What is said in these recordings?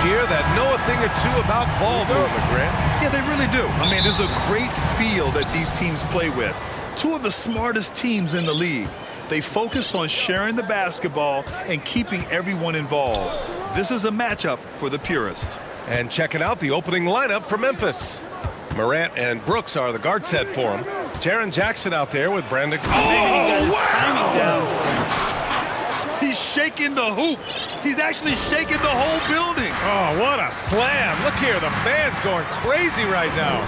here that know a thing or two about ball movement, Grant. Yeah, they really do. I mean, there's a great feel that these teams play with. Two of the smartest teams in the league. They focus on sharing the basketball and keeping everyone involved. This is a matchup for the purist. And checking out the opening lineup for Memphis. Morant and Brooks are the guard set for him. Jaren Jackson out there with Brandon. Oh, he got his timing down. He's shaking the hoop. He's actually shaking the whole building. Oh, what a slam. Look here, the fans going crazy right now.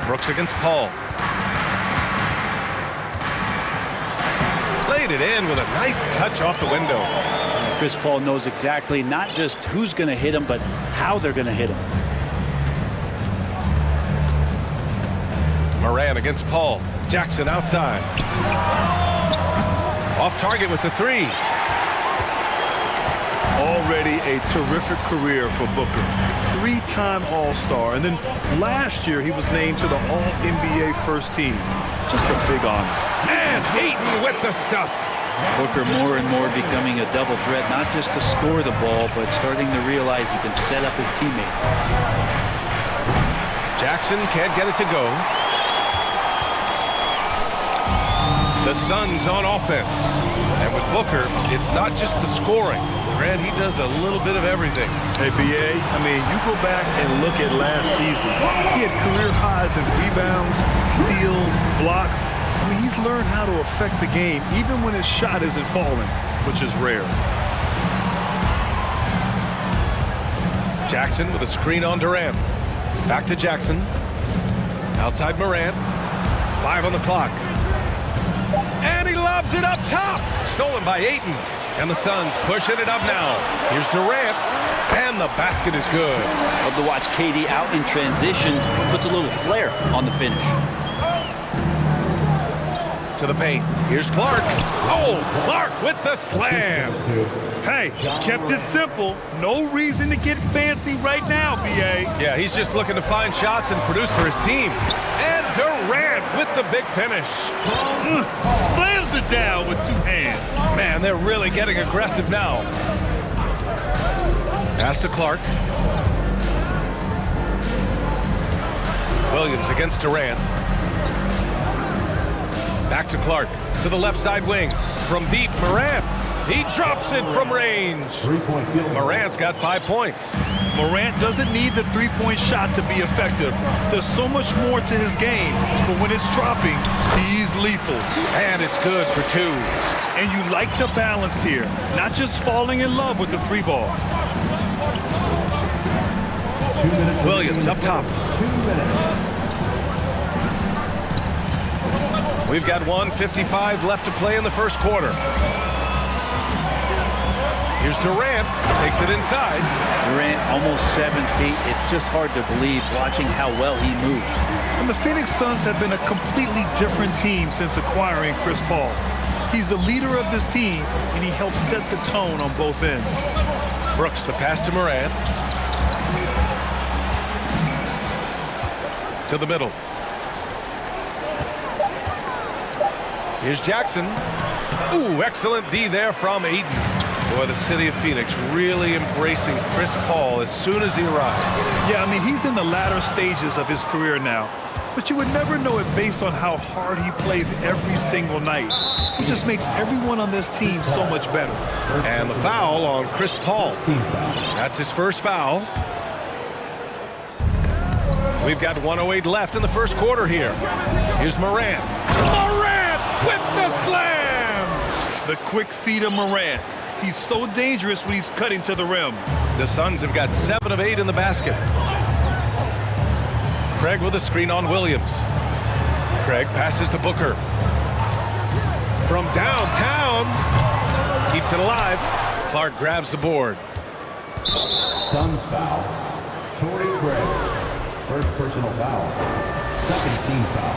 Brooks against Paul. Laid it in with a nice touch off the window. Chris Paul knows exactly not just who's going to hit him, but how they're going to hit him. Morant against Paul. Jackson outside. Off target with the three. Already a terrific career for Booker. Three-time All-Star. And then last year, he was named to the All-NBA first team. Just a big honor. And Ayton with the stuff. Booker more and more becoming a double threat, not just to score the ball, but starting to realize he can set up his teammates. Jackson can't get it to go. The Suns on offense. And with Booker, it's not just the scoring. Grant, he does a little bit of everything. Hey, BA, I mean, you go back and look at last season. He had career highs in rebounds, steals, blocks. I mean, he's learned how to affect the game, even when his shot isn't falling, which is rare. Jackson with a screen on Durant. Back to Jackson. Outside Morant. 5 on the clock. And he lobs it up top. Stolen by Ayton. And the Suns pushing it up now. Here's Durant. And the basket is good. Love to watch KD out in transition. Puts a little flair on the finish. To the paint. Here's Clark. Oh, Clark with the slam. Hey, kept it simple. No reason to get fancy right now, BA. Yeah, he's just looking to find shots and produce for his team. And Durant with the big finish. Slams it down with two hands. Man, they're really getting aggressive now. Pass to Clark. Williams against Durant. Back to Clark, to the left side wing. From deep, Morant. He drops it from range. Morant's got 5 points. Morant doesn't need the three-point shot to be effective. There's so much more to his game, but when it's dropping, he's lethal. And it's good for 2. And you like the balance here, not just falling in love with the three ball. Williams up top. 2 minutes. We've got 1:55 left to play in the first quarter. Here's Durant, takes it inside. Durant almost 7 feet. It's just hard to believe watching how well he moves. And the Phoenix Suns have been a completely different team since acquiring Chris Paul. He's the leader of this team, and he helps set the tone on both ends. Brooks, the pass to Morant. To the middle. Here's Jackson. Ooh, excellent D there from Ayton. Boy, the city of Phoenix really embracing Chris Paul as soon as he arrived. Yeah, I mean, he's in the latter stages of his career now. But you would never know it based on how hard he plays every single night. He just makes everyone on this team so much better. And the foul on Chris Paul. That's his first foul. We've got 1:08 left in the first quarter here. Here's Morant. Morant with the slam! The quick feed of Morant. He's so dangerous when he's cutting to the rim. The Suns have got 7 of 8 in the basket. Craig with a screen on Williams. Craig passes to Booker. From downtown. Keeps it alive. Clark grabs the board. Suns foul. Torrey Craig. First personal foul. Second team foul.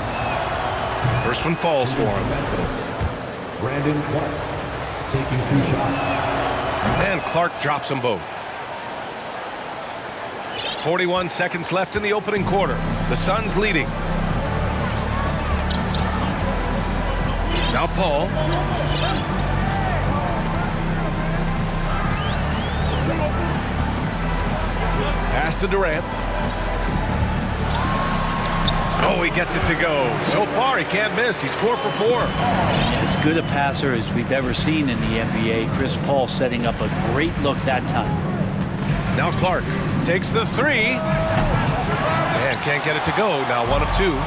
First one falls for him. Brandon Clark taking 2 shots. And Clark drops them both. 41 seconds left in the opening quarter. The Suns leading. Now Paul. Pass to Durant. Oh, he gets it to go. So far, he can't miss. He's 4 for 4. As good a passer as we've ever seen in the NBA. Chris Paul setting up a great look that time. Now Clark takes the three. And can't get it to go. Now 1 of 2.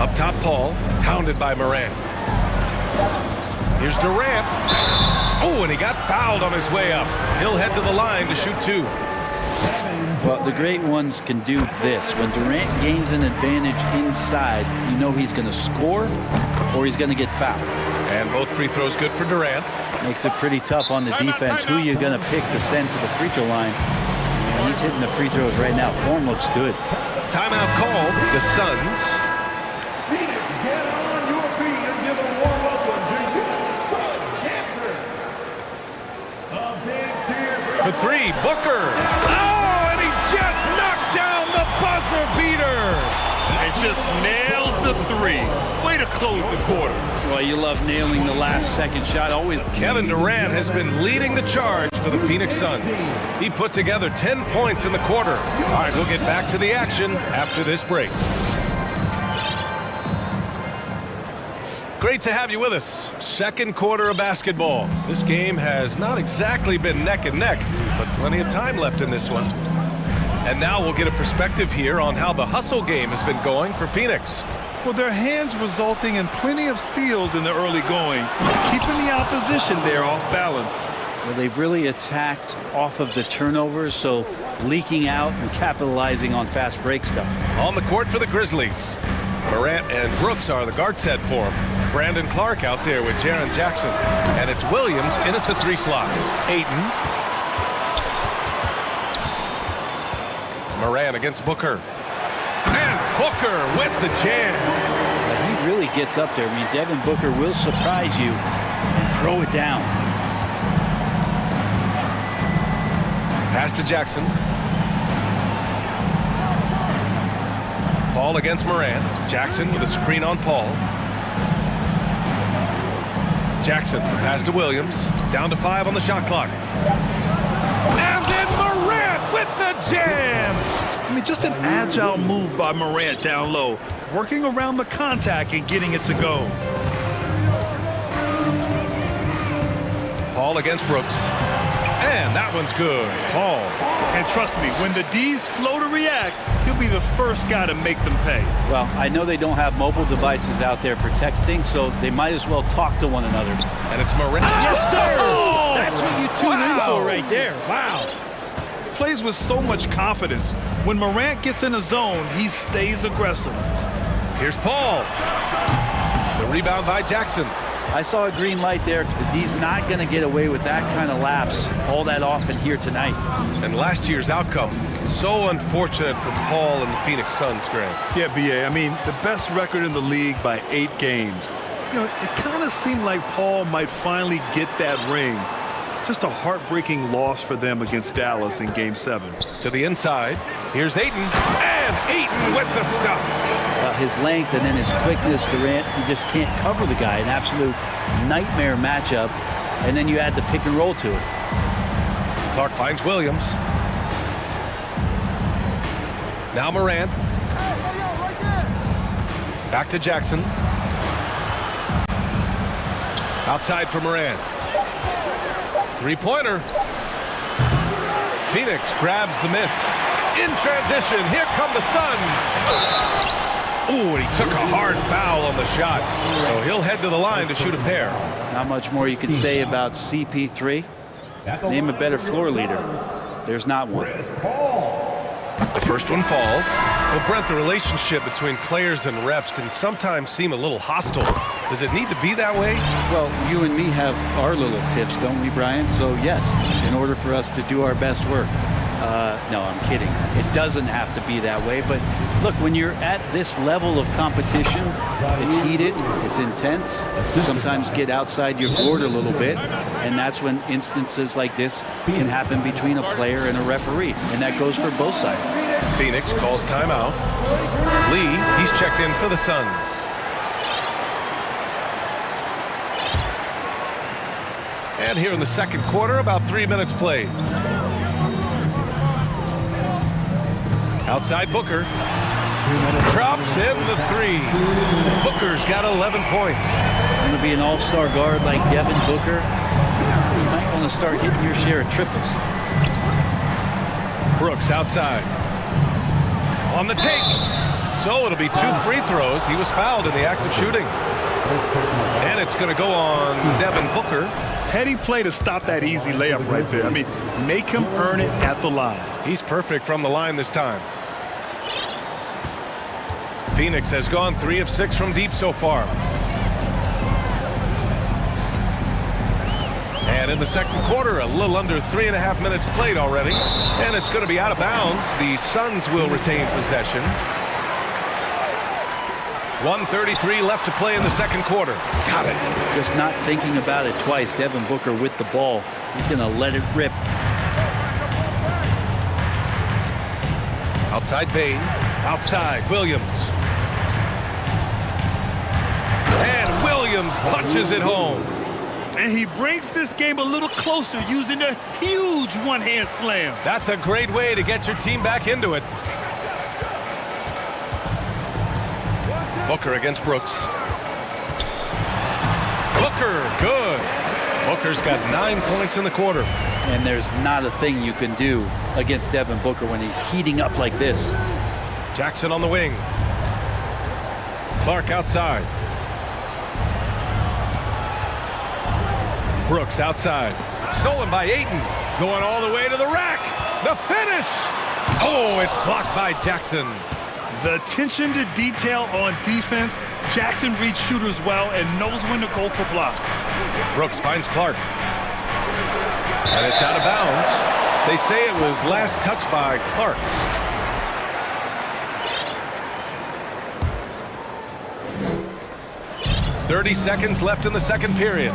Up top, Paul, hounded by Morant. Here's Durant. Oh, and he got fouled on his way up. He'll head to the line to shoot 2. Well, the great ones can do this. When Durant gains an advantage inside, you know he's going to score or he's going to get fouled. And both free throws good for Durant. Makes it pretty tough on the defense. Who you're going to pick to send to the free throw line. And he's hitting the free throws right now. Form looks good. Timeout called. The Suns. Phoenix, get on your feet and give a warm welcome to your Suns dancer. A big cheer For 3, Booker. Oh, and he just knocked down the buzzer beater. And just nails the 3. Way to close the quarter. Well, you love nailing the last second shot. Always. Kevin Durant has been leading the charge for the Phoenix Suns. He put together 10 points in the quarter. All right, we'll get back to the action after this break. Great to have you with us. Second quarter of basketball. This game has not exactly been neck and neck, but plenty of time left in this one. And now we'll get a perspective here on how the hustle game has been going for Phoenix. Well, their hands resulting in plenty of steals in the early going, keeping the opposition there off balance. Well, they've really attacked off of the turnovers, so leaking out and capitalizing on fast break stuff. On the court for the Grizzlies. Morant and Brooks are the guard set for him. Brandon Clark out there with Jaren Jackson. And it's Williams in at the 3 slot. Ayton. Morant against Booker. And Booker with the jam. He really gets up there. I mean, Devin Booker will surprise you and throw it down. Pass to Jackson. Paul against Morant. Jackson with a screen on Paul. Jackson, pass to Williams. Down to 5 on the shot clock. And then Morant with the jam. I mean, just an agile move by Morant down low, working around the contact and getting it to go. Paul against Brooks. And that one's good. Paul. And trust me, when the D's slow to react, he'll be the first guy to make them pay. Well, I know they don't have mobile devices out there for texting, so they might as well talk to one another. And it's Morant. Yes, sir! Oh! That's what you tune in for right there. Wow. Plays with so much confidence. When Morant gets in a zone, he stays aggressive. Here's Paul. The rebound by Jackson. I saw a green light there. The D's not going to get away with that kind of lapse all that often here tonight. And last year's outcome, so unfortunate for Paul and the Phoenix Suns, Grant. Yeah, B.A., I mean, the best record in the league by 8 games. You know, it kind of seemed like Paul might finally get that ring. Just a heartbreaking loss for them against Dallas in Game 7. To the inside, here's Ayton, and Ayton with the stuff. His length and then his quickness, Durant, you just can't cover the guy. An absolute nightmare matchup. And then you add the pick and roll to it. Clark finds Williams. Now Morant. Back to Jackson. Outside for Morant. Three-pointer. Phoenix grabs the miss. In transition, here come the Suns. Ooh, and he took a hard foul on the shot. So he'll head to the line to shoot a pair. Not much more you can say about CP3. Name a better floor leader. There's not one. The first one falls. Well, Brent, the relationship between players and refs can sometimes seem a little hostile. Does it need to be that way? Well, you and me have our little tips, don't we, Brian? So, yes, in order for us to do our best work. No, I'm kidding. It doesn't have to be that way. But look, when you're at this level of competition, it's heated, it's intense. Sometimes get outside your board a little bit. And that's when instances like this can happen between a player and a referee. And that goes for both sides. Phoenix calls timeout. Lee, he's checked in for the Suns. And here in the second quarter, about 3 minutes played. Outside Booker. Drops in the three. Booker's got 11 points. Going to be an all-star guard like Devin Booker. You might want to start hitting your share of triples. Brooks outside. On the take. So it'll be 2 free throws. He was fouled in the act of shooting. And it's going to go on Devin Booker. Heady play to stop that easy layup right there. I mean, make him earn it at the line. He's perfect from the line this time. Phoenix has gone 3 of 6 from deep so far. And in the second quarter, a little under 3.5 minutes played already. And it's going to be out of bounds. The Suns will retain possession. 1:33 left to play in the second quarter. Got it. Just not thinking about it twice. Devin Booker with the ball. He's going to let it rip. Outside Bain. Outside Williams. And Williams punches it home. And he brings this game a little closer using a huge one-hand slam. That's a great way to get your team back into it. Booker against Brooks. Booker, good. Booker's got 9 points in the quarter. And there's not a thing you can do against Devin Booker when he's heating up like this. Jackson on the wing. Clark outside. Brooks outside. Stolen by Ayton. Going all the way to the rack. The finish. Oh, it's blocked by Jackson. The attention to detail on defense. Jackson reads shooters well and knows when to go for blocks. Brooks finds Clark. And it's out of bounds. They say it was last touched by Clark. .30 seconds left in the second period.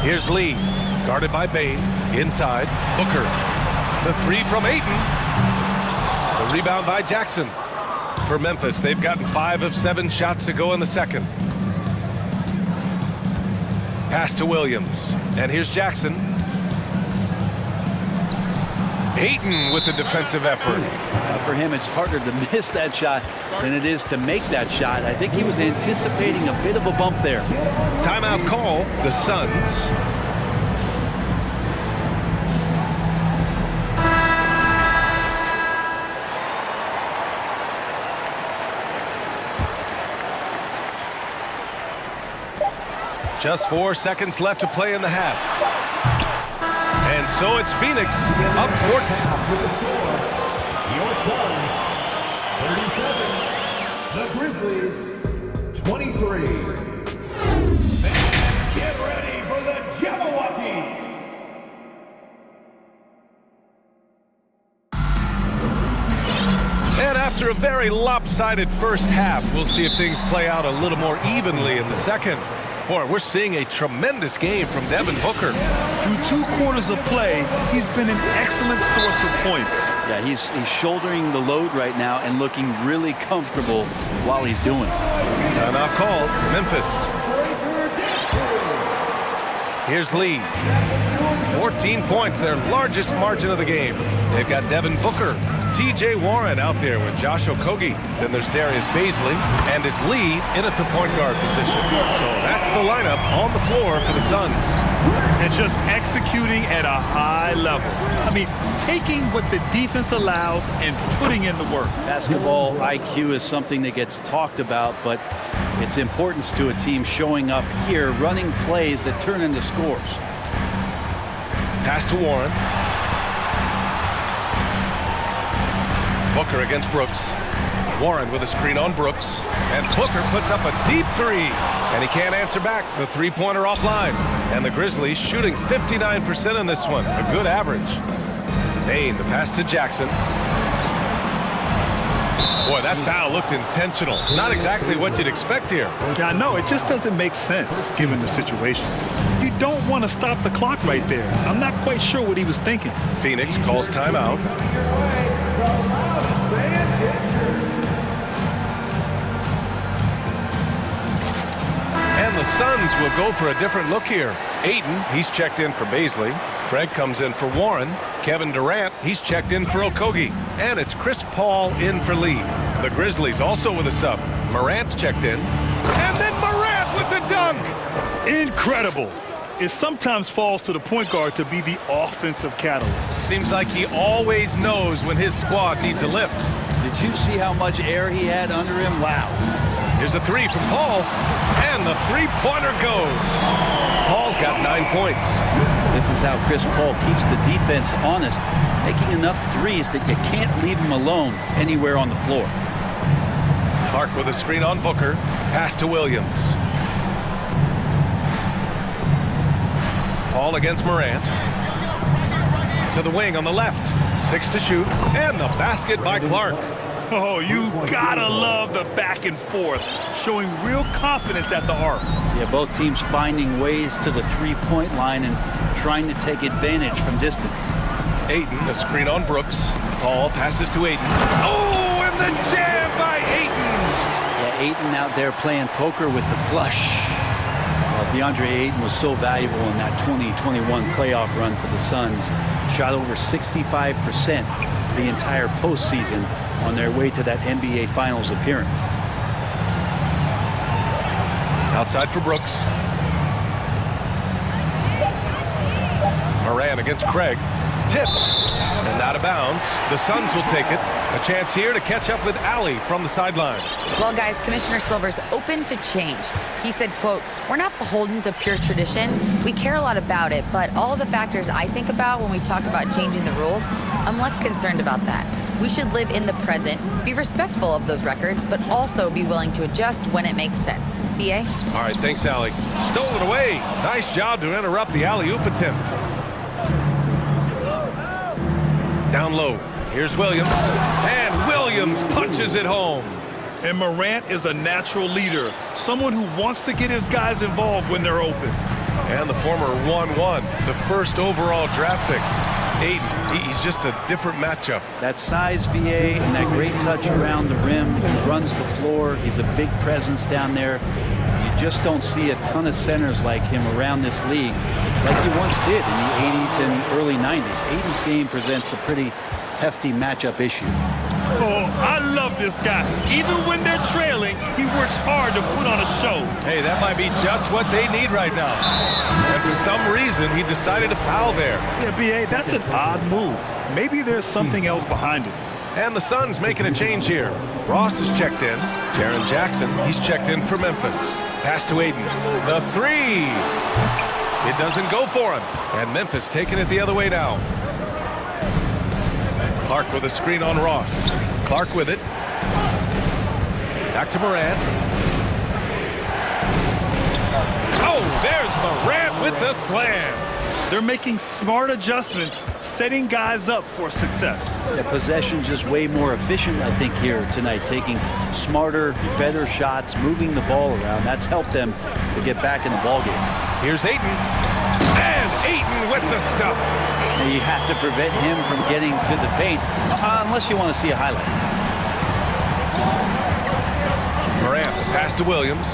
Here's Lee, guarded by Bain. Inside, Booker. The three from Ayton. The rebound by Jackson. For Memphis, they've gotten 5 of 7 shots to go in the second. Pass to Williams. And here's Jackson. Ayton with the defensive effort. For him, it's harder to miss that shot than it is to make that shot. I think he was anticipating a bit of a bump there. Timeout call, the Suns. Just 4 seconds left to play in the half. And so it's Phoenix up 14. Your Suns, 37. The Grizzlies, 23. Get ready for the Jabberwockies. And after a very lopsided first half, we'll see if things play out a little more evenly in the second. Boy, we're seeing a tremendous game from Devin Booker. Through 2 quarters of play, he's been an excellent source of points. Yeah, he's shouldering the load right now and looking really comfortable while he's doing it. Timeout called, Memphis. Here's Lee. 14 points, their largest margin of the game. They've got Devin Booker, T.J. Warren out there with Josh Okogie. Then there's Darius Baisley, and it's Lee in at the point guard position. So that's the lineup on the floor for the Suns. And just executing at a high level. I mean, taking what the defense allows and putting in the work. Basketball IQ is something that gets talked about, but its importance to a team showing up here, running plays that turn into scores. Pass to Warren. Booker against Brooks. Warren with a screen on Brooks. And Booker puts up a deep three. And he can't answer back. The three-pointer offline. And the Grizzlies shooting 59% in this one. A good average. Bain, the pass to Jackson. Boy, that foul looked intentional. Not exactly what you'd expect here. Yeah, I know. It just doesn't make sense given the situation. You don't want to stop the clock right there. I'm not quite sure what he was thinking. Phoenix calls timeout. And And the Suns will go for a different look here. Ayton, he's checked in for Baisley. Craig comes in for Warren. Kevin Durant, he's checked in for Okogie. And it's Chris Paul in for Lee. The Grizzlies also with a sub. Morant's checked in. And then Morant with the dunk! Incredible. It sometimes falls to the point guard to be the offensive catalyst. Seems like he always knows when his squad needs a lift. Did you see how much air he had under him? Wow. Here's a three from Paul. And the three-pointer goes. Paul's got 9 points. This is how Chris Paul keeps the defense honest, making enough threes that you can't leave him alone anywhere on the floor. Clark with a screen on Booker. Pass to Williams. Paul against Morant. To the wing on the left. 6 to shoot. And the basket by Clark. Oh, you gotta love the back and forth, showing real confidence at the arc. Yeah, both teams finding ways to the three-point line and trying to take advantage from distance. Ayton, a screen on Brooks. Paul passes to Ayton. Oh, and the jam by Ayton! Yeah, Ayton out there playing poker with the flush. Well, DeAndre Ayton was so valuable in that 2021 playoff run for the Suns. Shot over 65% for the entire postseason on their way to that NBA Finals appearance. Outside for Brooks. Morant against Craig. Tipped. And out of bounds. The Suns will take it. A chance here to catch up with Allie from the sideline. Well, guys, Commissioner Silver's open to change. He said, quote, "We're not beholden to pure tradition. We care a lot about it, but all the factors I think about when we talk about changing the rules, I'm less concerned about that. We should live in the present, be respectful of those records, but also be willing to adjust when it makes sense." BA? All right, thanks, Allie. Stolen away. Nice job to interrupt the alley-oop attempt. Down low. Here's Williams. And Williams punches it home. And Morant is a natural leader, someone who wants to get his guys involved when they're open. And the former 1-1, the first overall draft pick. Ayton, he's just a different matchup. That size, BA, and that great touch around the rim. He runs the floor. He's a big presence down there. You just don't see a ton of centers like him around this league like you once did in the 80s and early 90s. Ayton's game presents a pretty hefty matchup issue. Oh, I love this guy. Even when they're trailing, he works hard to put on a show. Hey, that might be just what they need right now. And for some reason, he decided to foul there. Yeah, B.A., that's an odd move. Maybe there's something else behind it. And the Suns making a change here. Ross is checked in. Jaren Jackson, he's checked in for Memphis. Pass to Ayton. The three. It doesn't go for him. And Memphis taking it the other way now. Clark with a screen on Ross. Clark with it. Back to Morant. Oh, there's Morant with the slam. They're making smart adjustments, setting guys up for success. The possession's just way more efficient, I think, here tonight, taking smarter, better shots, moving the ball around. That's helped them to get back in the ballgame. Here's Ayton. And Ayton with the stuff. You have to prevent him from getting to the paint, unless you want to see a highlight. Morant, the pass to Williams.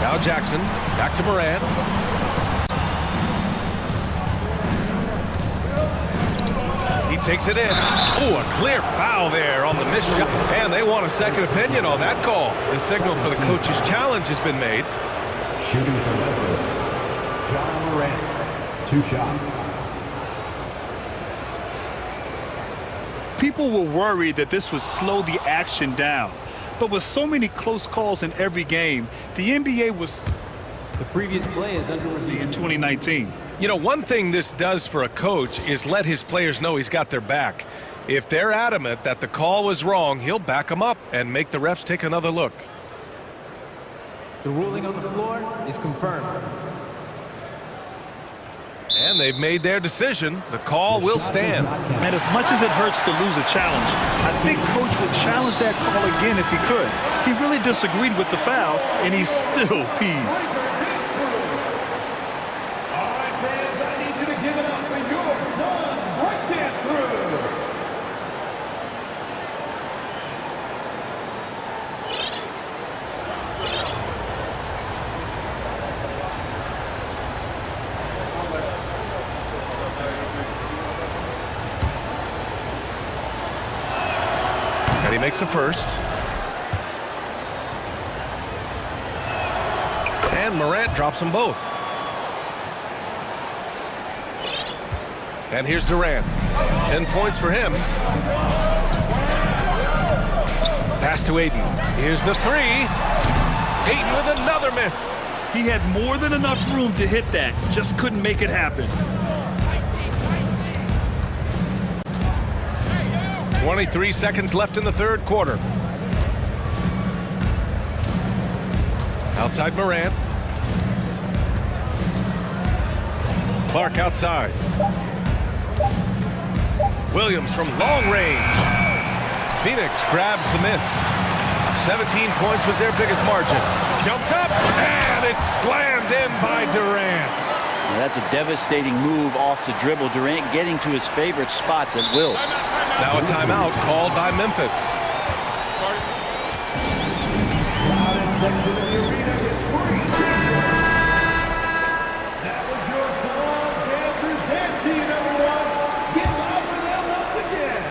Now Jackson, back to Morant. He takes it in. Oh, a clear foul there on the missed shot. And they want a second opinion on that call. The signal for the coach's challenge has been made. Shooting for Memphis, John Morant. 2 shots. People were worried that this would slow the action down. But with so many close calls in every game, the NBA was the previous play is under review in 2019. You know, one thing this does for a coach is let his players know he's got their back. If they're adamant that the call was wrong, he'll back them up and make the refs take another look. The ruling on the floor is confirmed. And they've made their decision. The call will stand. And as much as it hurts to lose a challenge, I think Coach would challenge that call again if he could. He really disagreed with the foul, and he's still peeved. All right, fans, I need you to give it up for your Suns breakdance crew. he makes a first. And Morant drops them both. And here's Durant. 10 points for him. Pass to Ayton. Here's the three. Ayton with another miss. He had more than enough room to hit that, just couldn't make it happen. 23 seconds left in the third quarter. Outside Morant. Clark outside. Williams from long range. Phoenix grabs the miss. 17 points was their biggest margin. Jumps up, and it's slammed in by Durant. Now that's a devastating move off the dribble. Durant getting to his favorite spots at will. Now a timeout called by Memphis. That was your song, dancers, dance team, everyone. Get loud for them once again.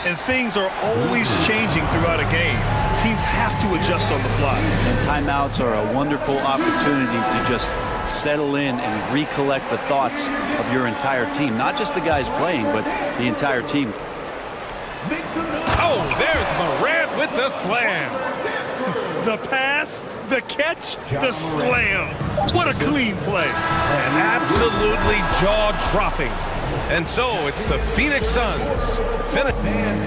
And things are always changing throughout a game. Teams have to adjust on the fly. And timeouts are a wonderful opportunity to just settle in and recollect the thoughts of your entire team. Not just the guys playing, but the entire team. Oh, there's Morant with the slam. The pass, the catch, the slam. What a clean play. And absolutely jaw-dropping. And so it's the Phoenix Suns. Fans,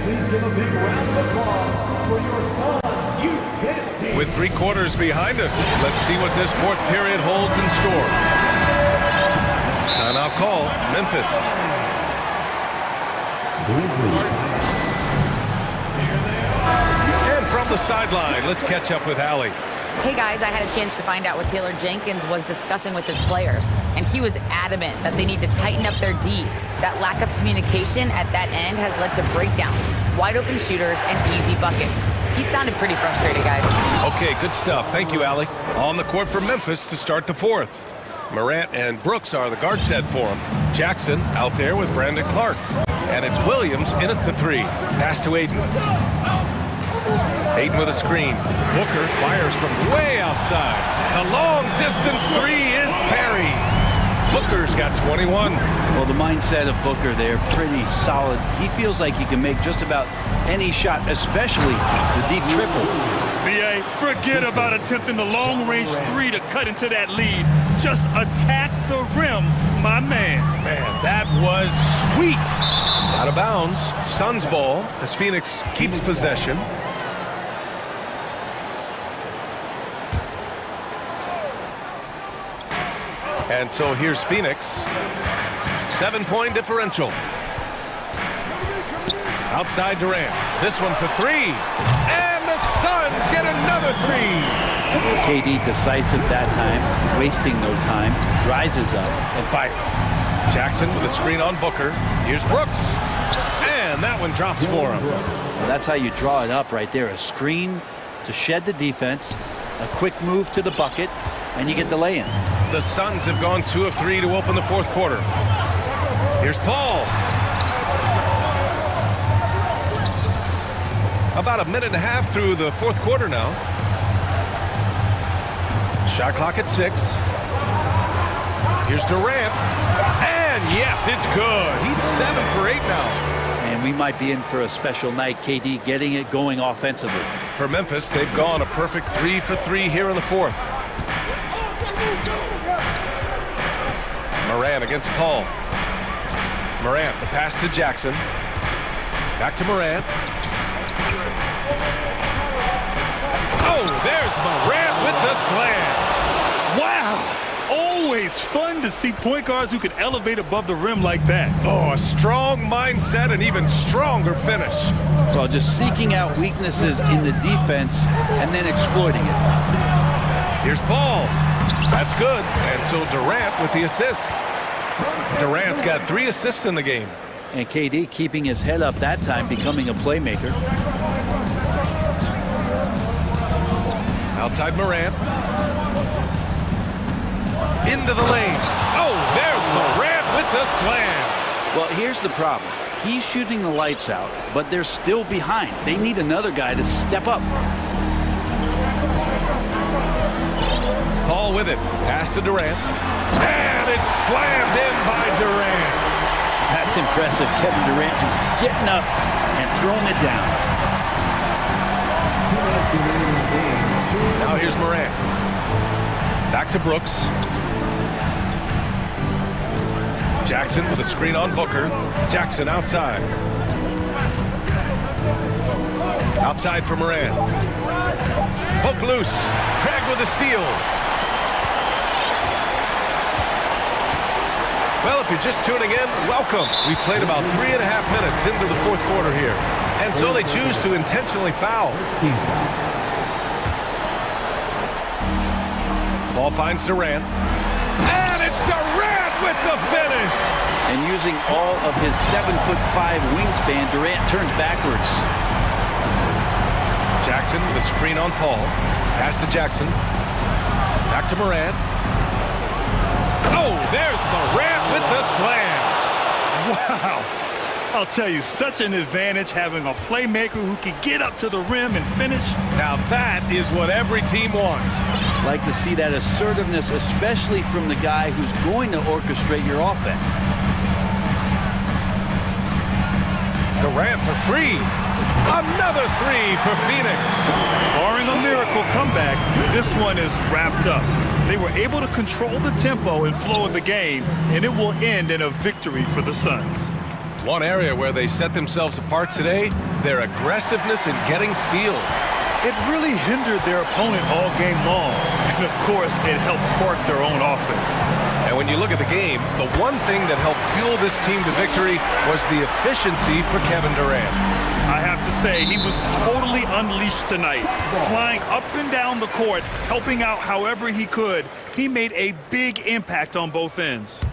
please give a big round of applause for your Suns youth dance team. With 3 quarters behind us, let's see what this fourth period holds in store. Timeout call, Memphis. And from the sideline, let's catch up with Allie. Hey guys, I had a chance to find out what Taylor Jenkins was discussing with his players, and he was adamant that they need to tighten up their D. That lack of communication at that end has led to breakdowns, wide open shooters, and easy buckets. He sounded pretty frustrated, guys. Okay, good stuff. Thank you, Allie. On the court for Memphis to start the fourth. Morant and Brooks are the guard set for him. Jackson out there with Brandon Clark. And it's Williams in at the three. Pass to Ayton. Ayton with a screen. Booker fires from way outside. The long-distance three is buried. Booker's got 21. Well, the mindset of Booker there, pretty solid. He feels like he can make just about any shot, especially the deep triple. B.A., forget about attempting the long-range three to cut into that lead. Just attack the rim, my man. Man, that was sweet. Out of bounds. Suns ball as Phoenix keeps possession. And so here's Phoenix. 7-point differential. Outside Durant. This one for three. And the Suns get another three. KD decisive that time, wasting no time, rises up and fires. Jackson with a screen on Booker. Here's Brooks. And that one drops for him. Well, that's how you draw it up right there. A screen to shed the defense, a quick move to the bucket, and you get the lay-in. The Suns have gone 2 of 3 to open the fourth quarter. Here's Paul. About a minute and a half through the fourth quarter now. Shot clock at 6. Here's Durant. And yes, it's good. He's 7 for 8 now. And we might be in for a special night. KD getting it going offensively. For Memphis, they've gone a perfect 3 for 3 here in the fourth. Morant against Paul. Morant, the pass to Jackson. Back to Morant. Oh, there's Morant with the slam. Wow! Always fun to see point guards who can elevate above the rim like that. Oh, a strong mindset and even stronger finish. Well, just seeking out weaknesses in the defense and then exploiting it. Here's Paul. That's good. And so Durant with the assist. Durant's got 3 assists in the game. And KD keeping his head up that time, becoming a playmaker. Outside Morant. Into the lane. Oh, there's Morant with the slam. Well, here's the problem. He's shooting the lights out, but they're still behind. They need another guy to step up. Paul with it. Pass to Durant. And it's slammed in by Durant. That's impressive. Kevin Durant just getting up and throwing it down. 2 minutes remaining in the game. Now here's Morant. Back to Brooks. Jackson with a screen on Booker. Jackson outside. Outside for Morant. Hook loose. Craig with a steal. Well, if you're just tuning in, welcome. We've played about 3.5 minutes into the fourth quarter here. And so they choose to intentionally foul. Team foul. Ball finds Durant. And it's Durant with the finish! And using all of his 7'5" wingspan, Durant turns backwards. Jackson with a screen on Paul. Pass to Jackson. Back to Morant. Oh, there's Morant with the slam. Wow. I'll tell you, such an advantage having a playmaker who can get up to the rim and finish. Now that is what every team wants. Like to see that assertiveness, especially from the guy who's going to orchestrate your offense. Durant for free. Another three for Phoenix. Barring a miracle comeback, this one is wrapped up. They were able to control the tempo and flow of the game, and it will end in a victory for the Suns. One area where they set themselves apart today, their aggressiveness in getting steals. It really hindered their opponent all game long, and of course, it helped spark their own offense. And when you look at the game, the one thing that helped fuel this team to victory was the efficiency for Kevin Durant. I have to say, he was totally unleashed tonight, flying up and down the court, helping out however he could. He made a big impact on both ends.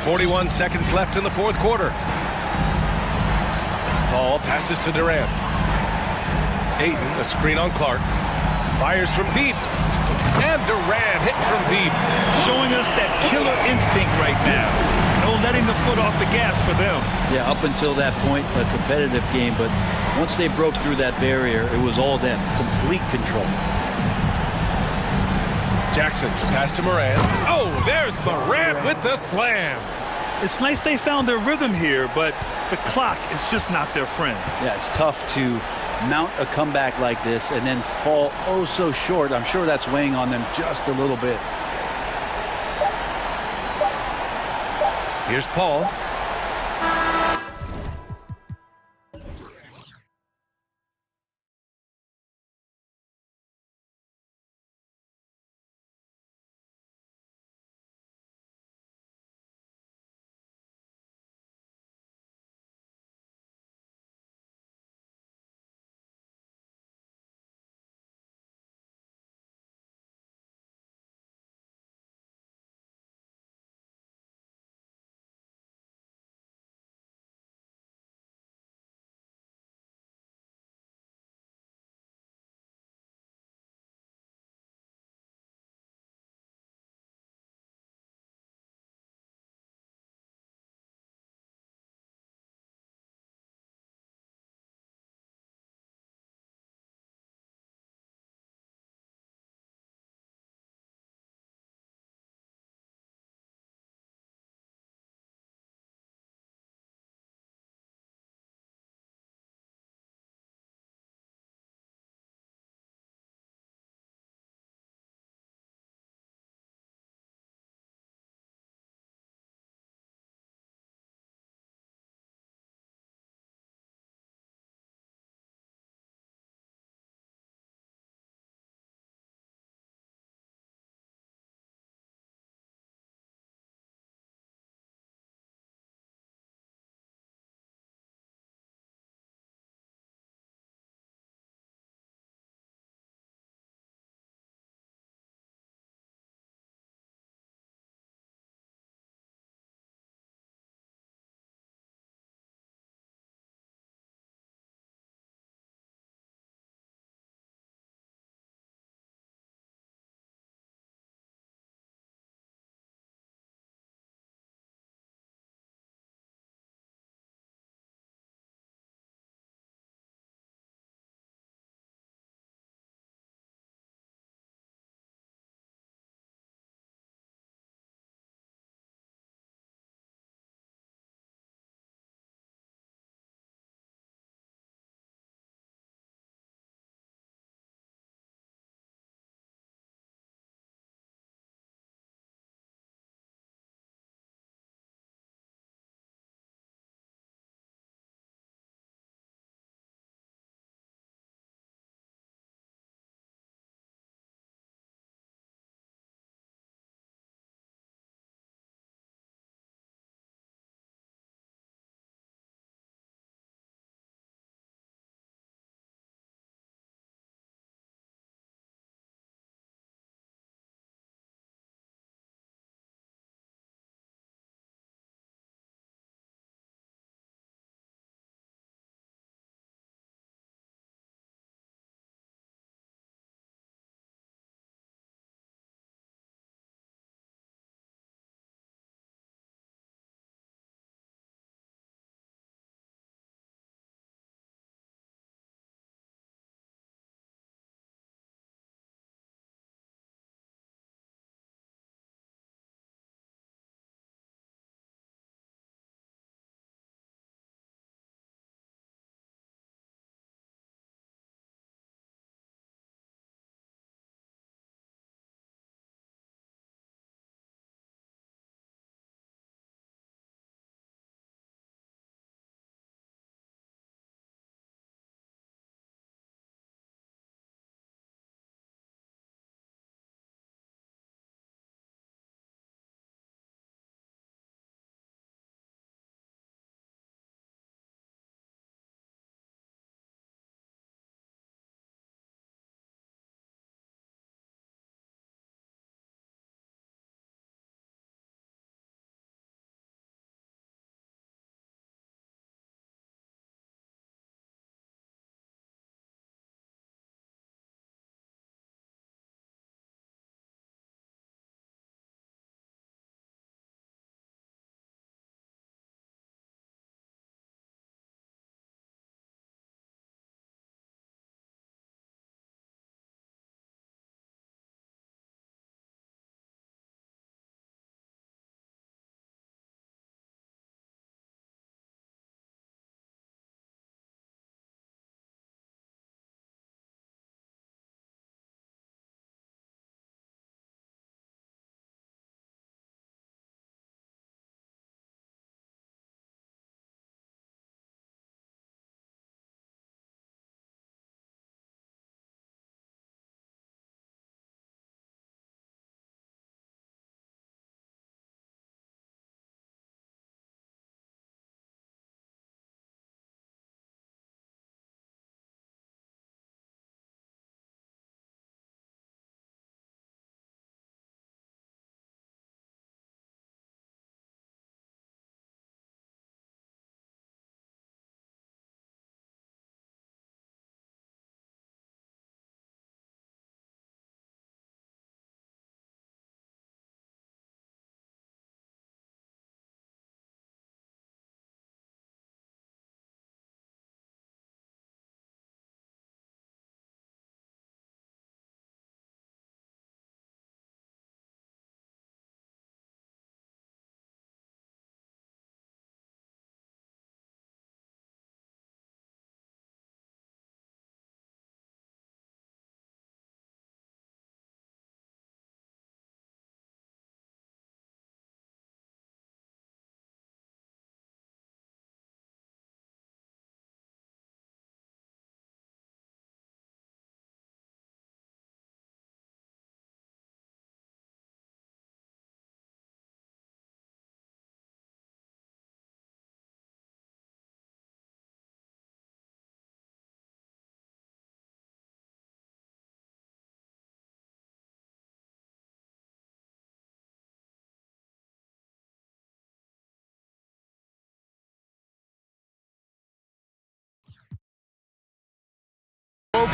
41 seconds left in the fourth quarter. Paul passes to Durant. Ayton, a screen on Clark. Fires from deep. And Durant hits from deep. Showing us that killer instinct right now. No letting the foot off the gas for them. Yeah, up until that point, a competitive game, but once they broke through that barrier, it was all them. Complete control. Jackson, pass to Morant. Oh, there's Morant with the slam. It's nice they found their rhythm here, but the clock is just not their friend. Yeah, it's tough to mount a comeback like this and then fall oh so short. I'm sure that's weighing on them just a little bit. Here's Paul.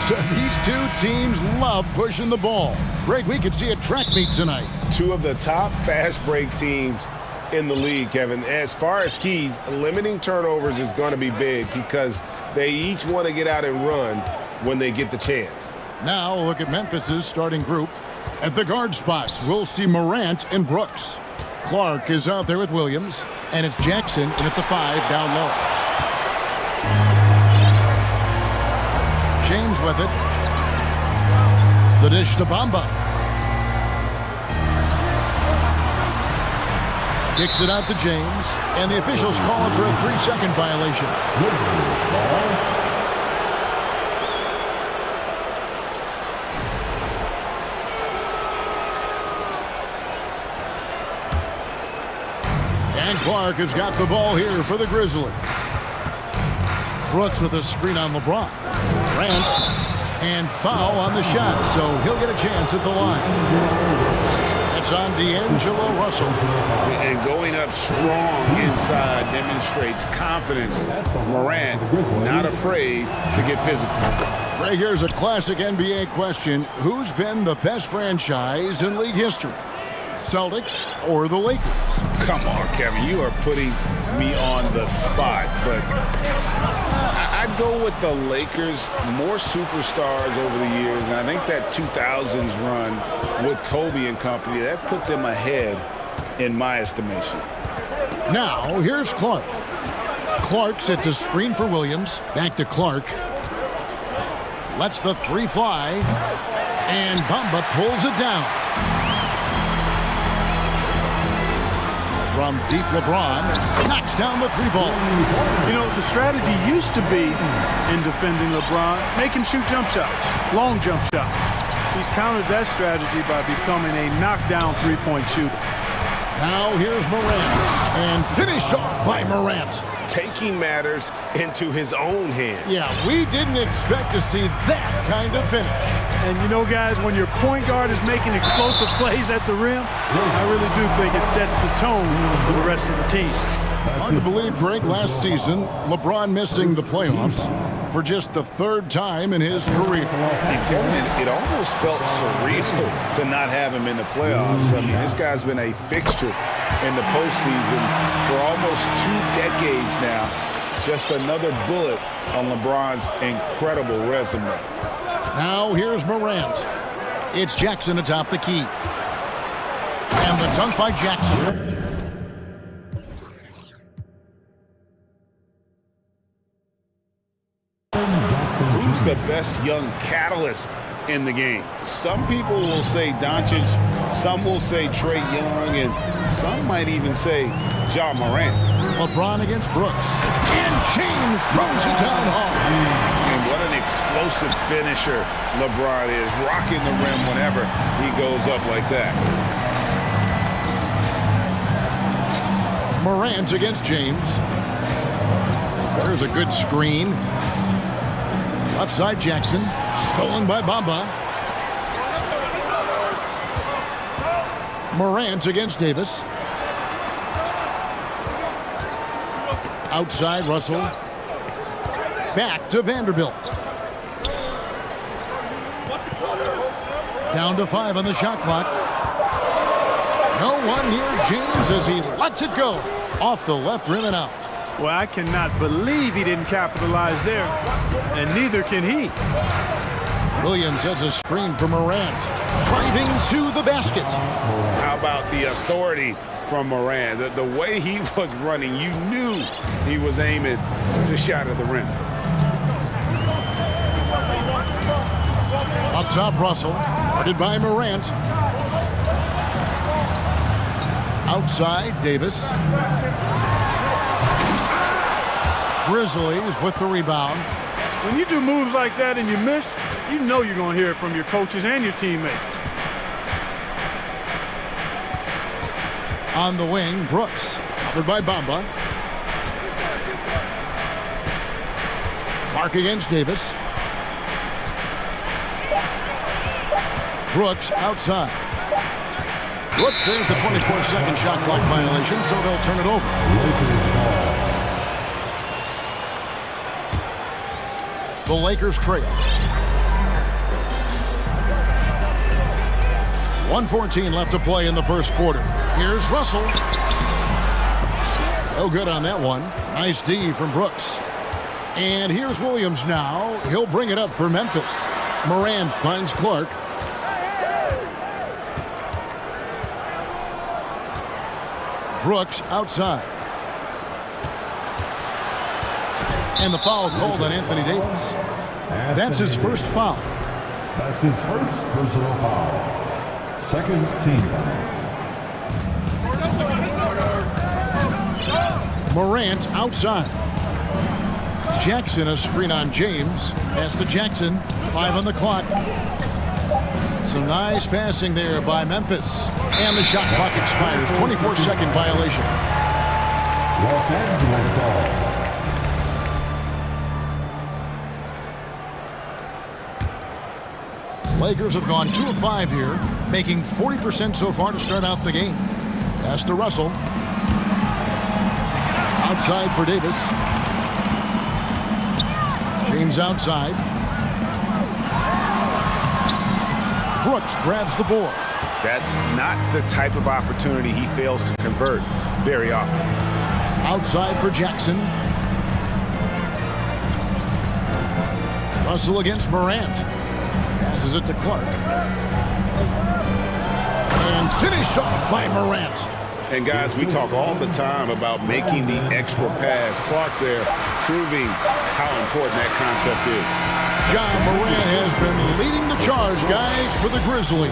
These two teams love pushing the ball. Greg, we could see a track meet tonight. Two of the top fast break teams in the league, Kevin. As far as keys, limiting turnovers is going to be big because they each want to get out and run when they get the chance. Now a look at Memphis's starting group. At the guard spots, we'll see Morant and Brooks. Clark is out there with Williams, and it's Jackson in at the 5 down low. James with it. The dish to Bamba. Kicks it out to James, and the officials call him for a 3-second violation. And Clark has got the ball here for the Grizzlies. Brooks with a screen on LeBron. Grant, and foul on the shot, so he'll get a chance at the line. That's on D'Angelo Russell. And going up strong inside demonstrates confidence. Morant not afraid to get physical. Right, here's a classic NBA question. Who's been the best franchise in league history? Celtics or the Lakers? Come on, Kevin, you are putting me on the spot, but I'd go with the Lakers. More superstars over the years, and I think that 2000s run with Kobe and company, that put them ahead in my estimation. Now, here's Clark. Clark sets a screen for Williams. Back to Clark. Lets the 3 fly, and Bamba pulls it down. From deep, LeBron knocks down the 3 ball. You know, the strategy used to be in defending LeBron, make him shoot jump shots, long jump shots. He's countered that strategy by becoming a knockdown 3-point shooter. Now here's Morant, and finished off by Morant. Taking matters into his own hands. Yeah, we didn't expect to see that kind of finish. And you know, guys, when your point guard is making explosive plays at the rim, I really do think it sets the tone for the rest of the team. Hard to believe, Greg, last season, LeBron missing the playoffs for just the 3rd time in his career. It almost felt surreal to not have him in the playoffs. I mean, this guy's been a fixture in the postseason for almost 2 decades now. Just another bullet on LeBron's incredible resume. Now here's Morant. It's Jackson atop the key. And the dunk by Jackson. Who's the best young catalyst in the game? Some people will say Doncic, some will say Trae Young, and some might even say Ja Morant. LeBron against Brooks. And James throws it down hard. And what an explosive finisher LeBron is, rocking the rim whenever he goes up like that. Morant against James. There's a good screen. Left side Jackson. Stolen by Bamba. Morant against Davis. Outside Russell. Back to Vanderbilt. Down to 5 on the shot clock. No one near James as he lets it go. Off the left rim and out. Well, I cannot believe he didn't capitalize there, and neither can he. Williams has a screen for Morant. Driving to the basket. How about the authority from Morant? The way he was running, you knew he was aiming to shot at the rim. Up top, Russell. Guarded by Morant. Outside, Davis. Grizzlies with the rebound. When you do moves like that and you miss, you know you're going to hear it from your coaches and your teammates. On the wing, Brooks. Covered by Bamba. Clark against Davis. Brooks outside. Brooks, there's the 24-second shot clock violation, so they'll turn it over. The Lakers trail. 1:14 left to play in the first quarter. Here's Russell. No good on that one. Nice D from Brooks. And here's Williams now. He'll bring it up for Memphis. Morant finds Clark. Brooks outside. And the foul called on Anthony Davis. That's his first foul. That's his first personal foul. Second team foul. Morant outside. Jackson, a screen on James. Pass to Jackson. 5 on the clock. Some nice passing there by Memphis. And the shot clock expires. 24-second violation. Los Angeles ball. Lakers have gone 2 of 5 here, making 40% so far to start out the game. Pass to Russell. Outside for Davis. James outside. Brooks grabs the board. That's not the type of opportunity he fails to convert very often. Outside for Jackson. Russell against Morant. Passes it to Clark. And finished off by Morant. And guys, we talk all the time about making the extra pass. Clark there proving how important that concept is. John Morant has been leading the charge, guys, for the Grizzlies.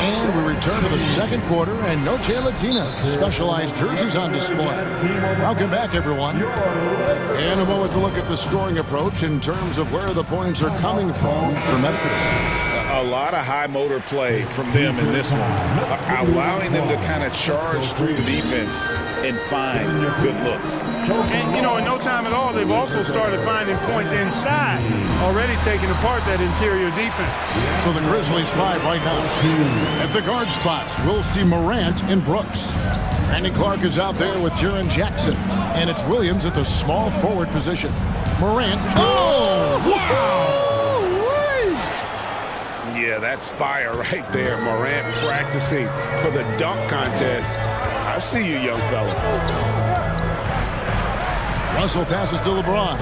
And we return to the second quarter, and Noche Latina specialized jerseys on display. Welcome back, everyone. And a moment to look at the scoring approach in terms of where the points are coming from for Memphis. A lot of high motor play from them in this one, allowing them to kind of charge through the defense and find good looks. And, you know, in no time at all, they've also started finding points inside, already taking apart that interior defense. So the Grizzlies 5 right now. At the guard spots, we'll see Morant and Brooks. Brandon Clark is out there with Jaren Jackson. And it's Williams at the small forward position. Morant. Oh! Wow! Yeah, that's fire right there. Morant practicing for the dunk contest. I see you, young fella. Russell passes to LeBron.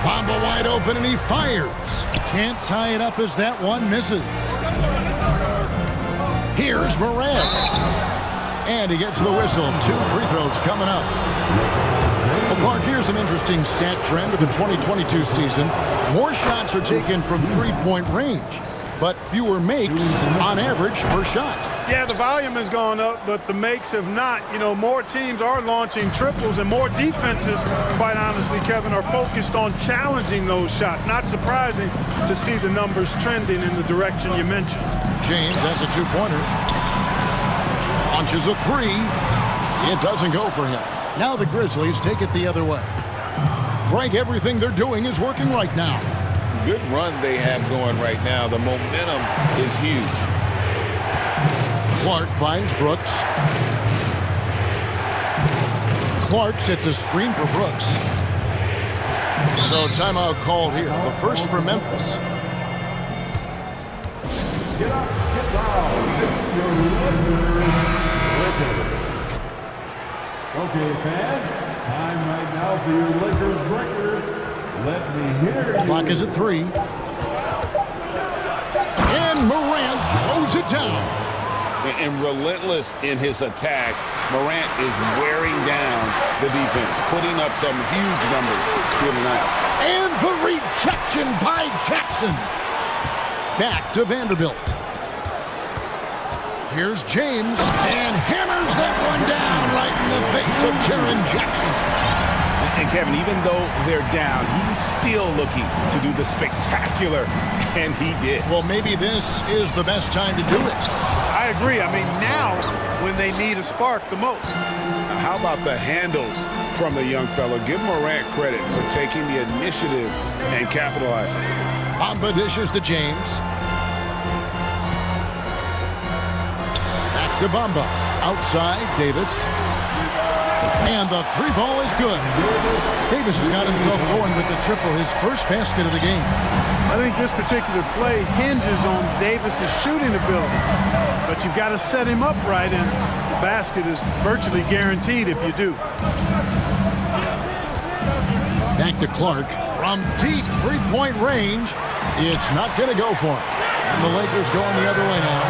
Bamba wide open, and he fires. Can't tie it up as that one misses. Here's Morant. And he gets the whistle. 2 free throws coming up. Well, Clark, here's an interesting stat trend of the 2022 season. More shots are taken from three-point range, but fewer makes on average per shot. Yeah, the volume has gone up, but the makes have not. You know, more teams are launching triples, and more defenses, quite honestly, Kevin, are focused on challenging those shots. Not surprising to see the numbers trending in the direction you mentioned. James has a 2-pointer. Launches a 3. It doesn't go for him. Now the Grizzlies take it the other way. Greg, everything they're doing is working right now. Good run they have going right now. The momentum is huge. Clark finds Brooks. Clark sets a screen for Brooks. So timeout called here. The first for Memphis. Get up, get down. Okay, fans, time right now for your Lakers record. Let me hear you. Clock is at 3. And Morant throws it down. And relentless in his attack, Morant is wearing down the defense, putting up some huge numbers here tonight. And the rejection by Jackson. Back to Vanderbilt. Here's James, and hammers that one down right in the face of Jaren Jackson. And Kevin, even though they're down, he's still looking to do the spectacular, and he did. Well, maybe this is the best time to do it. I agree. I mean, now's when they need a spark the most. How about the handles from the young fella? Give Morant credit for taking the initiative and capitalizing. Bamba dishes to James. Back to Bamba. Outside, Davis. And the three ball is good. Davis has got himself going with the triple, his first basket of the game. I think this particular play hinges on Davis's shooting ability. But you've got to set him up right, and the basket is virtually guaranteed if you do. Back to Clark. From deep three-point range, it's not going to go for him. And the Lakers going the other way now.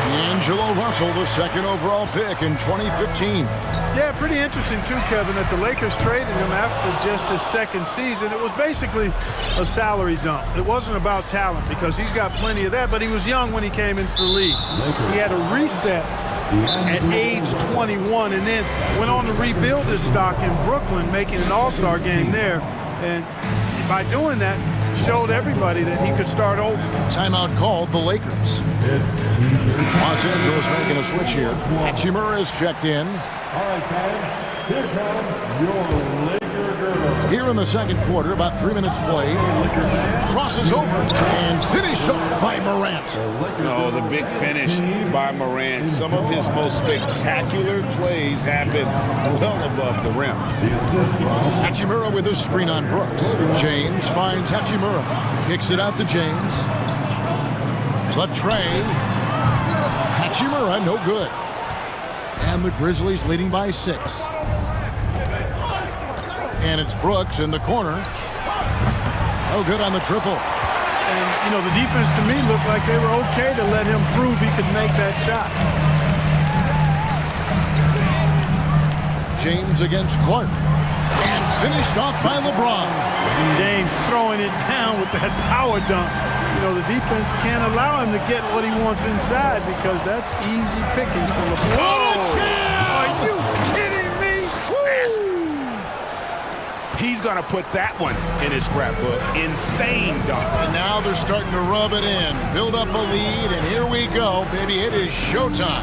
D'Angelo Russell, the second overall pick in 2015. Yeah, pretty interesting too, Kevin, that the Lakers traded him after just his second season. It was basically a salary dump. It wasn't about talent because he's got plenty of that, but he was young when he came into the league. He had a reset at age 21 and then went on to rebuild his stock in Brooklyn, making an all-star game there. And by doing that, showed everybody that he could start over. Timeout called the Lakers. Los Angeles making a switch here. Hachimura is checked in. All right, guys, here comes your Laker girl. Here in the second quarter, about 3 minutes played. Crosses over and finished off by Morant. Oh, the big finish by Morant. Some of his most spectacular plays happen well above the rim. Hachimura with a screen on Brooks. James finds Hachimura. Kicks it out to James. The tray. Hachimura, no good. And the Grizzlies leading by 6. And it's Brooks in the corner. No good on the triple. And, you know, the defense to me looked like they were okay to let him prove he could make that shot. James against Clark. And finished off by LeBron. James throwing it down with that power dunk. You know, the defense can't allow him to get what he wants inside because that's easy pickings for LeBron. Are you kidding me? He's going to put that one in his scrapbook. Insane dunk. And now they're starting to rub it in. Build up a lead, and here we go, baby. It is showtime.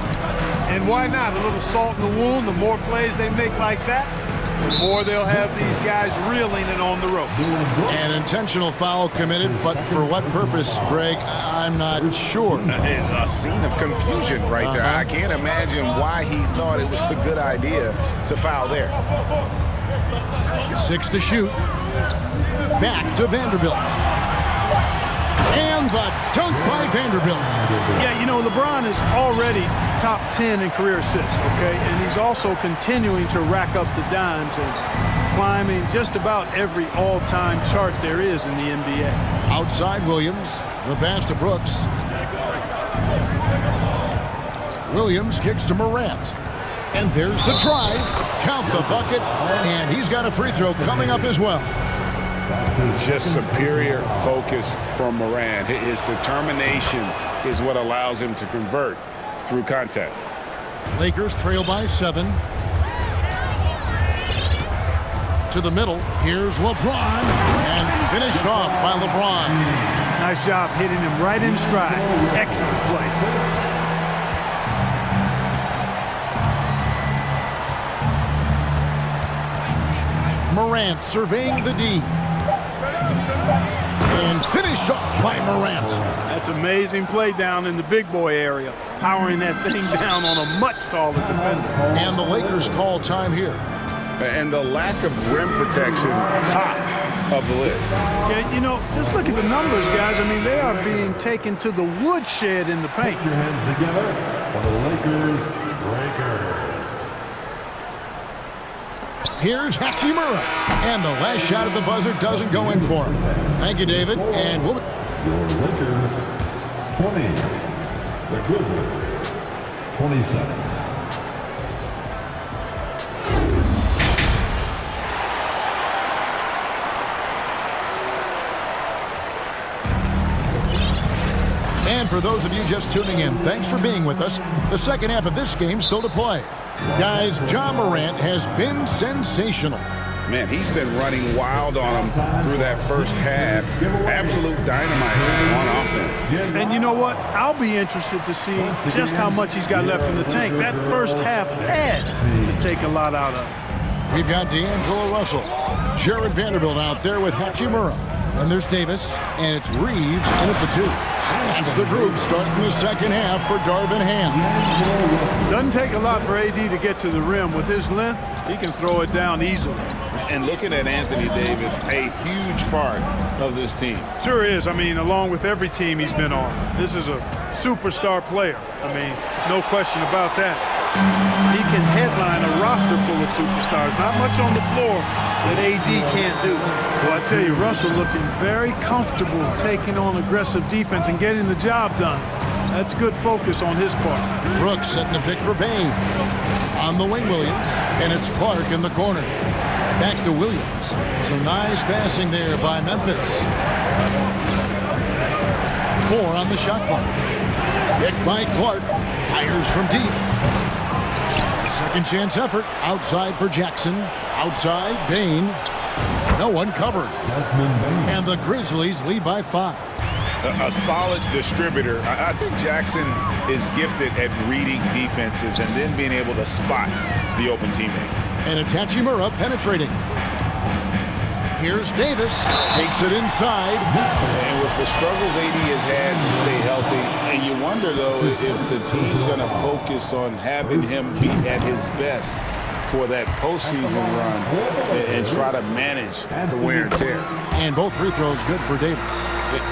And why not? A little salt in the wound. The more plays they make like that, the more they'll have these guys reeling and on the ropes. An intentional foul committed, but for what purpose, Greg? I'm not sure. A scene of confusion right there. I can't imagine why he thought it was a good idea to foul there. 6 to shoot. Back to Vanderbilt. And the dunk by Vanderbilt. Yeah, you know, LeBron is already top 10 in career assists, okay? And he's also continuing to rack up the dimes and climbing just about every all-time chart there is in the NBA. Outside Williams. The pass to Brooks. Williams kicks to Morant. And there's the drive. Count the bucket. And he's got a free throw coming up as well. Just superior focus from Morant. His determination is what allows him to convert through contact. Lakers trail by 7. To the middle. Here's LeBron. And finished off by LeBron. Nice job hitting him right in stride. Excellent play. Morant surveying the D. And finished off by Morant. That's amazing play down in the big boy area. Powering that thing down on a much taller defender. And the Lakers call time here. And the lack of rim protection, top of the list. Yeah, you know, just look at the numbers, guys. I mean, they are being taken to the woodshed in the paint. Put your hands together for the Lakers Breakers. Here's Hachimura. And the last shot at the buzzer doesn't go in for him. Thank you, David. And we'll... Your Lakers 20. The Grizzlies 27. And for those of you just tuning in, thanks for being with us. The second half of this game still to play. Guys, Ja Morant has been sensational. Man, he's been running wild on him through that first half. Absolute dynamite on offense. And you know what? I'll be interested to see just how much he's got left in the tank. That first half had to take a lot out of him. We've got D'Angelo Russell. Jared Vanderbilt out there with Hachimura. And there's Davis, and it's Reeves in at the 2. That's the group starting the second half for Darvin Ham. Doesn't take a lot for AD to get to the rim. With his length, he can throw it down easily. And looking at Anthony Davis, a huge part of this team. Sure is. I mean, along with every team he's been on. This is a superstar player. I mean, no question about that. He can headline a roster full of superstars. Not much on the floor that AD can't do. Well, I tell you, Russell looking very comfortable taking on aggressive defense and getting the job done. That's good focus on his part. Brooks setting a pick for Bain. On the wing, Williams, and it's Clark in the corner. Back to Williams. Some nice passing there by Memphis. 4 on the shot clock. Picked by Clark. Fires from deep. Second chance effort. Outside for Jackson. Outside, Bain. No one covered. And the Grizzlies lead by 5. A solid distributor. I think Jackson is gifted at reading defenses and then being able to spot the open teammate. And it's Hachimura penetrating. Here's Davis. Takes it inside. And with the struggles AD has had to stay healthy, and you wonder, though, if the team's going to focus on having him be at his best for that postseason run and try to manage the wear and tear. And both free throws good for Davis.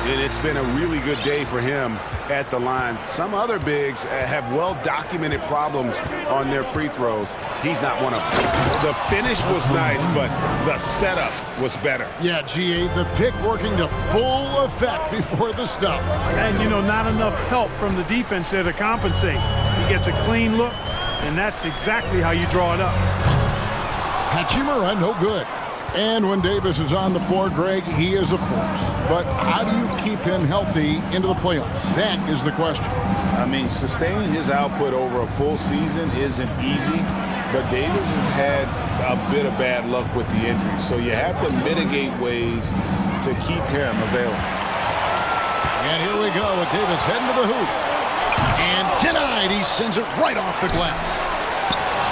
It's been a really good day for him at the line. Some other bigs have well-documented problems on their free throws. He's not one of them. The finish was nice, but the setup was better. Yeah, GA, the pick working to full effect before the stuff. And, you know, not enough help from the defense there to compensate. He gets a clean look, and that's exactly how you draw it up. Hachimura, no good. And when Davis is on the floor, Greg, he is a force. But how do you keep him healthy into the playoffs? That is the question. I mean, sustaining his output over a full season isn't easy, but Davis has had a bit of bad luck with the injury. So you have to mitigate ways to keep him available. And here we go with Davis heading to the hoop. And denied. He sends it right off the glass.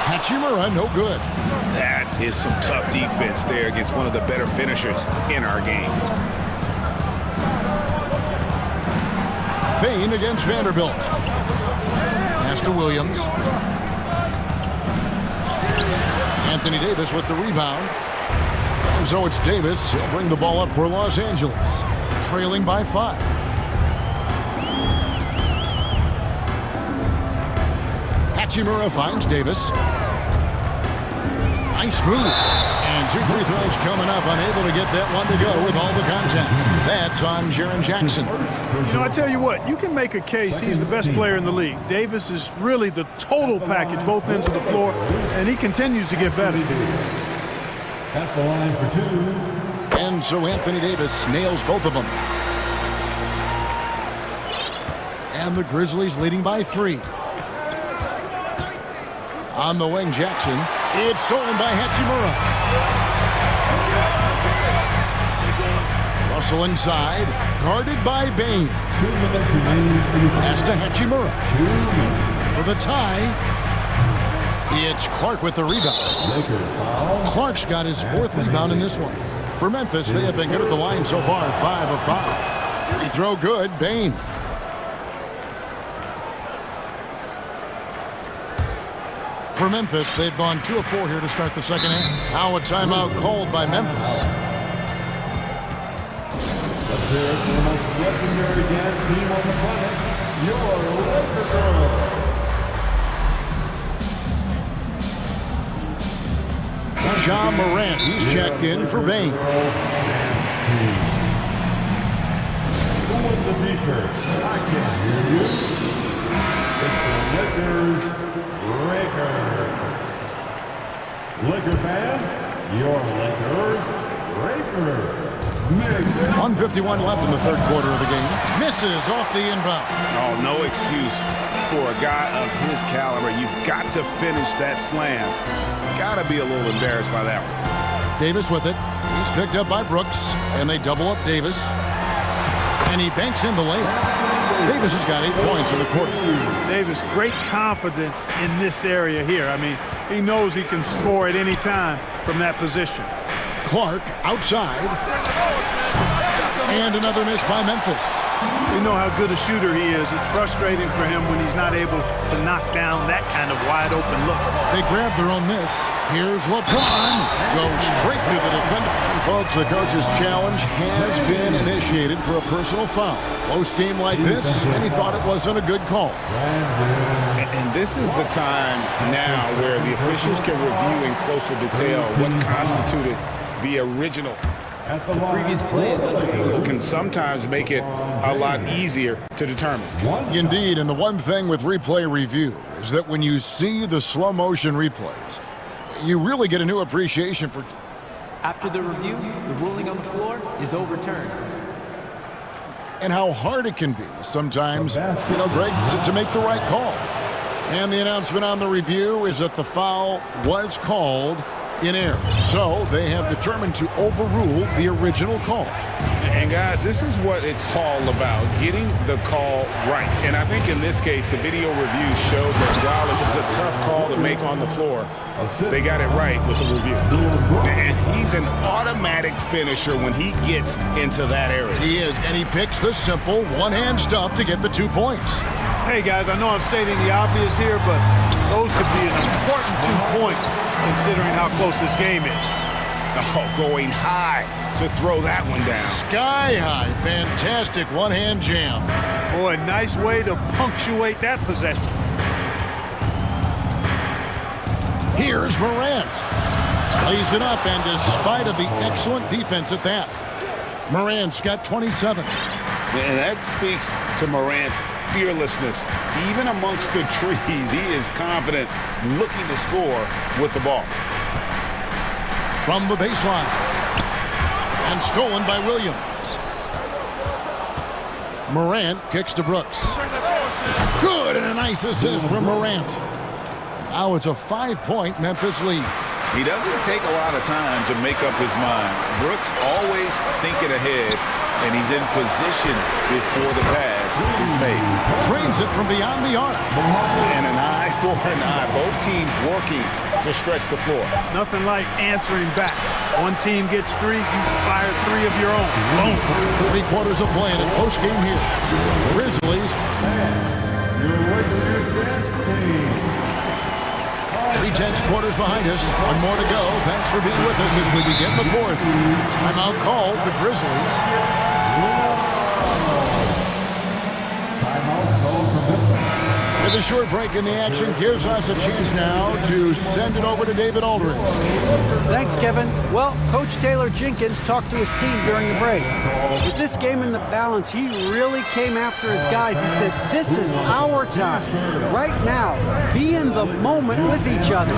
Hachimura, no good. That is some tough defense there against one of the better finishers in our game. Bain against Vanderbilt. Pass to Williams. Anthony Davis with the rebound. And so it's Davis. He'll bring the ball up for Los Angeles. Trailing by 5. Hachimura finds Davis. Nice move. And 2 free throws coming up. Unable to get that one to go with all the contact. That's on Jaren Jackson. You know, I tell you what, you can make a case he's the best player in the league. Davis is really the total package, both ends of the floor, and he continues to get better. At the line for 2. And so Anthony Davis nails both of them. And the Grizzlies leading by 3. On the wing, Jackson. It's stolen by Hachimura. Russell inside. Guarded by Bain. Pass to Hachimura. For the tie. It's Clark with the rebound. Clark's got his 4th rebound in this one. For Memphis, they have been good at the line so far. 5 of 5. Free throw good. Bain. For Memphis, they've gone 2 of 4 here to start the second half. Now a timeout called by Memphis. Let's hear it for the most legendary dance team on the planet, your Laker Girls. John Morant, he's checked in for Bain. Who wins the t-shirt? I can't hear you. It's the Lakers. Laker fans, your Lakers, Lakers. 1:51 left in the 3rd quarter of the game. Misses off the inbound. Oh, no excuse for a guy of his caliber. You've got to finish that slam. Got to be a little embarrassed by that one. Davis with it. He's picked up by Brooks, and they double up Davis. And he banks in the layup. Davis has got 8 points in the quarter. Davis, great confidence in this area here. I mean, he knows he can score at any time from that position. Clark outside. And another miss by Memphis. You know how good a shooter he is. It's frustrating for him when he's not able to knock down that kind of wide open look. They grab their own miss. Here's LeBron. Goes straight through the defender. And folks, the coach's challenge has been initiated for a personal foul. Close game like this, and he thought it wasn't a good call. And this is the time now where the officials can review in closer detail what constituted the original. The previous play is illegal. Can sometimes make it a lot easier to determine. Indeed, and the one thing with replay review is that when you see the slow motion replays, you really get a new appreciation for... After the review, the ruling on the floor is overturned. And how hard it can be sometimes, Greg, to make the right call. And the announcement on the review is that the foul was called in error. So they have determined to overrule the original call. And guys, this is what it's all about, getting the call right. And I think in this case, the video review showed that while it was a tough call to make on the floor, they got it right with the review. And he's an automatic finisher when he gets into that area. He is, and he picks the simple one-hand stuff to get the 2 points. Hey, guys, I know I'm stating the obvious here, but those could be an important 2 points considering how close this game is. Oh, going high to throw that one down. Sky high. Fantastic one-hand jam. Boy, nice way to punctuate that possession. Here's Morant. Lays it up, and despite of the excellent defense at that, Morant's got 27. And that speaks to Morant's fearlessness. Even amongst the trees, he is confident, looking to score with the ball. From the baseline. And stolen by Williams. Morant kicks to Brooks. Good, and a nice assist from Morant. Now it's a 5-point Memphis lead. He doesn't take a lot of time to make up his mind. Brooks always thinking ahead, and he's in position before the pass is made. Trains it from beyond the arc. And an eye for an eye. Both teams working to stretch the floor. Nothing like answering back. One team gets 3, you fire 3 of your own. Boom. 3 quarters of play in a close game here. Grizzlies. 3/10 quarters behind us. 1 more to go. Thanks for being with us as we begin the 4th. Timeout called the Grizzlies. And the short break in the action gives us a chance now to send it over to David Aldridge. Thanks, Kevin. Well, Coach Taylor Jenkins talked to his team during the break. With this game in the balance, he really came after his guys. He said, this is our time. Right now, be in the moment with each other.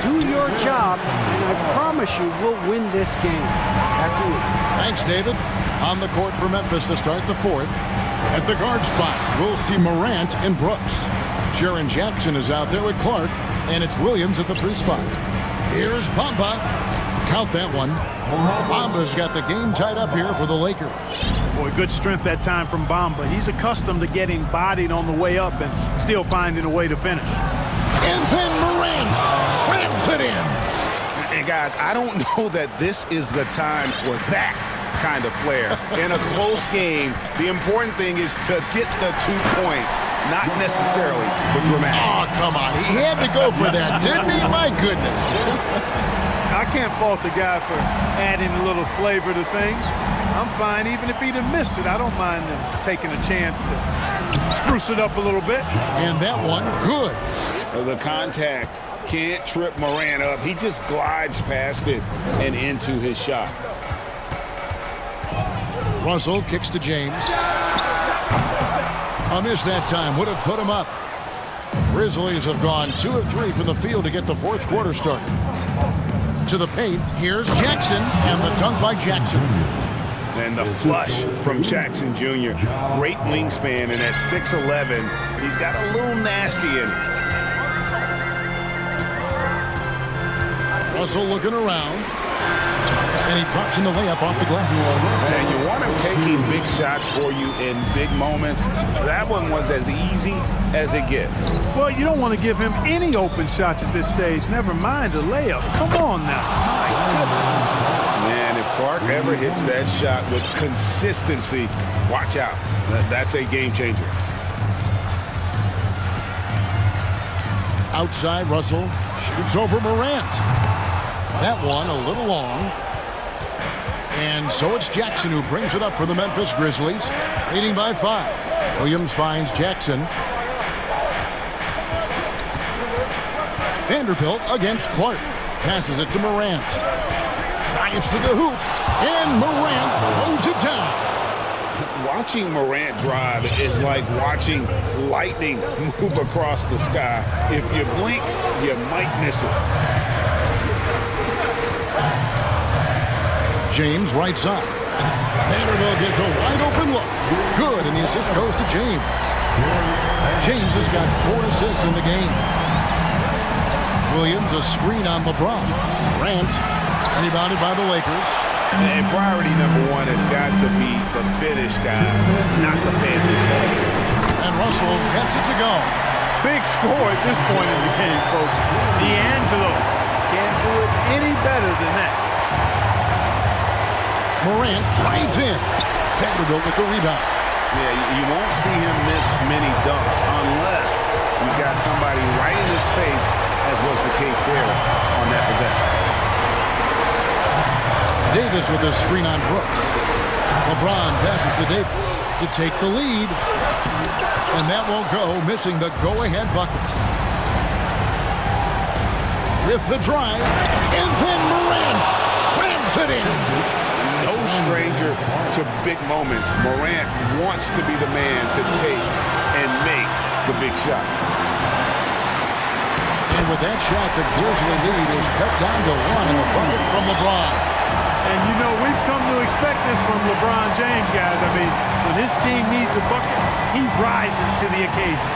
Do your job, and I promise you we'll win this game. Back to you. Thanks, David. On the court for Memphis to start the 4th. At the guard spots, we'll see Morant and Brooks. Jaren Jackson is out there with Clark, and it's Williams at the 3 spot. Here's Bamba. Count that one. Bamba's got the game tied up here for the Lakers. Boy, good strength that time from Bamba. He's accustomed to getting bodied on the way up and still finding a way to finish. And then Morant slams it in. And guys, I don't know that this is the time for that kind of flair. In a close game, the important thing is to get the 2 points, not necessarily the dramatics. Oh, come on. He had to go for that, didn't he? My goodness. I can't fault the guy for adding a little flavor to things. I'm fine. Even if he'd have missed it, I don't mind him taking a chance to spruce it up a little bit. And that one, good. The contact can't trip Morant up. He just glides past it and into his shot. Russell kicks to James. A miss that time would have put him up. Grizzlies have gone 2 of 3 from the field to get the 4th quarter started. To the paint, here's Jackson, and the dunk by Jackson. And the flush from Jackson Jr. Great wingspan, and at 6'11", he's got a little nasty in it. Russell looking around. And he drops in the layup off the glass. And you want him taking big shots for you in big moments. That one was as easy as it gets. Well, you don't want to give him any open shots at this stage. Never mind a layup. Come on now. My goodness. And if Clark Clark ever hits that shot with consistency, watch out. That's a game changer. Outside, Russell shoots over Morant. That one a little long. And so it's Jackson who brings it up for the Memphis Grizzlies, leading by 5. Williams finds Jackson. Vanderbilt against Clark. Passes it to Morant. Drives to the hoop. And Morant throws it down. Watching Morant drive is like watching lightning move across the sky. If you blink, you might miss it. James right side. Vanderbilt gets a wide open look. Good, and the assist goes to James. James has got 4 assists in the game. Williams a screen on LeBron. Grant rebounded by the Lakers. And priority number 1 has got to be the finish, guys, not the fancy stuff. And Russell gets it to go. Big score at this point in the game, folks. D'Angelo can't do it any better than that. Morant drives in. Vanderbilt with the rebound. Yeah, you won't see him miss many dunks unless you've got somebody right in his face, as was the case there on that possession. Davis with a screen on Brooks. LeBron passes to Davis to take the lead. And that won't go, missing the go-ahead bucket. With the drive, and then Morant slams it in. No stranger to big moments. Morant wants to be the man to take and make the big shot. And with that shot, the Grizzly lead is cut down to 1 in the bucket from LeBron. And, you know, we've come to expect this from LeBron James, guys. I mean, when his team needs a bucket, he rises to the occasion.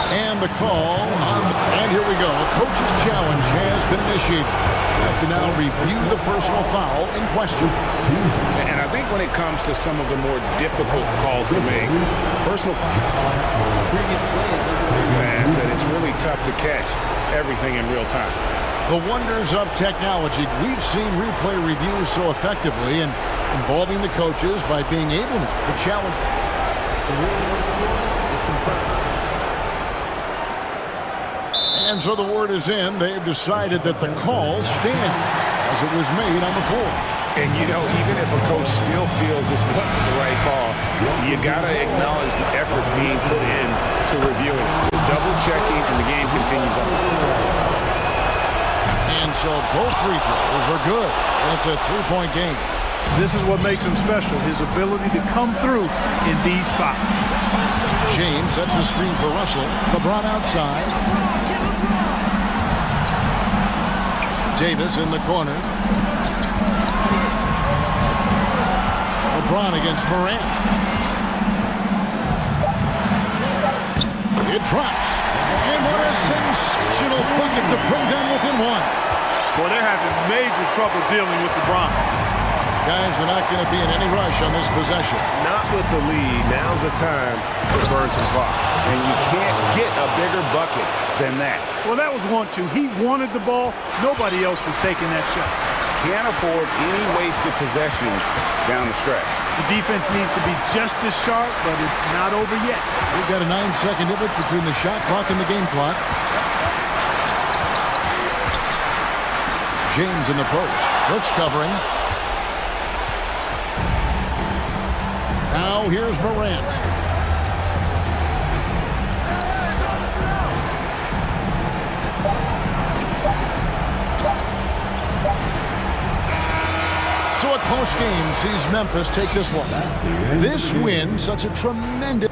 And the call and here we go. A coach's challenge has been initiated. We have to now review the personal foul in question. And I think when it comes to some of the more difficult calls to make, personal foul, fast, that it's really tough to catch everything in real time. The wonders of technology. We've seen replay reviews so effectively and involving the coaches by being able to challenge. The ruling on the floor is confirmed. And so the word is in. They've decided that the call stands as it was made on the floor. And, you know, even if a coach still feels this wasn't the right call, you got to acknowledge the effort being put in to reviewing it. Double-checking, and the game continues on. And so both free throws are good. And it's a 3-point game. This is what makes him special, his ability to come through in these spots. James sets the screen for Russell. LeBron outside. Davis in the corner. LeBron against Morant. It drops. And what a sensational bucket to bring them within 1. Boy, they're having major trouble dealing with LeBron. Guys, they're not going to be in any rush on this possession. Not with the lead. Now's the time to burn some clock. And you can't get a bigger bucket than that. Well, that was 1-2. He wanted the ball. Nobody else was taking that shot. Can't afford any wasted possessions down the stretch. The defense needs to be just as sharp, but it's not over yet. We've got a 9-second difference between the shot clock and the game clock. James in the post. Brooks covering. Now here's Morant. So a close game sees Memphis take this one. This win, such a tremendous...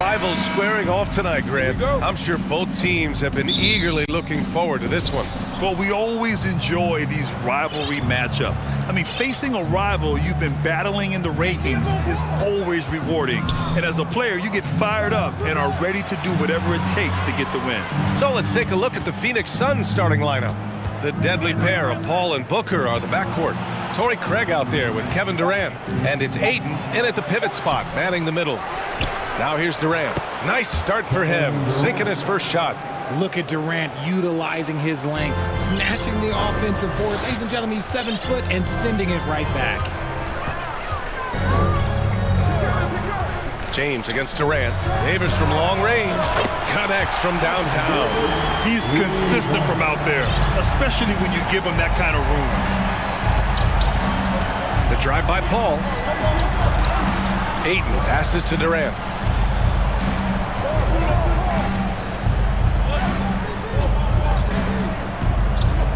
Rivals squaring off tonight, Grant. I'm sure both teams have been eagerly looking forward to this one. Well, we always enjoy these rivalry matchups. I mean, facing a rival you've been battling in the rankings is always rewarding. And as a player, you get fired up and are ready to do whatever it takes to get the win. So let's take a look at the Phoenix Suns starting lineup. The deadly pair of Paul and Booker are the backcourt. Torrey Craig out there with Kevin Durant. And it's Ayton in at the pivot spot, manning the middle. Now here's Durant. Nice start for him, sinking his first shot. Look at Durant utilizing his length, snatching the offensive board. Ladies and gentlemen, he's 7 foot and sending it right back. James against Durant. Davis from long range. Connects from downtown. He's consistent from out there, especially when you give him that kind of room. The drive by Paul. Ayton passes to Durant.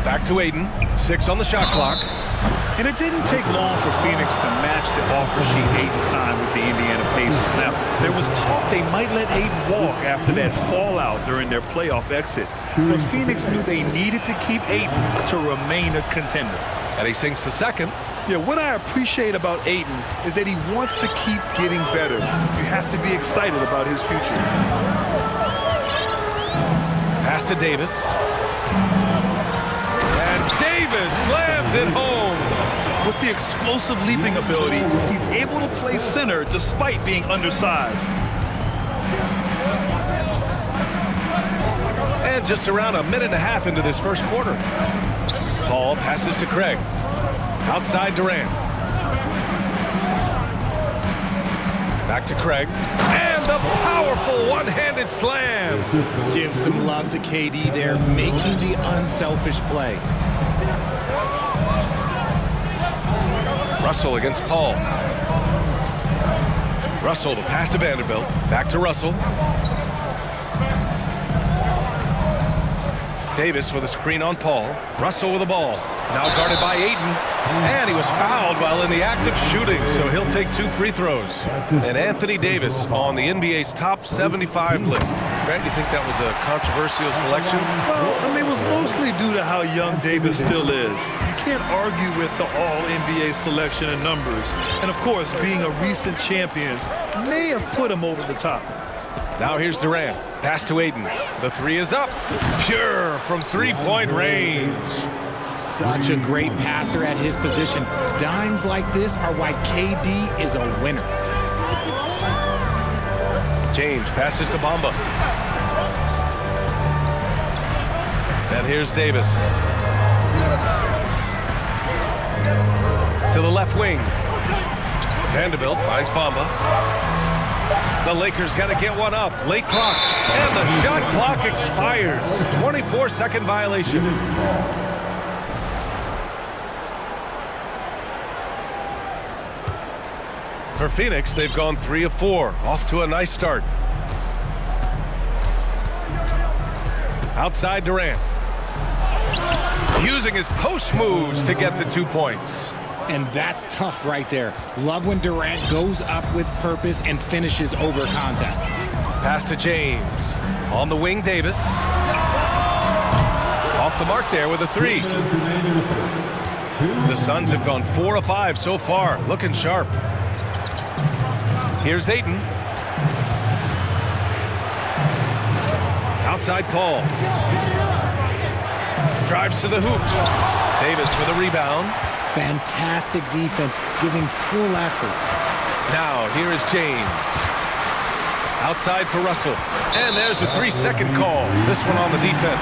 Back to Ayton. 6 on the shot clock. And it didn't take long for Phoenix to match the offer sheet Ayton signed with the Indiana Pacers. Now, there was talk they might let Ayton walk after that fallout during their playoff exit. But Phoenix knew they needed to keep Ayton to remain a contender. And he sinks the second. Yeah, what I appreciate about Ayton is that he wants to keep getting better. You have to be excited about his future. Pass to Davis. And Davis slams it home. With the explosive leaping ability, he's able to play center despite being undersized. And just around a minute and a half into this first quarter. Paul passes to Craig. Outside Durant. Back to Craig. And the powerful one-handed slam. Give some love to KD there, making the unselfish play. Russell against Paul. Russell to pass to Vanderbilt. Back to Russell. Davis with a screen on Paul. Russell with the ball. Now guarded by Ayton. And he was fouled while in the act of shooting, so he'll take 2 free throws. And Anthony Davis on the NBA's top 75 list. Grant, you think that was a controversial selection? Well, I mean, it was mostly due to how young Davis still is. You can't argue with the all-NBA selection and numbers. And, of course, being a recent champion may have put him over the top. Now here's Durant. Pass to Ayton. The 3 is up. Pure from three-point range. Such a great passer at his position. Dimes like this are why KD is a winner. James passes to Bamba. And here's Davis. To the left wing. Vanderbilt finds Bamba. The Lakers got to get one up. Late clock. And the shot clock expires. 24-second violation. For Phoenix, they've gone 3 of 4. Off to a nice start. Outside Durant. Using his post moves to get the 2 points. And that's tough right there. Love when Durant goes up with purpose and finishes over contact. Pass to James. On the wing, Davis. Off the mark there with a 3. The Suns have gone 4 of 5 so far. Looking sharp. Here's Ayton. Outside Paul. Drives to the hoop. Davis with a rebound. Fantastic defense, giving full effort. Now, here is James. Outside for Russell. And there's a 3-second call. This one on the defense.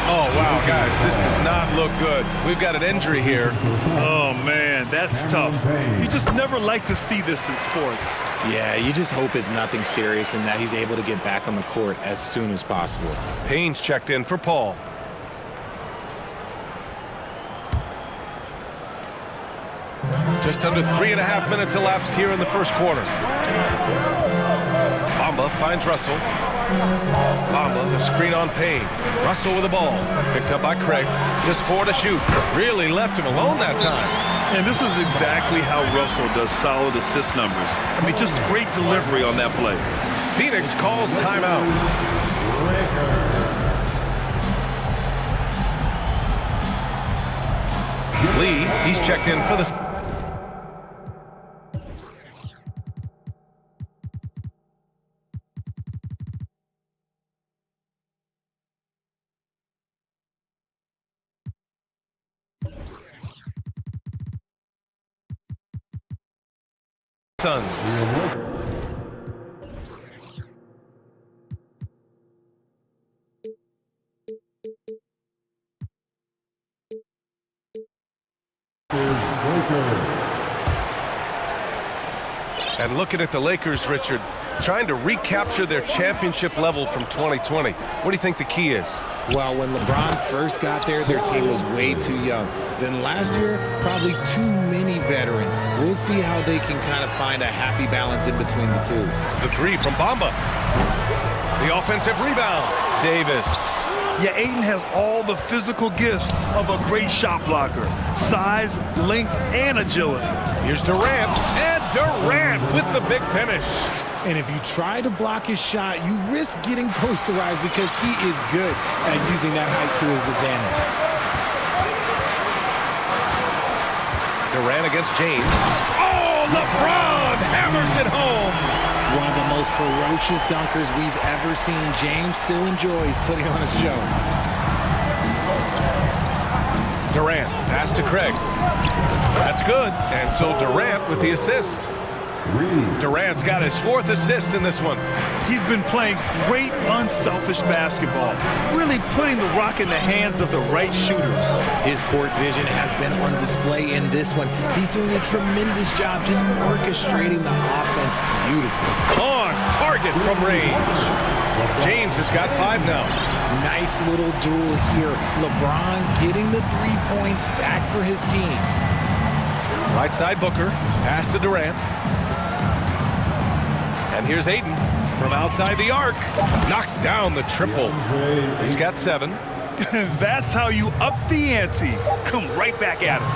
Oh, wow, guys, this does not look good. We've got an injury here. Oh, man, that's tough. You just never like to see this in sports. Yeah, you just hope it's nothing serious and that he's able to get back on the court as soon as possible. Payne's checked in for Paul. Just under 3.5 minutes elapsed here in the first quarter. Bamba finds Russell. Bamba, the screen on Payne. Russell with the ball. Picked up by Craig. Just 4 to shoot. Really left him alone that time. And this is exactly how Russell does solid assist numbers. I mean, just great delivery on that play. Phoenix calls timeout. Lee, he's checked in for the... Suns. And looking at the Lakers, Richard, trying to recapture their championship level from 2020. What do you think the key is? Well, when LeBron first got there, their team was way too young. Then last year, probably too many veterans. We'll see how they can kind of find a happy balance in between the two. The three from Bamba. The offensive rebound. Davis. Yeah, Ayton has all the physical gifts of a great shot blocker. Size, length, and agility. Here's Durant, and Durant with the big finish. And if you try to block his shot, you risk getting posterized because he is good at using that height to his advantage. Durant against James. Oh, LeBron hammers it home. One of the most ferocious dunkers we've ever seen. James still enjoys putting on a show. Durant, pass to Craig. That's good. And so Durant with the assist. Durant's got his fourth assist in this one. He's been playing great, unselfish basketball, really putting the rock in the hands of the right shooters. His court vision has been on display in this one. He's doing a tremendous job just orchestrating the offense beautifully. On target from range. James has got 5 now. Nice little duel here. LeBron getting the 3 points back for his team. Right side Booker, pass to Durant. And here's Ayton from outside the arc. Knocks down the triple. He's got 7. That's how you up the ante. Come right back at him.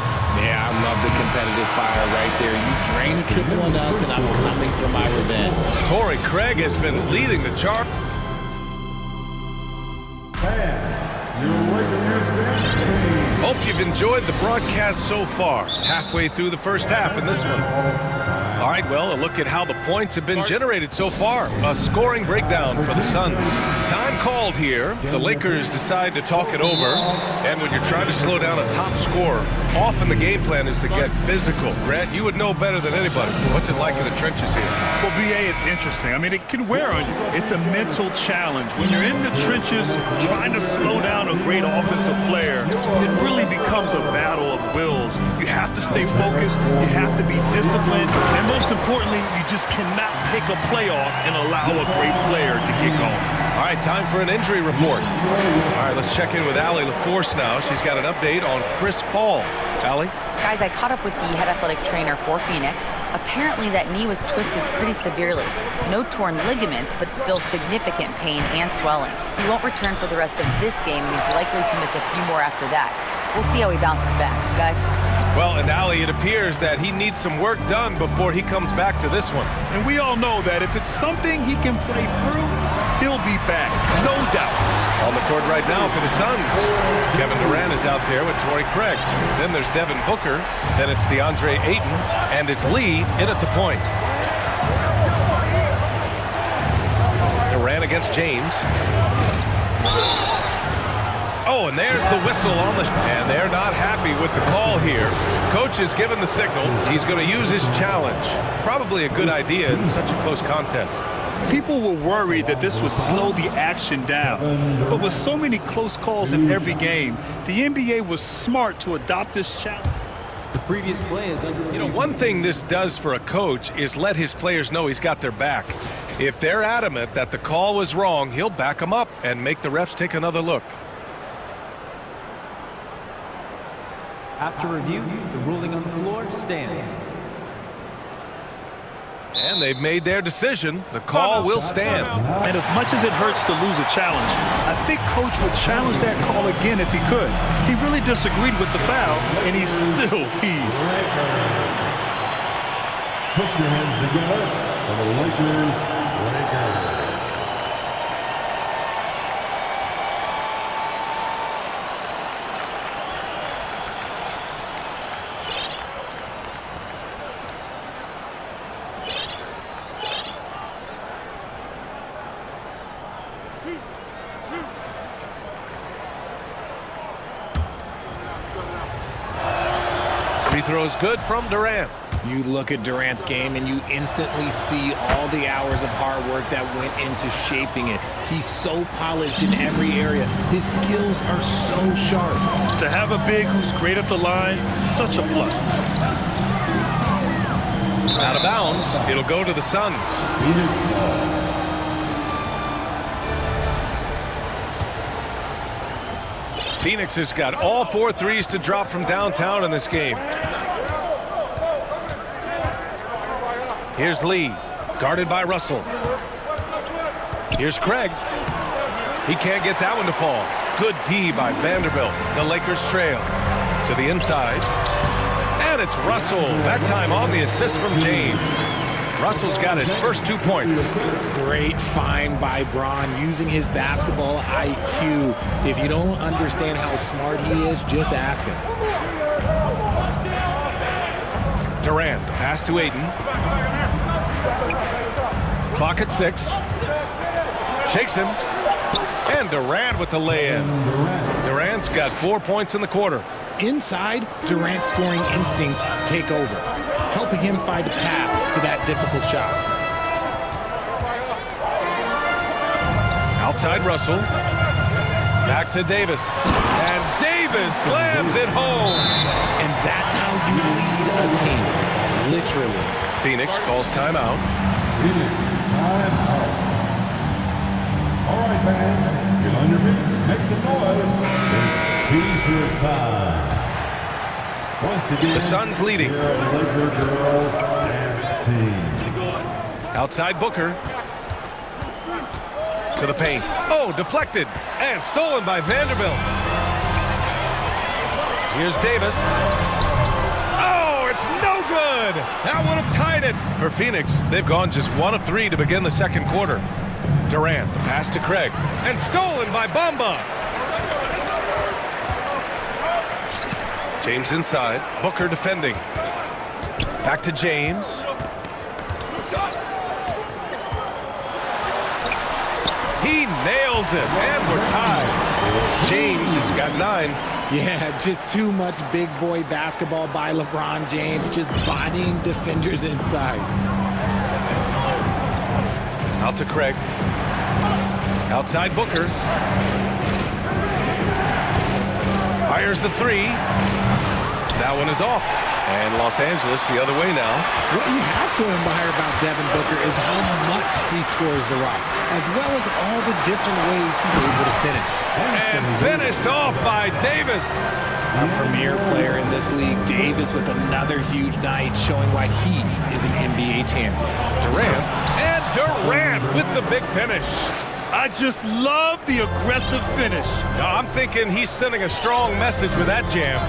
Yeah, I love the competitive fire right there. You drain a triple on us, and I'm coming for my revenge. Torrey Craig has been leading the charge. Hope you've enjoyed the broadcast so far. Halfway through the first half in this one. All right, well, a look at how the points have been generated so far. A scoring breakdown for the Suns. Time called here. The Lakers decide to talk it over. And when you're trying to slow down a top scorer, often the game plan is to get physical. Grant, you would know better than anybody. What's it like in the trenches here? Well, BA, it's interesting. I mean, it can wear on you. It's a mental challenge. When you're in the trenches trying to slow down a great offensive player, it really becomes a battle of wills. You have to stay focused. You have to be disciplined. And most importantly, you just cannot take a play off and allow a great player to get going. All right, time for an injury report. All right, let's check in with Allie LaForce now. She's got an update on Chris Paul. Allie? Guys, I caught up with the head athletic trainer for Phoenix. Apparently that knee was twisted pretty severely. No torn ligaments, but still significant pain and swelling. He won't return for the rest of this game, and he's likely to miss a few more after that. We'll see how he bounces back, guys. Well, and Allie, it appears that he needs some work done before he comes back to this one. And we all know that if it's something he can play through, he'll be back, no doubt. On the court right now for the Suns. Kevin Durant is out there with Torrey Craig. Then there's Devin Booker. Then it's DeAndre Ayton. And it's Lee in at the point. Durant against James. Oh, and there's the whistle on the... And they're not happy with the call here. Coach has given the signal. He's going to use his challenge. Probably a good idea in such a close contest. People were worried that this would slow the action down. But with so many close calls in every game, the NBA was smart to adopt this challenge. The previous play is under... You know, one thing this does for a coach is let his players know he's got their back. If they're adamant that the call was wrong, he'll back them up and make the refs take another look. After review, the ruling on the floor stands. And they've made their decision. The call will stand. And as much as it hurts to lose a challenge, I think Coach would challenge that call again if he could. He really disagreed with the foul, and he's still peeved. Put your hands together for the Lakers. Free throw is good from Durant. You look at Durant's game and you instantly see all the hours of hard work that went into shaping it. He's so polished in every area. His skills are so sharp. To have a big who's great at the line, such a plus. Out of bounds, it'll go to the Suns. Phoenix has got all 4 threes to drop from downtown in this game. Here's Lee, guarded by Russell. Here's Craig. He can't get that one to fall. Good D by Vanderbilt. The Lakers trail to the inside. And it's Russell, that time on the assist from James. Russell's got his first 2 points. Great find by Braun using his basketball IQ. If you don't understand how smart he is, just ask him. Durant, the pass to Ayton. Clock at 6. Shakes him. And Durant with the lay-in. Durant's got 4 points in the quarter. Inside, Durant's scoring instincts take over, helping him find a path to that difficult shot. Outside Russell. Back to Davis. And Davis slams it home. And that's how you lead a team, literally. Phoenix calls timeout. All right, fans, get on your feet, make some noise. It's your time. Once again, The Suns leading. here are the Lakers girls dance team. Outside Booker. To the paint. Oh, deflected. And stolen by Vanderbilt. Here's Davis. Oh, it's no good. That would have tied it. For Phoenix, they've gone just 1 of 3 to begin the second quarter. Durant, the pass to Craig. And stolen by Bamba. James inside. Booker defending. Back to James. He nails it, and we're tied. James has got 9. Yeah, just too much big boy basketball by LeBron James, just bodying defenders inside. Out to Craig. Outside Booker. Fires the 3. That one is off. And Los Angeles the other way now. What you have to admire about Devin Booker is how much he scores the rock, as well as all the different ways he's able to finish. And finished off by Davis. A premier player in this league, Davis with another huge night, showing why he is an NBA champion. Durant. And Durant with the big finish. I just love the aggressive finish. I'm thinking he's sending a strong message with that jam.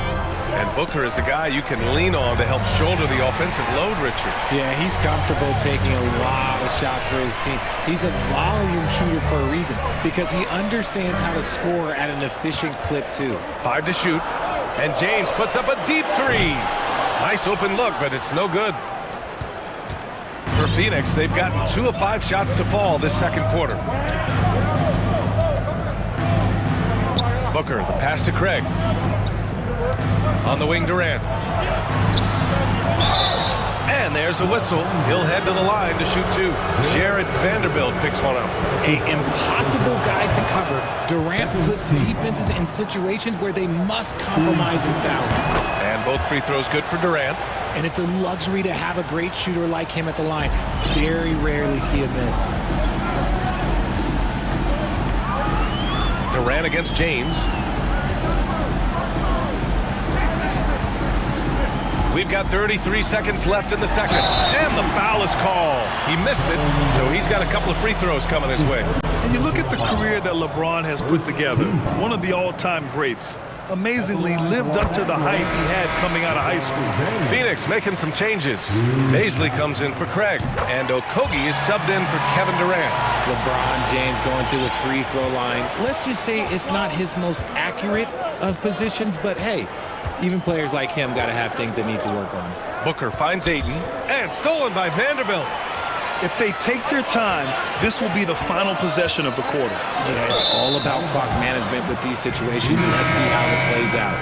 And Booker is a guy you can lean on to help shoulder the offensive load, Richard. Yeah, he's comfortable taking a lot of shots for his team. He's a volume shooter for a reason, because he understands how to score at an efficient clip, too. 5 to shoot. And James puts up a deep 3. Nice open look, but it's no good. For Phoenix, they've gotten 2 of 5 shots to fall this second quarter. Booker, the pass to Craig. On the wing, Durant. And there's a whistle. He'll head to the line to shoot 2. Jared Vanderbilt picks one up. An impossible guy to cover. Durant puts defenses in situations where they must compromise and foul. And both free throws good for Durant. And it's a luxury to have a great shooter like him at the line. Very rarely see a miss. Durant against James. We've got 33 seconds left in the second. And the foul is called. He missed it, so he's got a couple of free throws coming his way. And you look at the career that LeBron has put together, one of the all-time greats. Amazingly lived up to the hype he had coming out of high school. Phoenix making some changes. Paisley comes in for Craig, and Okogie is subbed in for Kevin Durant. LeBron James going to the free throw line. Let's just say it's not his most accurate of positions, but hey, even players like him got to have things they need to work on. Booker finds Ayton, and stolen by Vanderbilt. If they take their time, this will be the final possession of the quarter. Yeah, it's all about clock management with these situations. Let's see how it plays out.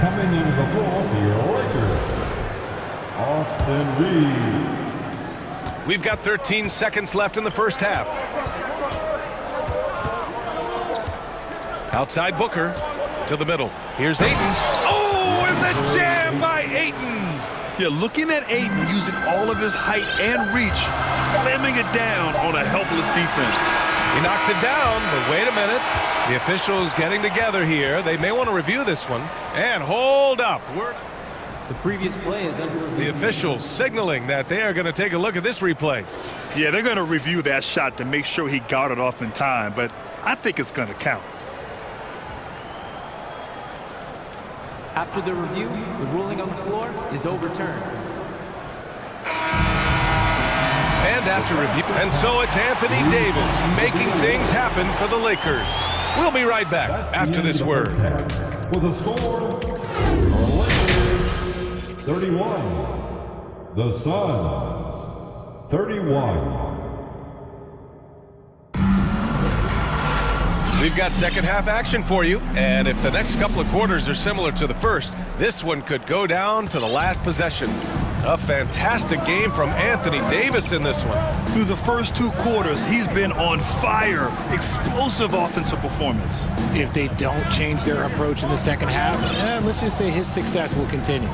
Coming into the floor for your Lakers, Austin Reeves. We've got 13 seconds left in the first half. Outside Booker to the middle. Here's Ayton. Oh, and the jam by Ayton. Yeah, looking at Ayton using all of his height and reach, slamming it down on a helpless defense. He knocks it down, but wait a minute. The officials getting together here. They may want to review this one. And hold up. The previous play is under review. The officials signaling that they are going to take a look at this replay. Yeah, they're going to review that shot to make sure he got it off in time, but I think it's going to count. After the review, the ruling on the floor is overturned. And after review, and so it's Anthony Davis making things happen for the Lakers. We'll be right back after this word. With a score, the Lakers 31, the Suns 31. We've got second half action for you, and if the next couple of quarters are similar to the first, this one could go down to the last possession. A fantastic game from Anthony Davis in this one. Through the first 2 quarters, he's been on fire. Explosive offensive performance. If they don't change their approach in the second half, let's just say his success will continue.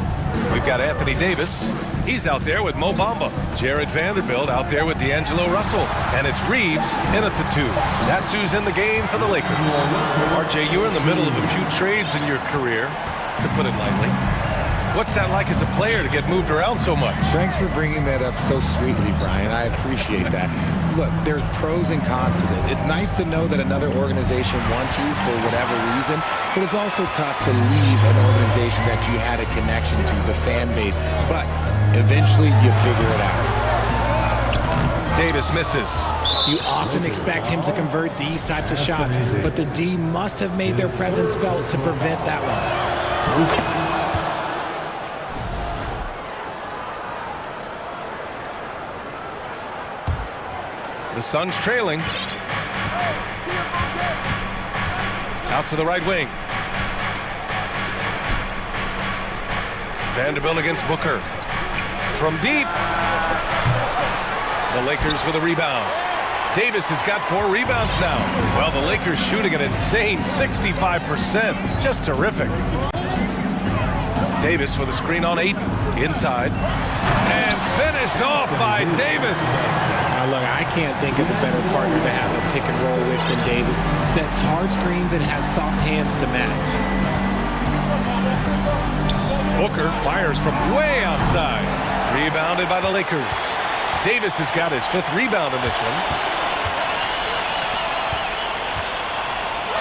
We've got Anthony Davis. He's out there with Mo Bamba. Jared Vanderbilt out there with D'Angelo Russell. And it's Reeves in at the 2. That's who's in the game for the Lakers. RJ, you're in the middle of a few trades in your career, to put it lightly. What's that like as a player to get moved around so much? Thanks for bringing that up so sweetly, Brian. I appreciate that. Look, there's pros and cons to this. It's nice to know that another organization wants you for whatever reason, but it's also tough to leave an organization that you had a connection to, the fan base. But eventually you figure it out. Davis misses. You often expect him to convert these types of shots, but the D must have made their presence felt to prevent that one. The Suns trailing. Out to the right wing. Vanderbilt against Booker. From deep. The Lakers with a rebound. Davis has got 4 rebounds now. Well, the Lakers shooting an insane 65%. Just terrific. Davis with a screen on 8. Inside. And finished off by Davis. Look, I can't think of a better partner to have a pick and roll with than Davis. Sets hard screens and has soft hands to match. Booker fires from way outside. Rebounded by the Lakers. Davis has got his 5th rebound in this one.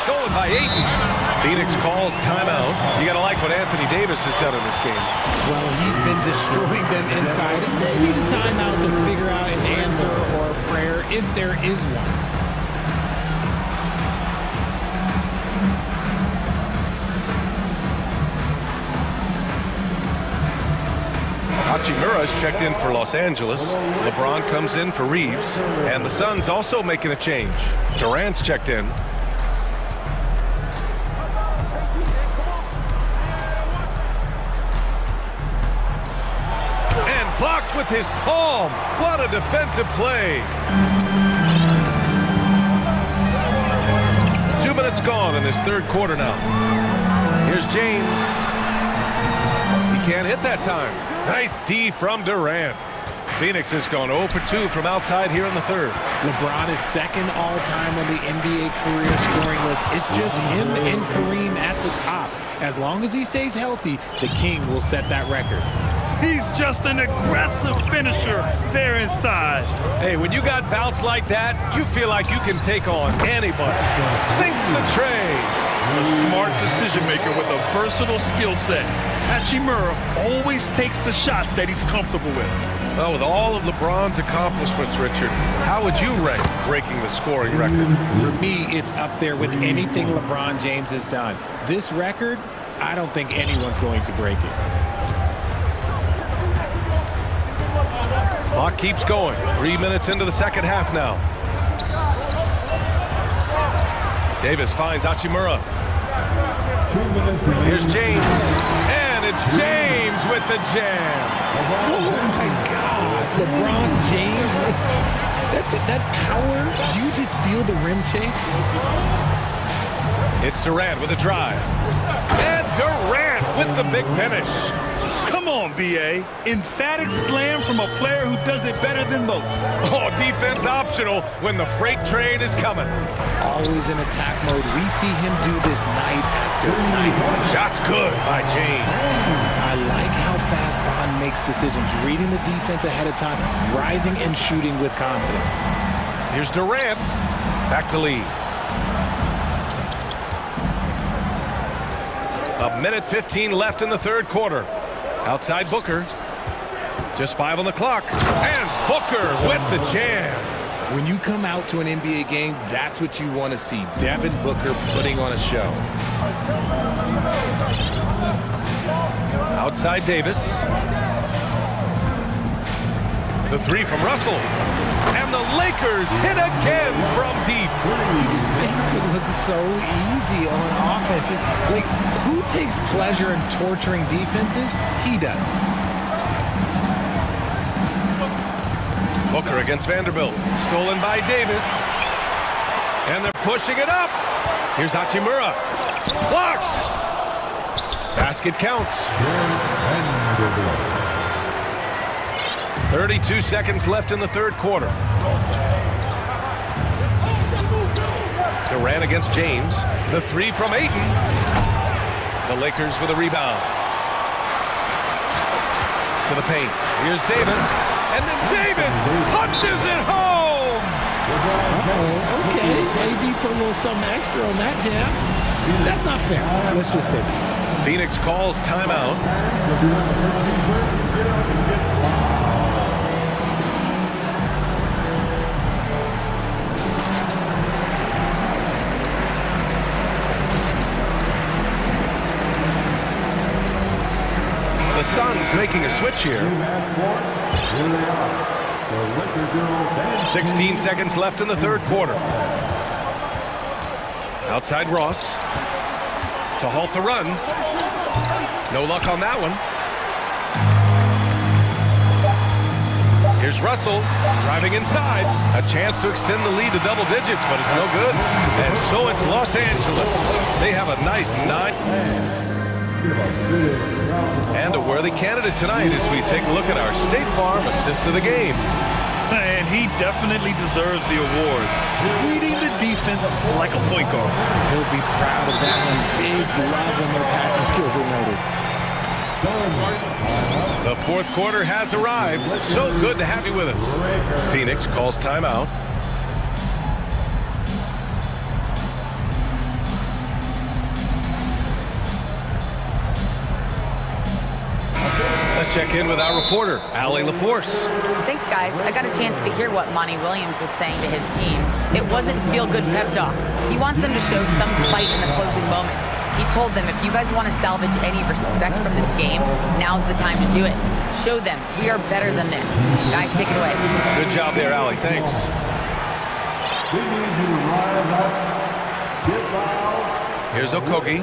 Stolen by Ayton. Phoenix calls timeout. You got to like what Anthony Davis has done in this game. Well, he's been destroying them inside. They need a timeout to figure out an answer or a prayer if there is one. Hachimura's checked in for Los Angeles. LeBron comes in for Reeves. And the Suns also making a change. Durant's checked in. Blocked with his palm. What a defensive play. 2 minutes gone in this 3rd quarter now. Here's James. He can't hit that time. Nice D from Durant. Phoenix has gone 0 for 2 from outside here in the 3rd. LeBron is 2nd all-time on the NBA career scoring list. It's just him and Kareem at the top. As long as he stays healthy, the King will set that record. He's just an aggressive finisher there inside. Hey, when you got bounce like that, you feel like you can take on anybody. Sinks the tray. A smart decision maker with a versatile skill set. Hachimura always takes the shots that he's comfortable with. Well, with all of LeBron's accomplishments, Richard, how would you rank breaking the scoring record? For me, it's up there with anything LeBron James has done. This record, I don't think anyone's going to break it. Clock keeps going. 3 minutes into the 2nd half now. Davis finds Hachimura. 2 minutes. Here's James. And it's James with the jam. Oh, my God. LeBron James. That power. Do you just feel the rim shake? It's Durant with a drive. And Durant with the big finish. Come on, B.A. Emphatic slam from a player who does it better than most. Oh, defense optional when the freight train is coming. Always in attack mode. We see him do this night after night. Shot's good by James. I like how fast Bond makes decisions, reading the defense ahead of time, rising and shooting with confidence. Here's Durant. Back to lead. A minute 15 left in the third quarter. Outside Booker. Just 5 on the clock. And Booker with the jam. When you come out to an NBA game, that's what you want to see. Devin Booker putting on a show. Outside Davis. The three from Russell. And the Lakers hit again from deep. He just makes it look so easy on offense. Like, who takes pleasure in torturing defenses? He does. Booker against Vanderbilt. Stolen by Davis. And they're pushing it up. Here's Hachimura. Blocked. Basket counts. 32 seconds left in the third quarter. Durant against James. The three from Ayton. The Lakers with a rebound. To the paint. Here's Davis. And then Davis punches it home! Okay, AD put a little something extra on that jam. That's not fair. Let's just say that. Phoenix calls timeout. The Suns making a switch here. 16 seconds left in the third quarter. Outside Ross to halt the run. No luck on that one. Here's Russell driving inside. A chance to extend the lead to double digits, but it's no good. And so it's Los Angeles. They have a nice 9. And a worthy candidate tonight as we take a look at our State Farm assist of the game. And he definitely deserves the award. Reading the defense like a point guard. He'll be proud of that one. Bigs love when their passing skills are noticed. The fourth quarter has arrived. So good to have you with us. Phoenix calls timeout. Let's check in with our reporter, Allie LaForce. Thanks, guys. I got a chance to hear what Monty Williams was saying to his team. It wasn't feel-good pep talk. He wants them to show some fight in the closing moments. He told them, if you guys want to salvage any respect from this game, now's the time to do it. Show them we are better than this. Guys, take it away. Good job there, Allie. Thanks. Here's Okogie.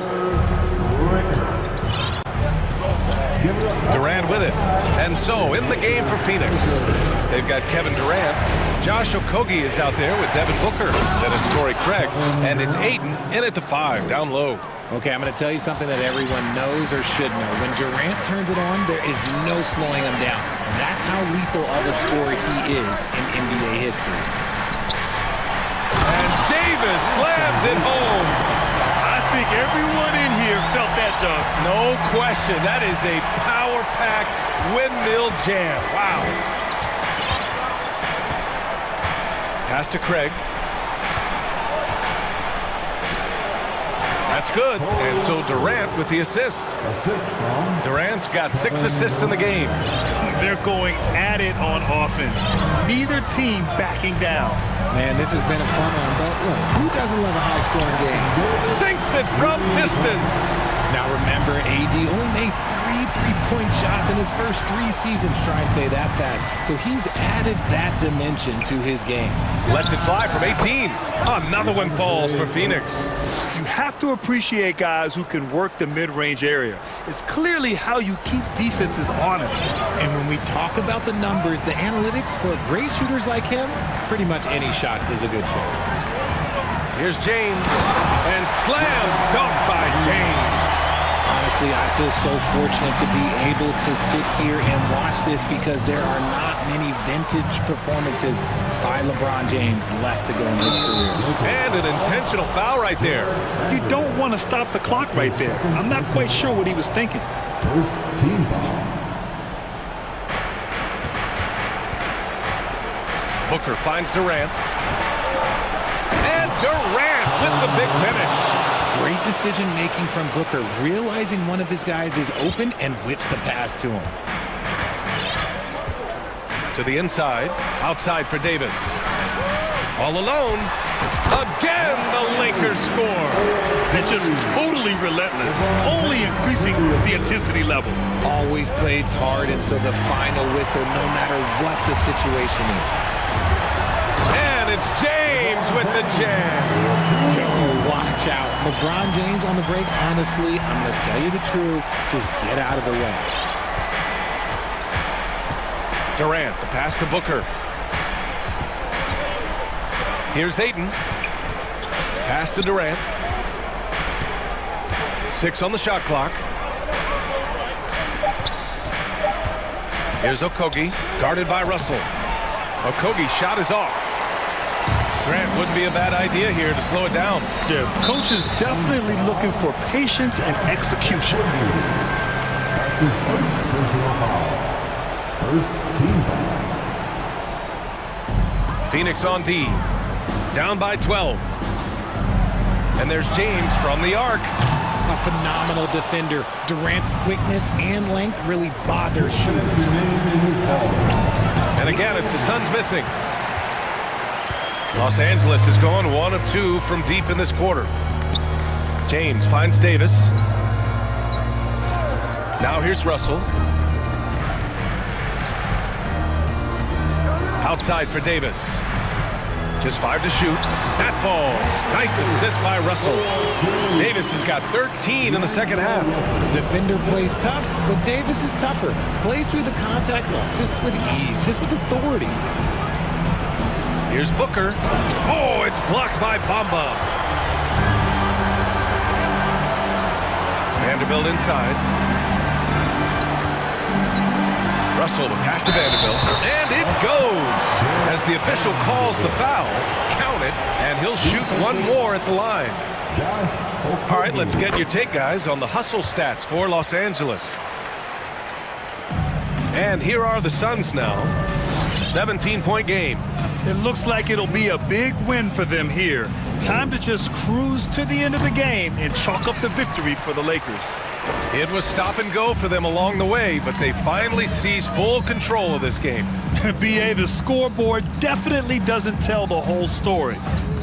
Durant with it. And so, in the game for Phoenix, they've got Kevin Durant. Josh Okogie is out there with Devin Booker. Then it's Torrey Craig. And it's Ayton in at the 5, down low. Okay, I'm going to tell you something that everyone knows or should know. When Durant turns it on, there is no slowing him down. That's how lethal of a scorer he is in NBA history. And Davis slams it home. I think everyone in here felt that dunk. No question. That is a power-packed windmill jam. Wow. Pass to Craig. That's good. And so Durant with the assist. Durant's got 6 assists in the game. They're going at it on offense. Neither team backing down. Man, this has been a fun one, but look, who doesn't love a high-scoring game? Sinks it from distance. Now remember, AD only made 3 made three-point shots in his first 3 seasons, try and say that fast. So he's added that dimension to his game. Lets it fly from 18. Another one falls for Phoenix. You have to appreciate guys who can work the mid-range area. It's clearly how you keep defenses honest. And when we talk about the numbers, the analytics for great shooters like him, pretty much any shot is a good shot. Here's James, and slam dunk by James. Honestly, I feel so fortunate to be able to sit here and watch this because there are not many vintage performances by LeBron James left to go in his career. And an intentional foul right there. You don't want to stop the clock right there. I'm not quite sure what he was thinking. First team foul. Booker finds Durant. And Durant with the big finish. Great decision-making from Booker, realizing one of his guys is open and whips the pass to him. To the inside, outside for Davis. All alone. Again, the Lakers score. They're just totally relentless, only increasing the intensity level. Always plays hard until the final whistle, no matter what the situation is. And it's James with the jam. Yo, watch out. LeBron James on the break, honestly, I'm going to tell you the truth. Just get out of the way. Durant, the pass to Booker. Here's Ayton. Pass to Durant. 6 on the shot clock. Here's Okogie, guarded by Russell. Okogie's shot is off. Grant wouldn't be a bad idea here to slow it down. Yeah, coach is definitely looking for patience and execution. First team foul. Phoenix on D, down by 12. And there's James from the arc. A phenomenal defender. Durant's quickness and length really bother shooters. And again, it's the Suns missing. Los Angeles has gone 1 of 2 from deep in this quarter. James finds Davis. Now here's Russell. Outside for Davis. Just 5 to shoot. That falls. Nice assist by Russell. Davis has got 13 in the second half. Defender plays tough, but Davis is tougher. Plays through the contact line just with ease, just with authority. Here's Booker. Oh, it's blocked by Bamba. Vanderbilt inside. Russell, the pass to Vanderbilt. And it goes! As the official calls the foul, count it, and he'll shoot one more at the line. All right, let's get your take, guys, on the hustle stats for Los Angeles. And here are the Suns now. 17-point game. It looks like it'll be a big win for them here. Time to just cruise to the end of the game and chalk up the victory for the Lakers. It was stop and go for them along the way, but they finally seized full control of this game. BA, the scoreboard definitely doesn't tell the whole story.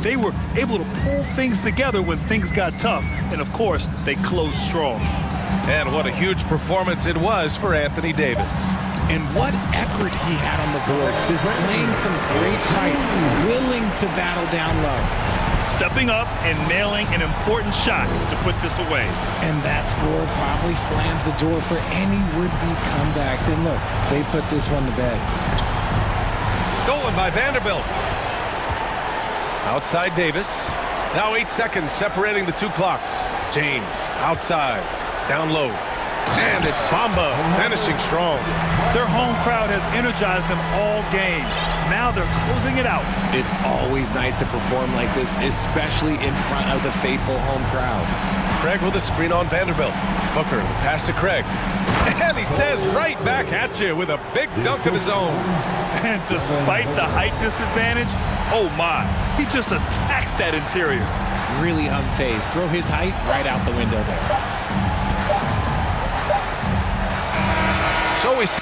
They were able to pull things together when things got tough, and of course, they closed strong. And what a huge performance it was for Anthony Davis. And what effort he had on the board, displaying some great height, willing to battle down low. Stepping up and nailing an important shot to put this away. And that score probably slams the door for any would-be comebacks. And look, they put this one to bed. Stolen by Vanderbilt. Outside Davis. Now 8 seconds separating the 2 clocks. James outside, down low. And it's Bamba finishing strong. Their home crowd has energized them all game. Now they're closing it out. It's always nice to perform like this, especially in front of the faithful home crowd. Craig with a screen on Vanderbilt. Booker, the pass to Craig. And he says right back at you with a big dunk of his own. And despite the height disadvantage, oh my, he just attacks that interior. Really unfazed. Throw his height right out the window there. So we see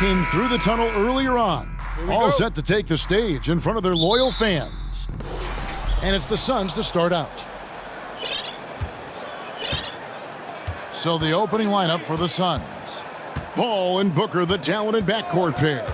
came through the tunnel earlier on. All set to take the stage in front of their loyal fans. And it's the Suns to start out. So the opening lineup for the Suns. Paul and Booker, the talented backcourt pair.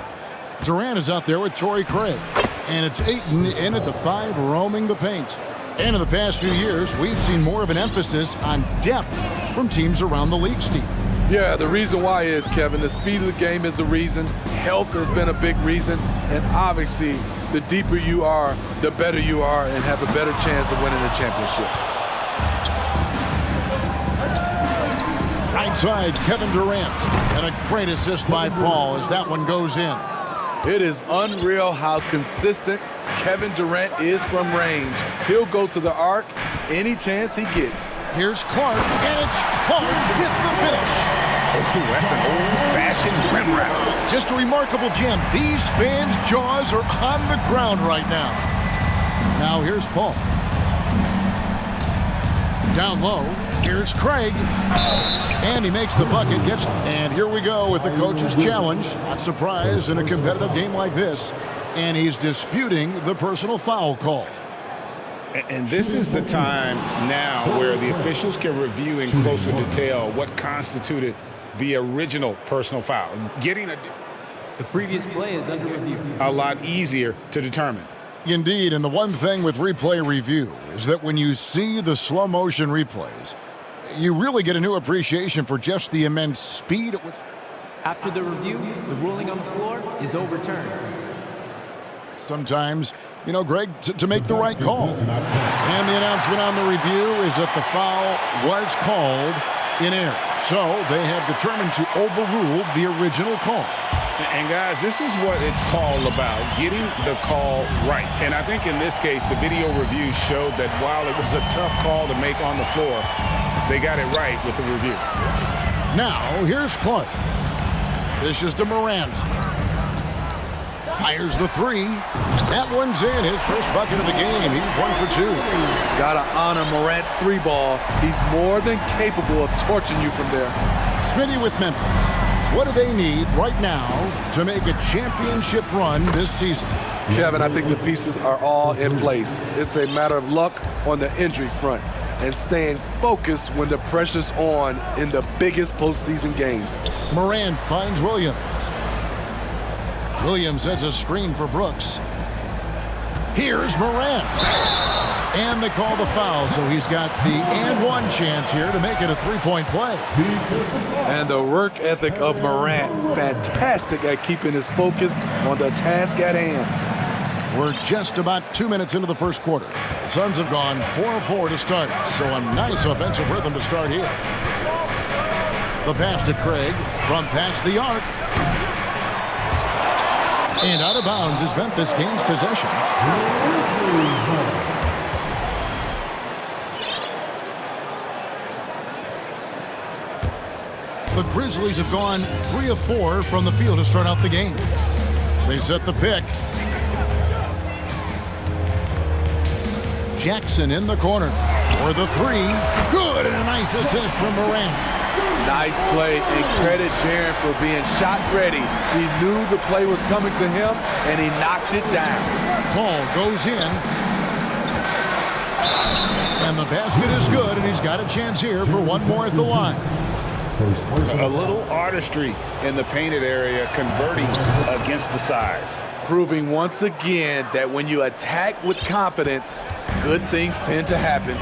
Durant is out there with Torrey Craig. And it's Ayton in at the 5, roaming the paint. And in the past few years, we've seen more of an emphasis on depth from teams around the league, Steve. Yeah, the reason why is, Kevin, the speed of the game is the reason. Health has been a big reason. And obviously, the deeper you are, the better you are and have a better chance of winning a championship. Right side, Kevin Durant. And a great assist by Paul as that one goes in. It is unreal how consistent Kevin Durant is from range. He'll go to the arc any chance he gets. Here's Clark, and it's Clark with the finish. Oh, that's an old-fashioned rim wrap. Just a remarkable gem. These fans' jaws are on the ground right now. Now here's Paul. Down low, here's Craig. And he makes the bucket, and here we go with the coach's challenge. Not surprised in a competitive game like this. And he's disputing the personal foul call. And this is the time now where the officials can review in closer detail what constituted the original personal foul. Getting The previous play is under review. a lot easier to determine. Indeed, and the one thing with replay review is that when you see the slow motion replays, you really get a new appreciation for just the immense speed at which... After the review, the ruling on the floor is overturned. Sometimes, you know, Greg, to make the right call. And the announcement on the review is that the foul was called in error. So they have determined to overrule the original call. And guys, this is what it's all about, getting the call right. And I think in this case, the video review showed that while it was a tough call to make on the floor, they got it right with the review. Now, here's Clark. Dishes to Morant. Fires the 3. That one's in. His first bucket of the game. He's 1 for 2. Gotta honor Morant's 3-ball. He's more than capable of torching you from there. Smitty with Memphis. What do they need right now to make a championship run this season? Kevin, I think the pieces are all in place. It's a matter of luck on the injury front and staying focused when the pressure's on in the biggest postseason games. Morant finds Williams. Williams sets a screen for Brooks. Here's Morant. And they call the foul, so he's got the and one chance here to make it a 3-point play. And the work ethic of Morant, fantastic at keeping his focus on the task at hand. We're just about 2 minutes into the first quarter. The Suns have gone 4-4 to start, so a nice offensive rhythm to start here. The pass to Craig from past the arc. And out of bounds as Memphis gains possession. The Grizzlies have gone 3 of 4 from the field to start out the game. They set the pick. Jackson in the corner for the 3. Good, and a nice assist from Morant. Nice play, and credit Jaren for being shot ready. He knew the play was coming to him, and he knocked it down. Paul goes in. And the basket is good, and he's got a chance here for one more at the line. A little artistry in the painted area, converting against the size. Proving once again that when you attack with confidence, good things tend to happen.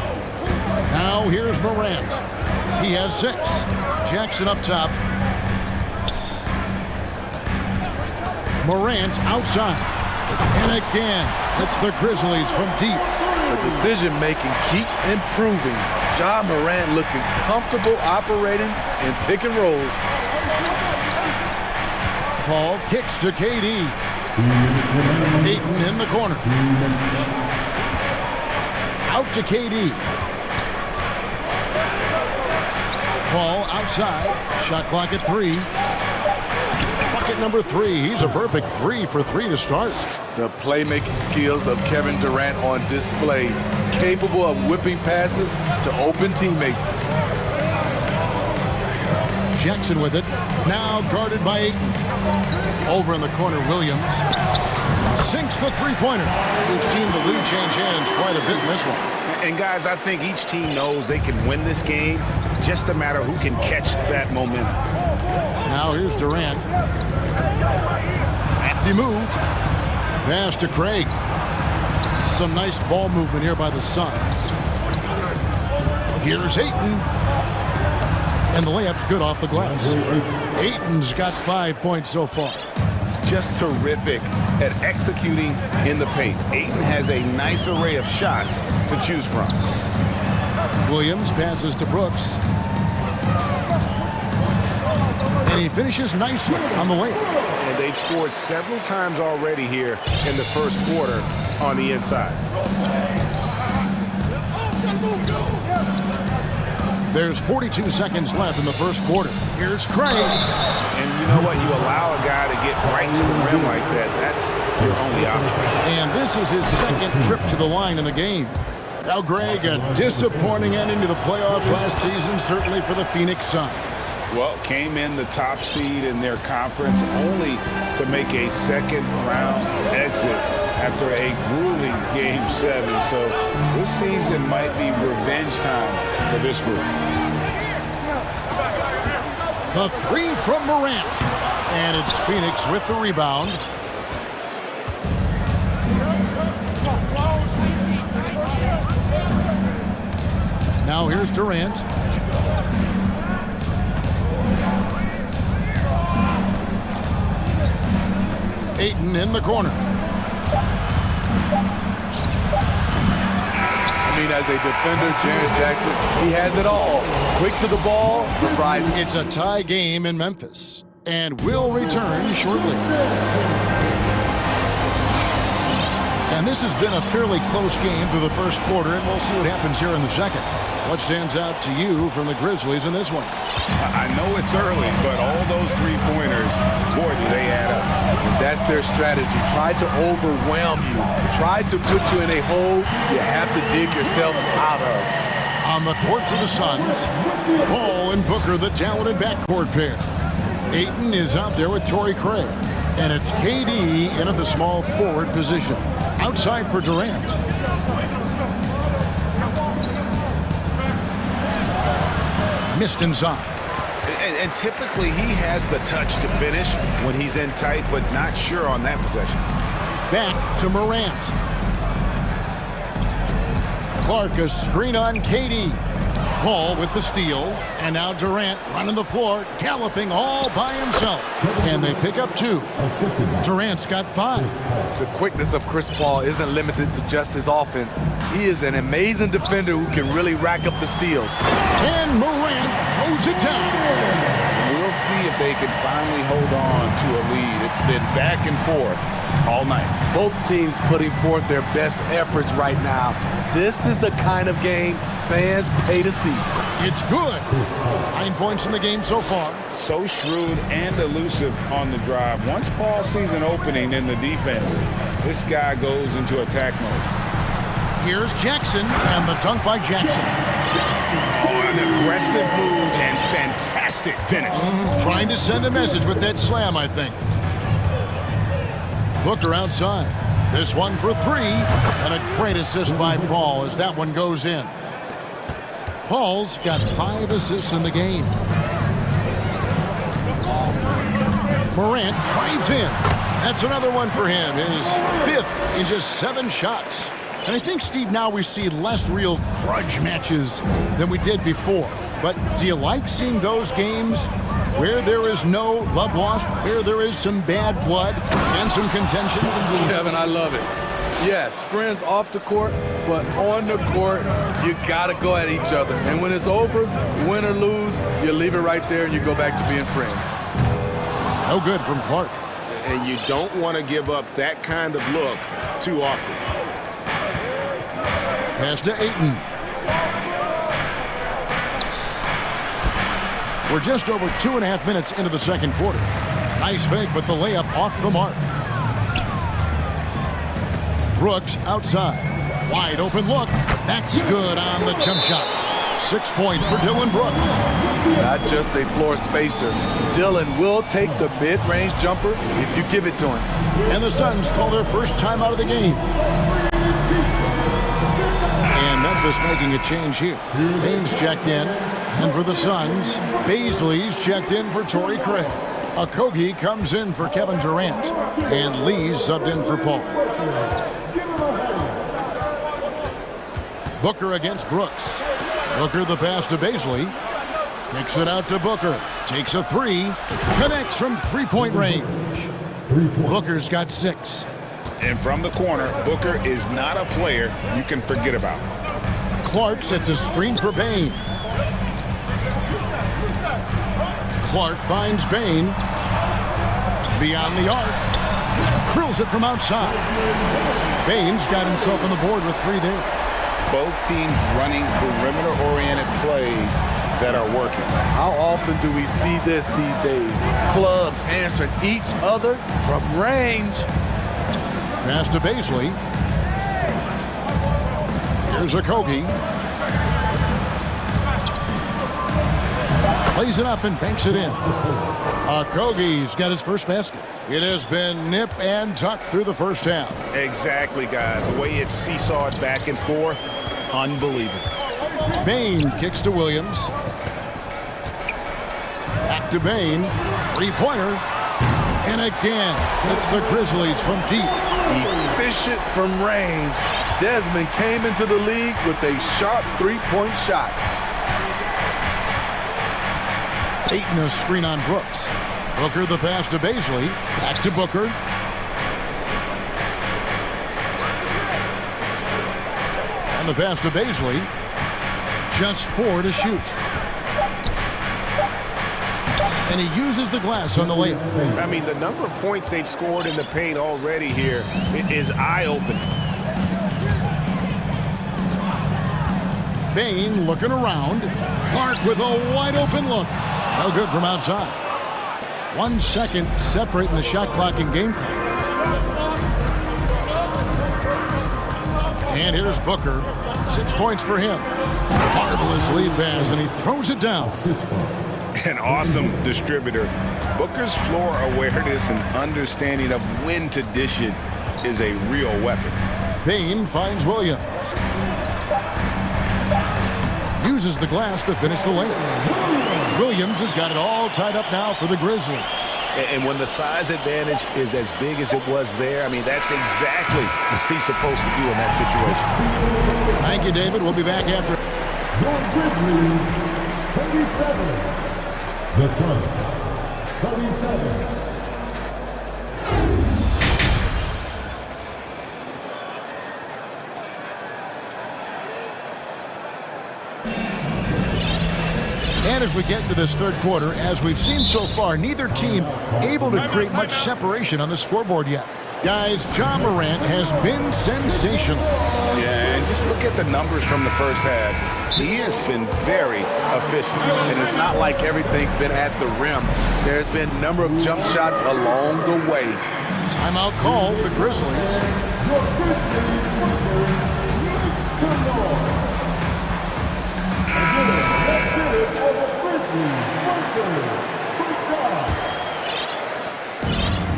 Now here's Morant. He has 6. Jackson up top. Morant outside. And again, it's the Grizzlies from deep. The decision-making keeps improving. Ja Morant looking comfortable operating in pick and rolls. Paul kicks to KD. Ayton in the corner. Out to KD. Paul outside. Shot clock at 3. Bucket number 3. He's a perfect 3 for 3 to start. The playmaking skills of Kevin Durant on display. Capable of whipping passes to open teammates. Jackson with it. Now guarded by Ayton. Over in the corner, Williams. Sinks the three-pointer. We've seen the lead change hands quite a bit in this one. And guys, I think each team knows they can win this game. Just a matter who can catch that momentum. Now here's Durant. Crafty move. Pass to Craig. Some nice ball movement here by the Suns. Here's Ayton. And the layup's good off the glass. Ayton's got 5 points so far. Just terrific at executing in the paint. Ayton has a nice array of shots to choose from. Williams passes to Brooks. And he finishes nicely on the layup. And they've scored several times already here in the first quarter on the inside. There's 42 seconds left in the first quarter. Here's Craig. And you know what? You allow a guy to get right to the rim like that. That's your only option. And this is his second trip to the line in the game. Now, Greg, a disappointing ending to the playoffs last season, certainly for the Phoenix Suns. Well, came in the top seed in their conference only to make a second-round exit after a grueling Game 7. So this season might be revenge time for this group. The three from Morant. And it's Phoenix with the rebound. Now here's Durant. Ayton in the corner. I mean, as a defender, Jaren Jackson, he has it all. Quick to the ball, surprising. It's a tie game in Memphis, and will return shortly. And this has been a fairly close game through the first quarter, and we'll see what happens here in the second. What stands out to you from the Grizzlies in this one? I know it's early, but all those three-pointers, boy, do they add up. And that's their strategy. Try to overwhelm you. Try to put you in a hole you have to dig yourself out of. On the court for the Suns, Paul and Booker, the talented backcourt pair. Ayton is out there with Torrey Craig. And it's KD in at the small forward position. Outside for Durant. Missed inside. And typically he has the touch to finish when he's in tight, but not sure on that possession. Back to Morant. Clark, a screen on KD. Paul with the steal. And now Durant running the floor, galloping all by himself. And they pick up 2. Durant's got 5. The quickness of Chris Paul isn't limited to just his offense. He is an amazing defender who can really rack up the steals. And Morant throws it down. We'll see if they can finally hold on to a lead. It's been back and forth all night. Both teams putting forth their best efforts right now. This is the kind of game fans pay to see. It's good. 9 points in the game so far. So shrewd and elusive on the drive. Once Paul sees an opening in the defense, this guy goes into attack mode. Here's Jackson, and the dunk by Jackson. Oh, an aggressive move and fantastic finish. Trying to send a message with that slam, I think. Booker outside. This one for 3, and a great assist by Paul as that one goes in. Paul's got 5 assists in the game. Morant drives in. That's another one for him. His 5th in just 7 shots. And I think, Steve, now we see less real grudge matches than we did before. But do you like seeing those games where there is no love lost, where there is some bad blood and some contention? Kevin, I love it. Yes, friends off the court, but on the court, you got to go at each other. And when it's over, win or lose, you leave it right there and you go back to being friends. No good from Clark. And you don't want to give up that kind of look too often. Pass to Ayton. We're just over 2.5 minutes into the second quarter. Nice fake, but the layup off the mark. Brooks outside. Wide open look. That's good on the jump shot. 6 points for Dylan Brooks. Not just a floor spacer. Dylan will take the mid-range jumper if you give it to him. And the Suns call their first time out of the game. And Memphis making a change here. Baines checked in. And for the Suns, Baisley's checked in for Torrey Craig. Okogie comes in for Kevin Durant. And Lee's subbed in for Paul. Booker against Brooks. Booker the pass to Baisley. Kicks it out to Booker. Takes a three. Connects from three-point range. Booker's got 6. And from the corner, Booker is not a player you can forget about. Clark sets a screen for Bane. Clark finds Bane. Beyond the arc. Drills it from outside. Bane's got himself on the board with 3 there. Both teams running perimeter-oriented plays that are working. How often do we see this these days? Clubs answering each other from range. Pass to Baisley. Here's Okogie. Plays it up and banks it in. Okogie's got his first basket. It has been nip and tuck through the first half. Exactly, guys. The way it's seesawed back and forth, unbelievable. Bane kicks to Williams. Back to Bane. Three-pointer. And again, it's the Grizzlies from deep. Efficient from range. Desmond came into the league with a sharp three-point shot. Ayton a screen on Brooks. Booker the pass to Baisley. Back to Booker. And the pass to Baisley. Just 4 to shoot. And he uses the glass on the layup. I mean, the number of points they've scored in the paint already here is eye-opening. Bane looking around. Clark with a wide-open look. No good from outside. 1 second separating the shot clock and game clock. And here's Booker. 6 points for him. Marvelous lead pass, and he throws it down. An awesome distributor. Booker's floor awareness and understanding of when to dish it is a real weapon. Bane finds Williams. Uses the glass to finish the lane. Williams has got it all tied up now for the Grizzlies. And when the size advantage is as big as it was there, I mean, that's exactly what he's supposed to do in that situation. Thank you, David. We'll be back after. Your Grizzlies, 37. The Suns, 37. And as we get into this third quarter, as we've seen so far, neither team able to create much separation on the scoreboard yet. Guys, John Morant has been sensational. Yeah, and just look at the numbers from the first half. He has been very efficient. And it's not like everything's been at the rim. There's been a number of jump shots along the way. Timeout called, the Grizzlies.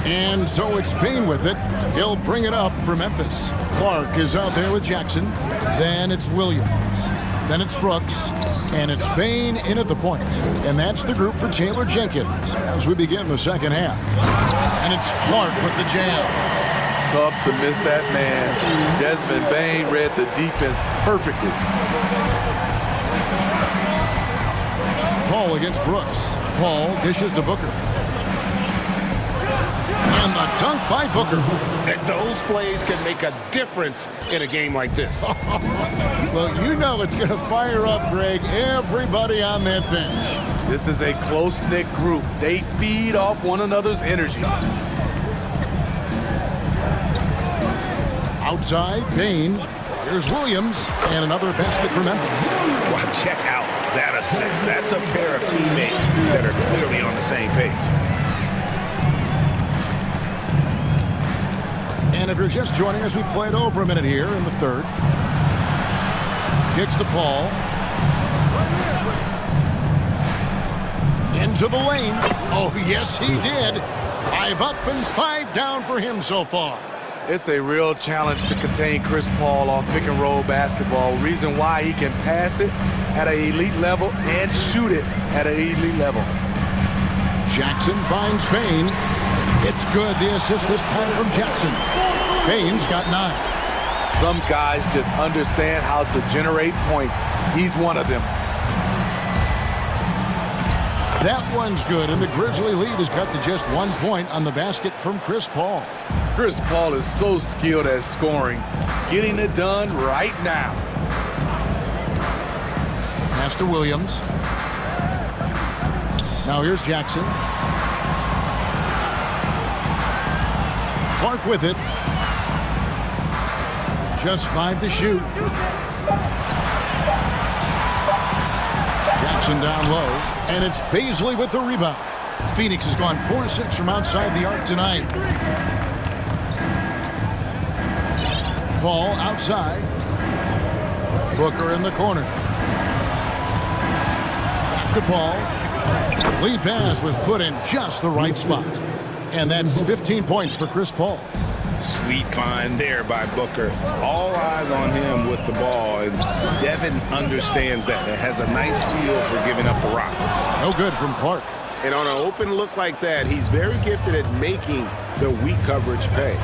And so it's Bane with it. He'll bring it up for Memphis. Clark is out there with Jackson. Then it's Williams. Then it's Brooks. And it's Bane in at the point. And that's the group for Taylor Jenkins as we begin the second half. And it's Clark with the jam. Tough to miss that man. Desmond Bane read the defense perfectly. Paul against Brooks. Paul dishes to Booker. And the dunk by Booker. And those plays can make a difference in a game like this. Well, you know it's going to fire up, Greg, everybody on that bench. This is a close-knit group. They feed off one another's energy. Outside, Bane. Here's Williams, and another basket for Memphis. Well, check out that assist. That's a pair of teammates that are clearly on the same page. And if you're just joining us, we played over a minute here in the third. Kicks to Paul. Into the lane. Oh, yes, he did. 5 up and 5 down for him so far. It's a real challenge to contain Chris Paul off pick-and-roll basketball. Reason why he can pass it at an elite level and shoot it at an elite level. Jackson finds Payne. It's good. The assist this time from Jackson. Payne's got 9. Some guys just understand how to generate points. He's one of them. That one's good, and the Grizzly lead is cut to just 1 point on the basket from Chris Paul. Chris Paul is so skilled at scoring, getting it done right now. Pass to Williams. Now here's Jackson. Clark with it. Just 5 to shoot. Jackson down low, and it's Paisley with the rebound. Phoenix has gone 4-6 from outside the arc tonight. Ball outside. Booker in the corner. Back to Paul. Lead pass was put in just the right spot. And that's 15 points for Chris Paul. Sweet find there by Booker. All eyes on him with the ball, and Devin understands that. It has a nice feel for giving up the rock. No good from Clark. And on an open look like that, he's very gifted at making the weak coverage pay.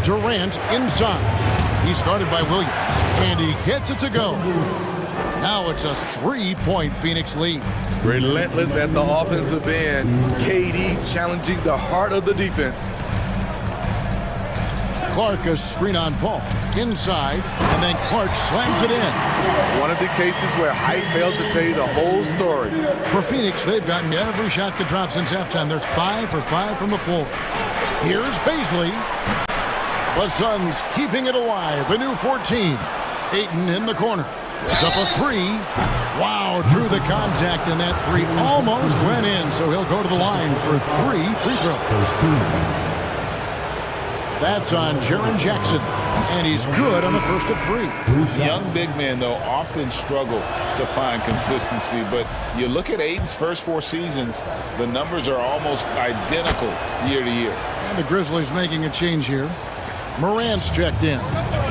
Durant inside. He's guarded by Williams, and he gets it to go. Now it's a 3-point Phoenix lead. Relentless at the offensive end. KD challenging the heart of the defense. Clark a screen on Paul. Inside, and then Clark slams it in. One of the cases where height fails to tell you the whole story. For Phoenix, they've gotten every shot to drop since halftime. They're 5 for 5 from the floor. Here's Paisley. The Suns keeping it alive. A new 14. Ayton in the corner. It's up a 3. Wow, drew the contact, and that 3 almost went in, so he'll go to the line for 3 free throws. That's on Jaren Jackson, and he's good on the first of 3. Young big men, though, often struggle to find consistency, but you look at Ayton's first 4 seasons, the numbers are almost identical year to year. And the Grizzlies making a change here. Morant's checked in.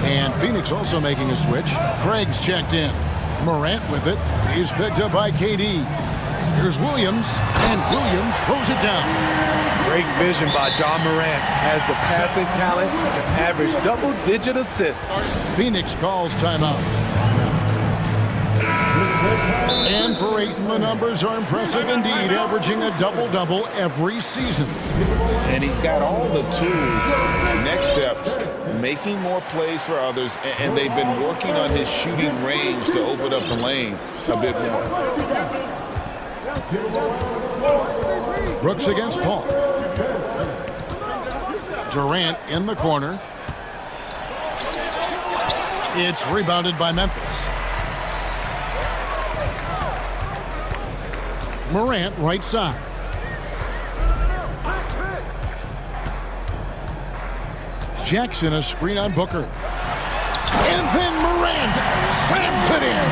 And Phoenix also making a switch. Craig's checked in. Morant with it. He's picked up by KD. Here's Williams. And Williams throws it down. Great vision by John Morant. Has the passing talent to average double-digit assists. Phoenix calls timeout. And for Ayton, the numbers are impressive indeed, averaging a double-double every season. And he's got all the tools. Next steps, making more plays for others, and they've been working on his shooting range to open up the lane a bit more. Brooks against Paul. Durant in the corner. It's rebounded by Memphis. Morant right side. Jackson a screen on Booker. And then Morant slams it in.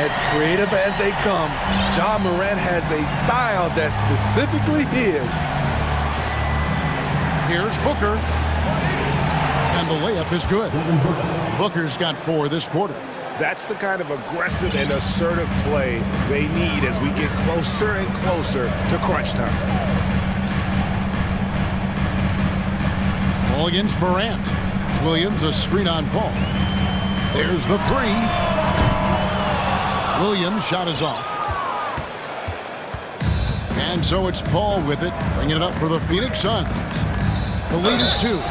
As creative as they come, John Morant has a style that's specifically his. Here's Booker. And the layup is good. Booker's got 4 this quarter. That's the kind of aggressive and assertive play they need as we get closer and closer to crunch time. Paul against Morant. Williams a screen on Paul. There's the 3. Williams' shot is off. And so it's Paul with it, bringing it up for the Phoenix Suns. The lead is 2.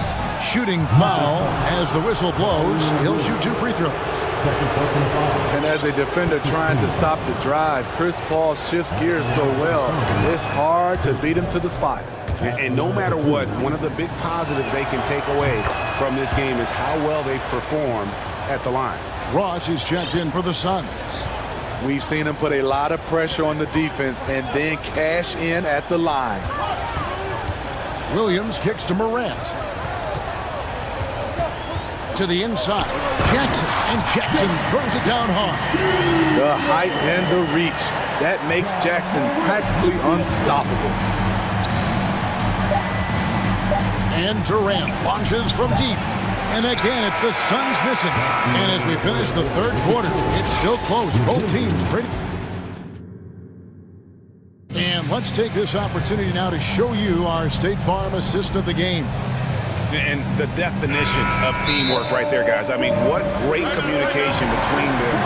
Shooting foul as the whistle blows. He'll shoot 2 free throws. And as a defender trying to stop the drive, Chris Paul shifts gears so well, it's hard to beat him to the spot. And no matter what, one of the big positives they can take away from this game is how well they perform at the line. Ross is checked in for the Suns. We've seen him put a lot of pressure on the defense and then cash in at the line. Williams kicks to Morant. To the inside. Jackson. And Jackson throws it down hard. The height and the reach. That makes Jackson practically unstoppable. And Durant launches from deep. And again, it's the Suns missing. And as we finish the third quarter, it's still close. Both teams trading. And let's take this opportunity now to show you our State Farm assist of the game. And the definition of teamwork right there, guys. I mean, what great communication between them,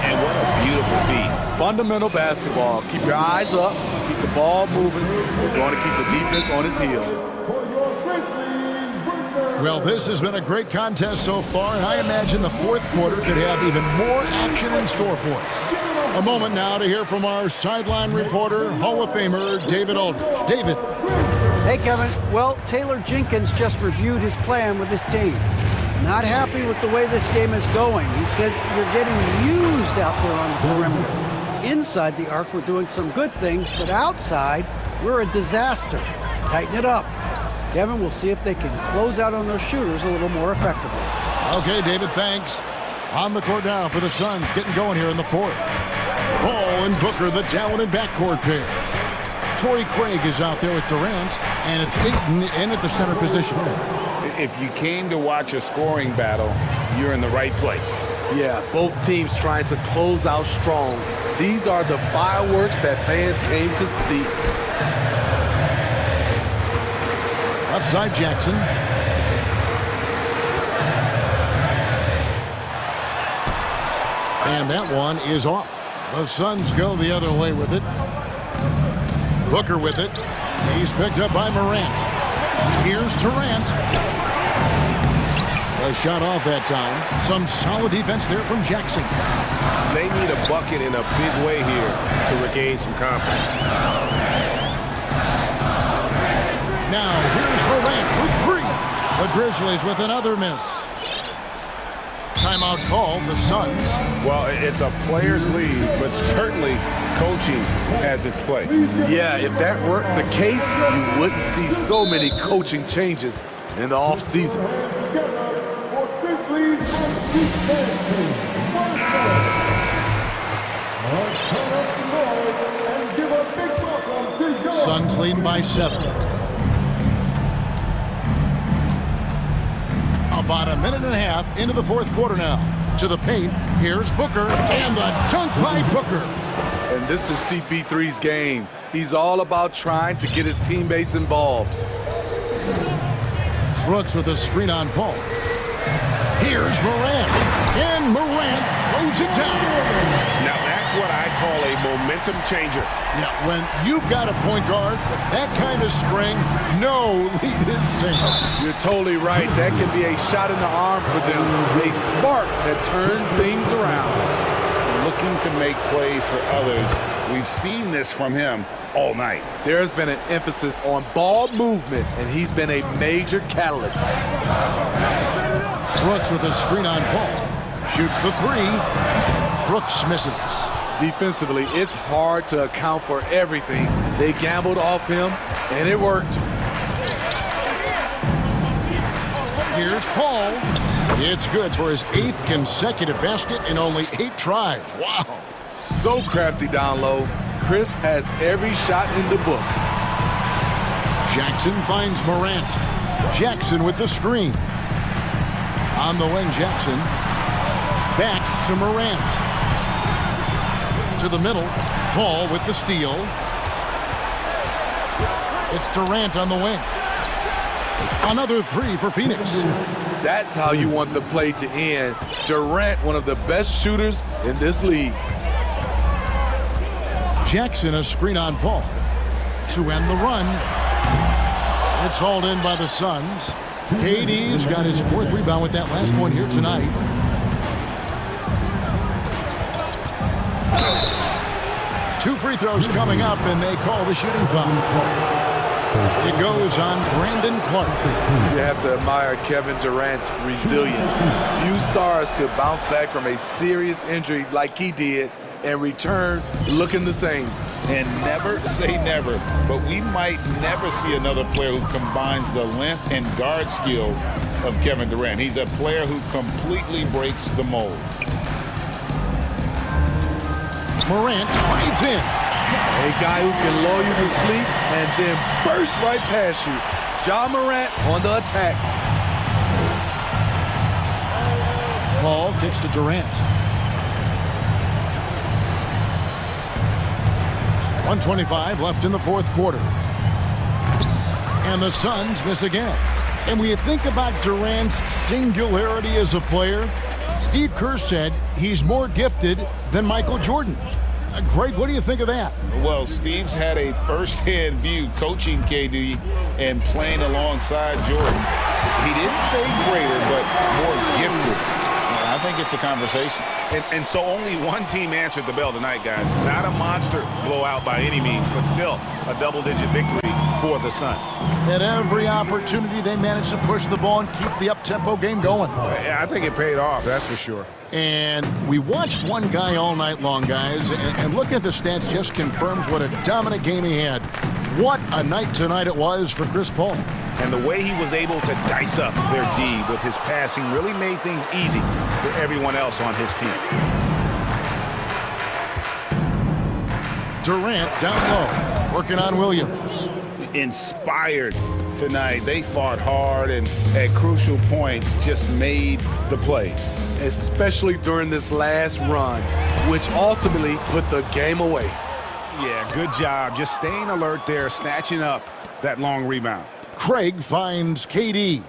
and what a beautiful feat. Fundamental basketball. Keep your eyes up. Keep the ball moving. We're going to keep the defense on its heels. Well, this has been a great contest so far, and I imagine the fourth quarter could have even more action in store for us. A moment now to hear from our sideline reporter, Hall of Famer David Aldridge. David. Hey, Kevin. Well, Taylor Jenkins just reviewed his plan with his team. Not happy with the way this game is going. He said you're getting used out there on the perimeter. Inside the arc, we're doing some good things, but outside, we're a disaster. Tighten it up. Kevin, we'll see if they can close out on those shooters a little more effectively. Okay, David, thanks. On the court now for the Suns, getting going here in the fourth. Paul and Booker, the talented backcourt pair. Torrey Craig is out there with Durant, and it's Ayton in at the center position. If you came to watch a scoring battle, you're in the right place. Yeah, both teams trying to close out strong. These are the fireworks that fans came to see. Left side, Jackson. And that one is off. The Suns go the other way with it. Booker with it. He's picked up by Morant. Here's Durant. A shot off that time. Some solid defense there from Jackson. They need a bucket in a big way here to regain some confidence. Now, here's Morant for three. The Grizzlies with another miss. Timeout called, the Suns. Well, it's a players' league, but certainly coaching has its place. Yeah, if that weren't the case, you wouldn't see so many coaching changes in the offseason. Suns leading by 7. About a minute and a half into the fourth quarter now. To the paint, here's Booker, and the dunk by Booker. And this is CP3's game. He's all about trying to get his teammates involved. Brooks with a screen on Paul. Here's Morant, and Morant throws it down. Now that's what I call a momentum changer. Yeah, when you've got a point guard, that kind of spring, no lead is safe. You're totally right. That can be a shot in the arm for them. A spark that turns things around. Looking to make plays for others. We've seen this from him all night. There's been an emphasis on ball movement, and he's been a major catalyst. Brooks with a screen on Paul. Shoots the three. Brooks misses. Defensively, it's hard to account for everything. They gambled off him, and it worked. Here's Paul. It's good for his 8th consecutive basket in only 8 tries. Wow. So crafty down low. Chris has every shot in the book. Jackson finds Morant. Jackson with the screen. On the wing, Jackson. Back to Morant. To the middle. Paul with the steal. It's Durant on the wing. Another 3 for Phoenix. That's how you want the play to end. Durant, one of the best shooters in this league. Jackson, a screen on Paul. To end the run. It's hauled in by the Suns. KD's got his 4th rebound with that last one here tonight. Two free throws coming up, and they call the shooting foul. It goes on Brandon Clark. You have to admire Kevin Durant's resilience. Few stars could bounce back from a serious injury like he did and return looking the same. And never say never, but we might never see another player who combines the length and guard skills of Kevin Durant. He's a player who completely breaks the mold. Morant drives in. A guy who can lull you to sleep and then burst right past you. Ja Morant on the attack. Paul kicks to Durant. 1:25 left in the fourth quarter. And the Suns miss again. And when you think about Durant's singularity as a player, Steve Kerr said he's more gifted than Michael Jordan. Greg, what do you think of that? Well, Steve's had a first-hand view coaching KD and playing alongside Jordan. He didn't say greater, but more gifted. I think it's a conversation. And so only one team answered the bell tonight, guys. Not a monster blowout by any means, but still a double-digit victory for the Suns. At every opportunity, they managed to push the ball and keep the up-tempo game going. Yeah, I think it paid off, that's for sure. And we watched one guy all night long, guys, and looking at the stats just confirms what a dominant game he had. What a night tonight it was for Chris Paul. And the way he was able to dice up their D with his passing really made things easy for everyone else on his team. Durant down low, working on Williams. Inspired tonight. They fought hard and at crucial points just made the plays. Especially during this last run, which ultimately put the game away. Yeah, good job. Just staying alert there, snatching up that long rebound. Craig finds KD.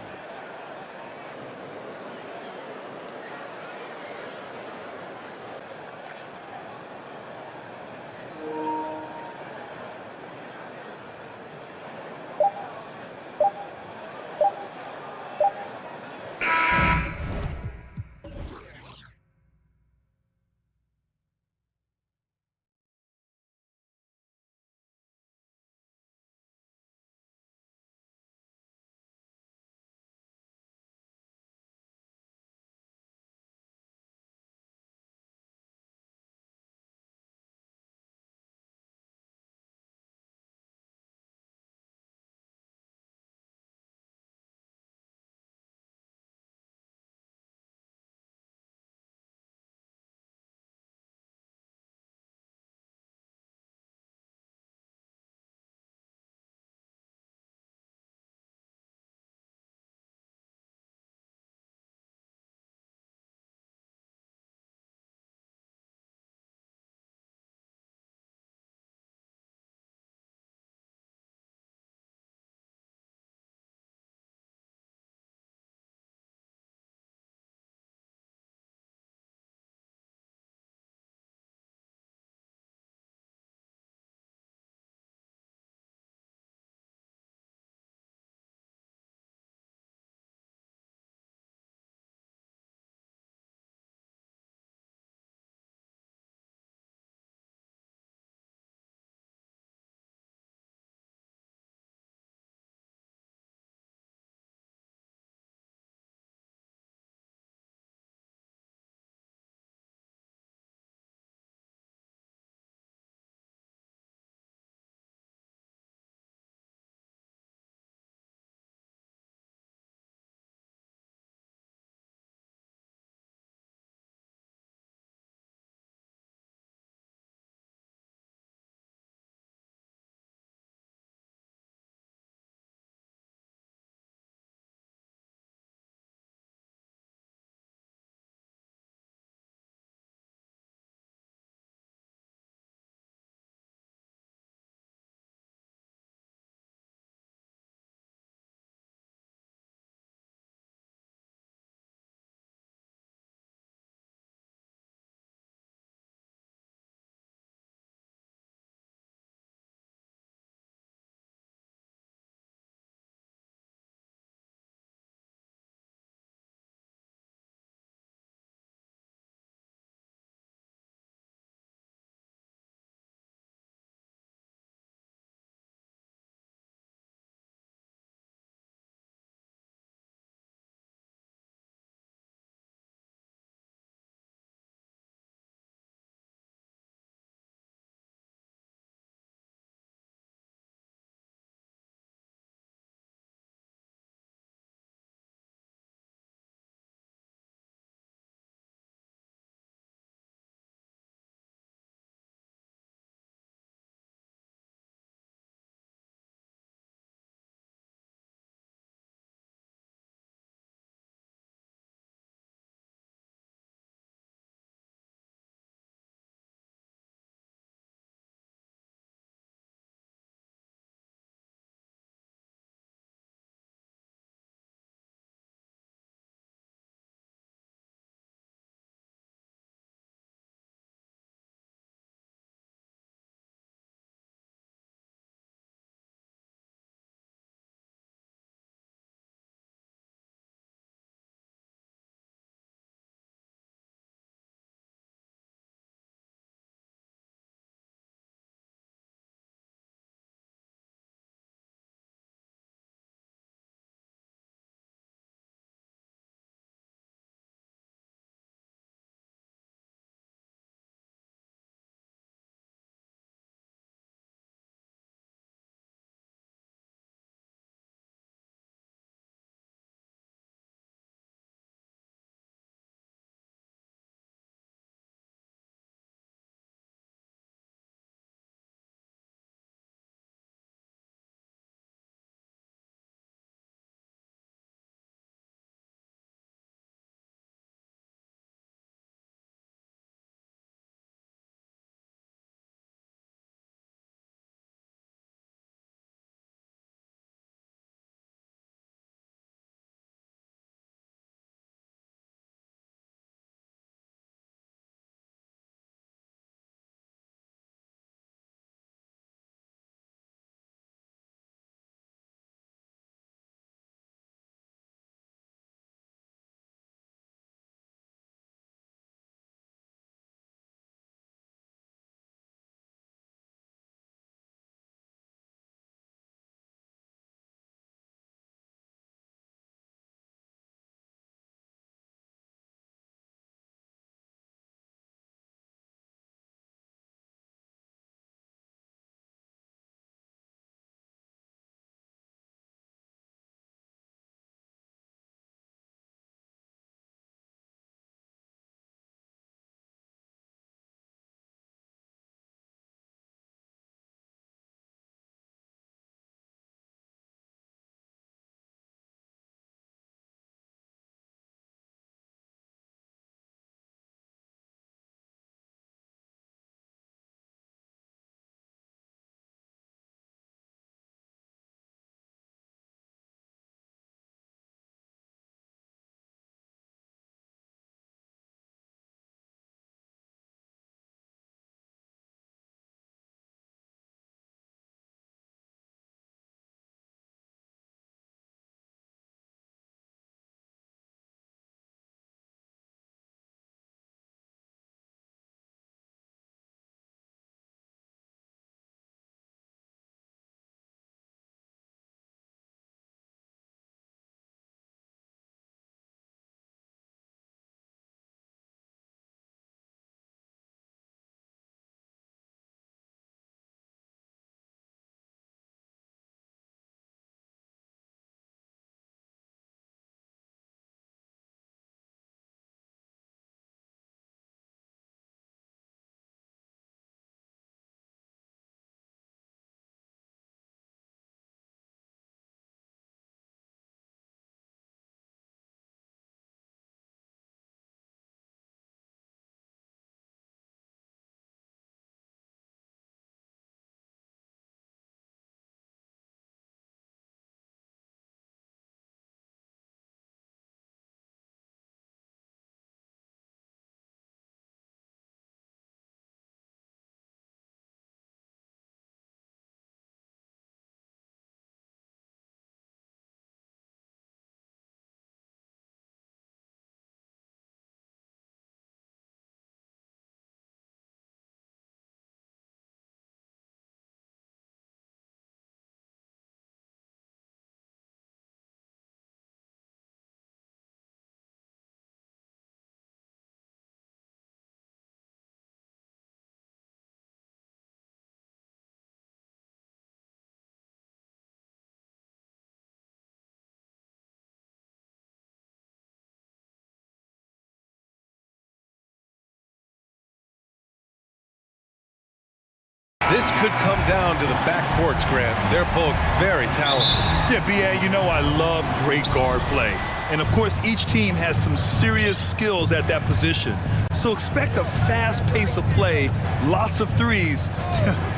This could come down to the backcourts, Grant. They're both very talented. Yeah, B.A., you know I love great guard play. And, of course, each team has some serious skills at that position. So expect a fast pace of play, lots of threes.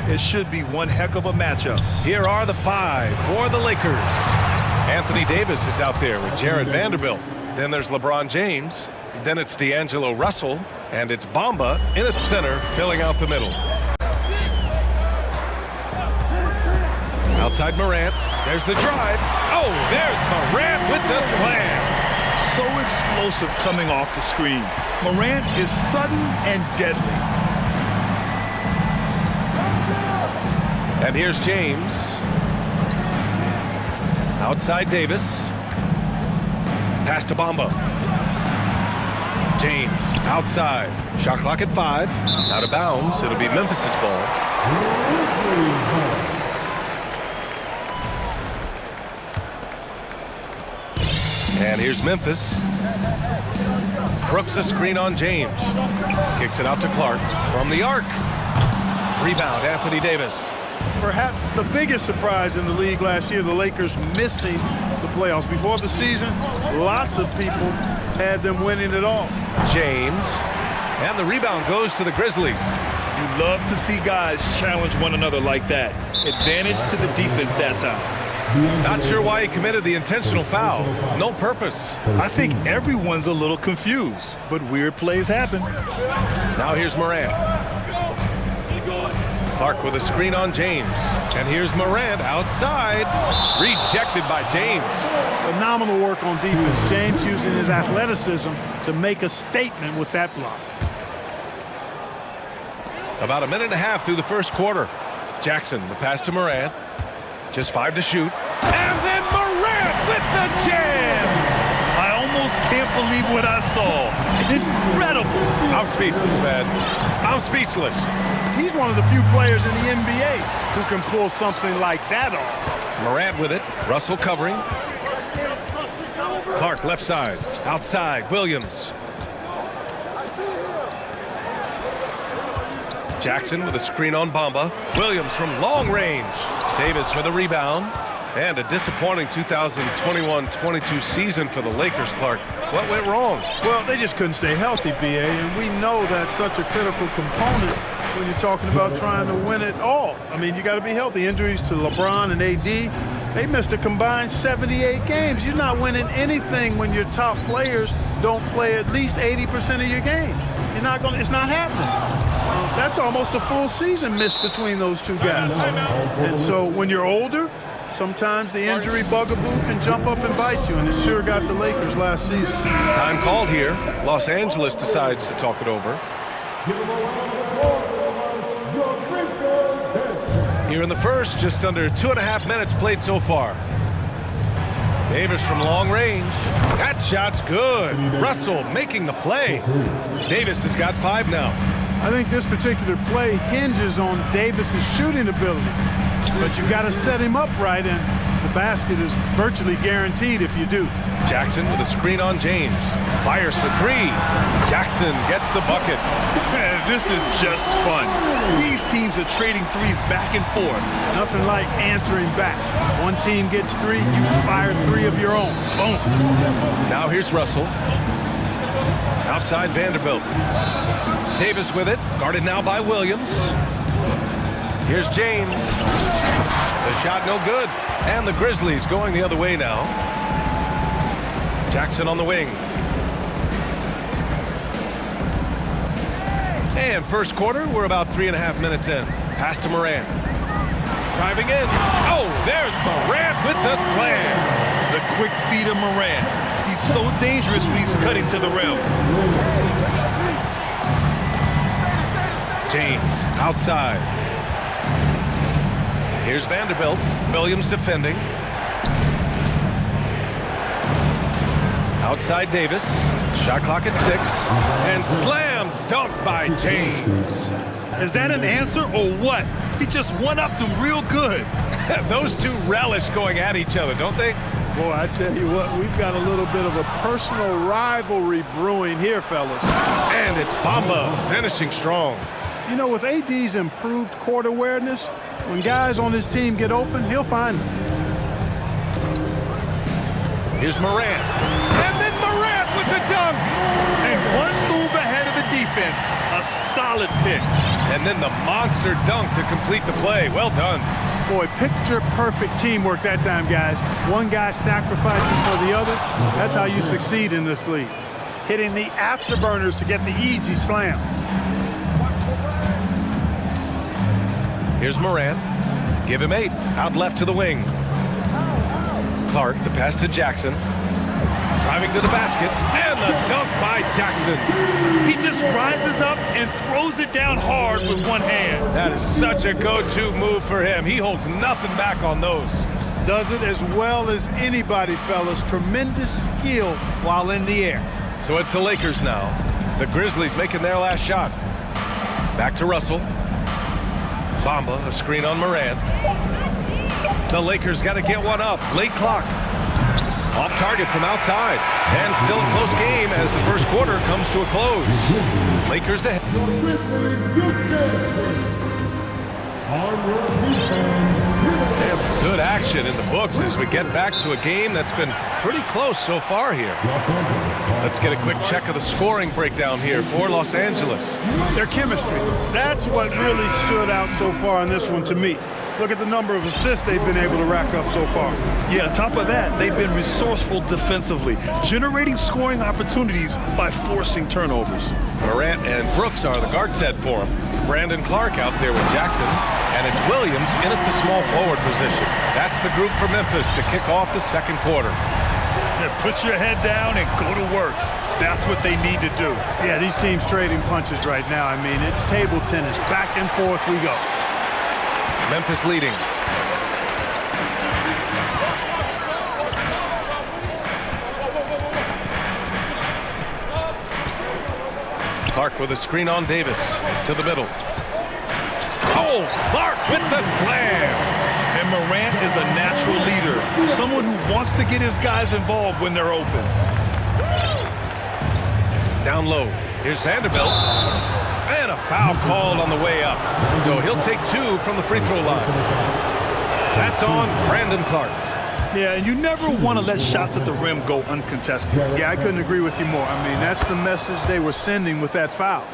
It should be one heck of a matchup. Here are the 5 for the Lakers. Anthony Davis is out there with Jared Vanderbilt. Then there's LeBron James. Then it's D'Angelo Russell. And it's Bamba in at center, filling out the middle. Outside Morant. There's the drive. Oh, there's Morant with the slam. So explosive coming off the screen. Morant is sudden and deadly. And here's James. Outside Davis. Pass to Bamba. James outside. Shot clock at 5. Out of bounds. It'll be Memphis's ball. And here's Memphis. Brooks a screen on James. Kicks it out to Clark from the arc. Rebound, Anthony Davis. Perhaps the biggest surprise in the league last year, the Lakers missing the playoffs. Before the season, lots of people had them winning it all. James. And the rebound goes to the Grizzlies. You love to see guys challenge one another like that. Advantage to the defense that time. Not sure why he committed the intentional foul. No purpose. I think everyone's a little confused, but weird plays happen. Now here's Morant. Clark with a screen on James. And here's Morant outside. Rejected by James. Phenomenal work on defense. James using his athleticism to make a statement with that block. About a minute and a half through the first quarter. Jackson, the pass to Morant. Just 5 to shoot. And then Morant with the jam! I almost can't believe what I saw. Incredible. I'm speechless, man. I'm speechless. He's one of the few players in the NBA who can pull something like that off. Morant with it. Russell covering. Clark left side. Outside. Williams. Jackson with a screen on Bamba. Williams from long range. Davis with a rebound. And a disappointing 2021-22 season for the Lakers, Clark. What went wrong? Well, they just couldn't stay healthy, B.A., and we know that's such a critical component when you're talking about trying to win it all. I mean, you got to be healthy. Injuries to LeBron and AD, they missed a combined 78 games. You're not winning anything when your top players don't play at least 80% of your game. You're not going to, it's not happening. That's almost a full season missed between those two guys. And so when you're older, sometimes the injury bugaboo can jump up and bite you, and it sure got the Lakers last season. Time called here. Los Angeles decides to talk it over. Here in the first, just under 2.5 minutes played so far. Davis from long range. That shot's good. Russell making the play. Davis has got 5 now. I think this particular play hinges on Davis's shooting ability, but you've got to set him up right, and the basket is virtually guaranteed if you do. Jackson with a screen on James. Fires for 3. Jackson gets the bucket. This is just fun. These teams are trading threes back and forth. Nothing like answering back. One team gets 3, you fire 3 of your own. Boom. Now here's Russell. Outside Vanderbilt. Davis with it, guarded now by Williams. Here's James. The shot no good. And the Grizzlies going the other way now. Jackson on the wing. And first quarter, we're about 3.5 minutes in. Pass to Morant. Driving in. Oh, there's Morant with the slam. The quick feed of Morant. He's so dangerous when he's cutting to the rim. James outside. Here's Vanderbilt. Williams defending. Outside Davis. Shot clock at 6. And slam dunk by James. Is that an answer or what? He just one-upped him real good. Those two relish going at each other, don't they? Boy, I tell you what, we've got a little bit of a personal rivalry brewing here, fellas. And it's Bamba finishing strong. You know, with AD's improved court awareness, when guys on his team get open, he'll find them. Here's Morant. And then Morant with the dunk. And one move ahead of the defense. A solid pick. And then the monster dunk to complete the play. Well done. Boy, picture-perfect teamwork that time, guys. One guy sacrificing for the other. That's how you succeed in this league. Hitting the afterburners to get the easy slam. Here's Morant. Give him 8. Out left to the wing. Clark, the pass to Jackson. Driving to the basket. And the dunk by Jackson. He just rises up and throws it down hard with one hand. That is such a go-to move for him. He holds nothing back on those. Does it as well as anybody, fellas. Tremendous skill while in the air. So it's the Lakers now. The Grizzlies making their last shot. Back to Russell. Bamba, a screen on Morant. The Lakers got to get one up. Late clock. Off target from outside. And still a close game as the first quarter comes to a close. Lakers ahead. There's some good action in the books as we get back to a game that's been pretty close so far here. Let's get a quick check of the scoring breakdown here for Los Angeles. Their chemistry. That's what really stood out so far in this one to me. Look at the number of assists they've been able to rack up so far. Yeah, on top of that, they've been resourceful defensively, generating scoring opportunities by forcing turnovers. Morant and Brooks are the guard set for him. Brandon Clark out there with Jackson, and it's Williams in at the small forward position. That's the group for Memphis to kick off the second quarter. Yeah, put your head down and go to work. That's what they need to do. Yeah, these teams trading punches right now. I mean, it's table tennis. Back and forth we go. Memphis leading. Clark with a screen on Davis. To the middle. Oh, Clark with the slam. And Morant is a natural leader. Someone who wants to get his guys involved when they're open. Down low. Here's Vanderbilt. And a foul called on the way up. So he'll take 2 from the free throw line. That's on Brandon Clark. Yeah, and you never want to let shots at the rim go uncontested. Yeah, I couldn't agree with you more. I mean, that's the message they were sending with that foul.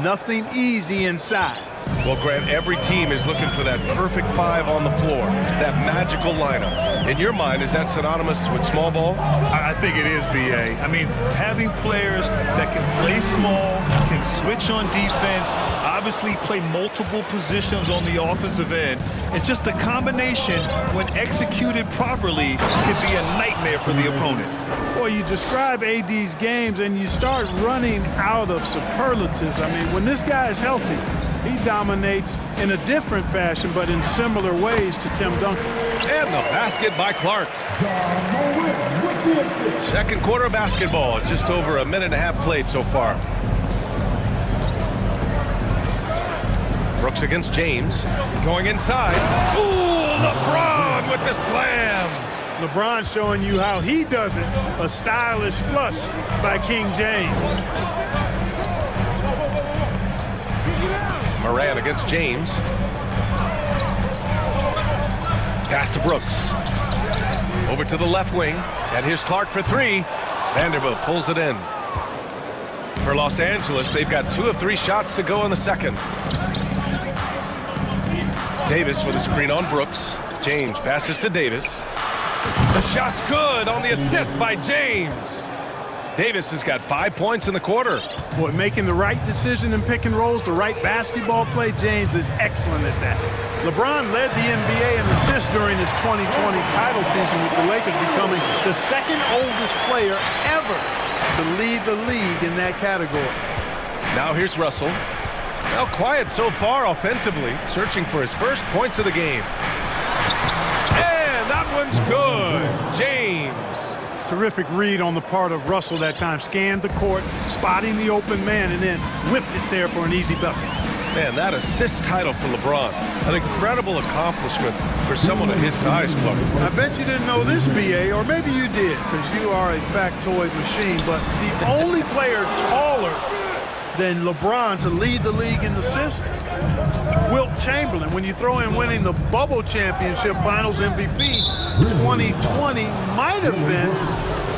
Nothing easy inside. Well, Grant, every team is looking for that perfect 5 on the floor, that magical lineup. In your mind, is that synonymous with small ball? I think it is, B.A. I mean, having players that can play small, can switch on defense, obviously play multiple positions on the offensive end. It's just a combination, when executed properly, can be a nightmare for the opponent. Well, you describe AD's games and you start running out of superlatives. I mean, when this guy is healthy, he dominates in a different fashion, but in similar ways to Tim Duncan. And the basket by Clark. Second quarter basketball, just over a minute and a half played so far. Brooks against James, going inside. Ooh, LeBron with the slam. LeBron showing you how he does it. A stylish flush by King James. Morant against James. Pass to Brooks. Over to the left wing. And here's Clark for 3. Vanderbilt pulls it in. For Los Angeles, they've got 2 of 3 shots to go in the second. Davis with a screen on Brooks. James passes to Davis. The shot's good on the assist by James. Davis has got 5 points in the quarter. Boy, making the right decision in pick and rolls, the right basketball play, James is excellent at that. LeBron led the NBA in assists during his 2020 title season, with the Lakers becoming the second oldest player ever to lead the league in that category. Now here's Russell. Now quiet so far offensively, searching for his first points of the game. And that one's good. James. Terrific read on the part of Russell that time. Scanned the court, spotting the open man, and then whipped it there for an easy bucket. Man, that assist title for LeBron. An incredible accomplishment for someone of his size, Clark. I bet you didn't know this, B.A., or maybe you did, because you are a factoid machine, but the only player taller than LeBron to lead the league in assists? Wilt Chamberlain, when you throw in winning the Bubble Championship Finals MVP, 2020 might have been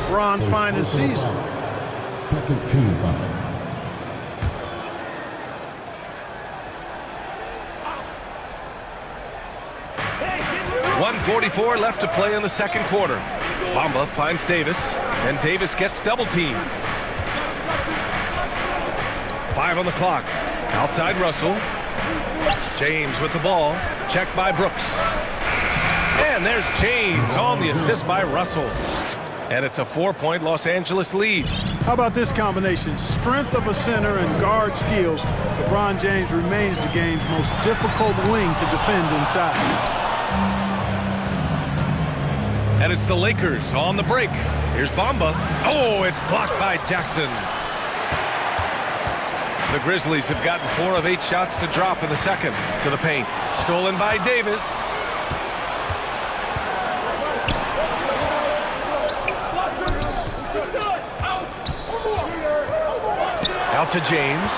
LeBron's finest season. Second team foul. .144 left to play in the second quarter. Bamba finds Davis, and Davis gets double-teamed. 5 on the clock. Outside Russell. James with the ball. Checked by Brooks. And there's James on the assist by Russell. And it's a 4-point Los Angeles lead. How about this combination? Strength of a center and guard skills. LeBron James remains the game's most difficult wing to defend inside. And it's the Lakers on the break. Here's Bamba. Oh, it's blocked by Jackson. The Grizzlies have gotten 4 of 8 shots to drop in the second. To the paint. Stolen by Davis. Out to James.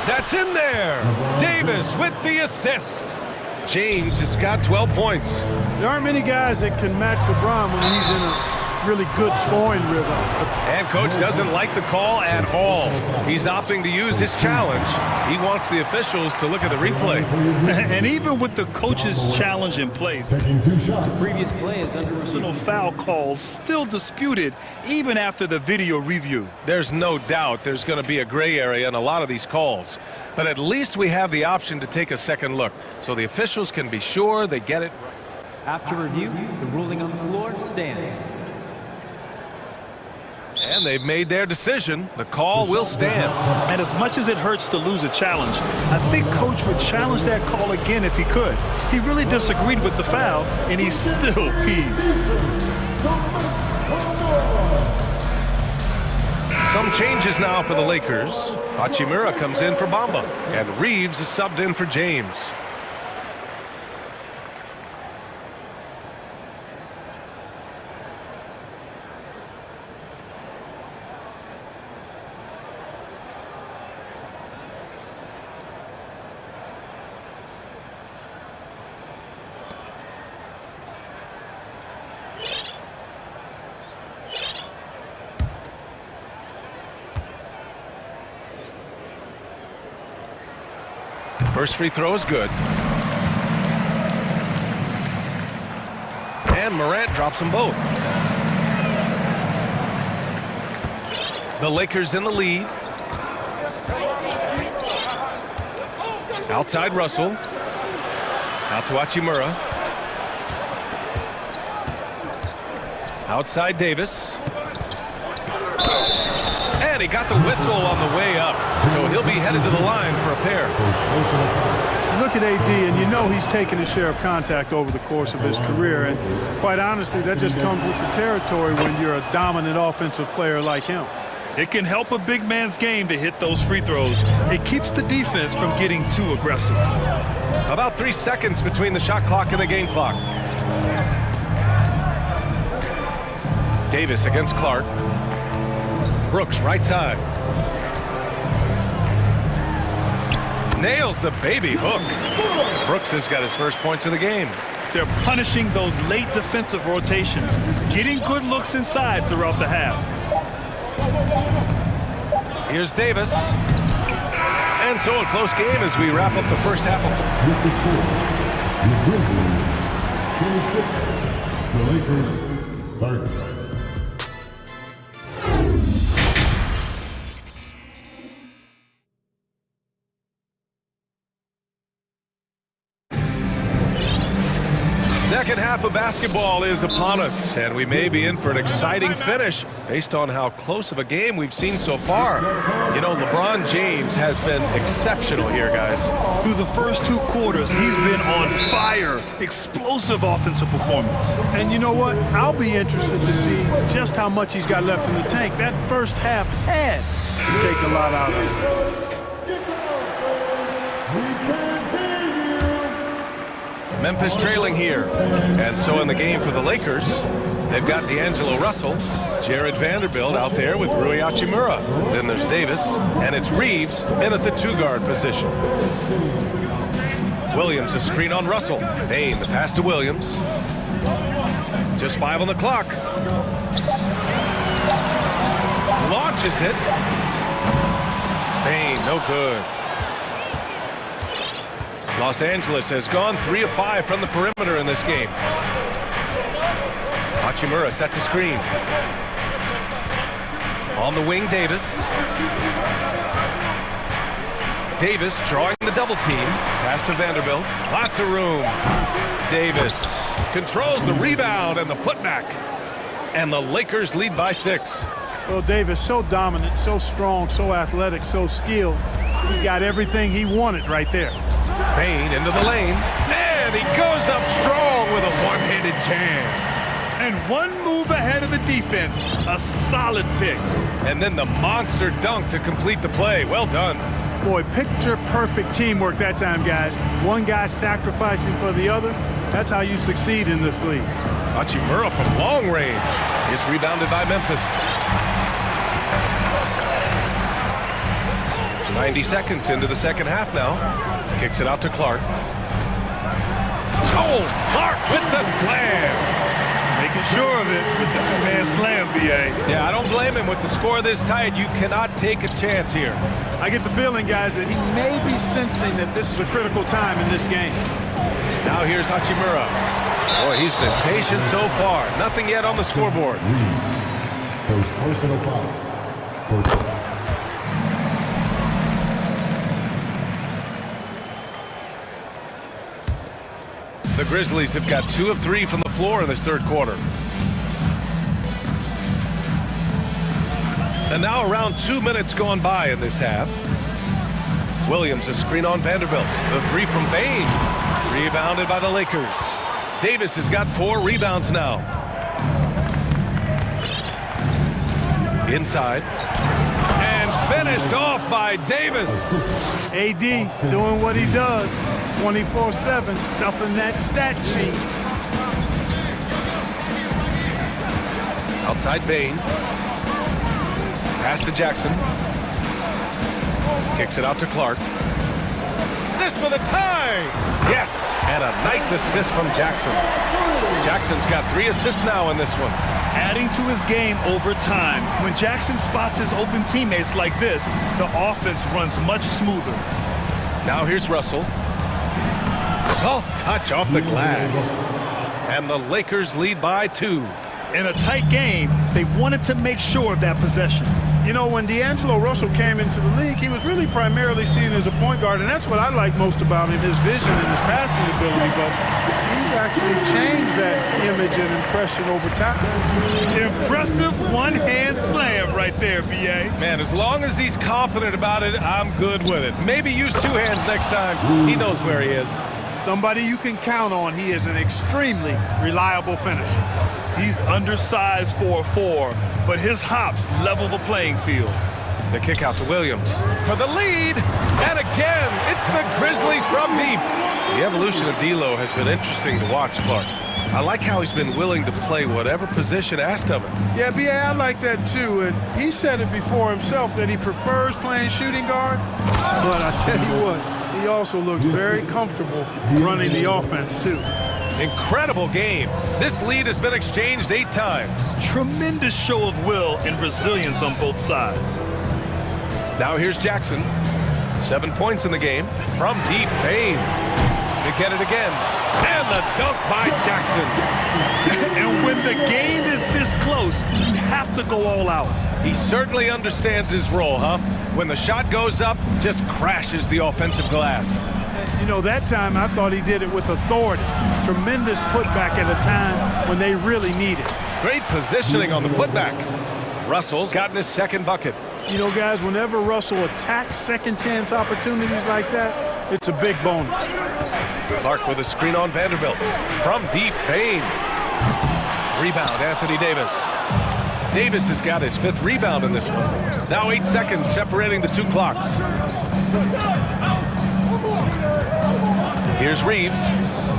That's in there. Davis with the assist. James has got 12 points. There aren't many guys that can match LeBron when he's in a really good scoring rhythm. And coach doesn't like the call at all. He's opting to use his challenge. He wants the officials to look at the replay. And even with the coach's challenge in place, Previous play is under personal foul calls still disputed even after the video review. There's no doubt there's going to be a gray area in a lot of these calls. But at least we have the option to take a second look, so the officials can be sure they get it right. After review, the ruling on the floor stands. And they've made their decision. The call will stand. And as much as it hurts to lose a challenge, I think coach would challenge that call again if he could. He really disagreed with the foul, and he's still peeved. Some changes now for the Lakers. Hachimura comes in for Bamba, and Reeves is subbed in for James. First free throw is good. And Morant drops them both. The Lakers in the lead. Outside Russell. Out to Hachimura. Outside Davis. And he got the whistle on the way up. So he'll be headed to the line for a pair. Look at AD, and you know he's taken his share of contact over the course of his career. And quite honestly, that just comes with the territory when you're a dominant offensive player like him. It can help a big man's game to hit those free throws. It keeps the defense from getting too aggressive. About 3 seconds between the shot clock and the game clock. Davis against Clark. Brooks, right side. Nails the baby hook. Brooks has got his first points of the game. They're punishing those late defensive rotations, getting good looks inside throughout the half. Here's Davis. And so a close game as we wrap up the first half of the Lakers 30. Second half of basketball is upon us, and we may be in for an exciting finish based on how close of a game we've seen so far. You know, LeBron James has been exceptional here, guys. Through the first 2 quarters, he's been on fire. Explosive offensive performance. And you know what? I'll be interested to see just how much he's got left in the tank. That first half had to take a lot out of it. Memphis trailing here. And so in the game for the Lakers, they've got D'Angelo Russell. Jared Vanderbilt out there with Rui Hachimura. Then there's Davis, and it's Reeves in at the 2-guard position. Williams, a screen on Russell. Bain, the pass to Williams. Just 5 on the clock. Launches it. Bain, no good. Los Angeles has gone 3 of 5 from the perimeter in this game. Hachimura sets a screen. On the wing, Davis. Davis drawing the double team. Pass to Vanderbilt. Lots of room. Davis controls the rebound and the putback. And the Lakers lead by 6. Well, Davis, so dominant, so strong, so athletic, so skilled. He got everything he wanted right there. Bain into the lane. And he goes up strong with a one-handed jam. And one move ahead of the defense. A solid pick. And then the monster dunk to complete the play. Well done. Boy, picture-perfect teamwork that time, guys. One guy sacrificing for the other. That's how you succeed in this league. Hachimura from long range. It's rebounded by Memphis. 90 seconds into the second half now. Kicks it out to Clark. Oh, Clark with the slam. Making sure of it with the 2-man slam, B.A. Yeah, I don't blame him. With the score this tight, you cannot take a chance here. I get the feeling, guys, that he may be sensing that this is a critical time in this game. Now here's Hachimura. Boy, he's been patient so far. Nothing yet on the scoreboard. First personal foul. The Grizzlies have got 2 of 3 from the floor in this third quarter. And now around 2 minutes gone by in this half. Williams, a screen on Vanderbilt. The 3 from Bain. Rebounded by the Lakers. Davis has got 4 rebounds now. Inside. And finished off by Davis. AD doing what he does. 24/7, stuffing that stat sheet. Outside Bain. Pass to Jackson. Kicks it out to Clark. This for the tie! Yes! And a nice assist from Jackson. Jackson's got 3 assists now in this one. Adding to his game over time. When Jackson spots his open teammates like this, the offense runs much smoother. Now here's Russell. Soft touch off the glass. And the Lakers lead by 2. In a tight game, they wanted to make sure of that possession. You know, when D'Angelo Russell came into the league, he was really primarily seen as a point guard, and that's what I like most about him, his vision and his passing ability, but he's actually changed that image and impression over time. Impressive one-hand slam right there, B.A. Man, as long as he's confident about it, I'm good with it. Maybe use 2 hands next time. He knows where he is. Somebody you can count on. He is an extremely reliable finisher. He's undersized for a 4, but his hops level the playing field. The kick out to Williams for the lead. And again, it's the Grizzlies from deep. The evolution of D'Lo has been interesting to watch, Clark. I like how he's been willing to play whatever position asked of him. Yeah, B.A., I like that too. And he said it before himself that he prefers playing shooting guard. But I tell you what, he also looks very comfortable running the offense too. Incredible game. This lead has been exchanged 8 times. Tremendous show of will and resilience on both sides. Now here's Jackson. 7 points in the game from deep. Bain. They get it again. And the dunk by Jackson. And when the game is this close, you have to go all out. He certainly understands his role, huh? When the shot goes up, just crashes the offensive glass. You know, that time I thought he did it with authority. Tremendous putback at a time when they really need it. Great positioning on the putback. Russell's gotten his second bucket. You know, guys, whenever Russell attacks second chance opportunities like that, it's a big bonus. Clark with a screen on Vanderbilt. From deep, Bain. Rebound, Anthony Davis. Davis has got his 5th rebound in this one. Now 8 seconds separating the 2 clocks. Here's Reeves,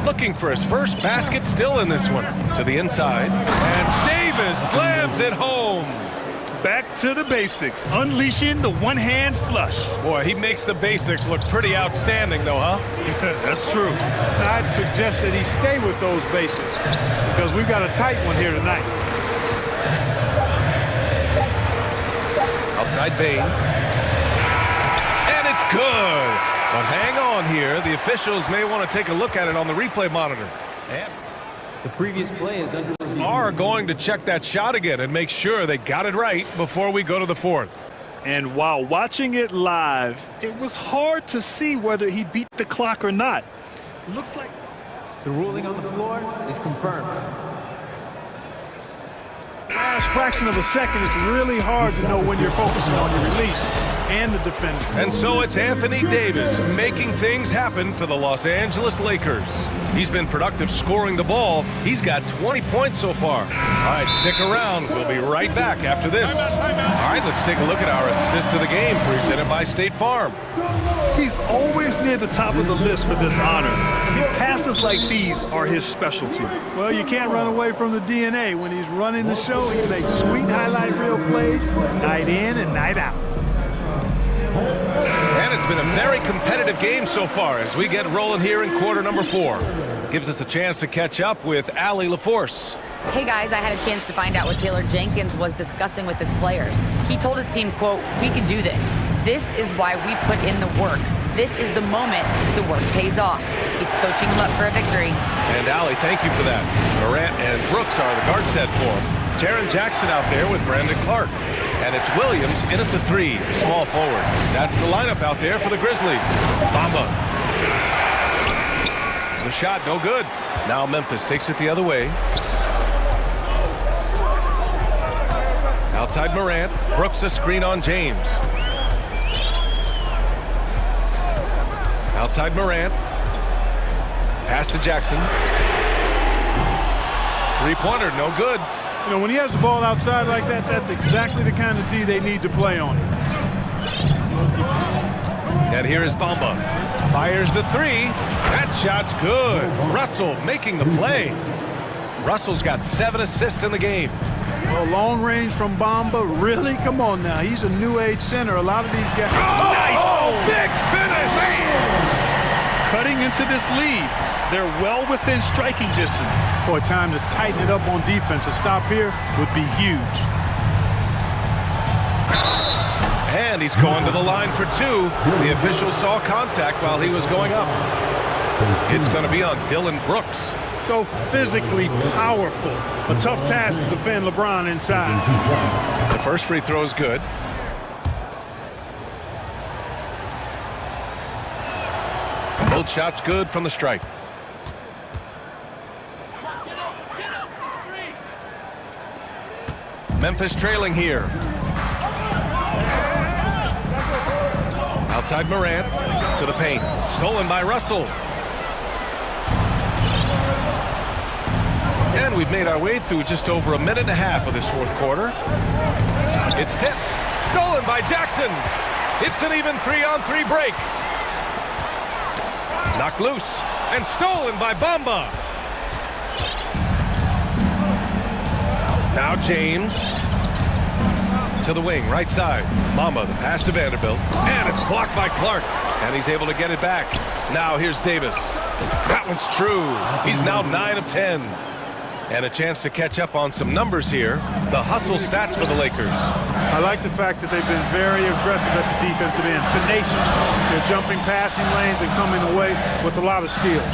looking for his first basket still in this one. To the inside, and Davis Davis slams it home. Back to the basics, unleashing the one-hand flush. Boy, he makes the basics look pretty outstanding, though, huh? That's true. I'd suggest that he stay with those basics because we've got a tight one here tonight. Outside Bain. And it's good. But hang on here. The officials may want to take a look at it on the replay monitor. And The previous play is under review. are going to check that shot again and make sure they got it right before we go to the fourth. And while watching it live, it was hard to see whether he beat the clock or not. Looks like The ruling on the floor is confirmed. Last fraction of a second, it's really hard to know when you're focusing on your release and the defender. And so it's Anthony Davis making things happen for the Los Angeles Lakers. He's been productive scoring the ball. He's got 20 points so far. All right, stick around. We'll be right back after this. All right, let's take a look at our assist of the game presented by State Farm. he's always near the top of the list for this honor. Passes like these are his specialty. Well, you can't run away from the DNA. When he's running the show, he makes sweet highlight reel plays night in and night out. And it's been a very competitive game so far as we get rolling here in quarter number 4. Gives us a chance to catch up with Allie LaForce. Hey guys, I had a chance to find out what Taylor Jenkins was discussing with his players. He told his team, quote, "We can do this. This is why we put in the work. This is the moment the work pays off." He's coaching them up for a victory. And Allie, thank you for that. Morant and Brooks are the guard set for him. Jaron Jackson out there with Brandon Clark. And it's Williams in at the 3, small forward. That's the lineup out there for the Grizzlies. Bamba. The shot, no good. Now Memphis takes it the other way. Outside Morant, Brooks a screen on James. Outside Morant. Pass to Jackson. Three-pointer, no good. You know, when he has the ball outside like that, that's exactly the kind of D they need to play on. And here is Bamba. Fires the 3. That shot's good. Russell making the play. Russell's got 7 assists in the game. Well, long range from Bamba, really? Come on now. He's a new age center. A lot of these guys. Oh, nice! Big finish! Cutting into this lead. They're well within striking distance. Boy, time to tighten it up on defense. A stop here would be huge. And he's going to the line for 2. The official saw contact while he was going up. It's going to be on Dylan Brooks. So physically powerful. A tough task to defend LeBron inside. The first free throw is good. Both shots good from the stripe. Memphis trailing here. Outside Morant to the paint. Stolen by Russell. And we've made our way through just over a minute and a half of this fourth quarter. It's tipped. Stolen by Jackson. It's an even 3-on-3 break. Knocked loose. And stolen by Bamba. Now James to the wing, right side. Bamba, the pass to Vanderbilt. And it's blocked by Clark. And he's able to get it back. Now here's Davis. That one's true. He's now 9 of 10. And a chance to catch up on some numbers here. The hustle stats for the Lakers. I like the fact that they've been very aggressive at the defensive end. Tenacious. They're jumping passing lanes and coming away with a lot of steals.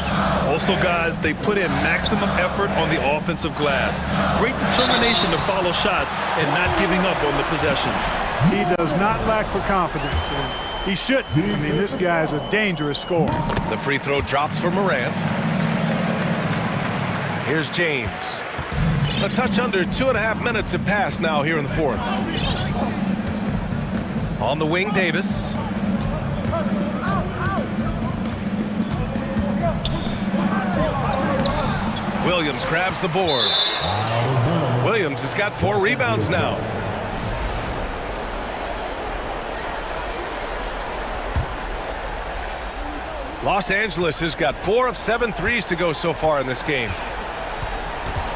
Also, guys, they put in maximum effort on the offensive glass. Great determination to follow shots and not giving up on the possessions. He does not lack for confidence. And he shouldn't. I mean, this guy is a dangerous scorer. The free throw drops for Morant. Here's James. A touch under 2.5 minutes have passed now here in the fourth. On the wing, Davis. Williams grabs the board. Williams has got 4 rebounds now. Los Angeles has got 4 of 7 threes to go so far in this game.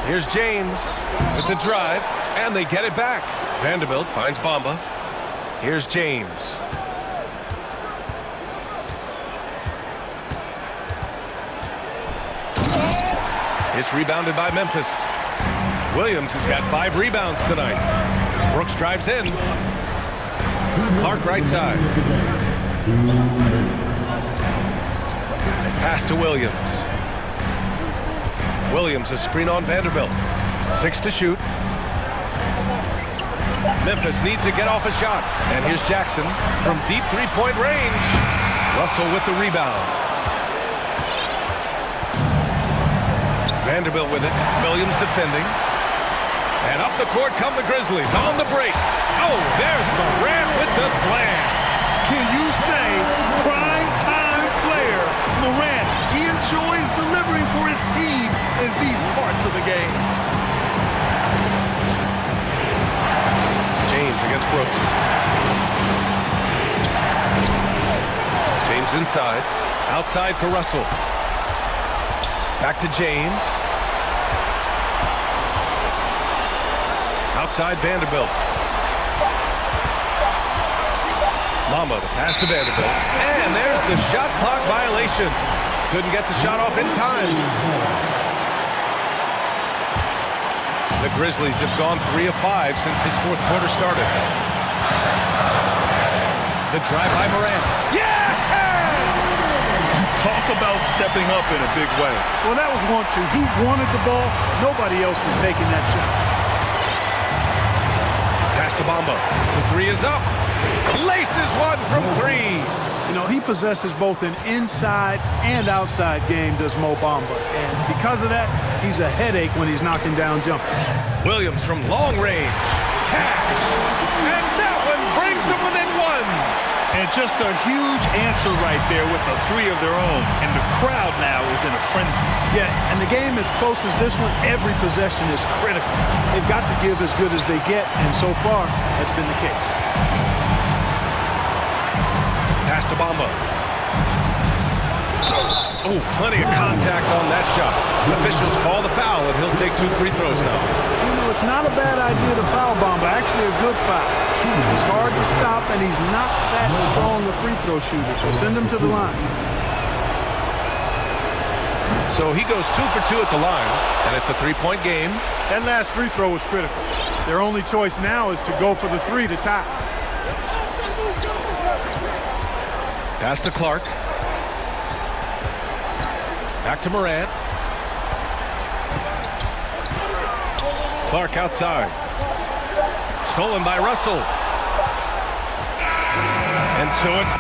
Here's James with the drive, and they get it back. Vanderbilt finds Bamba. Here's James. It's rebounded by Memphis. Williams has got 5 rebounds tonight. Brooks drives in. Clark right side. Pass to Williams. Williams a screen on Vanderbilt. 6 to shoot. Memphis needs to get off a shot. And here's Jackson from deep three-point range. Russell with the rebound. Vanderbilt with it. Williams defending. And up the court come the Grizzlies on the break. Oh, there's Morant with the slam. Can you say prime time player Morant? He enjoys delivering for his team in these parts of the game. James against Brooks. James inside. Outside for Russell. Back to James. Outside Vanderbilt. Mamba, the pass to Vanderbilt. And there's the shot clock violation. Couldn't get the shot off in time. The Grizzlies have gone 3 of 5 since this fourth quarter started. The drive by Morant. Yes! Talk about stepping up in a big way. Well, that was 1-2. He wanted the ball. Nobody else was taking that shot. Pass to Bamba. The 3 is up. Laces one from 3. You know, he possesses both an inside and outside game, does Mo Bamba. And because of that, he's a headache when he's knocking down jumpers. Williams from long range. Cash. And that one brings them within 1. And just a huge answer right there with a 3 of their own. And the crowd now is in a frenzy. Yeah, and the game as close as this one, every possession is critical. They've got to give as good as they get, and so far, that's been the case. Pass to Bamba. Oh, plenty of contact on that shot. Officials call the foul, and he'll take 2 free throws now. You know, it's not a bad idea to foul Bamba. Actually, a good foul. He's hard to stop, and he's not that strong a free throw shooter, so send him to the line. So he goes 2 for 2 at the line, and it's a 3-point game. That last free throw was critical. Their only choice now is to go for the 3 to tie. Pass to Clark. Back to Morant. Clark outside. Stolen by Russell. And so it's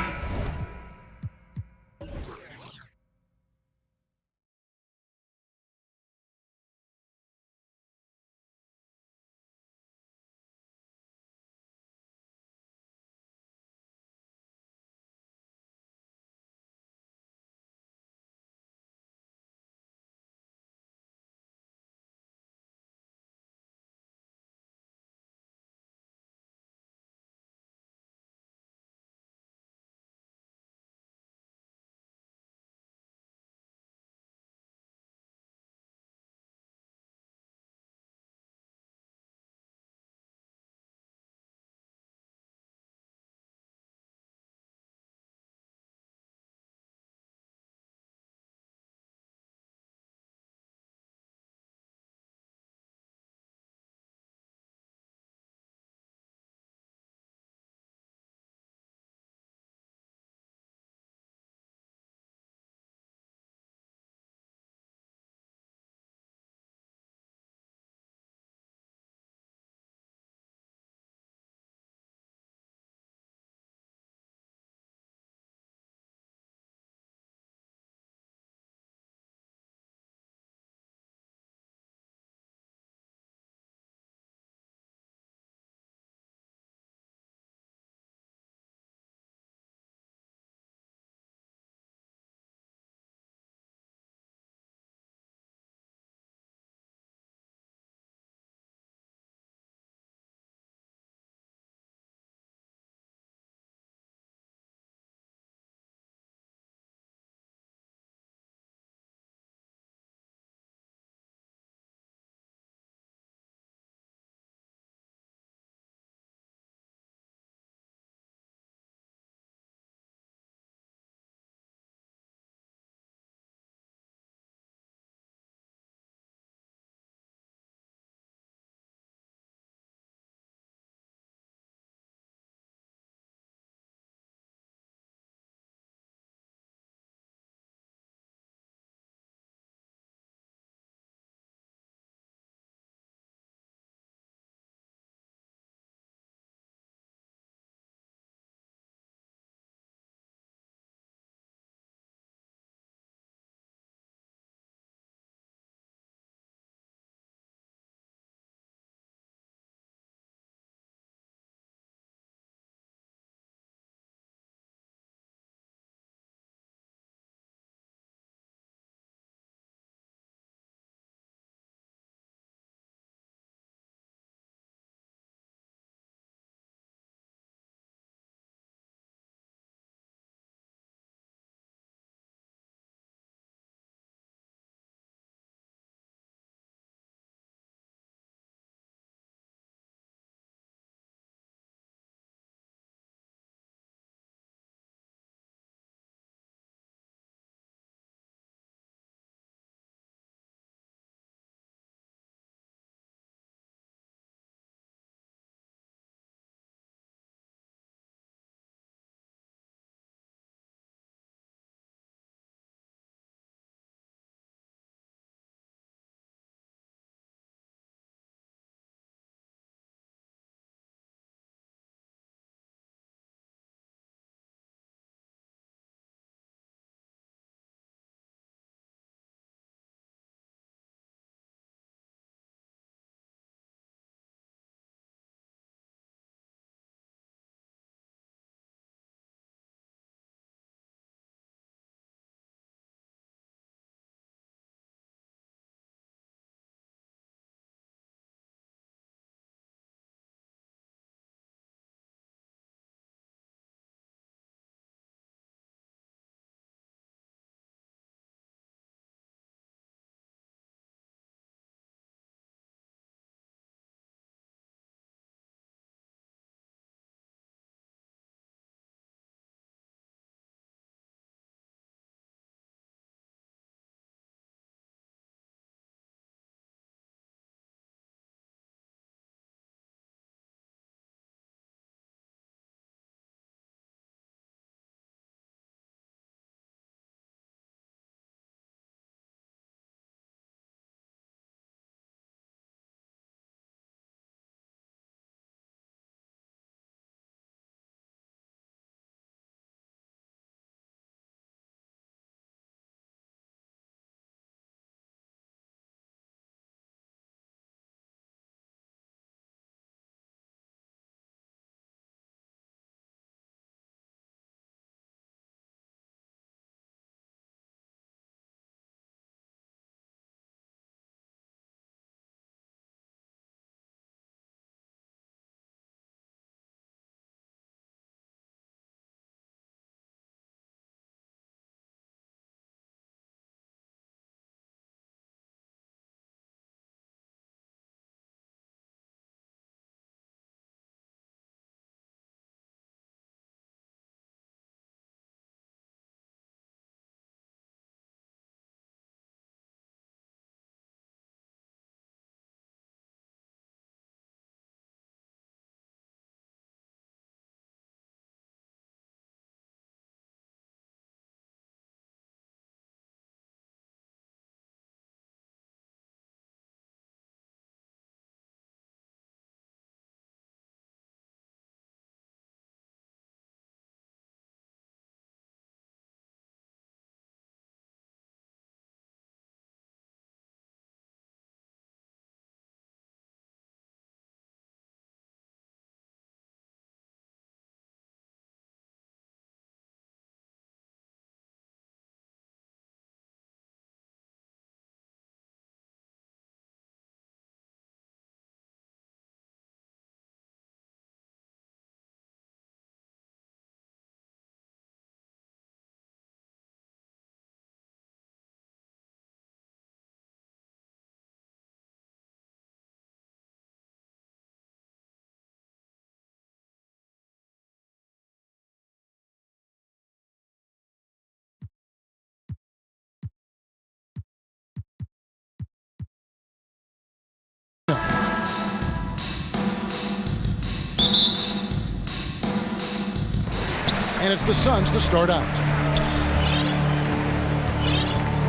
And it's the Suns to start out.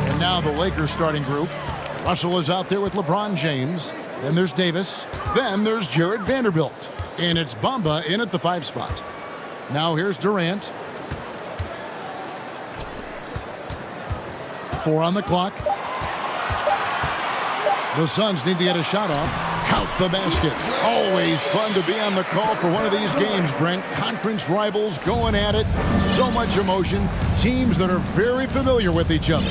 And now the Lakers starting group. Russell is out there with LeBron James. Then there's Davis. Then there's Jared Vanderbilt. And it's Bamba in at the 5 spot. Now here's Durant. 4 on the clock. The Suns need to get a shot off. Count the basket. Always fun to be on the call for one of these games, Brent. Conference rivals going at it. So much emotion. Teams that are very familiar with each other.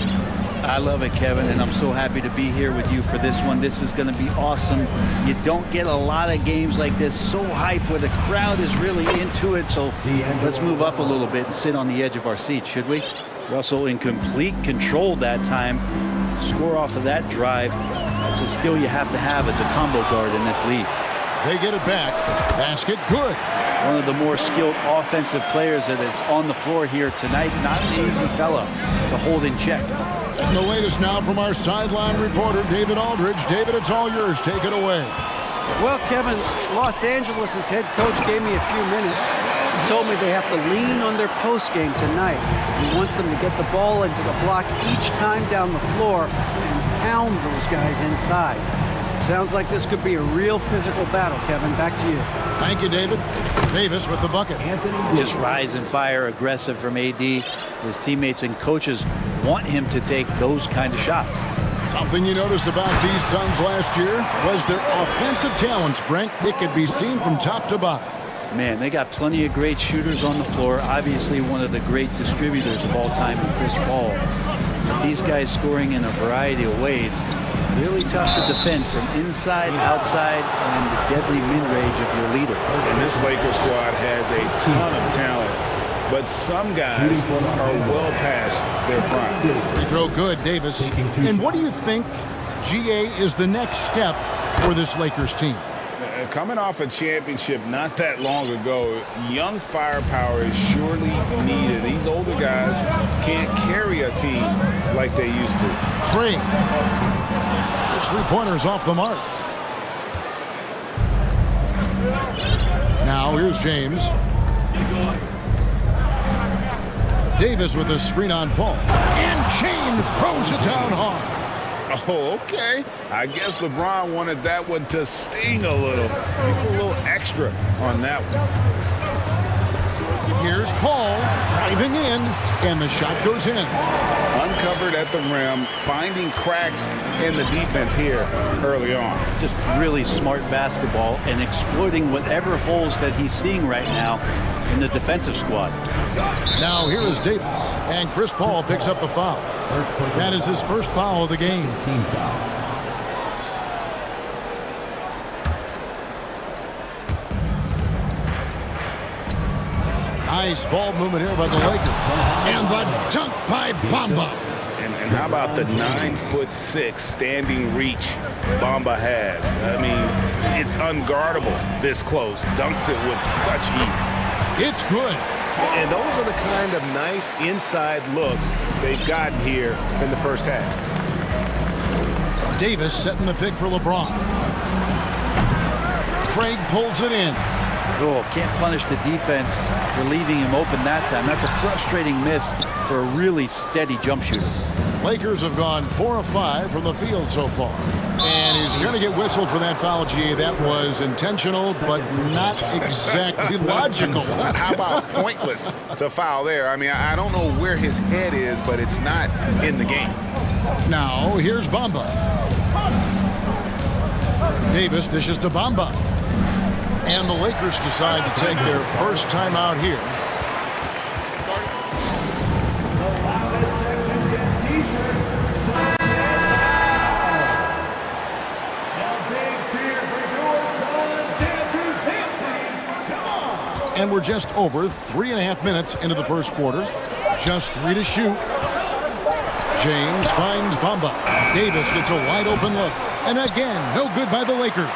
I love it, Kevin, and I'm so happy to be here with you for this one. This is going to be awesome. You don't get a lot of games like this, so hype, where the crowd is really into it. So let's move up a little bit and sit on the edge of our seats, should we? Russell in complete control that time. To score off of that drive, that's a skill you have to have as a combo guard in this league. They get it back. Basket good. One of the more skilled offensive players that is on the floor here tonight. Not an easy fella to hold in check. And the latest now from our sideline reporter, David Aldridge. David, it's all yours. Take it away. Well, Kevin, Los Angeles' head coach gave me a few minutes. He told me they have to lean on their post game tonight. He wants them to get the ball into the block each time down the floor and pound those guys inside. Sounds like this could be a real physical battle, Kevin. Back to you. Thank you, David. Davis with the bucket. Just rise and fire aggressive from AD. His teammates and coaches want him to take those kind of shots. Something you noticed about these Suns last year was their offensive talents, Brent. It could be seen from top to bottom. Man, they got plenty of great shooters on the floor. Obviously, one of the great distributors of all time in Chris Paul. These guys scoring in a variety of ways. Really tough to defend from inside, outside, and the deadly mid-range of your leader. And this Lakers squad has a ton of talent, but some guys are well past their prime. Free throw good, Davis. And what do you think, GA, is the next step for this Lakers team? Coming off a championship not that long ago, young firepower is surely needed. These older guys can't carry a team like they used to. Craig. His 3-pointers off the mark. Now here's James. Davis with a screen on Paul. And James throws it down hard. Oh, okay. I guess LeBron wanted that one to sting a little. Give a little extra on that one. Here's Paul driving in, and the shot goes in. Uncovered at the rim, finding cracks in the defense here early on. Just really smart basketball and exploiting whatever holes that he's seeing right now in the defensive squad. Now here is Davis, and Chris Paul picks up the foul. That is his first foul of the game. Team foul. Nice ball movement here by the Lakers. And the dunk by Bamba. And how about the 9'6" standing reach Bamba has? I mean, it's unguardable this close. Dunks it with such ease. It's good. And those are the kind of nice inside looks they've gotten here in the first half. Davis setting the pick for LeBron. Craig pulls it in. Oh, can't punish the defense for leaving him open that time. That's a frustrating miss for a really steady jump shooter. Lakers have gone 4 of 5 from the field so far. And he's going to get whistled for that foul, G. That was intentional, but not exactly logical. How about pointless to foul there? I mean, I don't know where his head is, but it's not in the game. Now, here's Bamba. Davis dishes to Bamba. And the Lakers decide to take their first timeout here. And we're just over 3.5 minutes into the first quarter. Just 3 to shoot. James finds Bamba. Davis gets a wide open look. And again, no good by the Lakers.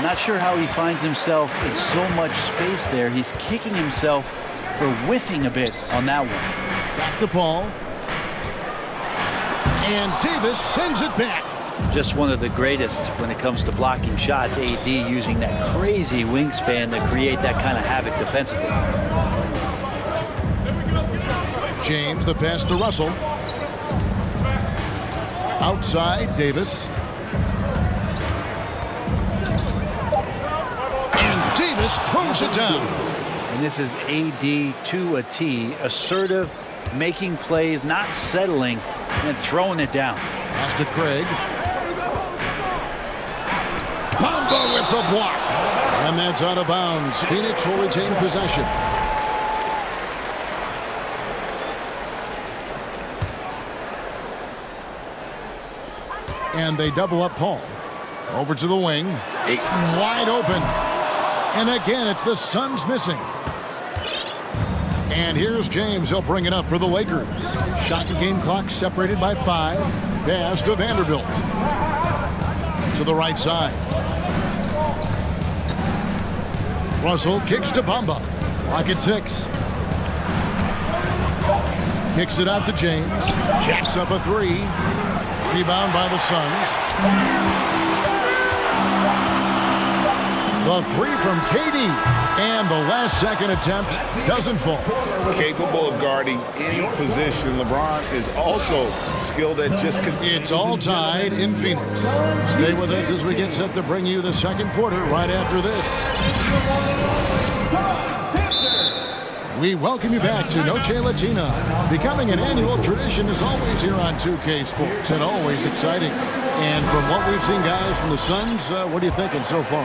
Not sure how he finds himself in so much space there. He's kicking himself for whiffing a bit on that one. Back to Paul. And Davis sends it back. Just one of the greatest when it comes to blocking shots. AD using that crazy wingspan to create that kind of havoc defensively. James, the pass to Russell. Outside, Davis. And Davis throws it down. And this is AD to a T. Assertive, making plays, not settling, and throwing it down. Pass to Craig. Bamba with the block. And that's out of bounds. Phoenix will retain possession. And they double up Paul. Over to the wing. Ayton wide open. And again, it's the Suns missing. And here's James. He'll bring it up for the Lakers. Shot and game clock separated by 5. Pass to Vanderbilt. To the right side. Russell kicks to Bamba. Clock at 6. Kicks it out to James. Jacks up a 3. Rebound by the Suns. The 3 from KD. And the last second attempt doesn't fall. Capable of guarding any position. LeBron is also skilled at just... It's all tied in Phoenix. Stay with us as we get set to bring you the second quarter right after this. We welcome you back to Noche Latina. Becoming an annual tradition is always here on 2K Sports and always exciting. And from what we've seen, guys, from the Suns, what are you thinking so far?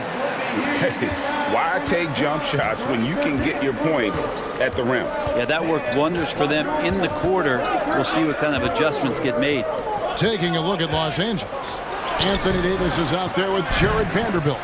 Why take jump shots when you can get your points at the rim? Yeah, that worked wonders for them in the quarter. We'll see what kind of adjustments get made. Taking a look at Los Angeles. Anthony Davis is out there with Jared Vanderbilt.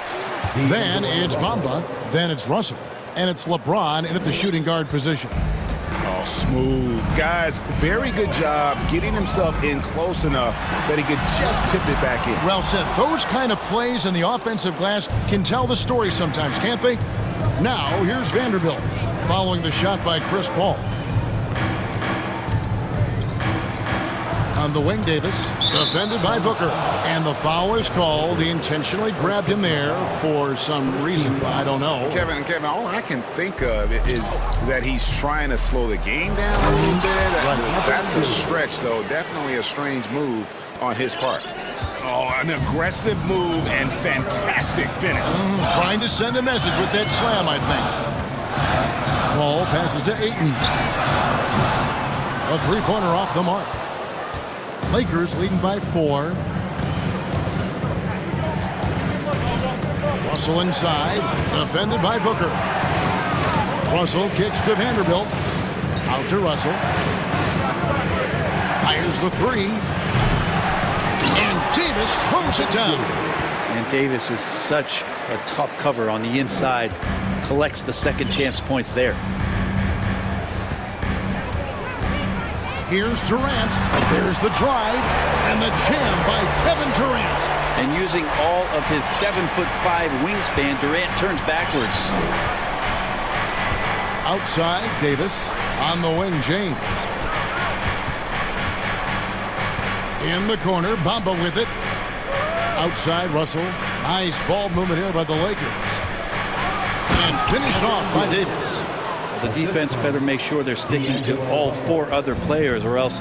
Then it's Bamba. Then it's Russell. And it's LeBron in at the shooting guard position. Oh, smooth. Guys, very good job getting himself in close enough that he could just tip it back in. Well said. Those kind of plays in the offensive glass can tell the story sometimes, can't they? Now, here's Vanderbilt following the shot by Chris Paul. On the wing, Davis, defended by Booker. And the foul is called. He intentionally grabbed him there for some reason. I don't know. Kevin, all I can think of is that he's trying to slow the game down a little bit. That's a stretch, though. Definitely a strange move on his part. Oh, an aggressive move and fantastic finish. Trying to send a message with that slam, I think. Paul passes to Ayton. A three-pointer off the mark. Lakers leading by 4. Russell inside, defended by Booker. Russell kicks to Vanderbilt. Out to Russell. Fires the 3. And Davis throws it down. And Davis is such a tough cover on the inside. Collects the second chance points there. Here's Durant. There's the drive. And the jam by Kevin Durant. And using all of his 7'5" wingspan, Durant turns backwards. Outside, Davis. On the wing, James. In the corner, Bamba with it. Outside, Russell. Nice ball movement here by the Lakers. And finished off by Davis. The defense better make sure they're sticking to all 4 other players, or else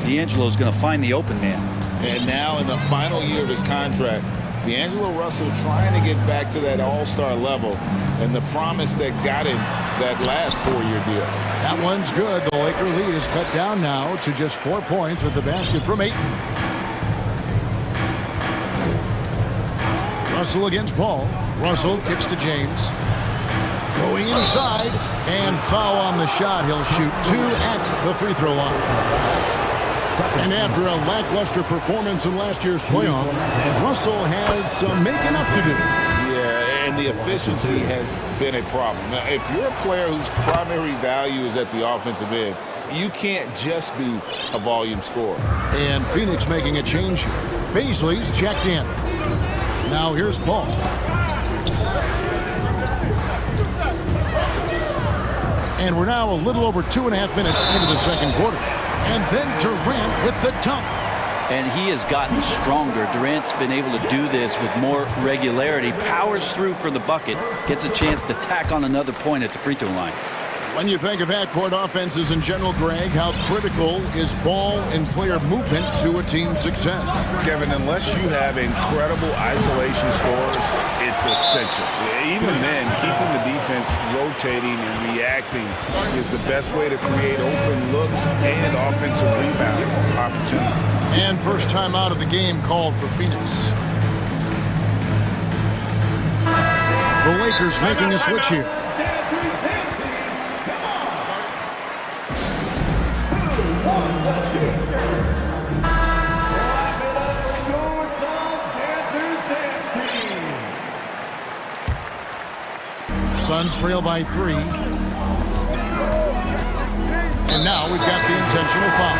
D'Angelo's going to find the open man. And now in the final year of his contract, D'Angelo Russell trying to get back to that all-star level and the promise that got him that last 4-year deal. That one's good. The Laker lead is cut down now to just 4 points with the basket from Ayton. Russell against Paul. Russell kicks to James. Going inside, and foul on the shot. He'll shoot 2 at the free throw line. And after a lackluster performance in last year's playoff, Russell has some making up to do. Yeah, and the efficiency has been a problem. Now, if you're a player whose primary value is at the offensive end, you can't just be a volume scorer. And Phoenix making a change here. Baisley's checked in. Now here's Paul. And we're now a little over 2.5 minutes into the second quarter. And then Durant with the dunk. And he has gotten stronger. Durant's been able to do this with more regularity. Powers through for the bucket. Gets a chance to tack on another point at the free throw line. When you think of half-court offenses in general, Greg, how critical is ball and player movement to a team's success? Kevin, unless you have incredible isolation scores, it's essential. Even then, keeping the defense rotating and reacting is the best way to create open looks and offensive rebound opportunities. And first time out of the game called for Phoenix. The Lakers making a switch here. Suns trail by 3. And now we've got the intentional foul.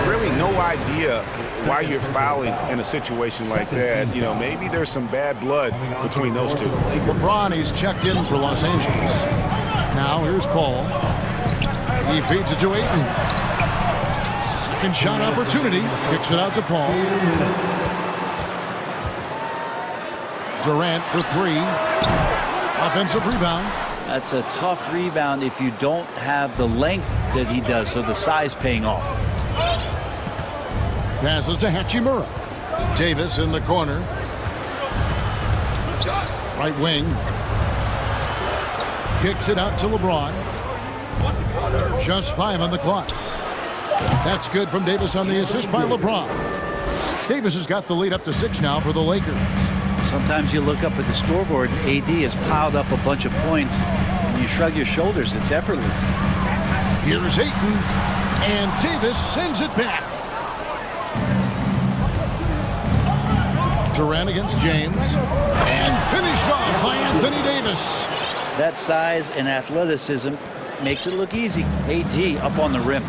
Really no idea why you're fouling in a situation like that. You know, maybe there's some bad blood between those two. LeBron, he's checked in for Los Angeles. Now here's Paul. He feeds it to Ayton. Second shot opportunity. Kicks it out to Paul. Durant for 3. Offensive rebound. That's a tough rebound if you don't have the length that he does, so the size paying off. Passes to Hachimura. Davis in the corner. Right wing. Kicks it out to LeBron. Just 5 on the clock. That's good from Davis on the assist by LeBron. Davis has got the lead up to 6 now for the Lakers. Sometimes you look up at the scoreboard and AD has piled up a bunch of points and you shrug your shoulders. It's effortless. Here's Ayton, and Davis sends it back. Durant against James, and finished off by Anthony Davis. That size and athleticism makes it look easy. AD up on the rim.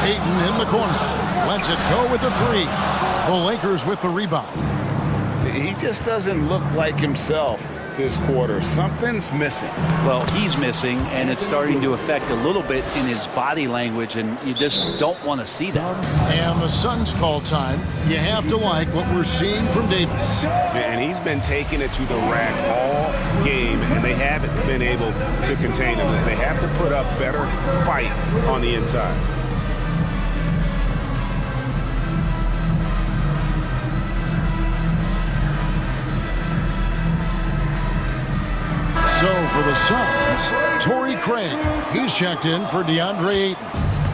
Ayton in the corner. Lets it go with the 3. The Lakers with the rebound. He just doesn't look like himself this quarter. Something's missing. Well, he's missing, and it's starting to affect a little bit in his body language, and you just don't want to see that. And the Suns call time. You have to like what we're seeing from Davis. And he's been taking it to the rack all game, and they haven't been able to contain him. They have to put up better fight on the inside. So for the Suns, Torrey Craig, he's checked in for DeAndre Ayton.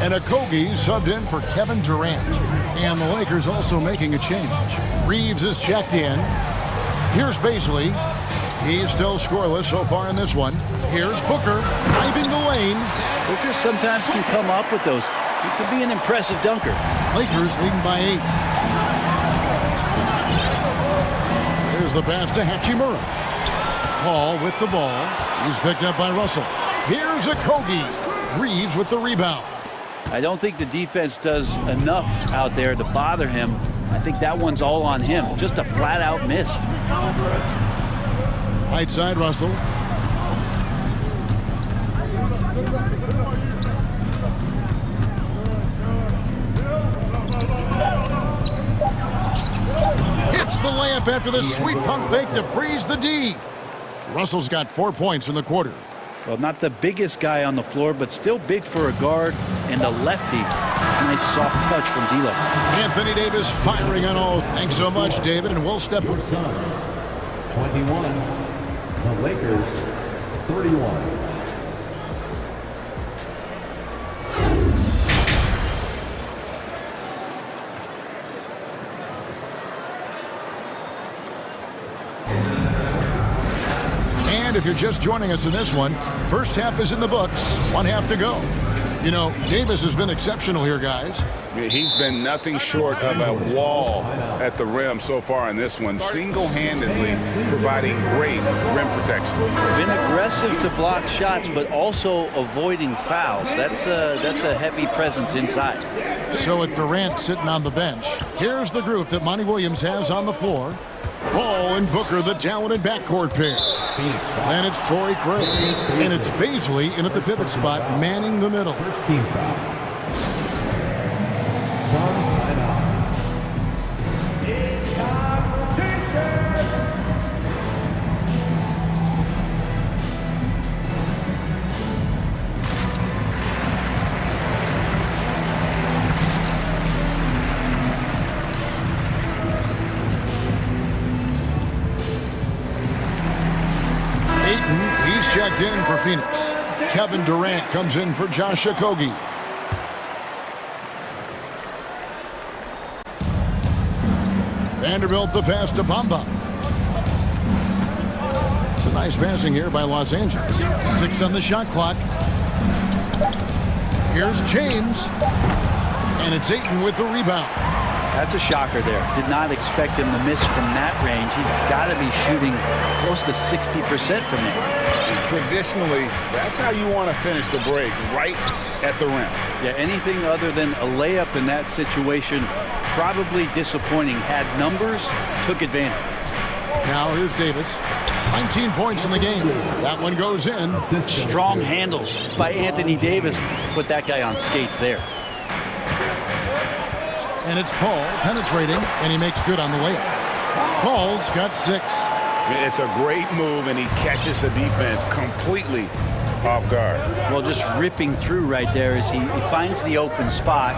And Okogie subbed in for Kevin Durant. And the Lakers also making a change. Reeves is checked in. Here's Baisley. He's still scoreless so far in this one. Here's Booker, driving the lane. Booker sometimes can come up with those. He could be an impressive dunker. Lakers leading by 8. Here's the pass to Hachimura. Paul with the ball. He's picked up by Russell. Here's Okogie. Reeves with the rebound. I don't think the defense does enough out there to bother him. I think that one's all on him. Just a flat-out miss. Right side, Russell. Hits the layup after the sweet pump fake to freeze the D. Russell's got 4 points in the quarter. Well, not the biggest guy on the floor, but still big for a guard and a lefty. It's a nice soft touch from D'Lo. Anthony Davis firing on all. Thanks so much, David, and we'll step. 21. The Lakers, 31. And if you're just joining us in this one, first half is in the books, 1 half to go. You know, Davis has been exceptional here, guys. He's been nothing short of a wall at the rim so far in this one, single-handedly providing great rim protection. Been aggressive to block shots, but also avoiding fouls. That's a heavy presence inside. So with Durant sitting on the bench, here's the group that Monty Williams has on the floor. Paul and Booker, the talented backcourt pair. And it's Torrey Craig. And it's Baisley in at the pivot spot, manning the middle. First team foul. Suns timeout. It's time for checked in for Phoenix. Kevin Durant comes in for Josh Okogie. Vanderbilt the pass to Bamba. It's a nice passing here by Los Angeles. 6 on the shot clock. Here's James. And it's Ayton with the rebound. That's a shocker there. Did not expect him to miss from that range. He's got to be shooting close to 60% from there. Traditionally, that's how you want to finish the break, right at the rim. Yeah, anything other than a layup in that situation, probably disappointing. Had numbers, took advantage. Now here's Davis. 19 points in the game. That one goes in. Strong handles by Anthony Davis. Put that guy on skates there. And it's Paul penetrating, and he makes good on the layup. Paul's got 6. It's a great move, and he catches the defense completely off guard. Well, just ripping through right there as he finds the open spot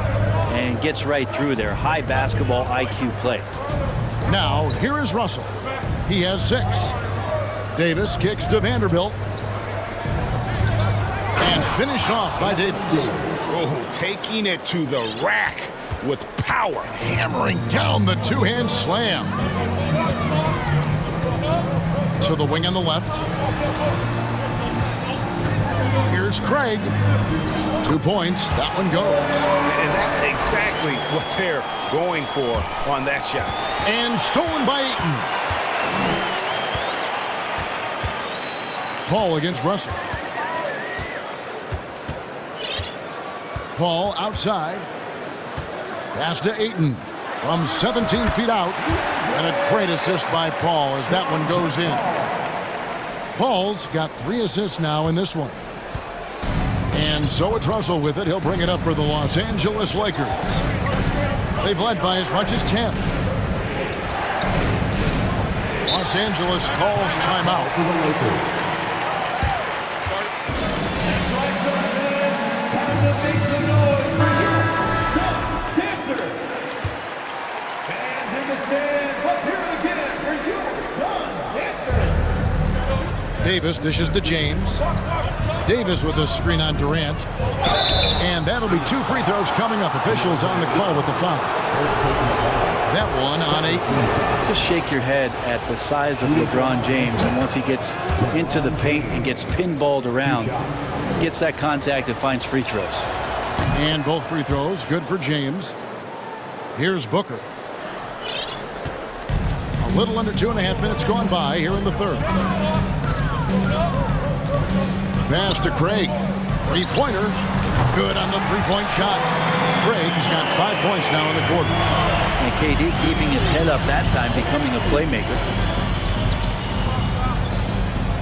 and gets right through there. High basketball IQ play. Now, here is Russell. He has 6. Davis kicks to Vanderbilt. And finished off by Davis. Oh, taking it to the rack with power. Hammering down the two-hand slam. To the wing on the left. Here's Craig. 2 points. That one goes. And that's exactly what they're going for on that shot. And stolen by Ayton. Paul against Russell. Paul outside. Pass to Ayton from 17 feet out. And a great assist by Paul as that one goes in. Paul's got 3 assists now in this one. And so it's Russell with it. He'll bring it up for the Los Angeles Lakers. They've led by as much as 10. Los Angeles calls timeout. Davis dishes to James. Davis with a screen on Durant. And that'll be 2 free throws coming up. Officials on the call with the foul. That one on Ayton. Just shake your head at the size of LeBron James, and once he gets into the paint and gets pinballed around, gets that contact and finds free throws. And both free throws good for James. Here's Booker. A little under 2.5 minutes gone by here in the third. Pass to Craig. 3-pointer. Good on the 3-point shot. Craig's got 5 points now in the quarter. And KD keeping his head up that time, becoming a playmaker.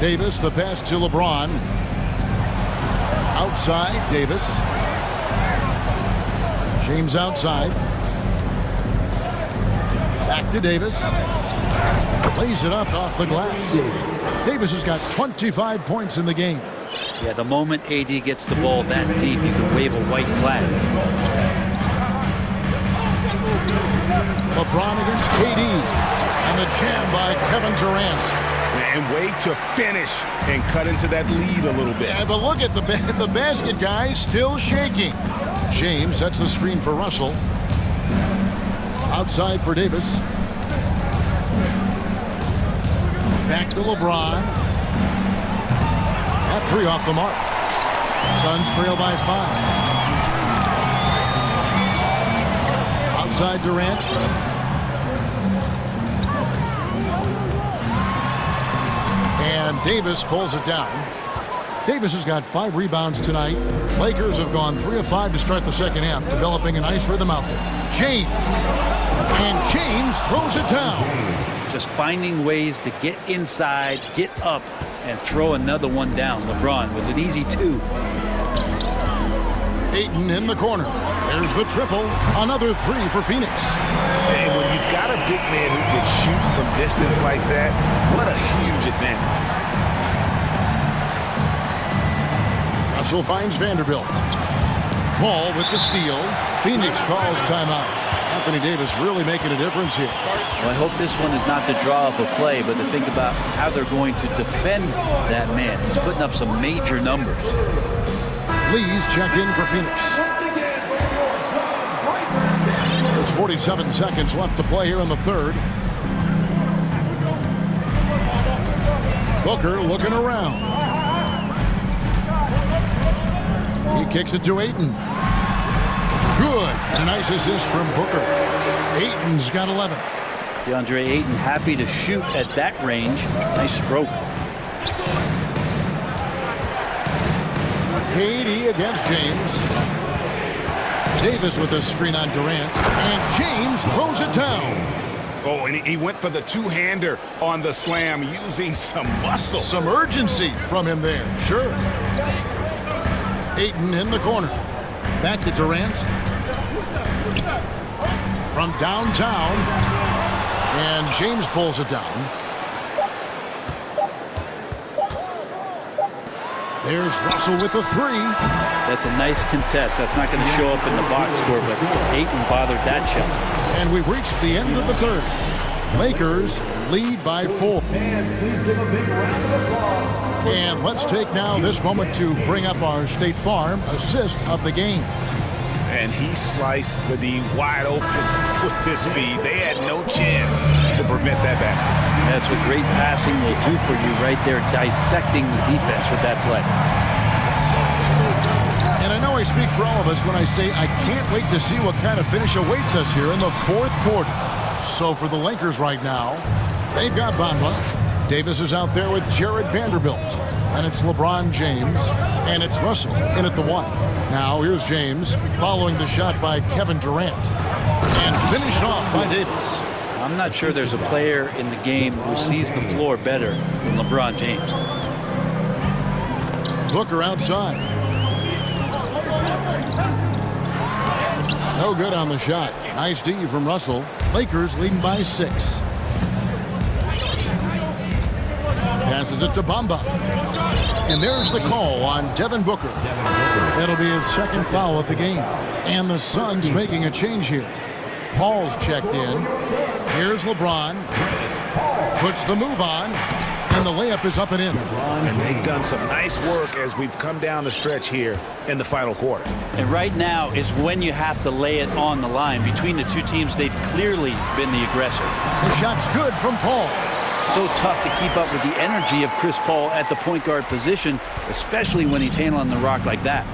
Davis, the pass to LeBron. Outside, Davis. James outside. Back to Davis. Lays it up off the glass. Davis has got 25 points in the game. Yeah, the moment AD gets the ball that deep, you can wave a white flag. LeBron against KD. And the jam by Kevin Durant. And way to finish and cut into that lead a little bit. Yeah, but look at the basket guy still shaking. James sets the screen for Russell. Outside for Davis. Back to LeBron. That 3 off the mark. Suns trail by 5. Outside Durant. And Davis pulls it down. Davis has got 5 rebounds tonight. Lakers have gone 3 of 5 to start the second half, developing a nice rhythm out there. James. And James throws it down. Just finding ways to get inside, get up, and throw another one down. LeBron with an easy 2. Ayton in the corner. There's the triple. Another 3 for Phoenix. And when you've got a big man who can shoot from distance like that, what a huge advantage. Russell finds Vanderbilt. Paul with the steal. Phoenix calls timeout. Anthony Davis really making a difference here. Well, I hope this one is not the draw of a play, but to think about how they're going to defend that man. He's putting up some major numbers. Lee's checked in for Phoenix. There's 47 seconds left to play here in the third. Booker looking around. He kicks it to Ayton. Good. And a nice assist from Booker. Ayton's got 11. DeAndre Ayton happy to shoot at that range. Nice stroke. KD against James. Davis with a screen on Durant. And James throws it down. Oh, and he went for the two-hander on the slam using some muscle. Some urgency from him there. Sure. Ayton in the corner. Back to Durant. From downtown. And James pulls it down. There's Russell with a three. That's a nice contest. That's not going to show up in the box score, but Ayton bothered that shot. And we've reached the end of the third. Lakers lead by 4. And let's take now this moment to bring up our State Farm assist of the game. And he sliced the D wide open with his feed. They had no chance to prevent that basket. That's what great passing will do for you right there, dissecting the defense with that play. And I know I speak for all of us when I say I can't wait to see what kind of finish awaits us here in the fourth quarter. So for the Lakers right now, they've got Bamba. Davis is out there with Jared Vanderbilt. And it's LeBron James. And it's Russell in at the one. Now here's James following the shot by Kevin Durant. And finished off by Davis. I'm not sure there's a player in the game who sees the floor better than LeBron James. Booker outside. No good on the shot. Nice D from Russell. Lakers leading by 6. Passes it to Bamba. And there's the call on Devin Booker. That'll be his second foul of the game. And the Suns making a change here. Paul's checked in. Here's LeBron. Puts the move on. And the layup is up and in. And they've done some nice work as we've come down the stretch here in the final quarter. And right now is when you have to lay it on the line. Between the two teams, they've clearly been the aggressor. The shot's good from Paul. So tough to keep up with the energy of Chris Paul at the point guard position, especially when he's handling the rock like that.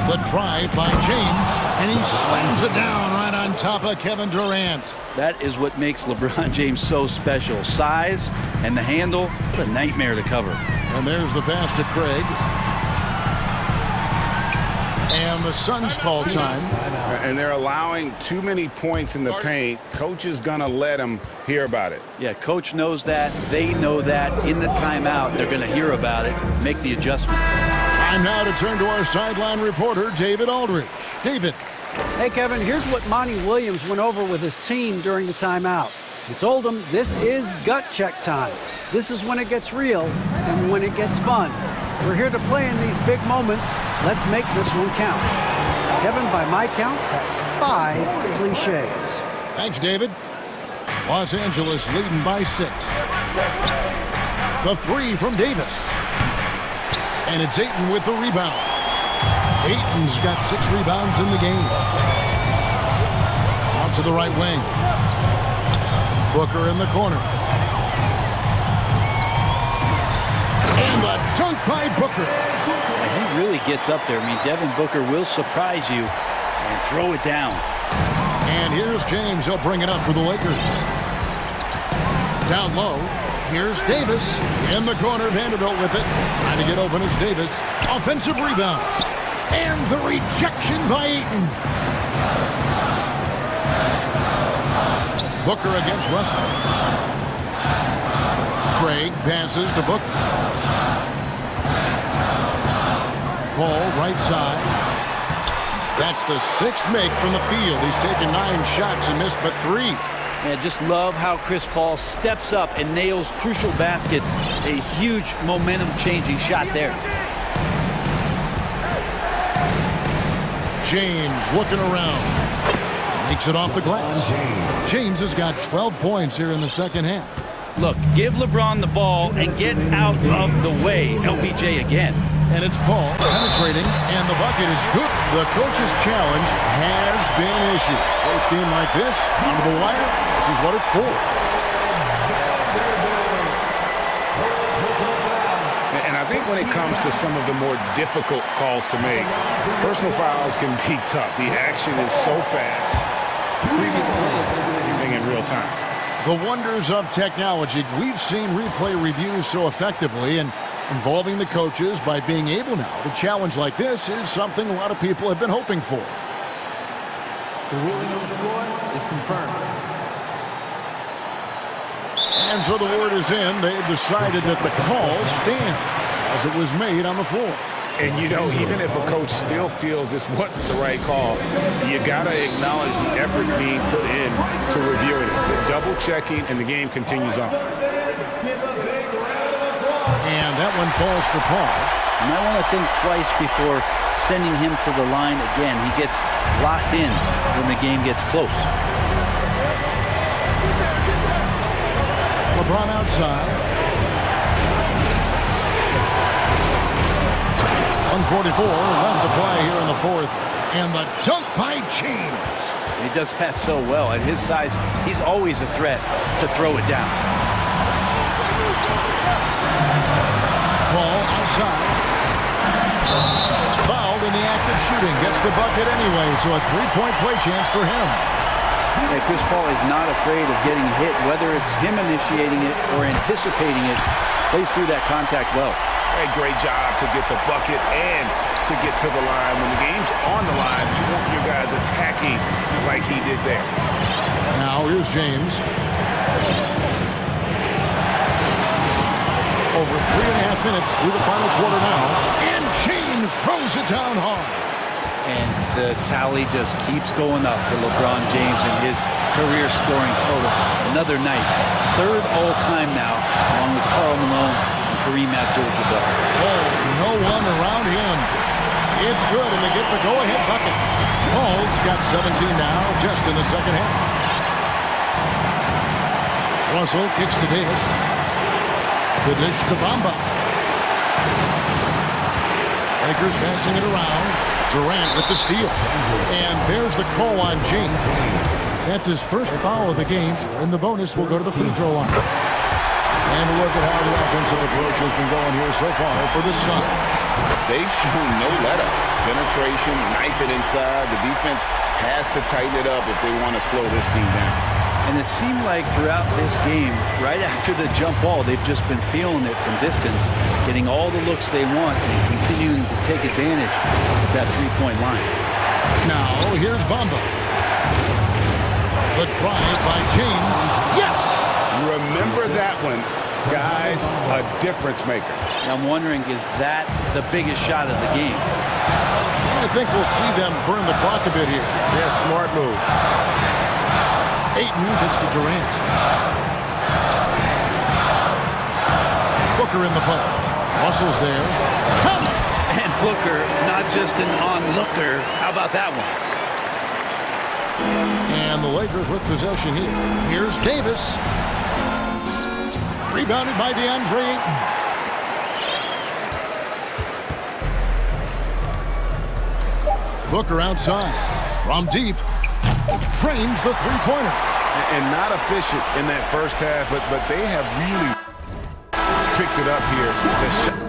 The drive by James, and he slams it down right on top of Kevin Durant. That is what makes LeBron James so special. Size and the handle, what a nightmare to cover. And there's the pass to Craig. And the Suns call time. And they're allowing too many points in the paint. Coach is going to let them hear about it. Yeah, coach knows that. They know that. In the timeout, they're going to hear about it, make the adjustment. Time now to turn to our sideline reporter, David Aldridge. David. Hey, Kevin, here's what Monty Williams went over with his team during the timeout. He told them this is gut check time. This is when it gets real and when it gets fun. We're here to play in these big moments. Let's make this one count. Kevin, by my count, that's 5 cliches. Thanks, David. Los Angeles leading by 6. The three from Davis. And it's Ayton with the rebound. Ayton's got 6 rebounds in the game. Out to the right wing. Booker in the corner. And the dunk by Booker. He really gets up there. I mean, Devin Booker will surprise you and throw it down. And here's James. He'll bring it up for the Lakers. Down low. Here's Davis in the corner. Vanderbilt with it. Trying to get open is Davis. Offensive rebound. And the rejection by Ayton. Booker against Russell. Craig passes to Booker. Paul right side. That's the 6th make from the field. He's taken 9 shots and missed but 3. And just love how Chris Paul steps up and nails crucial baskets. A huge momentum-changing shot there. James looking around. Makes it off the glass. James has got 12 points here in the second half. Look, give LeBron the ball and get out of the way. LBJ again. And it's Paul penetrating, and the bucket is good. The coach's challenge has been issued. First game like this, down to the wire, this is what it's for. And I think when it comes to some of the more difficult calls to make, personal fouls can be tough. The action is so fast. Everything in real time. The wonders of technology. We've seen replay reviews so effectively, and involving the coaches by being able now to challenge like this is something a lot of people have been hoping for. The ruling on the floor is confirmed. And so the word is in. They've decided that the call stands as it was made on the floor. And, you know, even if a coach still feels this wasn't the right call, you got to acknowledge the effort being put in to reviewing it. The double-checking, and the game continues on. And that one falls for Paul. You might want to think twice before sending him to the line again. He gets locked in when the game gets close. LeBron outside. 1:44 left to play here in the fourth. And the dunk by James. He does that so well. At his size, he's always a threat to throw it down. Paul outside. Fouled in the act of shooting. Gets the bucket anyway, so a three-point play chance for him. Yeah, Chris Paul is not afraid of getting hit, whether it's him initiating it or anticipating it. Plays through that contact well. A great job to get the bucket and to get to the line. When the game's on the line, you want your guys attacking like he did there. Now here's James. Over 3.5 minutes through the final quarter now. And James throws it down hard. And the tally just keeps going up for LeBron James and his career scoring total. Another night. Third all-time now, along with Karl Malone and Kareem Abdul-Jabbar. Oh, no one around him. It's good, and they get the go-ahead bucket. Paul's got 17 now, just in the second half. Russell kicks to Davis. The dish to Bamba. Lakers passing it around. Durant with the steal. And there's the call on James. That's his first foul of the game, and the bonus will go to the free throw line. And look at how the offensive approach has been going here so far for the Suns. They've shown no let-up. Penetration, knife it inside. The defense has to tighten it up if they want to slow this team down. And it seemed like throughout this game, right after the jump ball, they've just been feeling it from distance, getting all the looks they want and continuing to take advantage of that three-point line. Now, here's Bamba. The drive by James. Yes! Remember that one, guys, a difference maker. I'm wondering, is that the biggest shot of the game? I think we'll see them burn the clock a bit here. Yeah, smart move. Ayton gets to Durant. Booker in the post. Russell's there. Count it! And Booker, not just an onlooker. How about that one? And the Lakers with possession here. Here's Davis. Rebounded by DeAndre Ayton. Booker outside. From deep. Drains the three-pointer. And not efficient in that first half, but they have really picked it up here. The shot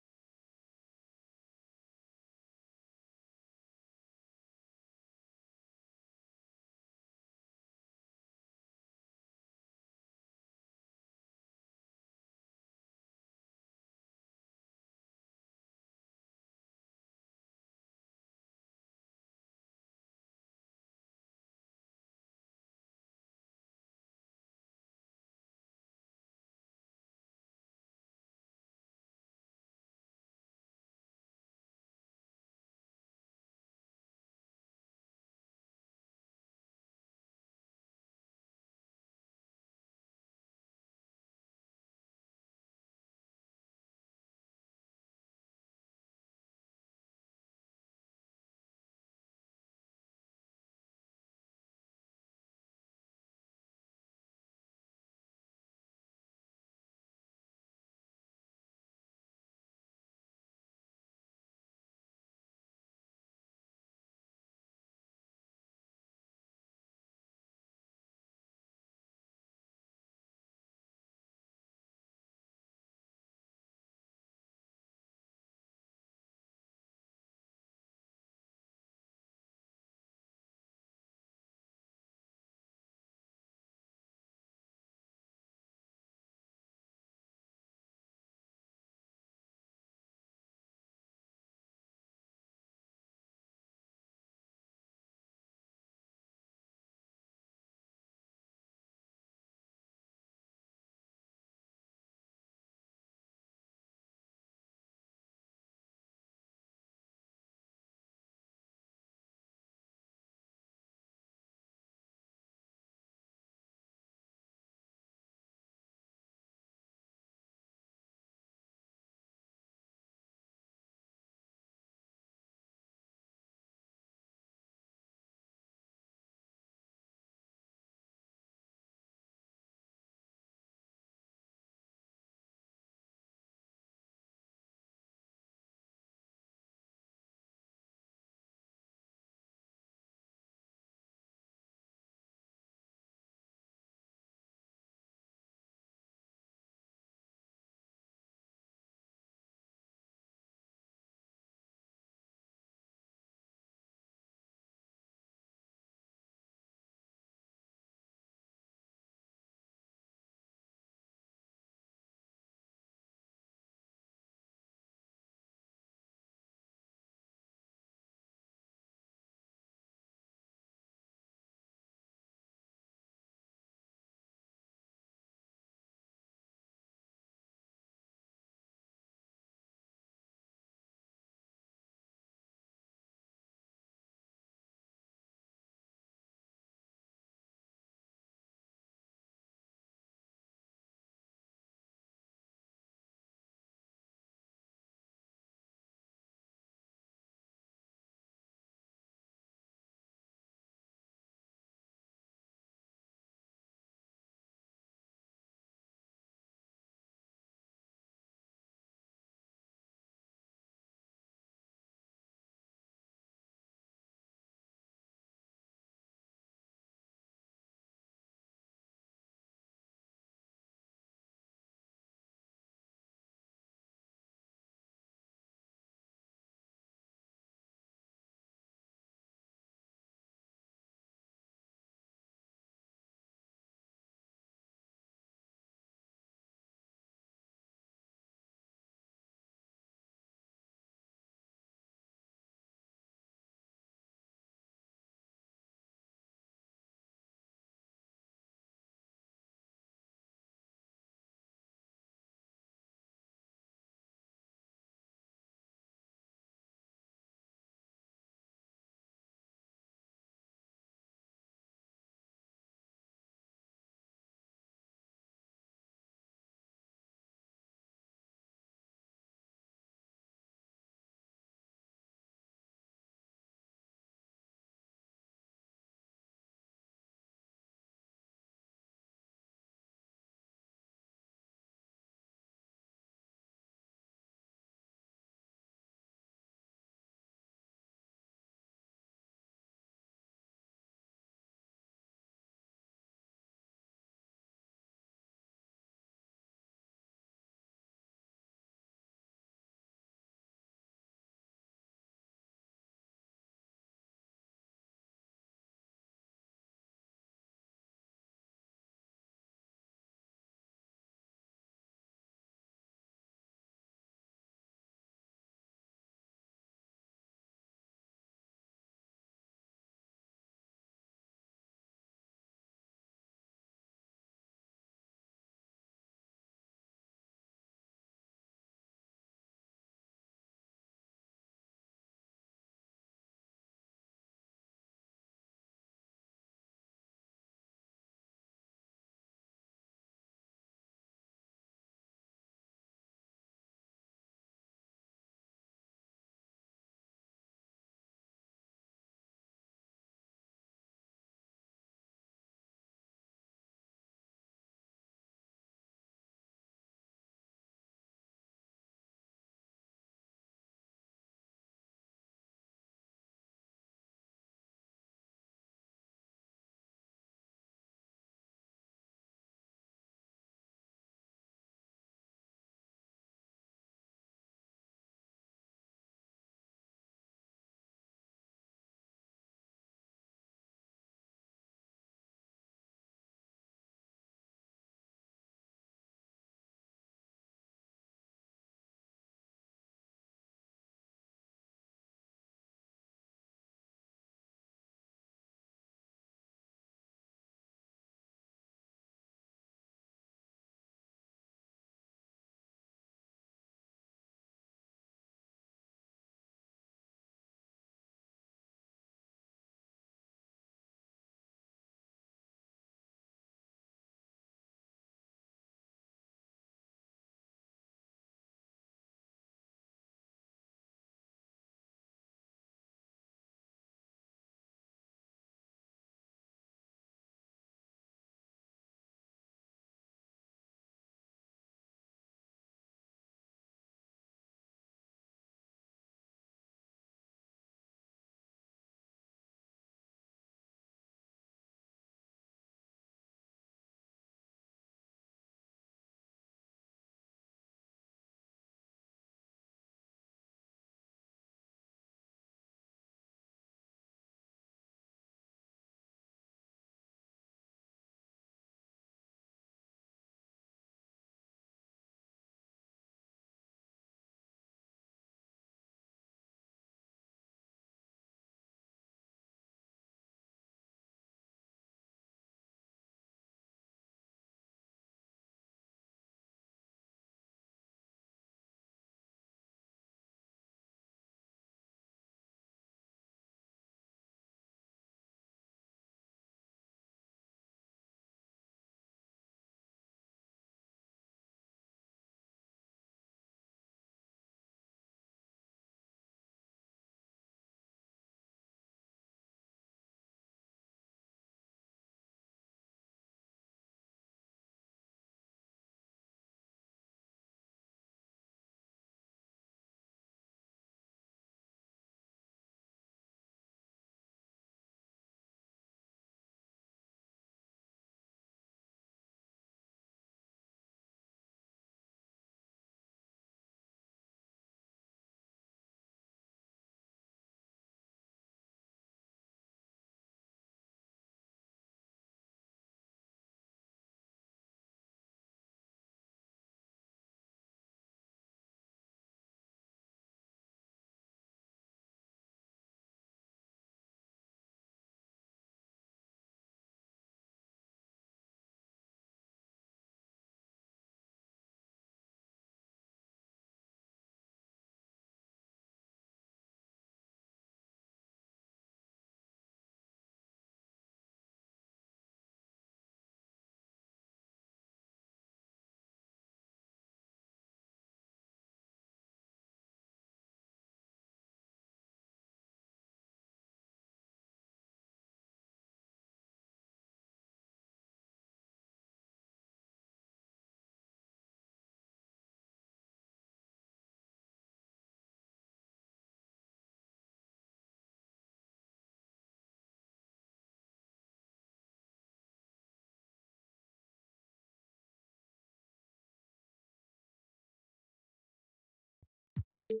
We've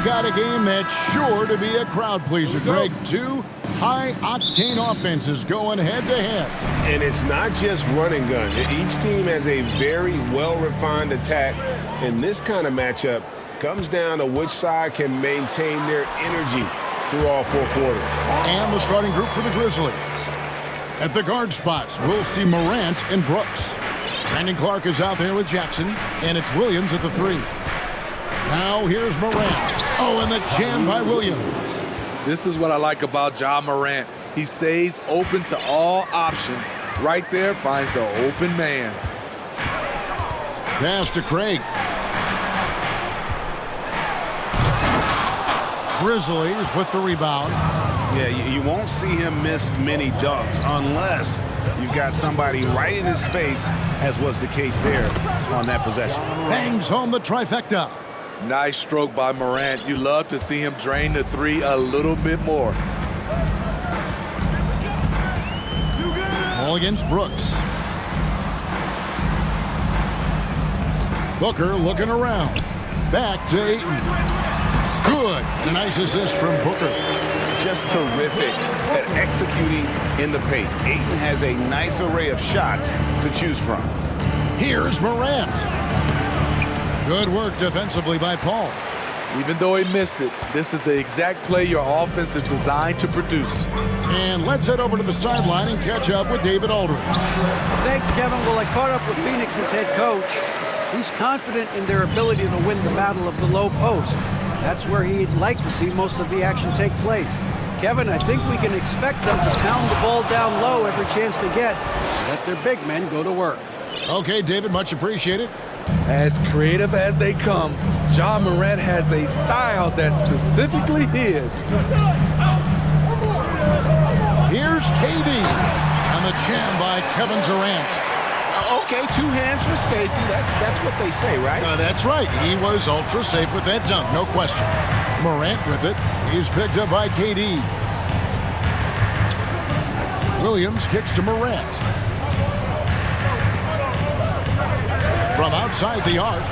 got a game that's sure to be a crowd pleaser, Greg. Two high-octane offenses going head-to-head. And it's not just run and gun. Each team has a very well-refined attack, and this kind of matchup comes down to which side can maintain their energy through all 4 quarters. And the starting group for the Grizzlies. At the guard spots, we'll see Morant and Brooks. Brandon Clark is out there with Jackson, and it's Williams at the 3. Now here's Morant. Oh, and the jam by Williams. This is what I like about Ja Morant. He stays open to all options. Right there finds the open man. Pass to Craig. Grizzlies with the rebound. Yeah, you won't see him miss many dunks unless you've got somebody right in his face, as was the case there on that possession. Bangs home the trifecta. Nice stroke by Morant. You love to see him drain the 3 a little bit more. Ball against Brooks. Booker looking around. Back to Ayton. Good. A nice assist from Booker. Just terrific at executing in the paint. Ayton has a nice array of shots to choose from. Here's Morant. Good work defensively by Paul. Even though he missed it, this is the exact play your offense is designed to produce. And let's head over to the sideline and catch up with David Aldridge. Thanks, Kevin. Well, I caught up with Phoenix's head coach. He's confident in their ability to win the battle of the low post. That's where he'd like to see most of the action take place. Kevin, I think we can expect them to pound the ball down low every chance they get. Let their big men go to work. Okay, David, much appreciated. As creative as they come, Ja Morant has a style that's specifically his. Here's KD. And the jam by Kevin Durant. Okay, 2 hands for safety. That's what they say, right? That's right. He was ultra safe with that dunk, no question. Morant with it. He's picked up by KD. Williams kicks to Morant. From outside the arc.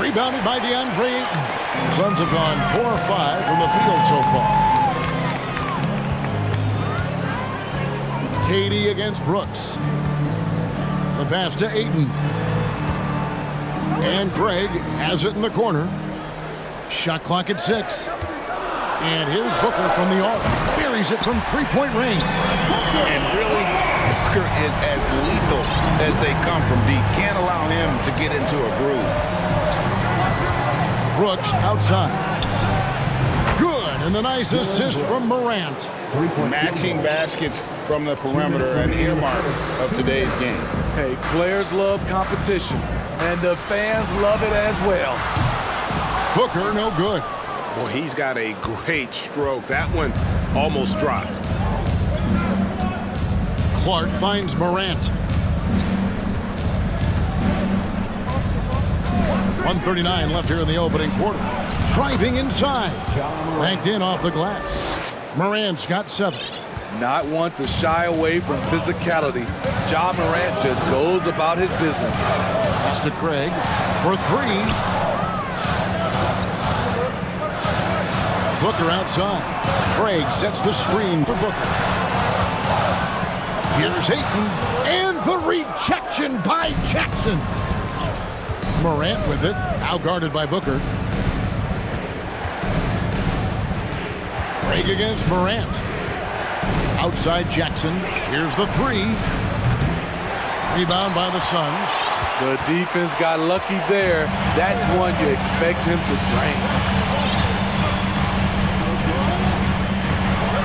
Rebounded by DeAndre Ayton. The Suns have gone 4 or 5 from the field so far. KD against Brooks. The pass to Ayton. And Craig has it in the corner. Shot clock at 6. And here's Booker from the arc. Buries it from 3-point range. And really, Booker is as lethal as they come from deep. Can't allow him to get into a groove. Brooks outside. Good, and the nice assist from Morant. Matching baskets from the perimeter, an earmark of today's game. Hey, players love competition, and the fans love it as well. Booker, no good. Well, he's got a great stroke. That one almost dropped. Clark finds Morant. 1:39 left here in the opening quarter. Driving inside. Banked in off the glass. Morant's got 7. Not one to shy away from physicality. Ja Morant just goes about his business. Pass to Craig for 3. Booker outside. Craig sets the screen for Booker. Here's Ayton. And the rejection by Jackson. Morant with it. Now guarded by Booker. Craig against Morant. Outside Jackson. Here's the 3. Rebound by the Suns. The defense got lucky there. That's one you expect him to drain.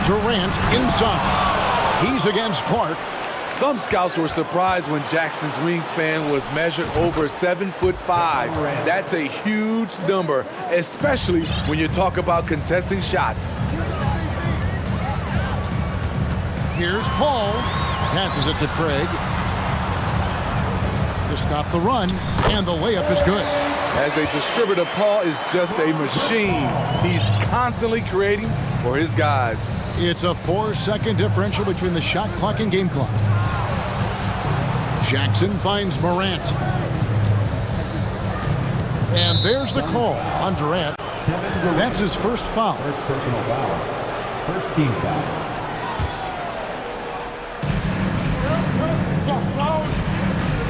Durant inside. He's against Clark. Some scouts were surprised when Jackson's wingspan was measured over 7'5". That's a huge number, especially when you talk about contesting shots. Here's Paul. Passes it to Craig. To stop the run, and the layup is good. As a distributor, Paul is just a machine. He's constantly creating for his guys. It's a 4-second differential between the shot clock and game clock. Jackson finds Morant. And there's the call on Durant. That's his first foul. First personal foul. First team foul.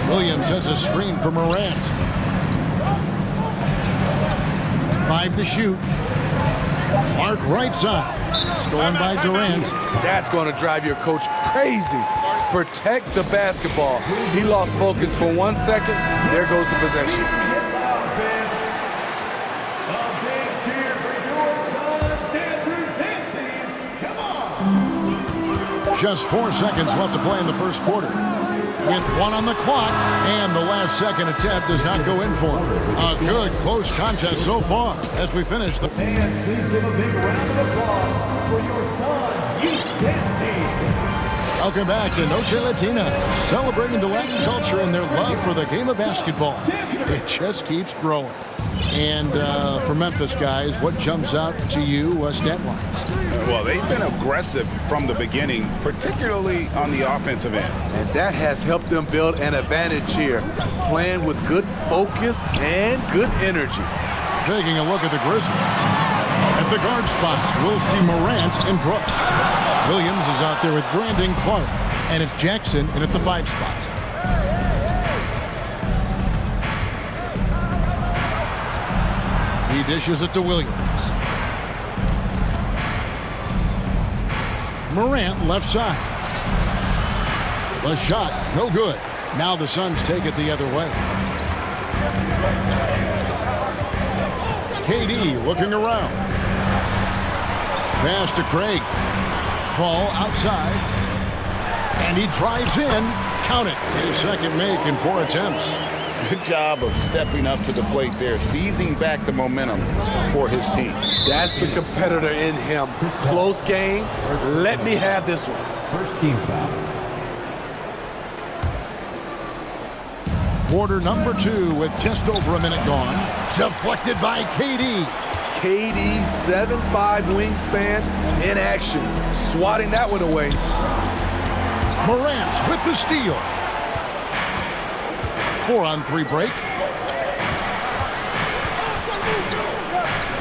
Williams sets a screen for Morant. 5 to shoot. Clark right side. Stolen by Durant. That's going to drive your coach crazy. Protect the basketball. He lost focus for 1 second. There goes the possession. Just 4 seconds left to play in the first quarter. With 1 on the clock, and the last second attempt does not go in for him. A good close contest so far as we finish the... Fans, please give a big round of applause for your son's youth dance team. Welcome back to Noche Latina, celebrating the Latin culture and their love for the game of basketball. It just keeps growing. And for Memphis guys, what jumps out to you stat-wise? Well, they've been aggressive from the beginning, particularly on the offensive end. And that has helped them build an advantage here, playing with good focus and good energy. Taking a look at the Grizzlies. At the guard spots, we'll see Morant and Brooks. Williams is out there with Brandon Clark, and it's Jackson in at the 5 spot. He dishes it to Williams. Morant left side. The shot, no good. Now the Suns take it the other way. KD looking around. Pass to Craig. Ball outside. And he drives in. Count it. His second make in 4 attempts. Good job of stepping up to the plate there, seizing back the momentum for his team. That's the competitor in him. Close game. Let me have this one. First team foul. Quarter number 2 with just over a minute gone. Deflected by KD. KD, 7'5" wingspan in action. Swatting that one away. Morant with the steal. 4-on-3 break.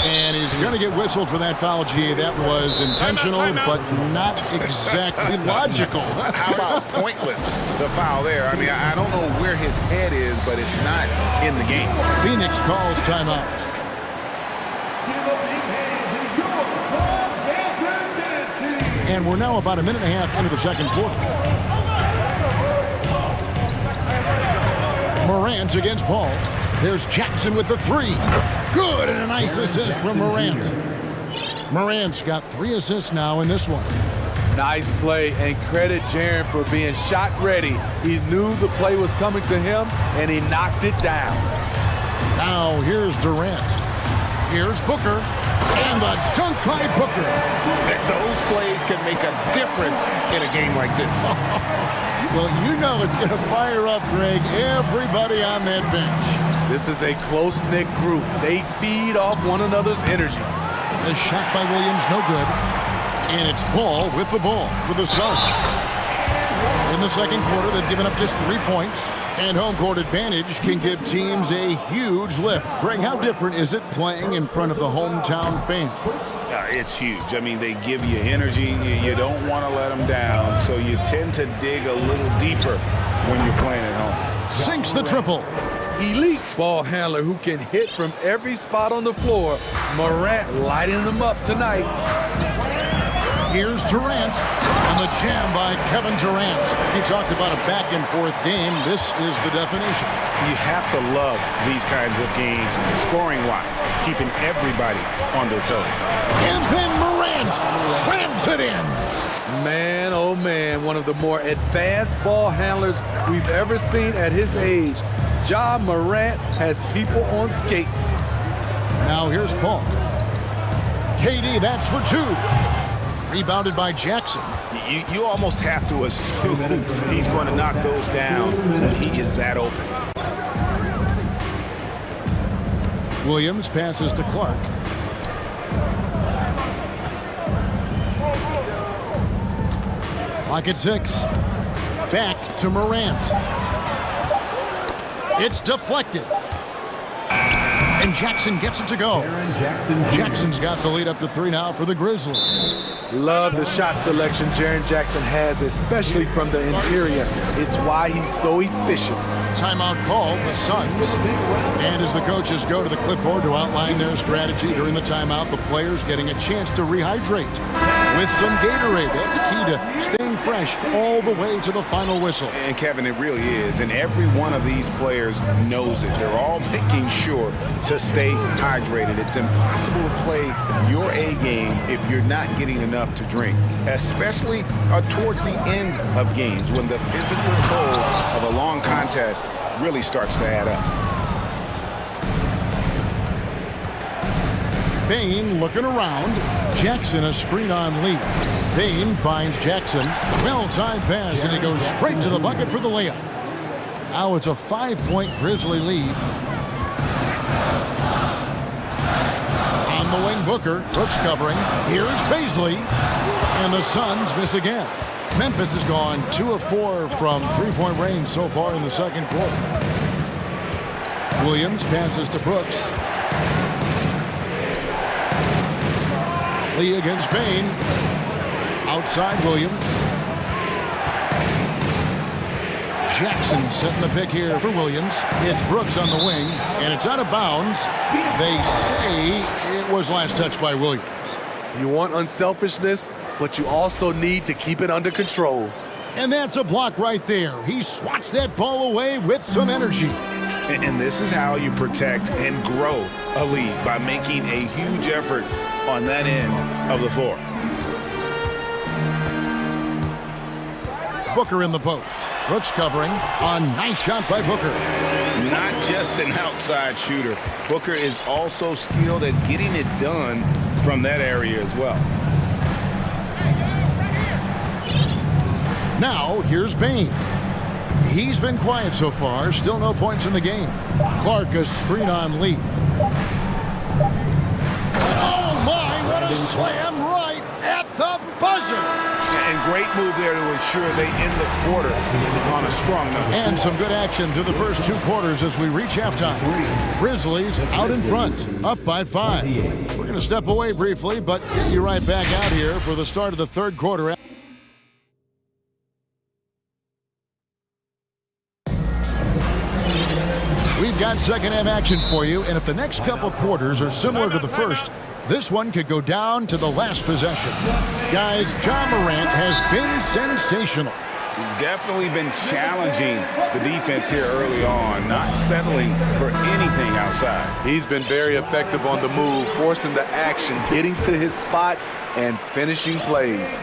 And he's going to get whistled for that foul, G. That was intentional, but not exactly logical. How about pointless to foul there? I mean, I don't know where his head is, but it's not in the game. Phoenix calls timeout. And we're now about a minute and a half into the second quarter. Morant against Paul. There's Jackson with the 3. Good, and a nice assist from Morant. Morant's got 3 assists now in this one. Nice play, and credit Jaren for being shot ready. He knew the play was coming to him, and he knocked it down. Now here's Durant. Here's Booker. And the dunk by Booker. Those plays can make a difference in a game like this. Well, you know it's going to fire up, Greg, everybody on that bench. This is a close-knit group. They feed off one another's energy. The shot by Williams, no good. And it's Paul with the ball for the Suns. In the second quarter, they've given up just 3 points. And home court advantage can give teams a huge lift. Greg, how different is it playing in front of the hometown fans? It's huge. I mean, they give you energy. You don't want to let them down, so you tend to dig a little deeper when you're playing at home. Sinks the triple. Elite ball handler who can hit from every spot on the floor. Morant lighting them up tonight. Here's Durant, and the jam by Kevin Durant. He talked about a back-and-forth game. This is the definition. You have to love these kinds of games, scoring-wise, keeping everybody on their toes. And then Morant slams it in. Man, oh man, one of the more advanced ball handlers we've ever seen at his age. Ja Morant has people on skates. Now here's Paul. KD, that's for 2. Rebounded by Jackson. You almost have to assume he's going to knock those down when he is that open. Williams passes to Clark. Clock at 6. Back to Morant. It's deflected. And Jackson gets it to go. Jackson's got the lead up to 3 now for the Grizzlies. Love the shot selection Jaren Jackson has, especially from the interior. It's why he's so efficient. Timeout called, the Suns. And as the coaches go to the clipboard to outline their strategy during the timeout, the players getting a chance to rehydrate with some Gatorade. That's key to staying fresh all the way to the final whistle. And Kevin, it really is. And every one of these players knows it. They're all making sure to stay hydrated. It's impossible to play your A game if you're not getting enough to drink, especially towards the end of games when the physical toll of a long contest really starts to add up. Bain looking around. Jackson a screen on Lee. Bain finds Jackson. Well-timed pass, and he goes straight to the bucket for the layup. Now it's a 5-point Grizzly lead. On the wing, Booker. Brooks covering. Here's Baisley. And the Suns miss again. Memphis has gone 2 of 4 from three-point range so far in the second quarter. Williams passes to Brooks. Lee against Bain. Outside Williams. Jackson setting the pick here for Williams. It's Brooks on the wing, and it's out of bounds. They say it was last touched by Williams. You want unselfishness, but you also need to keep it under control. And that's a block right there. He swats that ball away with some energy. And this is how you protect and grow a lead, by making a huge effort on that end of the floor. Booker in the post. Brooks covering. A nice shot by Booker. Not just an outside shooter. Booker is also skilled at getting it done from that area as well. Now, here's Bain. He's been quiet so far. Still no points in the game. Clark a screen on Lee. Oh, my, what a slam right at the buzzer. And great move there to ensure they end the quarter on a strong note. And some good action through the first 2 quarters as we reach halftime. Grizzlies out in front, up by 5. We're going to step away briefly, but get you right back out here for the start of the third quarter. We've got second half action for you, and if the next couple quarters are similar to the first, this one could go down to the last possession. Guys, Ja Morant has been sensational. Definitely been challenging the defense here early on, not settling for anything outside. He's been very effective on the move, forcing the action, getting to his spots, and finishing plays.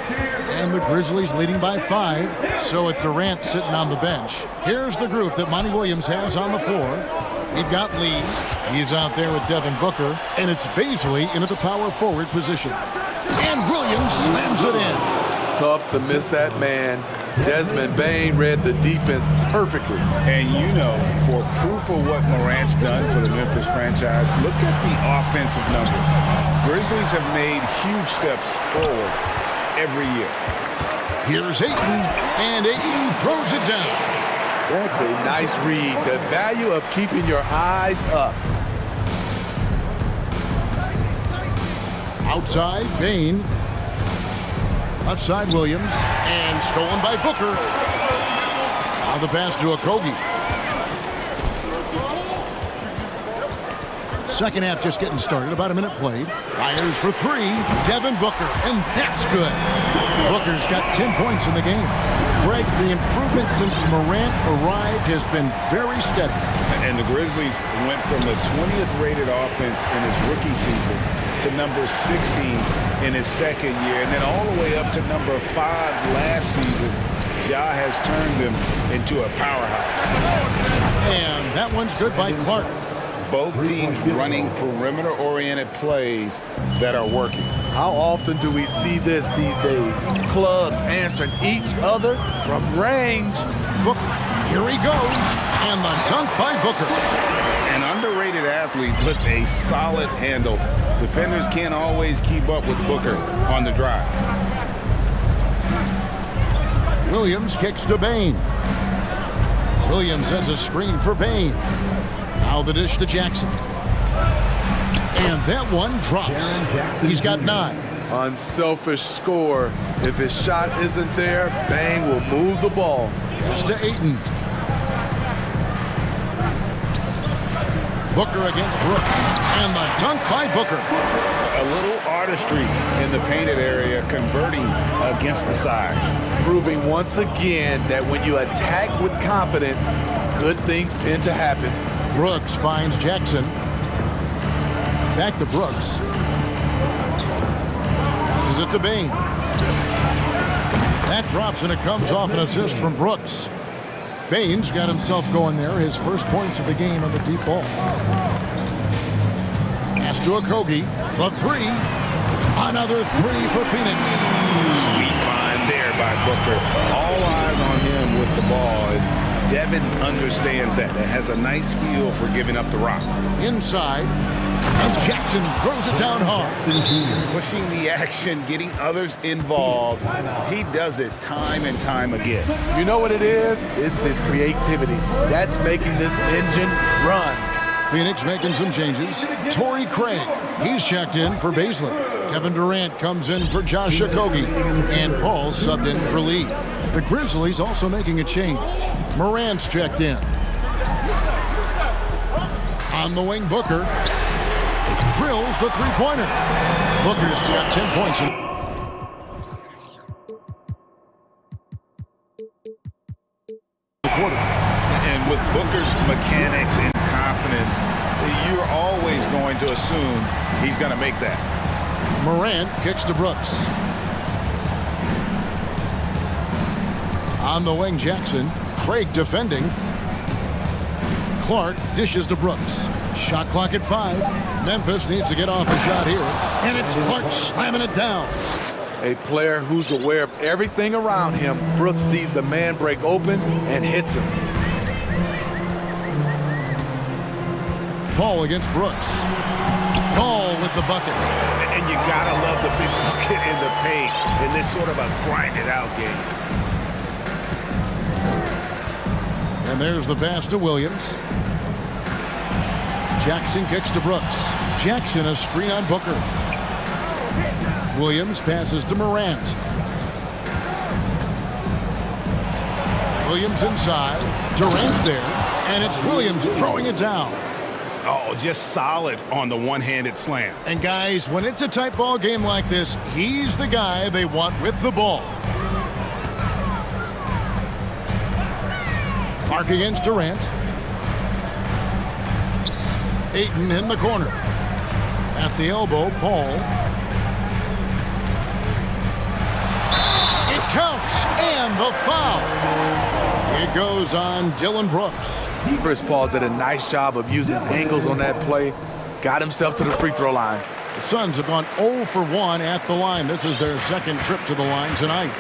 And the Grizzlies leading by 5. So with Durant sitting on the bench, here's the group that Monty Williams has on the floor. We've got Lee. He's out there with Devin Booker. And it's Baisley in at the power forward position. And Williams slams it in. Tough to miss that man. Desmond Bain read the defense perfectly. And you know, for proof of what Morant's done for the Memphis franchise, look at the offensive numbers. Grizzlies have made huge steps forward every year. Here's Ayton, and Ayton throws it down. That's a nice read. The value of keeping your eyes up. Outside, Bain. Outside Williams, and stolen by Booker. Now the pass to Okogie. Second half just getting started, about a minute played. Fires for 3, Devin Booker, and that's good. Booker's got 10 points in the game. Greg, the improvement since Morant arrived has been very steady. And the Grizzlies went from the 20th rated offense in his rookie season to number 16 in his second year, and then all the way up to number 5 last season. Ja has turned them into a powerhouse. And that one's good by Clark. Both teams running perimeter-oriented plays that are working. How often do we see this these days? Clubs answering each other from range. Booker, here he goes, and the dunk by Booker. An underrated athlete with a solid handle. Defenders can't always keep up with Booker on the drive. Williams kicks to Bain. Williams sends a screen for Bain. Now the dish to Jackson. And that one drops. He's got 9. Unselfish score. If his shot isn't there, Bain will move the ball. Pass to Ayton. Booker against Brooks. And the dunk by Booker. A little artistry in the painted area, converting against the size. Proving once again that when you attack with confidence, good things tend to happen. Brooks finds Jackson. Back to Brooks. Passes it to Bain. That drops and it comes off an assist from Brooks. Bain's got himself going there. His first points of the game on the deep ball. Pass to Okogie. The 3. Another 3 for Phoenix. Sweet find there by Booker. All eyes on him with the ball. Devin understands that. That has a nice feel for giving up the rock. Inside. And Jackson throws it down hard. Pushing the action, getting others involved. He does it time and time again. You know what it is? It's his creativity. That's making this engine run. Phoenix making some changes. Torrey Craig, he's checked in for Baisley. Kevin Durant comes in for Josh Okogie. And Paul subbed in for Lee. The Grizzlies also making a change. Morant's checked in. On the wing, Booker drills the three-pointer. Booker's got 10 points. And with Booker's mechanics and confidence, you're always going to assume he's going to make that. Morant kicks to Brooks. On the wing, Jackson. Craig defending. Clark dishes to Brooks. Shot clock at 5. Memphis needs to get off a shot here. And it's Clark slamming it down. A player who's aware of everything around him. Brooks sees the man break open and hits him. Paul against Brooks. Paul with the bucket. And you gotta love the big bucket in the paint in this sort of a grinded out game. And there's the pass to Williams. Jackson kicks to Brooks. Jackson a screen on Booker. Williams passes to Morant. Williams inside. Durant's there. And it's Williams throwing it down. Oh, just solid on the one-handed slam. And guys, when it's a tight ball game like this, he's the guy they want with the ball. Clark against Durant. Ayton in the corner. At the elbow, Paul. It counts, and the foul. It goes on Dillon Brooks. Chris Paul did a nice job of using angles on that play. Got himself to the free throw line. The Suns have gone 0 for 1 at the line. This is their second trip to the line tonight.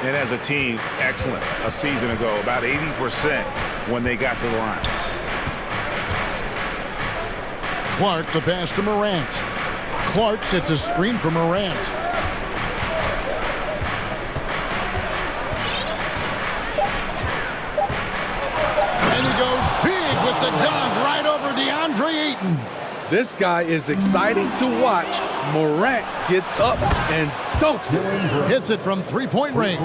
And as a team, excellent. A season ago, about 80% when they got to the line. Clark, the pass to Morant. Clark sets a screen for Morant. And he goes big with the dunk right over DeAndre Ayton. This guy is exciting to watch. Morant gets up and dunks it. Hits it from three-point range.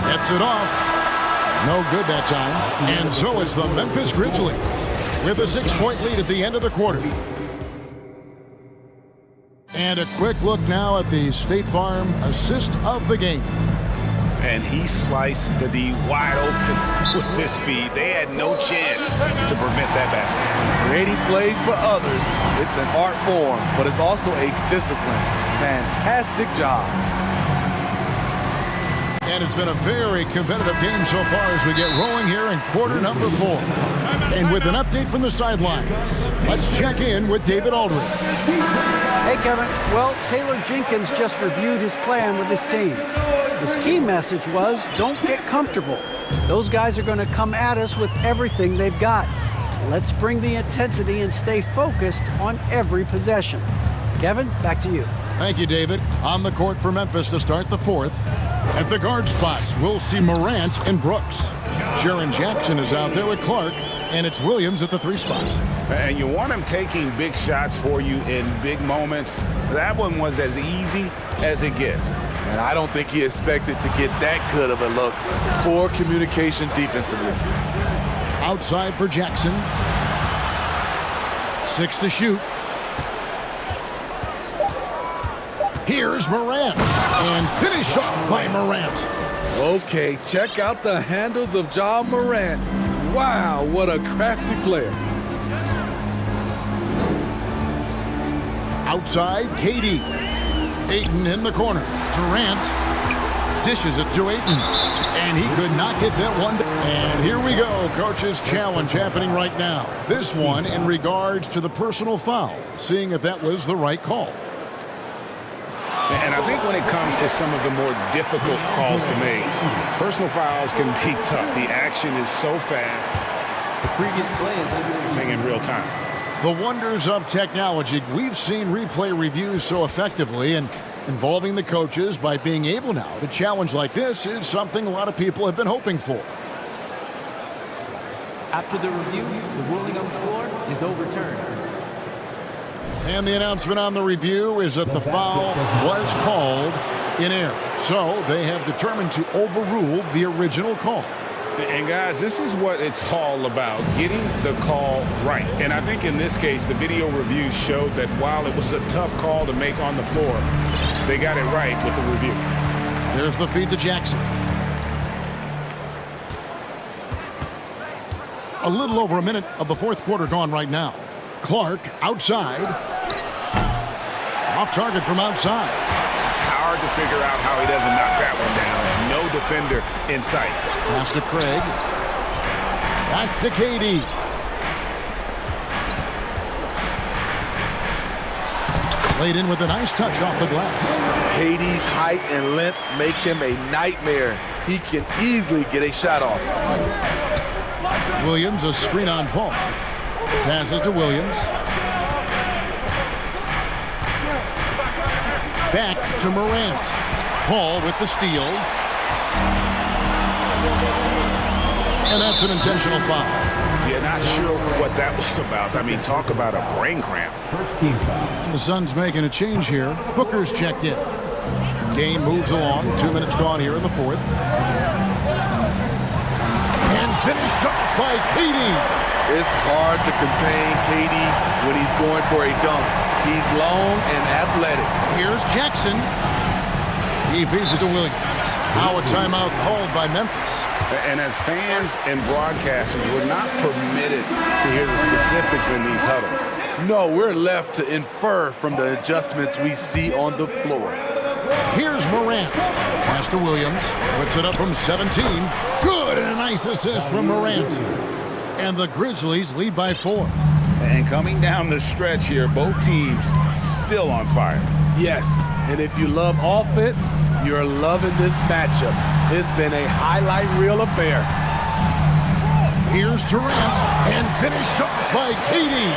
Gets it off. No good that time. And so is the Memphis Grizzlies with a 6-point lead at the end of the quarter. And a quick look now at the State Farm assist of the game. And he sliced the D wide open with his feet. They had no chance to prevent that basket. Creating plays for others, it's an art form, but it's also a discipline. Fantastic job. And it's been a very competitive game so far as we get rolling here in quarter number 4. And with an update from the sidelines, let's check in with David Aldridge. Hey, Kevin. Well, Taylor Jenkins just reviewed his plan with his team. His key message was, don't get comfortable. Those guys are going to come at us with everything they've got. Let's bring the intensity and stay focused on every possession. Kevin, back to you. Thank you, David. On the court for Memphis to start the fourth. At the guard spots, we'll see Morant and Brooks. Jaren Jackson is out there with Clark, and it's Williams at the 3 spot. And you want him taking big shots for you in big moments. That one was as easy as it gets. And I don't think he expected to get that good of a look. Poor communication defensively. Outside for Jackson. 6 to shoot. Here's Morant. And finished off by Morant. Okay, check out the handles of Ja Morant. Wow, what a crafty player. Outside, KD. Ayton in the corner. Durant dishes it to Ayton. And he could not get that one. And here we go, coach's challenge happening right now. This one in regards to the personal foul, seeing if that was the right call. And I think when it comes to some of the more difficult calls to make, personal fouls can be tough. The action is so fast. The previous play is under in real time. The wonders of technology. We've seen replay reviews so effectively, and involving the coaches by being able now to challenge like this is something a lot of people have been hoping for. After the review, the ruling on the floor is overturned. And the announcement on the review is that the foul was called in error. So they have determined to overrule the original call. And guys, this is what it's all about, getting the call right. And I think in this case, the video review showed that while it was a tough call to make on the floor, they got it right with the review. There's the feed to Jackson. A little over a minute of the 4th quarter gone right now. Clark outside. Off target from outside. Hard to figure out how he doesn't knock that one down. No defender in sight. Pass to Craig. Back to KD. Laid in with a nice touch off the glass. KD's height and length make him a nightmare. He can easily get a shot off. Williams, a screen on Paul. Passes to Williams. Back to Morant. Paul with the steal. And that's an intentional foul. Yeah, not sure what that was about. I mean, talk about a brain cramp. First team foul. The Suns making a change here. Booker's checked in. Game moves along. 2 minutes gone here in the 4th. And finished off by KD. It's hard to contain KD when he's going for a dunk. He's long and athletic. Here's Jackson. He feeds it to Williams. Now a timeout called by Memphis. And as fans and broadcasters, we're not permitted to hear the specifics in these huddles. No, we're left to infer from the adjustments we see on the floor. Here's Morant. Pass to Williams. Puts it up from 17. Good, and a nice assist from Morant. And the Grizzlies lead by 4. And coming down the stretch here, both teams still on fire. Yes, and if you love offense, you're loving this matchup. It's been a highlight reel affair. Here's Durant, and finished off by KD.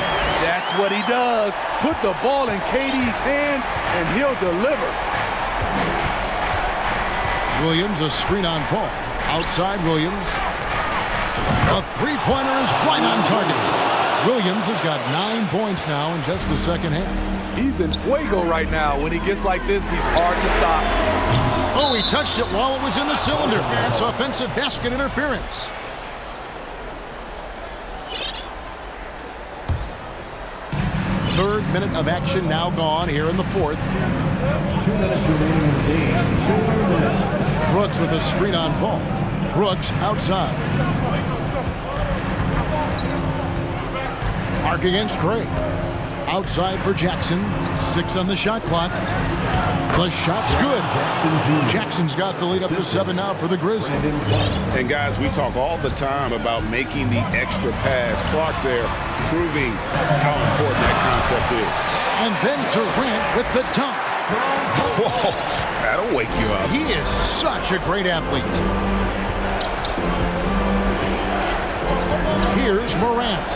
That's what he does. Put the ball in KD's hands, and he'll deliver. Williams, a screen on Paul. Outside Williams. A three-pointer is right on target. Williams has got 9 points now in just the second half. He's in fuego right now. When he gets like this, he's hard to stop. Oh, he touched it while it was in the cylinder. That's offensive basket interference. Third minute of action now gone here in the 4th. 2 minutes remaining in the game. 2 minutes. Brooks with a screen on Paul. Brooks outside. Mark against Craig. Outside for Jackson. 6 on the shot clock. The shot's good. Jackson's got the lead up to 7 now for the Grizzlies. And guys, we talk all the time about making the extra pass. Clark there proving how important that concept is. And then Durant with the dunk. Whoa, that'll wake you up. He is such a great athlete. Here's Morant.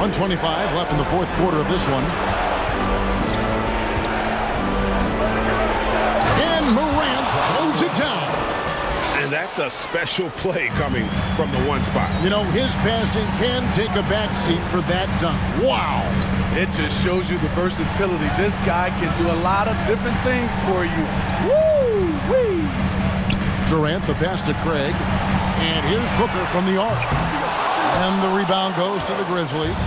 1:25 left in the 4th quarter of this one. that's a special play coming from the one spot. You know, his passing can take a backseat for that dunk. Wow. It just shows you the versatility. This guy can do a lot of different things for you. Woo-wee! Durant, the pass to Craig. And here's Booker from the arc. And the rebound goes to the Grizzlies.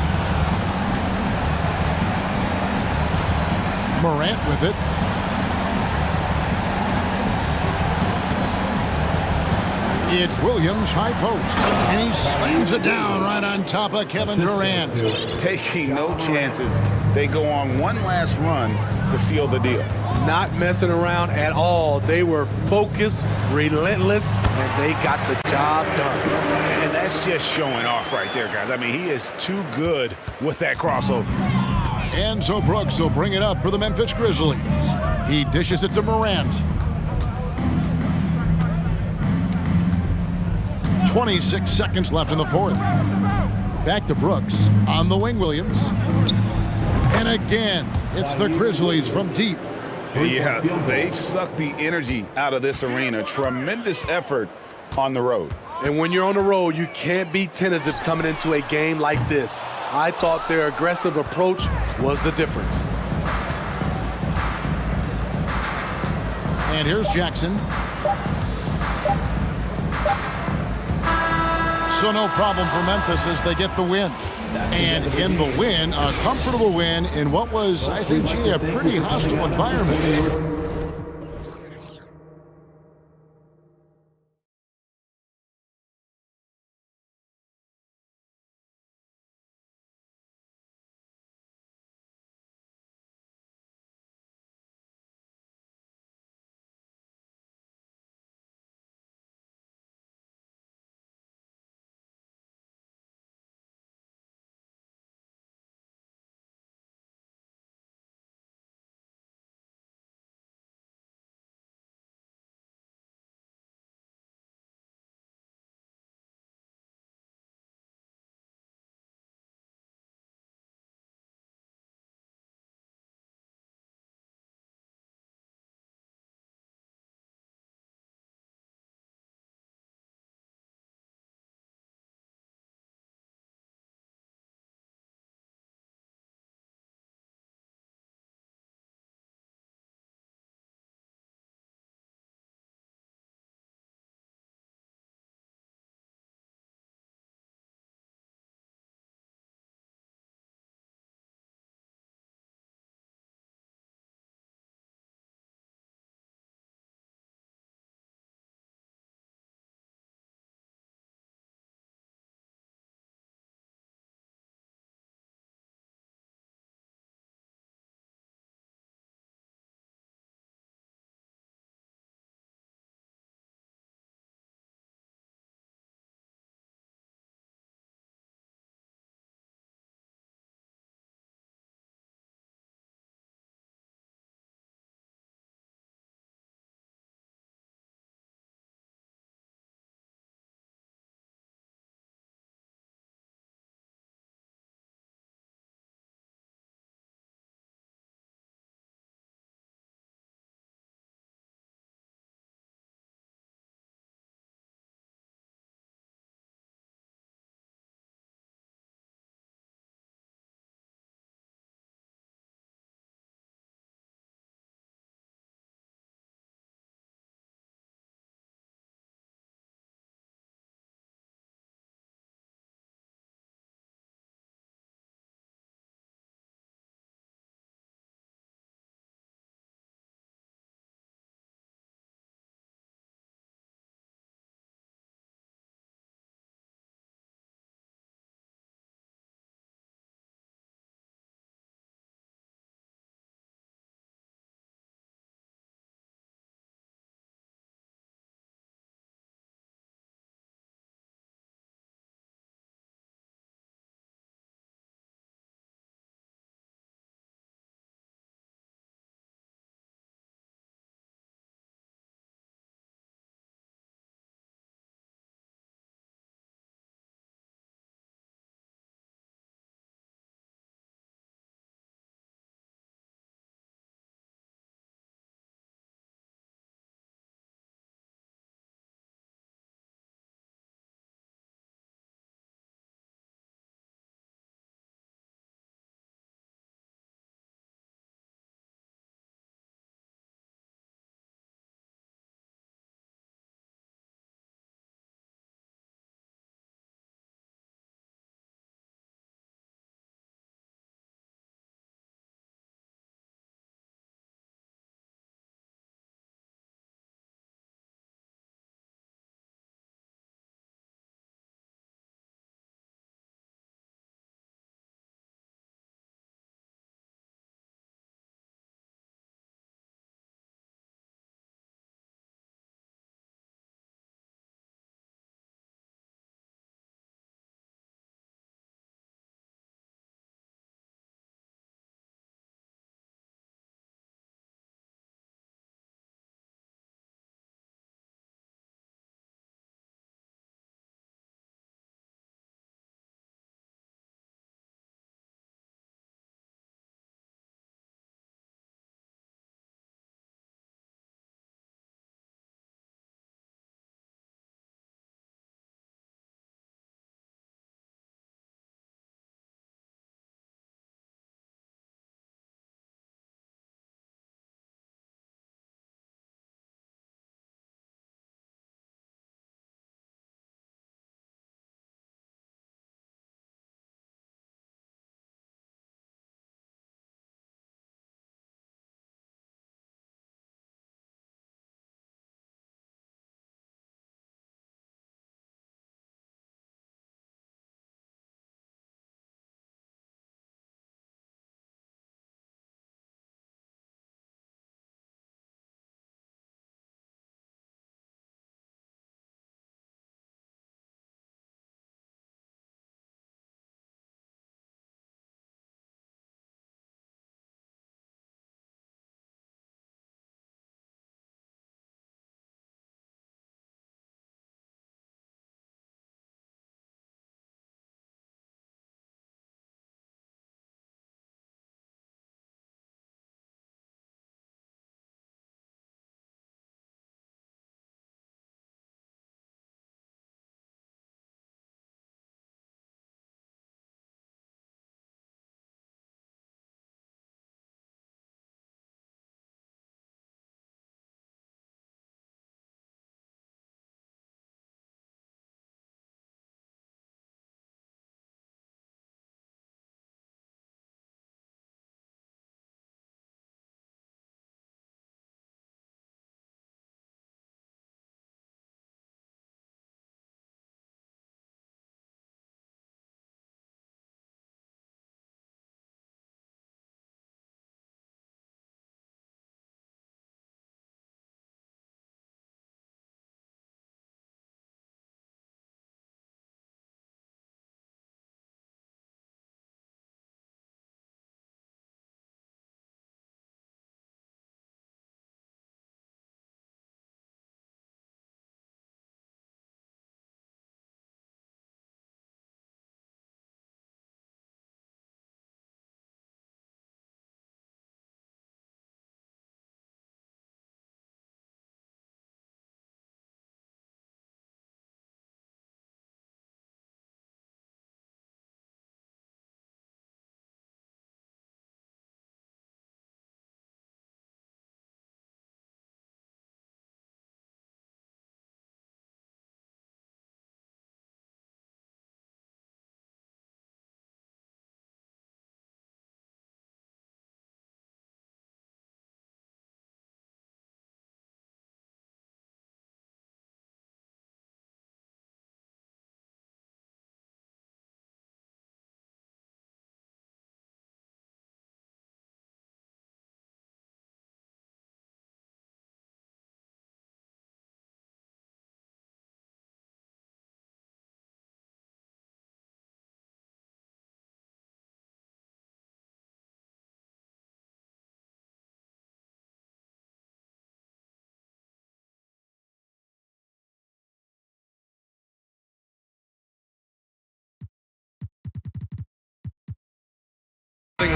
Morant with it. It's Williams, high post. And he slams it down right on top of Kevin Durant. Taking no chances. They go on one last run to seal the deal. Not messing around at all. They were focused, relentless, and they got the job done. And that's just showing off right there, guys. I mean, he is too good with that crossover. And so Brooks will bring it up for the Memphis Grizzlies. He dishes it to Morant. 26 seconds left in the fourth. Back to Brooks on the wing, Williams. And again, it's the Grizzlies from deep. Yeah, they've sucked the energy out of this arena. Tremendous effort on the road. And when you're on the road, you can't be tentative coming into a game like this. I thought their aggressive approach was the difference. And here's Jackson. So no problem for Memphis as they get the win. And in the win, a comfortable win in what was, I think, a pretty hostile environment.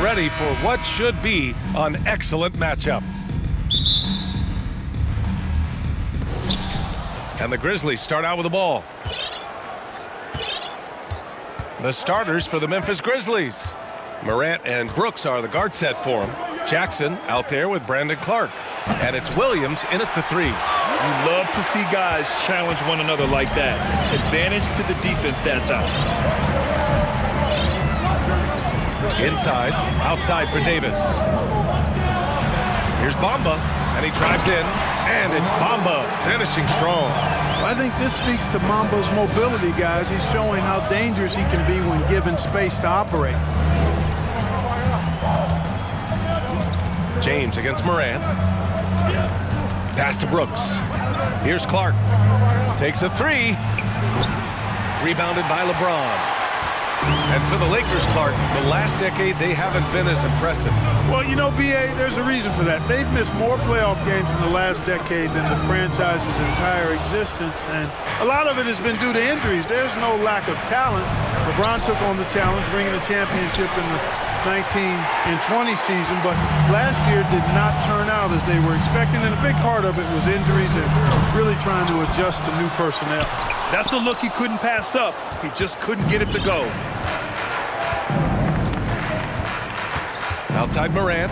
ready for what should be an excellent matchup. And the Grizzlies start out with the ball. The starters for the Memphis Grizzlies. Morant and Brooks are the guard set for him. Jackson out there with Brandon Clark. And it's Williams in at the 3. You love to see guys challenge one another like that. Advantage to the defense that time. Inside, outside for Davis. Here's Bamba, and he drives in, and it's Bamba finishing strong. I think this speaks to Mamba's mobility, guys. He's showing how dangerous he can be when given space to operate. James against Morant. Pass to Brooks. Here's Clark. Takes a 3. Rebounded by LeBron. And for the Lakers, Clark, the last decade, they haven't been as impressive. Well, you know, B.A., there's a reason for that. They've missed more playoff games in the last decade than the franchise's entire existence, and a lot of it has been due to injuries. There's no lack of talent. LeBron took on the challenge, bringing a championship in the 19 and 20 season, but last year did not turn out as they were expecting, and a big part of it was injuries and really trying to adjust to new personnel. That's a look he couldn't pass up. He just couldn't get it to go. Outside Morant.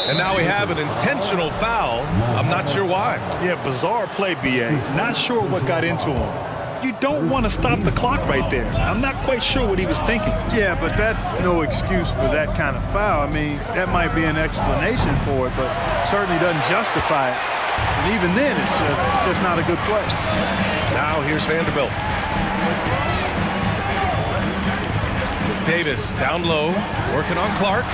And now we have an intentional foul. I'm not sure why. Yeah, bizarre play, B.A. Not sure what got into him. You don't want to stop the clock right there. I'm not quite sure what he was thinking. Yeah, but that's no excuse for that kind of foul. I mean, that might be an explanation for it, but certainly doesn't justify it. And even then, it's just not a good play. Now here's Vanderbilt. Davis down low, working on Clark.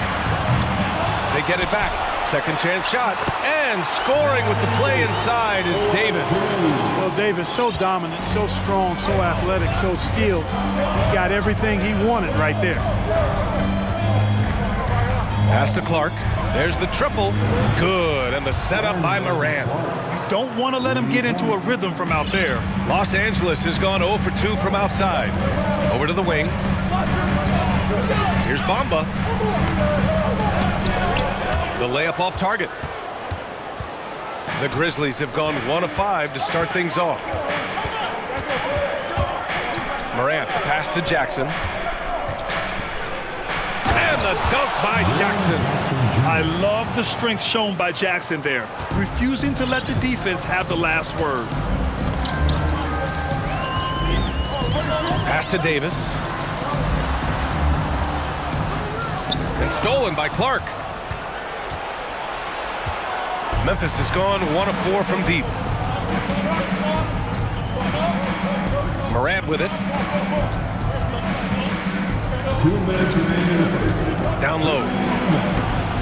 They get it back. Second chance shot. And scoring with the play inside is Davis. Well, Davis, so dominant, so strong, so athletic, so skilled. He got everything he wanted right there. Pass to Clark. There's the triple. Good. And the setup by Morant. You don't want to let him get into a rhythm from out there. Los Angeles has gone 0 for 2 from outside. Over to the wing. Here's Bamba. The layup off target. The Grizzlies have gone 1 of 5 to start things off. Morant, the pass to Jackson. And the dunk by Jackson. I love the strength shown by Jackson there, refusing to let the defense have the last word. Pass to Davis. And stolen by Clark. Memphis has gone 1 of 4 from deep. Morant with it. 2 minutes remaining. Down low.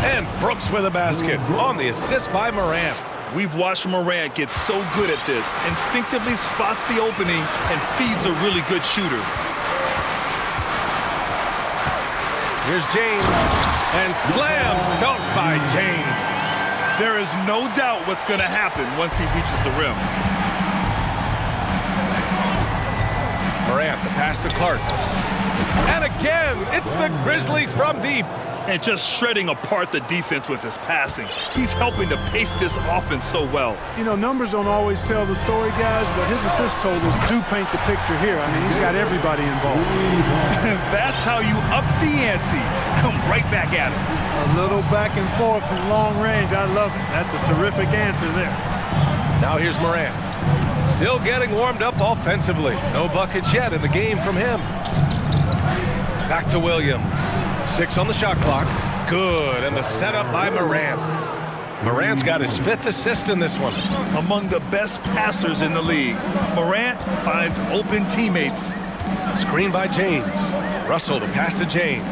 And Brooks with a basket on the assist by Morant. We've watched Morant get so good at this. Instinctively spots the opening and feeds a really good shooter. Here's James. And slam dunk by James. There is no doubt what's going to happen once he reaches the rim. Morant, the pass to Clark. And again, it's the Grizzlies from deep. And just shredding apart the defense with his passing. He's helping to pace this offense so well. You know, numbers don't always tell the story, guys, but his assist totals do paint the picture here. I mean, he's got everybody involved. That's how you up the ante. Come right back at him. A little back and forth from long range. I love it. That's a terrific answer there. Now here's Morant. Still getting warmed up offensively. No buckets yet in the game from him. Back to Williams. 6 on the shot clock. Good. And the setup by Morant. Morant's got his 5th assist in this one. Among the best passers in the league, Morant finds open teammates. Screen by James. Russell, the pass to James.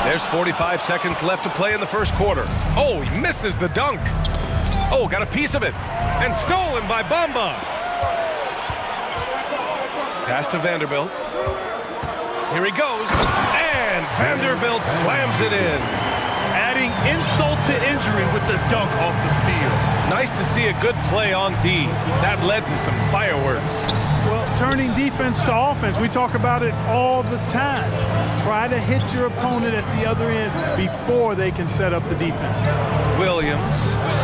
There's 45 seconds left to play in the first quarter. Oh, he misses the dunk. Oh, got a piece of it. And stolen by Bamba. Pass to Vanderbilt. Here he goes. And Vanderbilt slams it in. Adding insult to injury with the dunk off the steal. Nice to see a good play on D. That led to some fireworks. Well, turning defense to offense, we talk about it all the time. Try to hit your opponent at the other end before they can set up the defense. Williams,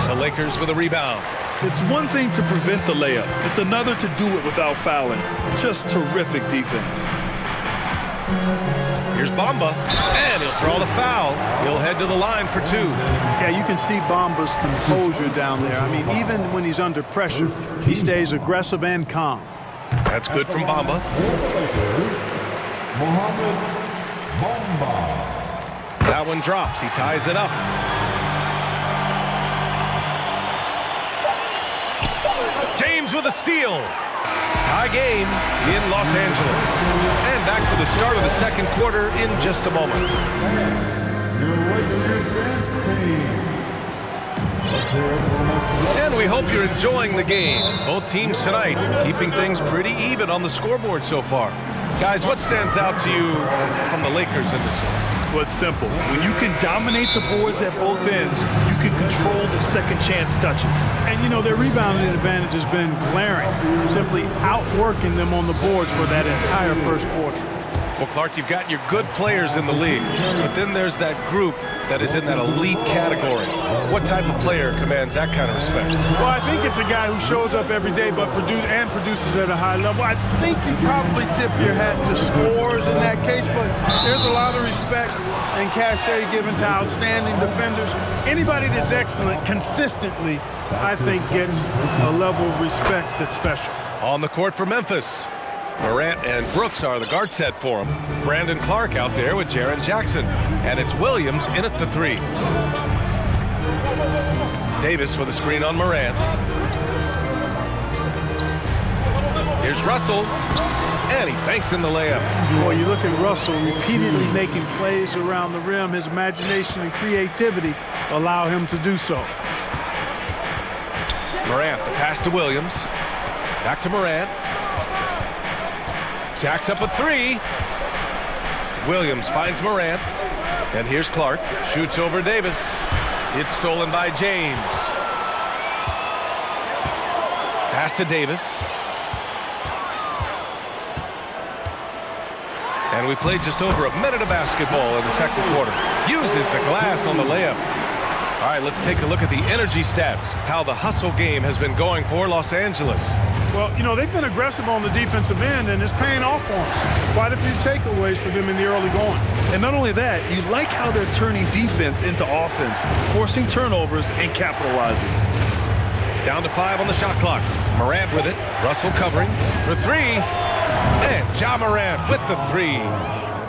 the Lakers with a rebound. It's one thing to prevent the layup. It's another to do it without fouling. Just terrific defense. Here's Bamba, and he'll draw the foul. He'll head to the line for 2. Yeah, you can see Bamba's composure down there. I mean, even when he's under pressure, he stays aggressive and calm. That's good from Bamba. That one drops. He ties it up. James with a steal. Tie game in Los Angeles. And back to the start of the second quarter in just a moment. And we hope you're enjoying the game. Both teams tonight keeping things pretty even on the scoreboard so far. Guys, what stands out to you from the Lakers in this one? Well, it's simple. When you can dominate the boards at both ends, you can control the second chance touches. And, you know, their rebounding advantage has been glaring, simply outworking them on the boards for that entire first quarter. Well, Clark, you've got your good players in the league, but then there's that group that is in that elite category. What type of player commands that kind of respect? Well, I think it's a guy who shows up every day but produces at a high level. I think you probably tip your hat to scores in that case, but there's a lot of respect and cachet given to outstanding defenders. Anybody that's excellent consistently, I think, gets a level of respect that's special. On the court for Memphis, Morant and Brooks are the guard set for him. Brandon Clark out there with Jaren Jackson. And it's Williams in at the 3. Davis with a screen on Morant. Here's Russell. And he banks in the layup. Boy, you look at Russell repeatedly making plays around the rim. His imagination and creativity allow him to do so. Morant, the pass to Williams. Back to Morant. Jacks up a 3. Williams finds Morant. And here's Clark. Shoots over Davis. It's stolen by James. Pass to Davis. And we played just over a minute of basketball in the second quarter. Uses the glass on the layup. All right, let's take a look at the energy stats. How the hustle game has been going for Los Angeles. Well, you know, they've been aggressive on the defensive end, and it's paying off for them. Quite a few takeaways for them in the early going. And not only that, you like how they're turning defense into offense, forcing turnovers and capitalizing. Down to 5 on the shot clock. Morant with it. Russell covering for 3. And Ja Morant with the 3.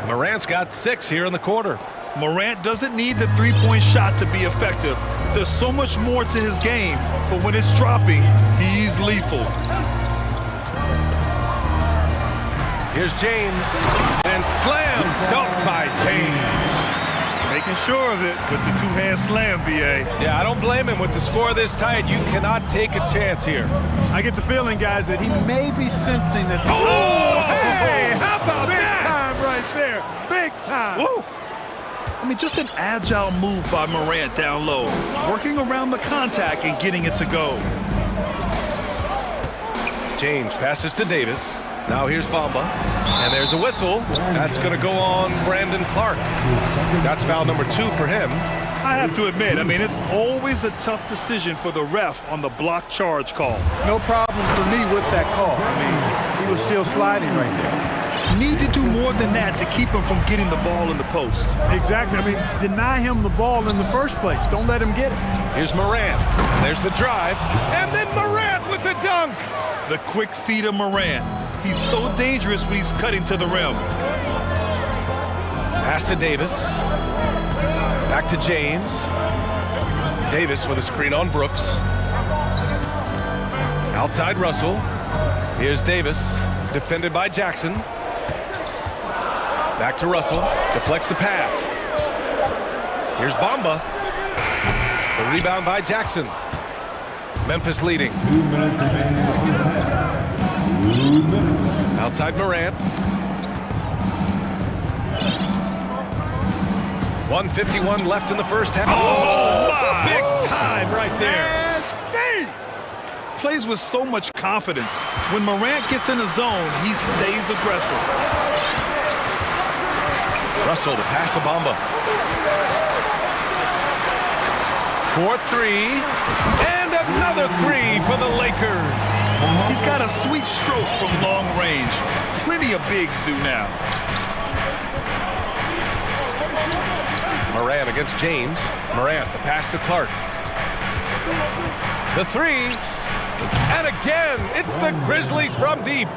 Morant's got 6 here in the quarter. Morant doesn't need the three-point shot to be effective. There's so much more to his game, but when it's dropping, he's lethal. Here's James, and slam dunk by James. Making sure of it with the two-hand slam, B.A. Yeah, I don't blame him. With the score this tight, you cannot take a chance here. I get the feeling, guys, that he may be sensing that. Oh, hey, how about big that? Time right there. Big time. Woo. I mean, just an agile move by Morant down low, working around the contact and getting it to go. James passes to Davis. Now here's Bamba. And there's a whistle. That's going to go on Brandon Clark. That's foul number 2 for him. I have to admit, I mean, it's always a tough decision for the ref on the block charge call. No problem for me with that call. I mean, he was still sliding right there. Need to do more than that to keep him from getting the ball in the post. Exactly. I mean, deny him the ball in the first place. Don't let him get it. Here's Morant. There's the drive. And then Morant with the dunk. The quick feed of Morant. He's so dangerous when he's cutting to the rim. Pass to Davis. Back to James. Davis with a screen on Brooks. Outside Russell. Here's Davis. Defended by Jackson. Back to Russell. Deflects the pass. Here's Bamba. The rebound by Jackson. Memphis leading. Outside Morant. 1:51 left in the first half. Oh, big time right there. plays with so much confidence. When Morant gets in the zone, he stays aggressive. Russell to pass to Bamba. 4-3, and another three for the Lakers. He's got a sweet stroke from long range. Plenty of bigs do now. Morant against James. Morant, the pass to Clark. The three, and again, it's the Grizzlies from deep.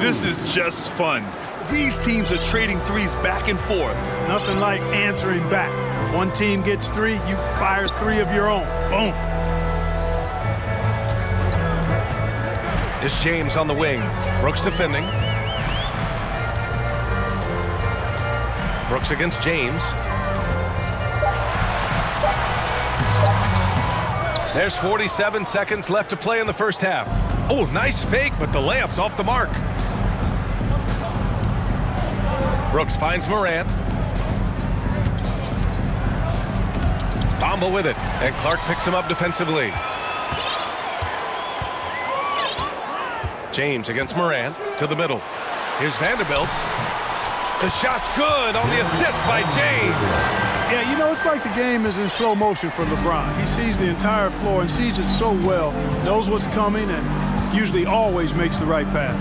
This is just fun. These teams are trading threes back and forth. Nothing like answering back. One team gets three, you fire three of your own. Boom. It's James on the wing. Brooks defending. Brooks against James. There's 47 seconds left to play in the first half. Oh, nice fake, but the layup's off the mark. Brooks finds Morant. Bamba with it, and Clark picks him up defensively. James against Morant to the middle. Here's Vanderbilt. The shot's good on the assist by James. Yeah, you know, it's like the game is in slow motion for LeBron. He sees the entire floor and sees it so well, knows what's coming, and usually always makes the right pass.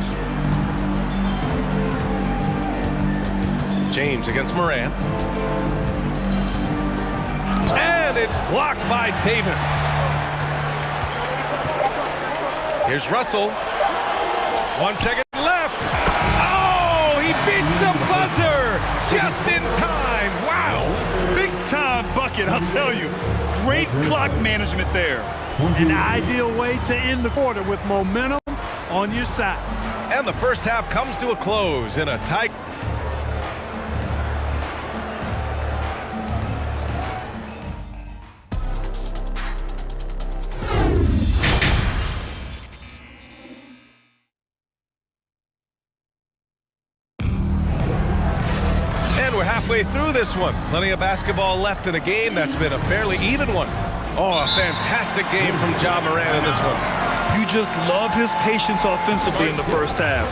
James against Morant. And it's blocked by Davis. Here's Russell. 1 second left. Oh, he beats the buzzer just in time. Wow. Big time bucket, I'll tell you. Great clock management there. An ideal way to end the quarter with momentum on your side. And the first half comes to a close in a tight. We're halfway through this one. Plenty of basketball left in a game that's been a fairly even one. Oh, a fantastic game from Ja Morant in this one. You just love his patience offensively in the first half.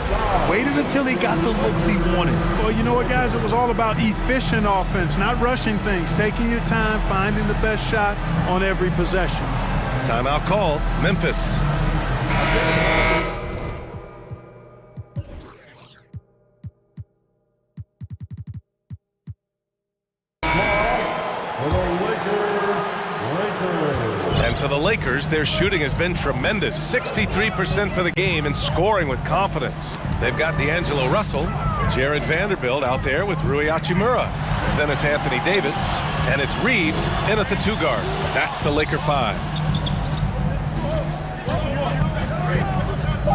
Waited until he got the looks he wanted. Well, you know what, guys? It was all about efficient offense, not rushing things, taking your time, finding the best shot on every possession. Timeout call, Memphis. And for the Lakers, their shooting has been tremendous. 63% for the game and scoring with confidence. They've got D'Angelo Russell, Jared Vanderbilt out there with Rui Hachimura. Then it's Anthony Davis, and it's Reeves in at the two guard. That's the Laker five.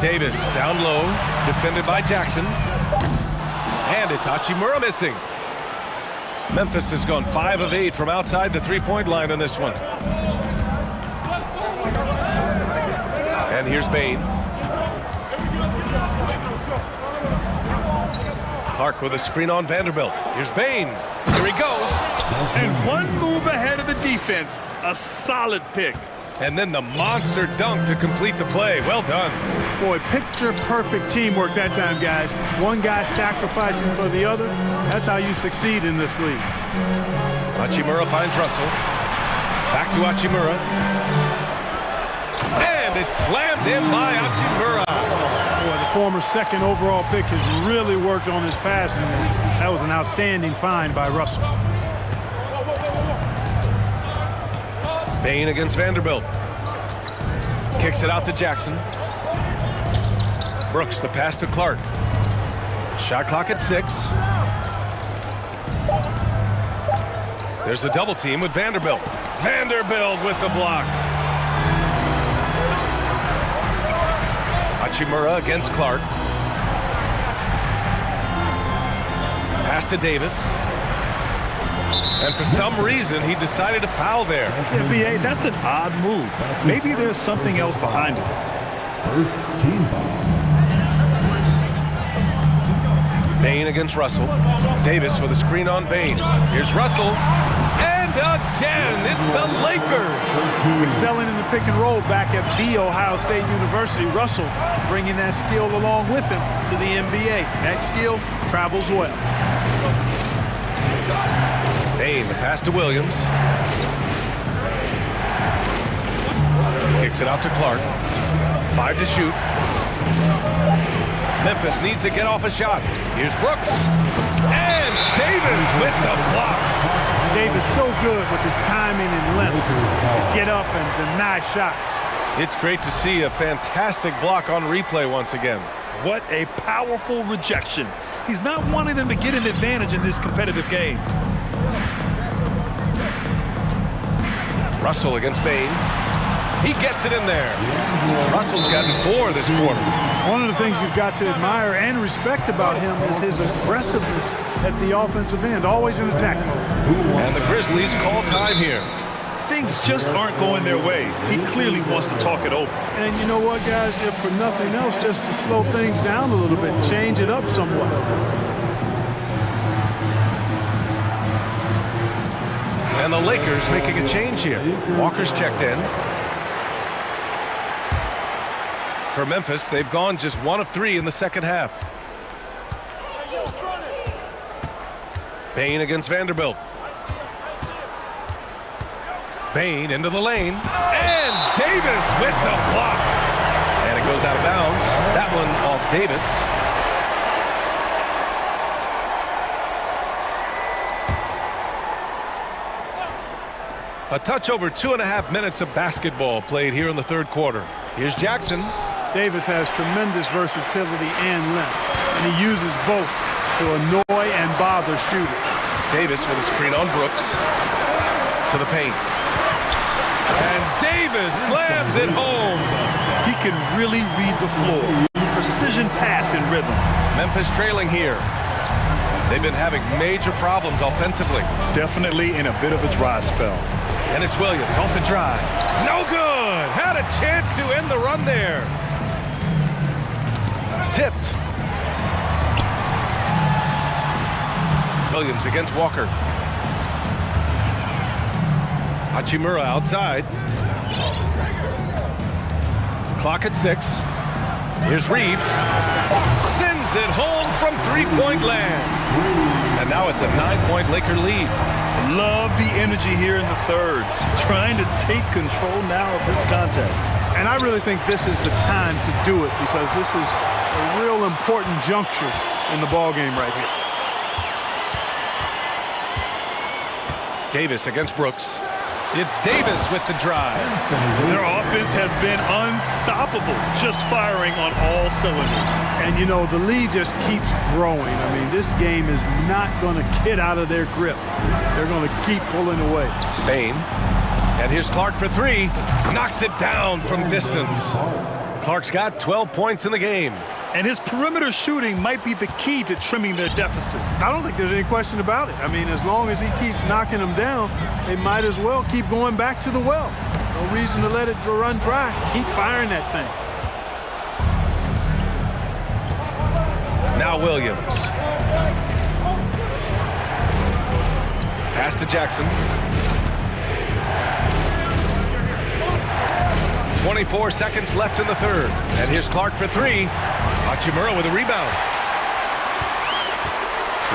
Davis down low, defended by Jackson. And it's Hachimura missing. Memphis has gone 5 of 8 from outside the three-point line on this one. And here's Bane. Clark with a screen on Vanderbilt. Here's Bane. Here he goes. And one move ahead of the defense. A solid pick. And then the monster dunk to complete the play. Well done. Boy, picture-perfect teamwork that time, guys. One guy sacrificing for the other. That's how you succeed in this league. Hachimura finds Russell. Back to Hachimura. And it's slammed in by Hachimura. Boy, the former second overall pick has really worked on his passing. That was an outstanding find by Russell. Bane against Vanderbilt. Kicks it out to Jackson. Brooks, the pass to Clark. Shot clock at 6. There's a double team with Vanderbilt. Vanderbilt with the block. Hachimura against Clark. Pass to Davis. And for some reason, he decided to foul there. Yeah, B.A., that's an odd move. Maybe there's something else behind it. First team foul. Bane against Russell. Davis with a screen on Bane. Here's Russell. And And again, it's the Lakers. Excelling in the pick and roll back at the Ohio State University. Russell bringing that skill along with him to the NBA. That skill travels well. Bane, the pass to Williams. Kicks it out to Clark. 5 to shoot. Memphis needs to get off a shot. Here's Brooks. And Davis with the block. Davis so good with his timing and length to get up and deny shots. It's great to see a fantastic block on replay once again. What a powerful rejection. He's not wanting them to get an advantage in this competitive game. Russell against Bane. He gets it in there. Russell's gotten 4 this quarter. One of the things you've got to admire and respect about him is his aggressiveness at the offensive end, always in attack mode. And the Grizzlies call time here. Things just aren't going their way. He clearly wants to talk it over. And you know what, guys, if for nothing else, just to slow things down a little bit, change it up somewhat. And the Lakers making a change here. Walker's checked in. For Memphis, they've gone just 1 of 3 in the second half. Bane against Vanderbilt. Bane into the lane. And Davis with the block. And it goes out of bounds. That one off Davis. A touch over 2.5 minutes of basketball played here in the third quarter. Here's Jackson. Davis has tremendous versatility and length, and he uses both to annoy and bother shooters. Davis with a screen on Brooks. To the paint. And Davis slams it home. He can really read the floor. Precision pass and rhythm. Memphis trailing here. They've been having major problems offensively. Definitely in a bit of a dry spell. And it's Williams off the drive. No good. Had a chance to end the run there. Tipped. Williams against Walker. Hachimura outside. Clock at 6. Here's Reeves. Sends it home from three-point land. And now it's a 9-point Laker lead. Love the energy here in the third. Trying to take control now of this contest. And I really think this is the time to do it because this is a real important juncture in the ballgame right here. Davis against Brooks. It's Davis with the drive. Their offense has been unstoppable, just firing on all cylinders. And, you know, the lead just keeps growing. I mean, this game is not going to get out of their grip. They're going to keep pulling away. Bane. And here's Clark for 3. Knocks it down from distance. Clark's got 12 points in the game. And his perimeter shooting might be the key to trimming their deficit. I don't think there's any question about it. I mean, as long as he keeps knocking them down, they might as well keep going back to the well. No reason to let it run dry. Keep firing that thing. Now Williams. Pass to Jackson. 24 seconds left in the third. And here's Clark for 3. Hachimura with a rebound.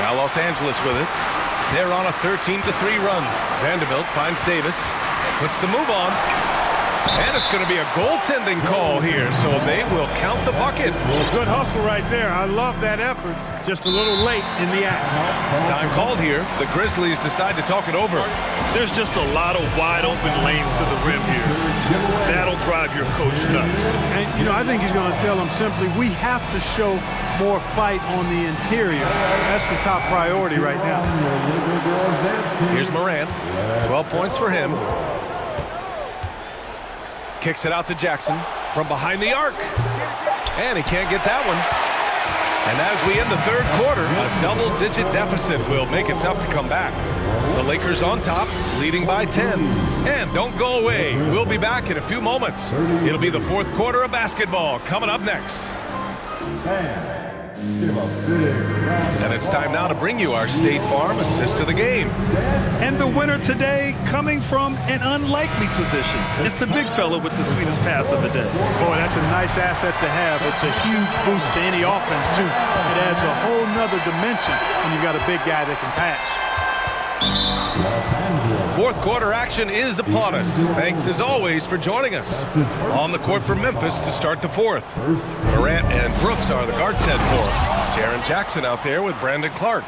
Now Los Angeles with it. They're on a 13-3 run. Vanderbilt finds Davis. Puts the move on. And it's going to be a goaltending call here, so they will count the bucket. Good hustle right there. I love that effort. Just a little late in the act. Time called here. The Grizzlies decide to talk it over. There's just a lot of wide open lanes to the rim here. That'll drive your coach nuts. And, you know, I think he's going to tell them simply, we have to show more fight on the interior. That's the top priority right now. Here's Morant. 12 points for him. Kicks it out to Jackson from behind the arc. And he can't get that one. And as we end the third quarter, a double-digit deficit will make it tough to come back. The Lakers on top, leading by 10. And don't go away. We'll be back in a few moments. It'll be the fourth quarter of basketball coming up next. And it's time now to bring you our State Farm assist to the game. And the winner today coming from an unlikely position. It's the big fella with the sweetest pass of the day. Boy, that's a nice asset to have. It's a huge boost to any offense, too. It adds a whole nother dimension when you've got a big guy that can pass. Fourth quarter action is upon us. Thanks as always for joining us. On the court for Memphis to start the fourth. Morant and Brooks are the guard set for him. Jaren Jackson out there with Brandon Clark.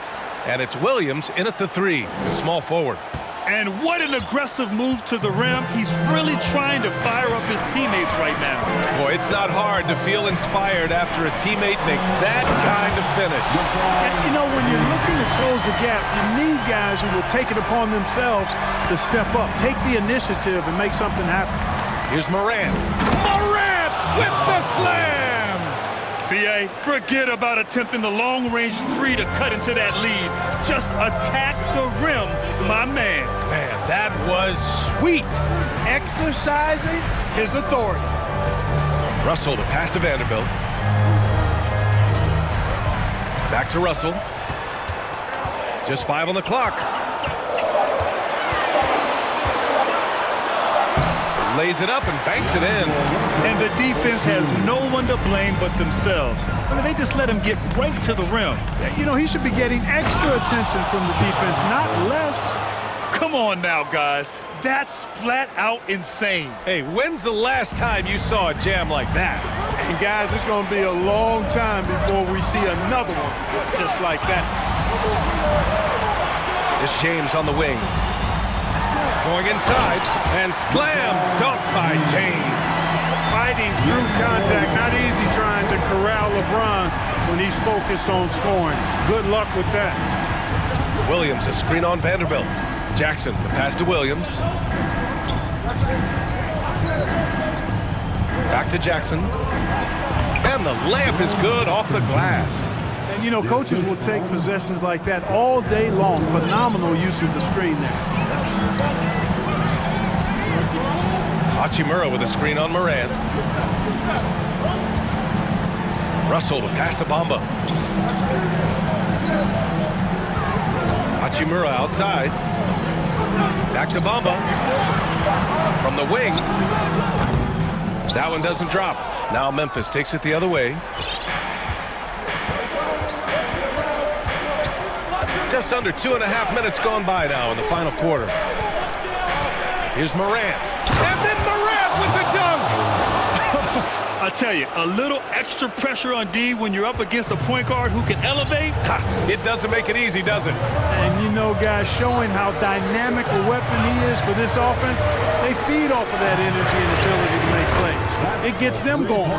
And it's Williams in at the three, the small forward. And what an aggressive move to the rim. He's really trying to fire up his teammates right now. Boy, it's not hard to feel inspired after a teammate makes that kind of finish. And, you know, when you're looking to close the gap, you need guys who will take it upon themselves to step up, take the initiative, and make something happen. Here's Morant. Morant with the slam! B.A., forget about attempting the long-range three to cut into that lead. Just attack the rim, my man. Man, that was sweet. Exercising his authority. Russell to pass to Vanderbilt. Back to Russell. Just 5 on the clock. Lays it up and banks it in. And the defense has no one to blame but themselves. I mean, they just let him get right to the rim. You know, he should be getting extra attention from the defense, not less. Come on now, guys. That's flat out insane. Hey, when's the last time you saw a jam like that? And guys, it's going to be a long time before we see another one just like that. It's James on the wing. Going inside, and slam dunk by James. Fighting through contact, not easy trying to corral LeBron when he's focused on scoring. Good luck with that. Williams, a screen on Vanderbilt. Jackson, the pass to Williams. Back to Jackson. And the layup is good off the glass. And, you know, coaches will take possessions like that all day long. Phenomenal use of the screen there. Hachimura with a screen on Morant. Russell to pass to Bamba. Hachimura outside. Back to Bamba. From the wing. That one doesn't drop. Now Memphis takes it the other way. Just under 2.5 minutes gone by now in the final quarter. Here's Morant. And then Morant with the dunk! I tell you, a little extra pressure on D when you're up against a point guard who can elevate. It doesn't make it easy, does it? And you know, guys, showing how dynamic a weapon he is for this offense, they feed off of that energy and ability to make plays. It gets them going.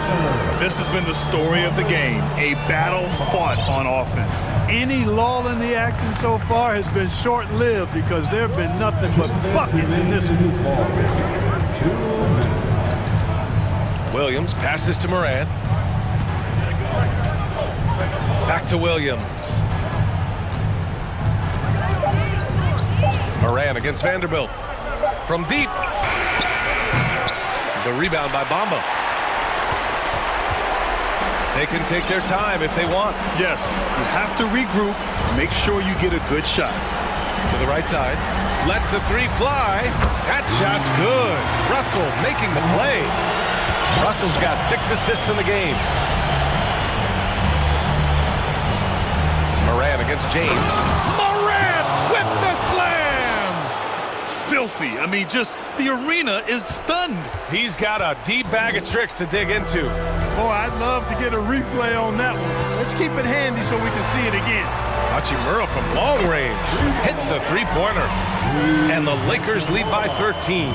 This has been the story of the game, a battle fought on offense. Any lull in the action so far has been short-lived because there have been nothing but buckets in this one. Williams passes to Morant. Back to Williams. Morant against Vanderbilt. From deep. The rebound by Bamba. They can take their time if they want. Yes, you have to regroup. Make sure you get a good shot. To the right side. Lets the three fly. That shot's good. Russell making the play. Russell's got 6 assists in the game. Morant against James. Morant with the slam! Filthy. I mean, just the arena is stunned. He's got a deep bag of tricks to dig into. Boy, I'd love to get a replay on that one. Let's keep it handy so we can see it again. Hachimura from long range hits a three-pointer. And the Lakers lead by 13.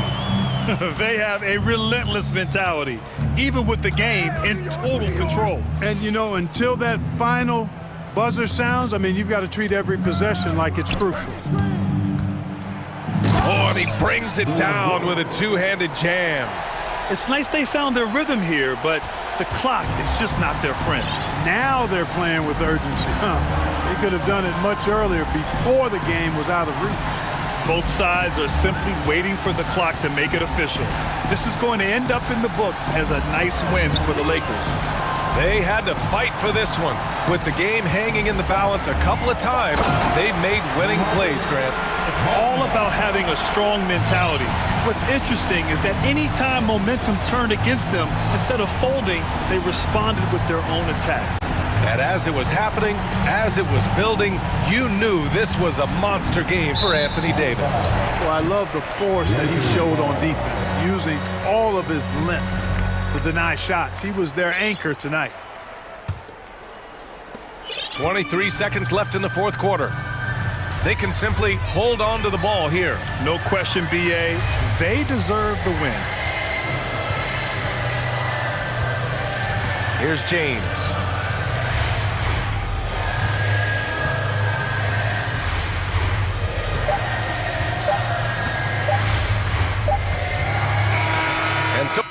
They have a relentless mentality, even with the game in total control. And, you know, until that final buzzer sounds, I mean, you've got to treat every possession like it's crucial. Oh, and he brings it down with a two-handed jam. It's nice they found their rhythm here, but the clock is just not their friend. Now they're playing with urgency. They could have done it much earlier before the game was out of reach. Both sides are simply waiting for the clock to make it official. This is going to end up in the books as a nice win for the Lakers. They had to fight for this one. With the game hanging in the balance a couple of times, they've made winning plays, Grant. It's all about having a strong mentality. What's interesting is that any time momentum turned against them, instead of folding, they responded with their own attack. And as it was happening, as it was building, you knew this was a monster game for Anthony Davis. Well, I love the force that he showed on defense, using all of his length to deny shots. He was their anchor tonight. 23 seconds left in the fourth quarter. They can simply hold on to the ball here. No question, BA. They deserve the win. Here's James. And so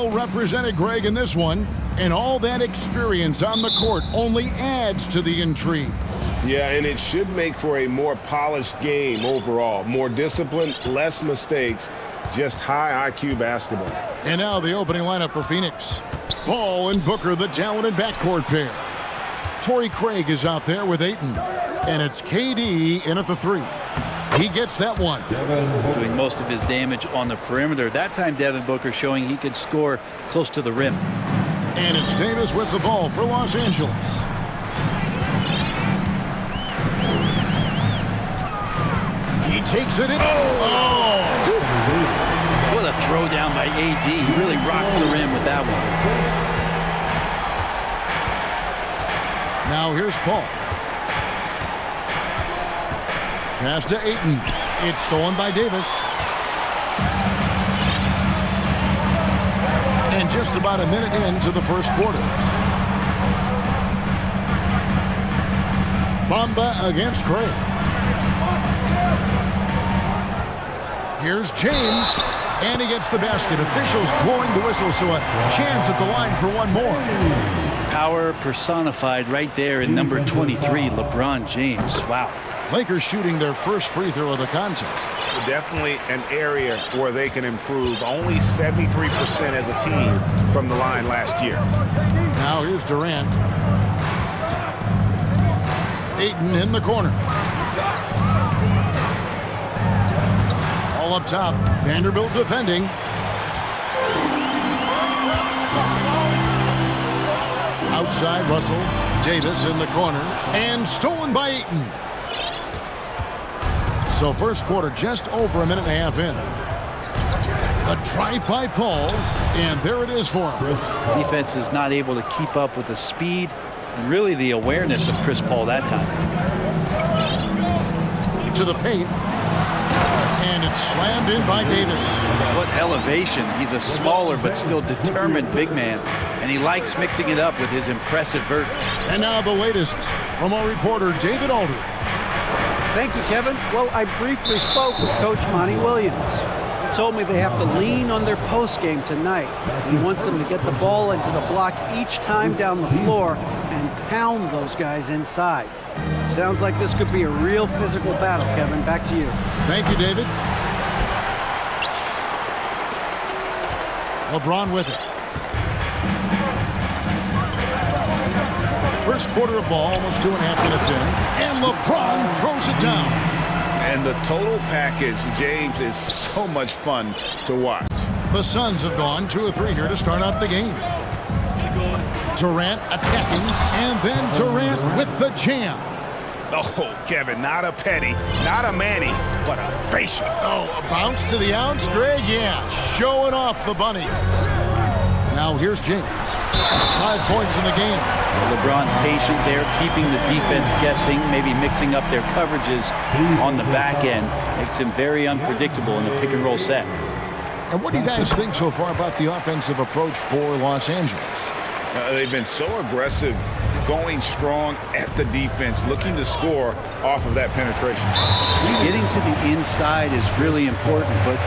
Represented Greg in this one, and all that experience on the court only adds to the intrigue. Yeah, and it should make for a more polished game overall. More discipline, less mistakes, just high IQ basketball. And now the opening lineup for Phoenix. Paul and Booker, the talented backcourt pair. Torrey Craig is out there with Ayton, and it's KD in at the 3. He gets that one. Doing most of his damage on the perimeter. That time, Devin Booker showing he could score close to the rim. And it's Davis with the ball for Los Angeles. He takes it in. Oh! What a throwdown by AD. He really rocks the rim with that one. Now here's Paul. Pass to Ayton. It's stolen by Davis. And just about a minute into the first quarter. Bamba against Craig. Here's James, and he gets the basket. Officials blowing the whistle, so a chance at the line for one more. Power personified right there in number 23, LeBron James. Wow. Lakers shooting their first free throw of the contest. Definitely an area where they can improve. Only 73% as a team from the line last year. Now here's Durant. Ayton in the corner. All up top. Vanderbilt defending. Outside Russell. Davis in the corner. And stolen by Ayton. So first quarter just over a minute and a half in. A drive by Paul, and there it is for him. Defense is not able to keep up with the speed and really the awareness of Chris Paul that time. To the paint. And it's slammed in by Davis. What elevation. He's a smaller but still determined big man. And he likes mixing it up with his impressive vert. And now the latest from our reporter, David Aldridge. Thank you, Kevin. Well, I briefly spoke with Coach Monty Williams. He told me they have to lean on their post game tonight. He wants them to get the ball into the block each time down the floor and pound those guys inside. Sounds like this could be a real physical battle, Kevin. Back to you. Thank you, David. LeBron with it. First quarter of ball, almost 2.5 minutes in, and LeBron throws it down. And the total package, James, is so much fun to watch. The Suns have gone 2 of 3 here to start out the game. Durant attacking, and then Durant with the jam. Oh, Kevin, not a penny, not a Manny, but a facial. Oh, a bounce to the ounce, Greg? Yeah, showing off the bunny. Now here's James. 5 points in the game. LeBron patient there, keeping the defense guessing, maybe mixing up their coverages on the back end. Makes him very unpredictable in the pick and roll set. And what do you guys think so far about the offensive approach for Los Angeles? They've been so aggressive, going strong at the defense, looking to score off of that penetration. Getting to the inside is really important, but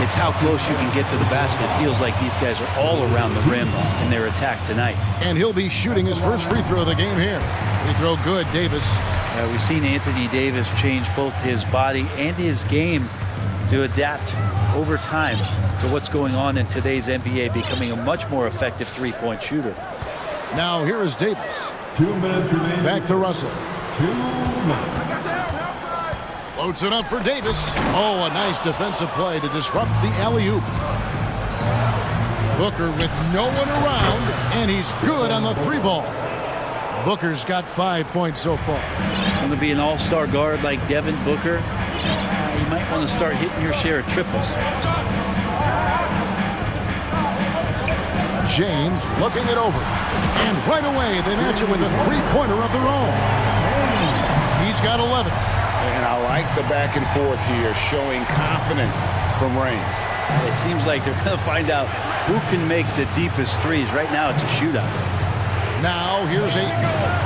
it's how close you can get to the basket. It feels like these guys are all around the rim in their attack tonight. And he'll be shooting his first free throw of the game here. Free throw good, Davis. We've seen Anthony Davis change both his body and his game to adapt over time to what's going on in today's NBA, becoming a much more effective three-point shooter. Now here is Davis. 2 minutes remaining. Back to Russell. 2 minutes. Loads it up for Davis. Oh, a nice defensive play to disrupt the alley-oop. Booker with no one around, and he's good on the 3-ball. Booker's got 5 points so far. Going to be an all-star guard like Devin Booker. You might want to start hitting your share of triples. James looking it over. And right away, they match it with a 3-pointer of their own. He's got 11. And I like the back and forth here, showing confidence from range. It seems like they're going to find out who can make the deepest threes. Right now, it's a shootout. Now, here's Ayton.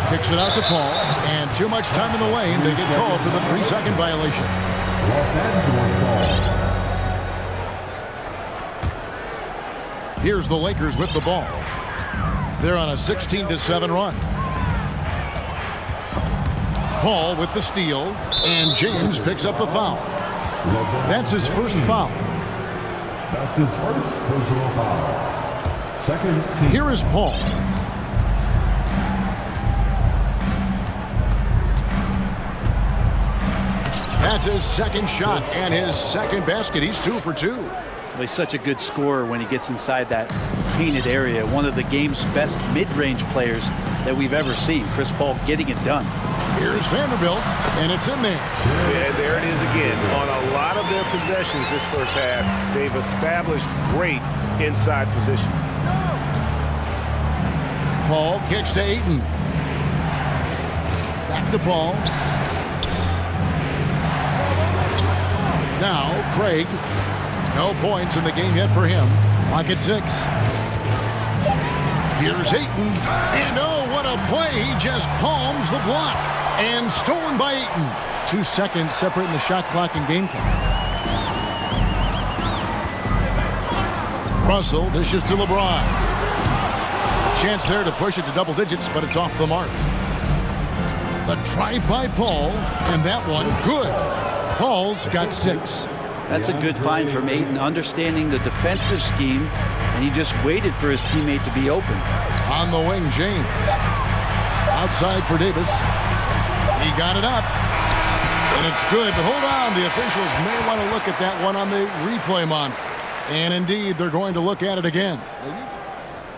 Kicks it out to Paul. And too much time in the lane. They get called for the 3-second violation. Here's the Lakers with the ball. They're on a 16-7 run. Paul with the steal, and James picks up the foul. That's his first foul. That's his first personal foul. Second team. Here is Paul. That's his second shot and his second basket. He's 2 for 2. Well, he's such a good scorer when he gets inside that painted area. One of the game's best mid-range players that we've ever seen. Chris Paul getting it done. Here's Vanderbilt, and it's in there. Yeah, there it is again. On a lot of their possessions this first half, they've established great inside position. Paul kicks to Ayton. Back to Paul. Now, Craig. No points in the game yet for him. Lock at 6. Here's Ayton. And oh, what a play. He just palms the block. And stolen by Ayton. 2 seconds separating the shot clock and game clock. Russell dishes to LeBron. A chance there to push it to double digits, but it's off the mark. The drive by Paul, and that one good. Paul's got 6. That's a good find from Ayton, understanding the defensive scheme, and he just waited for his teammate to be open. On the wing, James. Outside for Davis. He got it up. And it's good, but hold on. The officials may want to look at that one on the replay monitor. And indeed, they're going to look at it again.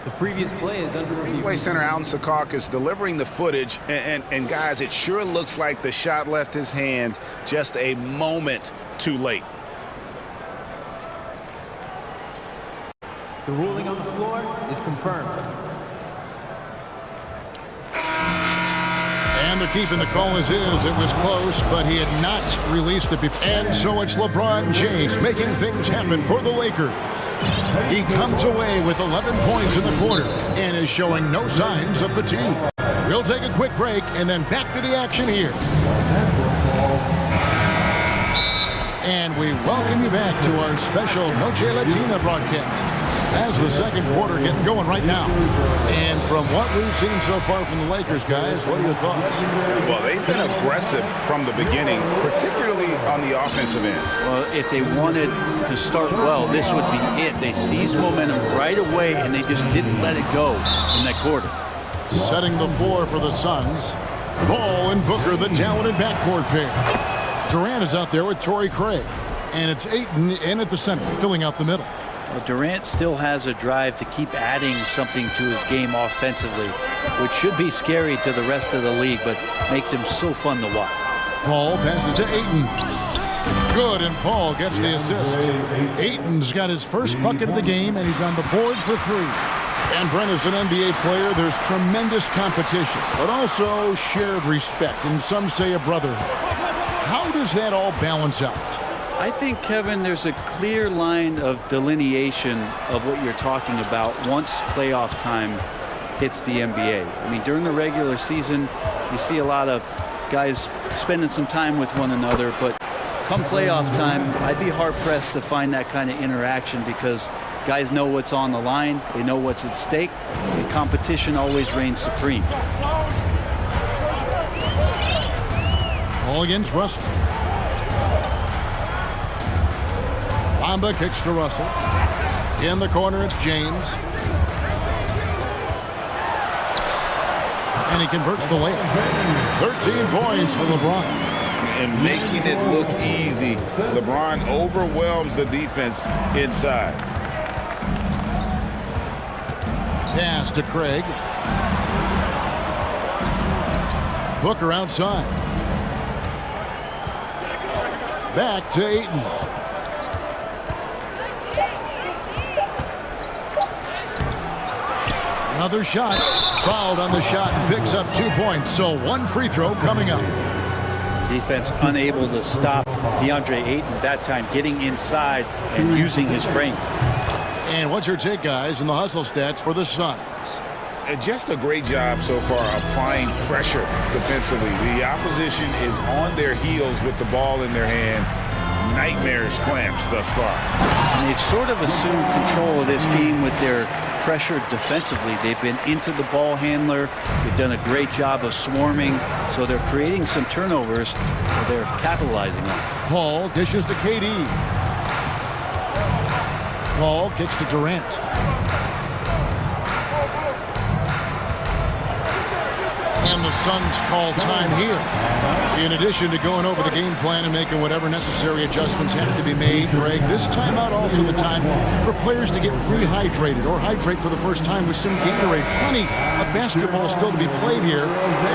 The previous play is under review. Play center Allen Secaucus delivering the footage, and guys, it sure looks like the shot left his hands just a moment too late. The ruling on the floor is confirmed. And they're keeping the call as is. It was close, but he had not released it before. And so it's LeBron James making things happen for the Lakers. He comes away with 11 points in the quarter and is showing no signs of fatigue. We'll take a quick break and then back to the action here. And we welcome you back to our special Noche Latina broadcast as the second quarter getting going right now. And from what we've seen so far from the Lakers, guys, what are your thoughts? Well, they've been aggressive from the beginning, particularly on the offensive end. Well, if they wanted to start well, this would be it. They seized momentum right away, and they just didn't let it go in that quarter. Setting the floor for the Suns. Ball and Booker, the talented backcourt pair. Durant is out there with Torrey Craig. And it's Ayton in at the center, filling out the middle. Well, Durant still has a drive to keep adding something to his game offensively, which should be scary to the rest of the league, but makes him so fun to watch. Paul passes to Ayton. Good, and Paul gets the assist. Ayton's got his first bucket of the game, and he's on the board for 3. And Brent, as an NBA player, there's tremendous competition, but also shared respect, and some say a brotherhood. How does that all balance out? I think, Kevin, there's a clear line of delineation of what you're talking about once playoff time hits the NBA. I mean, during the regular season, you see a lot of guys spending some time with one another, but come playoff time, I'd be hard-pressed to find that kind of interaction because guys know what's on the line, they know what's at stake, and competition always reigns supreme. All against Russell. Bamba kicks to Russell. In the corner, it's James. And he converts the layup. 13 points for LeBron. And making it look easy. LeBron overwhelms the defense inside. Pass to Craig. Booker outside. Back to Ayton. Another shot. Fouled on the shot and picks up 2 points. So 1 free throw coming up. Defense unable to stop DeAndre Ayton that time, getting inside and using his frame. And what's your take, guys, in the hustle stats for the Suns? Just a great job so far applying pressure defensively. The opposition is on their heels with the ball in their hand. nightmarish clamps thus far. And they've sort of assumed control of this game with their pressure defensively. They've been into the ball handler. They've done a great job of swarming. So they're creating some turnovers that they're capitalizing on. Paul dishes to KD. Paul kicks to Durant. And the Suns call time here. In addition to going over the game plan and making whatever necessary adjustments have to be made, Greg, this timeout also the time for players to get rehydrated or hydrate for the first time with some Gatorade. Plenty of basketball still to be played here,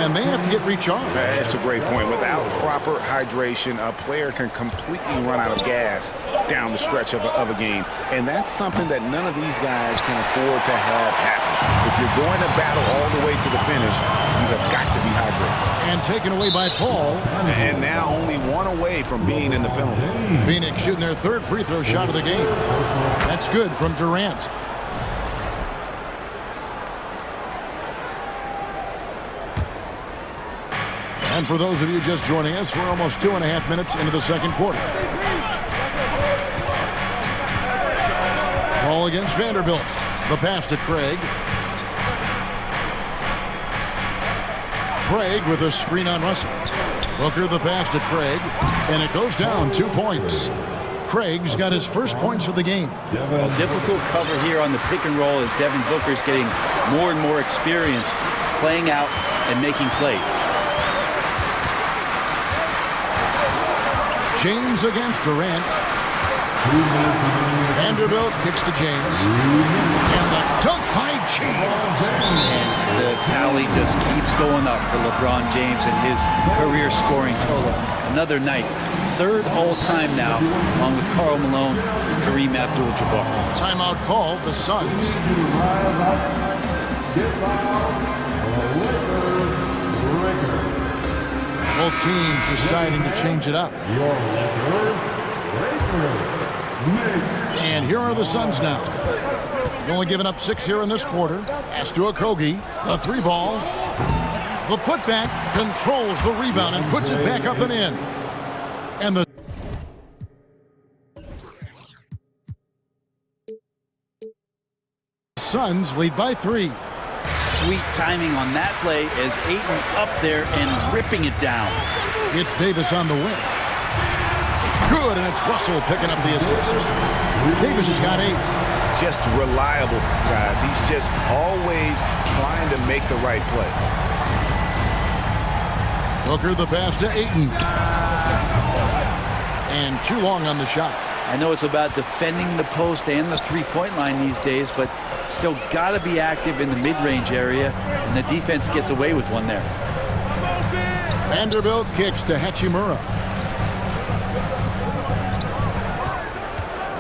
and they have to get recharged. That's a great point. Without proper hydration, a player can completely run out of gas down the stretch of a game, and that's something that none of these guys can afford to have happen. If you're going to battle all the way to the finish, you have got to be hydrated. And taken away by Paul. And now only one away from being in the penalty. Phoenix shooting their third free throw shot of the game. That's good from Durant. And for those of you just joining us, we're almost 2.5 minutes into the second quarter. Ball against Vanderbilt. The pass to Craig. Craig with a screen on Russell. Booker the pass to Craig, and it goes down 2 points. Craig's got his first points of the game. A difficult cover here on the pick and roll as Devin Booker's getting more and more experience playing out and making plays. James against Durant. Vanderbilt kicks to James. And the dunk by James. And the tally just keeps going up for LeBron James and his career scoring total. Another night. Third all-time now, along with Karl Malone and Kareem Abdul-Jabbar. Timeout called, the Suns. Both teams deciding to change it up. And here are the Suns now. They've only given up 6 here in this quarter. Pass to Okogie. The 3 ball. The putback controls the rebound and puts it back up and in. And the Suns lead by 3. Sweet timing on that play as Ayton up there and ripping it down. It's Davis on the wing. Good, and it's Russell picking up the assist. Davis has got 8. Just reliable, guys. He's just always trying to make the right play. Booker the pass to Ayton. And too long on the shot. I know it's about defending the post and the three-point line these days, but still got to be active in the mid-range area, and the defense gets away with one there. Vanderbilt kicks to Hachimura.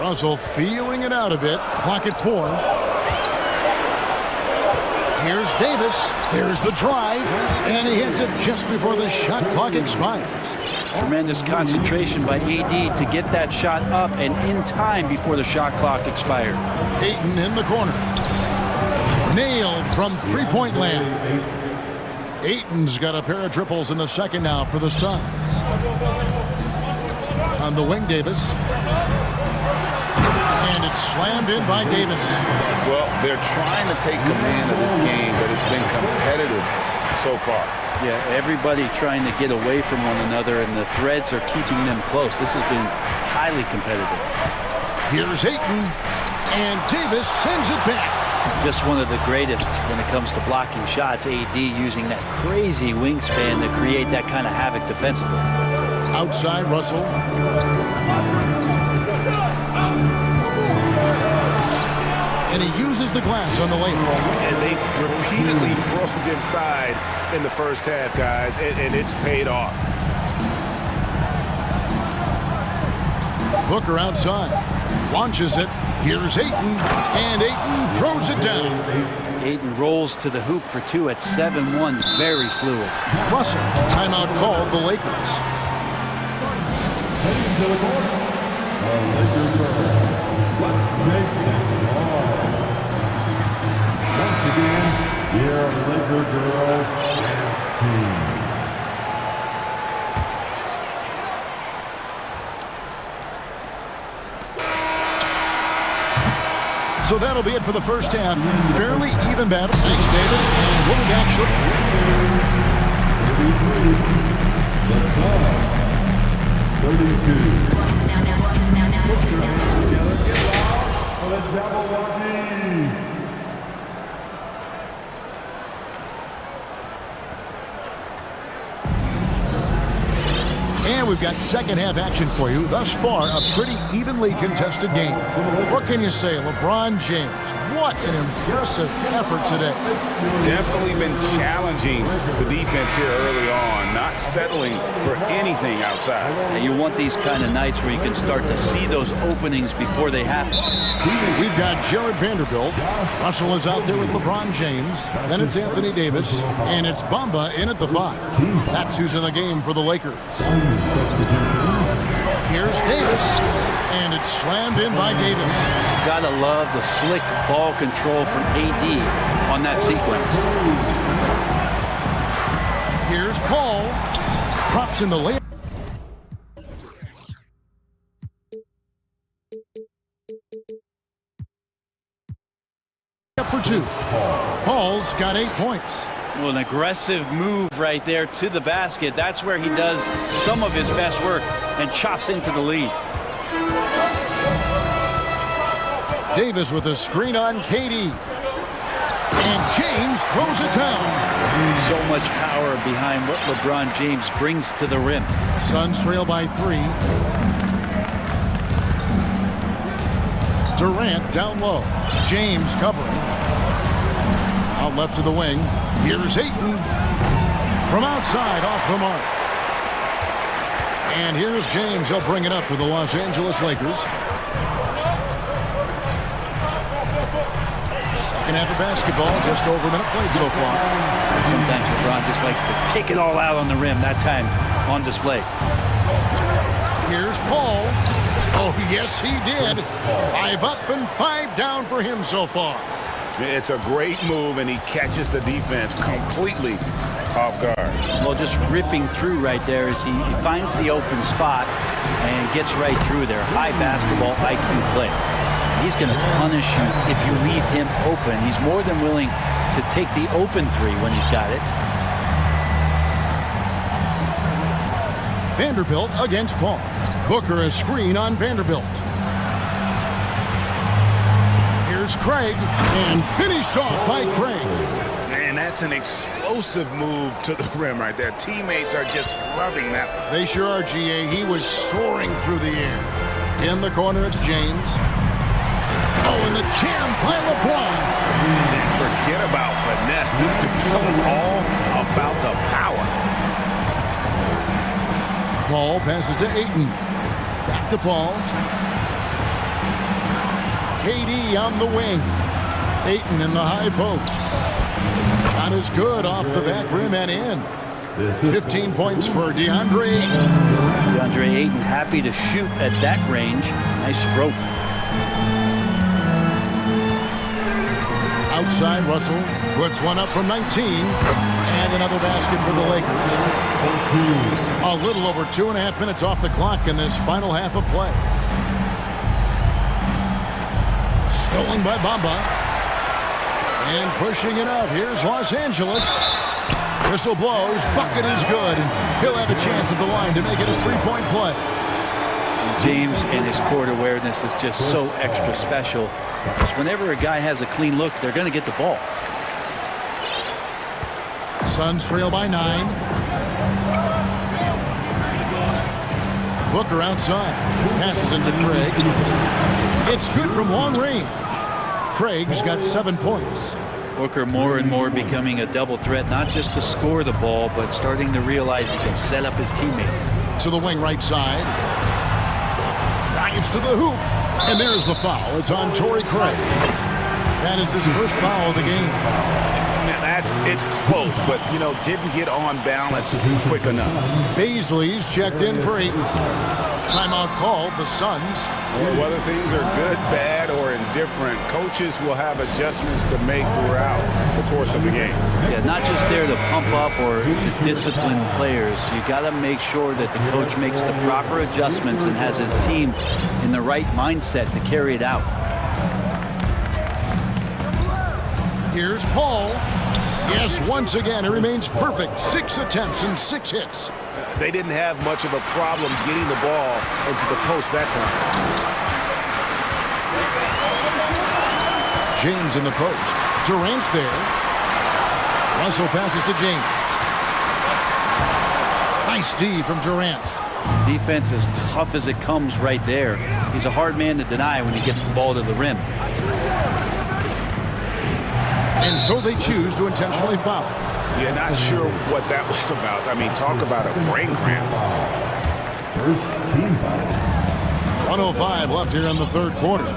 Russell feeling it out a bit. Clock at 4. Here's Davis. Here's the drive. And he hits it just before the shot clock expires. Tremendous concentration by AD to get that shot up and in time before the shot clock expired. Ayton in the corner. Nailed from three-point land. Ayton's got a pair of triples in the second now for the Suns. On the wing, Davis. And it's slammed in by Davis. Well, they're trying to take command of this game, but it's been competitive so far. Yeah, everybody trying to get away from one another, and the threads are keeping them close. This has been highly competitive. Here's Ayton, and Davis sends it back. Just one of the greatest when it comes to blocking shots. AD using that crazy wingspan to create that kind of havoc defensively. Outside, Russell. And he uses the glass on the layup. And they repeatedly probed inside in the first half, guys, and it's paid off. Booker outside. Launches it. Here's Ayton, and Ayton throws it down. Ayton rolls to the hoop for 2 at 7-1. Very fluid. Russell, timeout called the Lakers. Once again, your Laker girls team. So that'll be it for the first half. Fairly even battle. Thanks, David. And we'll be back shortly. The Sun, 32. Put your hands together. Get loud for the Jabberwockies. And we've got second half action for you. Thus far, a pretty evenly contested game. What can you say, LeBron James? What an impressive effort today. Definitely been challenging the defense here early on, not settling for anything outside. And you want these kind of nights where you can start to see those openings before they happen. We've got Jared Vanderbilt. Russell is out there with LeBron James. Then it's Anthony Davis. And it's Bamba in at the 5. That's who's in the game for the Lakers. Here's Davis, and it's slammed in by Davis. Gotta love the slick ball control from AD on that sequence. Here's Paul. Drops in the layup. For 2. Paul's got 8 points. Well, an aggressive move right there to the basket. That's where he does some of his best work and chops into the lead. Davis with a screen on KD. And James throws it down. So much power behind what LeBron James brings to the rim. Suns trail by 3. Durant down low. James covering. Out left to the wing. Here's Ayton. From outside, off the mark. And here's James. He'll bring it up for the Los Angeles Lakers. Second half of basketball, just over a minute played so far. And sometimes LeBron just likes to take it all out on the rim, that time on display. Here's Paul. Oh, yes, he did. 5 up and 5 down for him so far. It's a great move, and he catches the defense completely off guard. Well, just ripping through right there as he finds the open spot and gets right through there. High basketball IQ play. He's going to punish you if you leave him open. He's more than willing to take the open 3 when he's got it. Vanderbilt against Paul. Booker a screen on Vanderbilt. Here's Craig, and finished off by Craig. Man, that's an explosive move to the rim right there. Teammates are just loving that one. They sure are, GA. He was soaring through the air. In the corner, it's James. Oh, and the jam by LeBron. And forget about finesse. This becomes all about the power. Paul passes to Ayton. Back to Paul. KD on the wing. Ayton in the high post. Shot is good off the back rim and in. 15 points for DeAndre Ayton. DeAndre Ayton happy to shoot at that range. Nice stroke. Outside, Russell puts one up from 19. And another basket for the Lakers. A little over 2.5 minutes off the clock in this final half of play. Stolen by Bamba. And pushing it up. Here's Los Angeles. Whistle blows. Bucket is good. And he'll have a chance at the line to make it a 3-point play. James and his court awareness is just so extra special. Because whenever a guy has a clean look, they're going to get the ball. Suns trail by 9. Booker outside. Passes it to Craig. It's good from long range. Craig's got 7 points. Booker more and more becoming a double threat, not just to score the ball, but starting to realize he can set up his teammates. To the wing right side. Drives to the hoop. And there's the foul. It's on Torrey Craig. That is his first foul of the game. It's close, but, didn't get on balance quick enough. Baisley's checked in for 8. Timeout called, the Suns. Well, whether things are good, bad, or indifferent, coaches will have adjustments to make throughout the course of the game. Yeah, not just there to pump up or to discipline players. You got to make sure that the coach makes the proper adjustments and has his team in the right mindset to carry it out. Here's Paul. Yes, once again, it remains perfect. 6 attempts and 6 hits. They didn't have much of a problem getting the ball into the post that time. James in the post. Durant's there. Russell passes to James. Nice D from Durant. Defense as tough as it comes right there. He's a hard man to deny when he gets the ball to the rim. And so they choose to intentionally foul. Yeah, not sure what that was about. I mean, talk about a brain cramp. First team foul. 1:05 left here in the third quarter.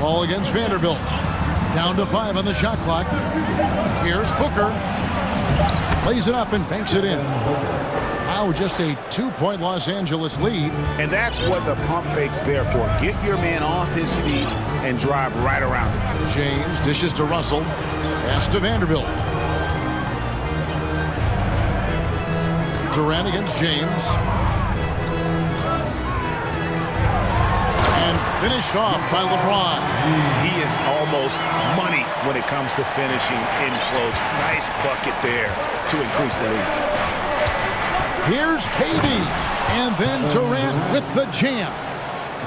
Ball against Vanderbilt. Down to 5 on the shot clock. Here's Booker. Lays it up and banks it in. Now just a 2-point Los Angeles lead. And that's what the pump fake's there for. Get your man off his feet and drive right around him. James dishes to Russell. Pass to Vanderbilt. Durant against James. And finished off by LeBron. He is almost money when it comes to finishing in close. Nice bucket there to increase the lead. Here's KD. And then Durant with the jam.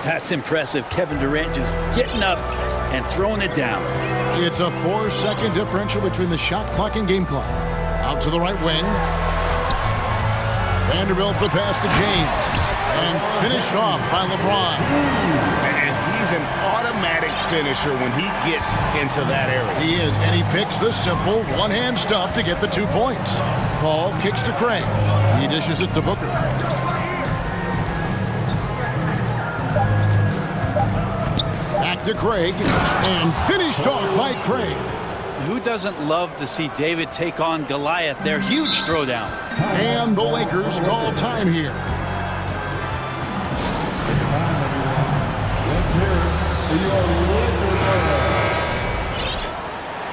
That's impressive. Kevin Durant just getting up and throwing it down. It's a 4-second differential between the shot clock and game clock. Out to the right wing. Vanderbilt the pass to James. And finished off by LeBron. And he's an automatic finisher when he gets into that area. He is, and he picks the simple one-hand stuff to get the 2 points. Paul kicks to Craig. He dishes it to Booker. Back to Craig, and finished off by Craig. Who doesn't love to see David take on Goliath? Their huge throwdown. And the Lakers call time here.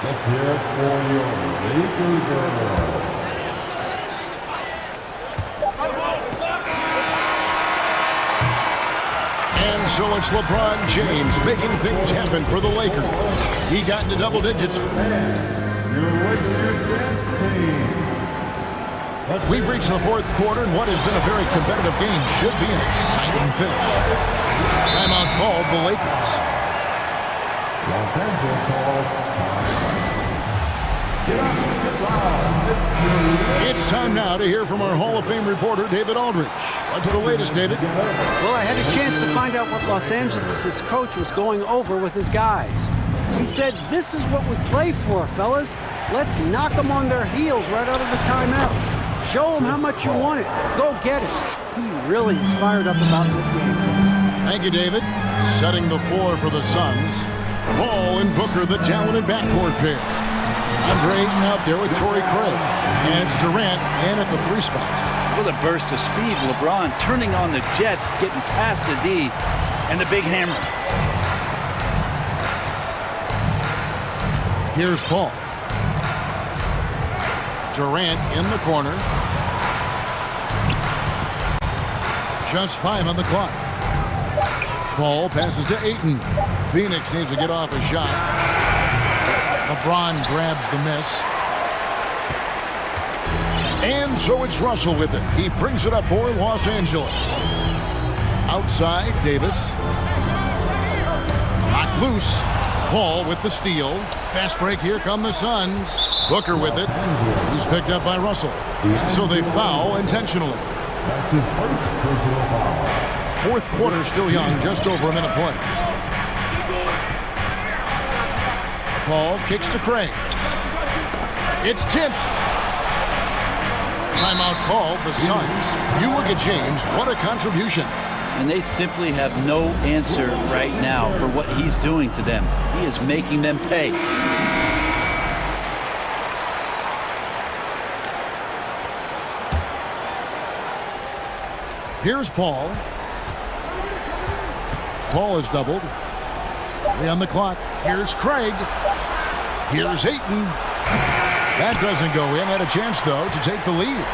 Let's hear it for your Lakers. And so it's LeBron James making things happen for the Lakers. He got into double digits. We've reached the fourth quarter, and what has been a very competitive game should be an exciting finish. Timeout called the Lakers. Los Angeles calls It's time now to hear from our Hall of Fame reporter, David Aldridge. What's the latest, David? Well, I had a chance to find out what Los Angeles' coach was going over with his guys. He said, this is what we play for, fellas. Let's knock them on their heels right out of the timeout. Show them how much you want it. Go get it. He really is fired up about this game. Thank you, David. Setting the floor for the Suns. Paul and Booker, the talented backcourt pair. Andre out there with Torrey Craig. And it's Durant in at the 3 spot. With a burst of speed, LeBron turning on the Jets, getting past the D, and the big hammer. Here's Paul. Durant in the corner. Just 5 on the clock. Paul passes to Ayton. Phoenix needs to get off a shot. LeBron grabs the miss. And so it's Russell with it. He brings it up for Los Angeles. Outside, Davis. Knocked loose. Paul with the steal. Fast break, here come the Suns. Booker with it. He's picked up by Russell. And so they foul intentionally. That's his first personal foul. Fourth quarter still young, just over a minute play. Paul kicks to Craig. It's tipped. Timeout called, the Suns. You look at James, what a contribution. And they simply have no answer right now for what he's doing to them. He is making them pay. Here's Paul. Paul is doubled. 3 on the clock. Here's Craig. Here's Ayton. That doesn't go in. Had a chance, though, to take the lead.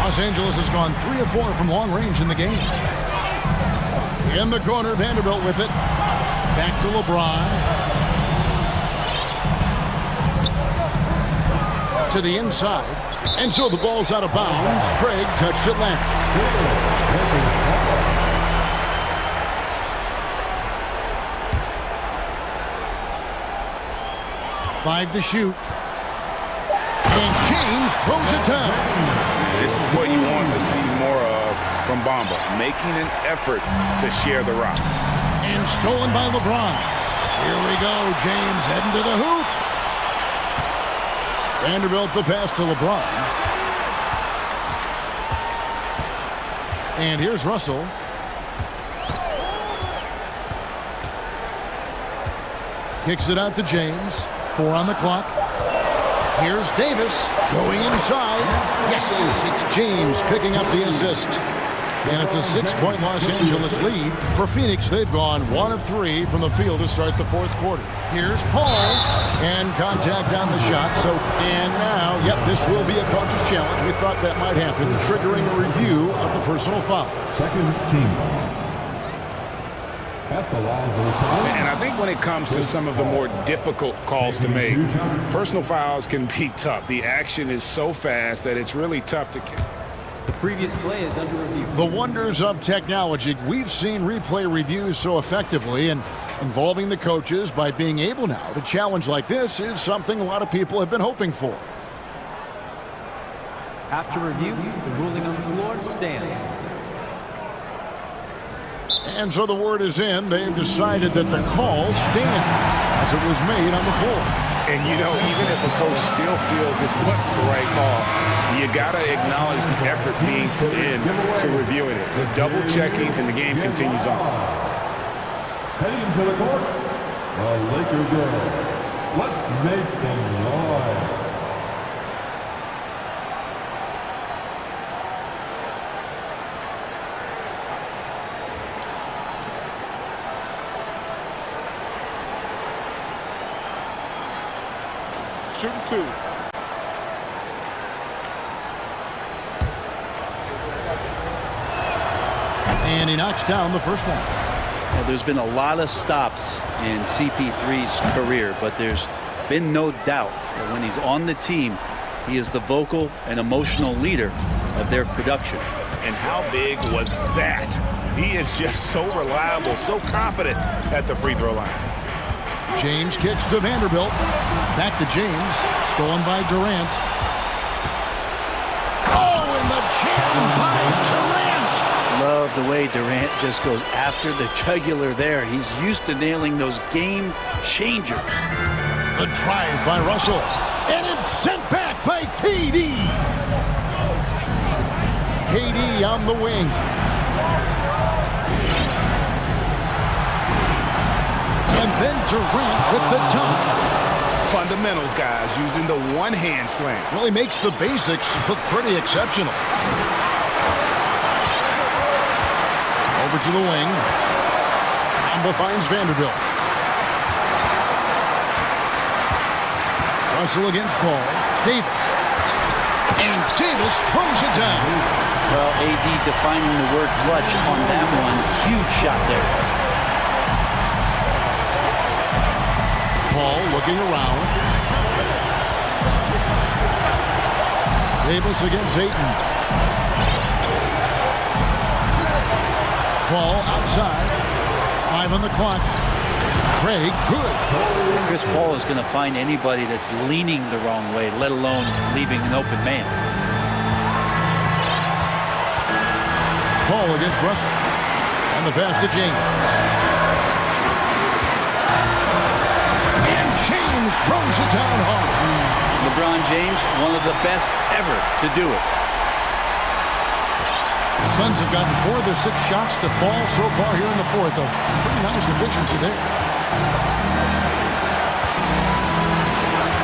Los Angeles has gone 3 of 4 from long range in the game. In the corner, Vanderbilt with it. Back to LeBron. To the inside. And so the ball's out of bounds. Craig touched it last. 5 to shoot. And James throws it down. This is what you want to see more of from Bamba, making an effort to share the rock. And stolen by LeBron. Here we go. James heading to the hoop. Vanderbilt the pass to LeBron. And here's Russell. Kicks it out to James. 4 on the clock. Here's Davis going inside. Yes, it's James picking up the assist. And it's a 6-point Los Angeles lead. For Phoenix, they've gone 1 of 3 from the field to start the fourth quarter. Here's Paul. And contact on the shot. And now, yep, this will be a coach's challenge. We thought that might happen, triggering a review of the personal foul. Second team. At the line for the foul. And I think when it comes to some of the more difficult calls to make, personal fouls can be tough. The action is so fast that it's really tough to get. The previous play is under review. The wonders of technology. We've seen replay reviews so effectively, and involving the coaches by being able now to challenge like this is something a lot of people have been hoping for. After review, the ruling on the floor stands. And so the word is in. They've decided that the call stands as it was made on the floor. And, you know, even if a coach still feels this wasn't the right call, you got to acknowledge the effort being put in to reviewing it. The double-checking, and the game continues on. Heading to the court, the Lakers girls. Let's make some noise. Shooting 2. And he knocks down the first one. Well, there's been a lot of stops in CP3's career, but there's been no doubt that when he's on the team, he is the vocal and emotional leader of their production. And how big was that? He is just so reliable, so confident at the free throw line. James kicks to Vanderbilt. Back to James. Stolen by Durant. Oh, and the jam by Durant. Love the way Durant just goes after the jugular there. He's used to nailing those game changers. The drive by Russell. And it's sent back by KD. KD on the wing. And then Durant with the dunk. Fundamentals, guys, using the one-hand slam. Well, he makes the basics look pretty exceptional. Over to the wing. Bamba finds Vanderbilt. Russell against Paul. Davis. And Davis throws it down. Well, AD defining the word clutch on that one. Huge shot there. Paul looking around. Davis against Ayton. Paul outside. 5 on the clock. Craig, good. Chris Paul is going to find anybody that's leaning the wrong way, let alone leaving an open man. Paul against Russell. And the pass to James. James throws it down hard. LeBron James, one of the best ever to do it. The Suns have gotten 4 of their 6 shots to fall so far here in the fourth. A pretty nice efficiency there.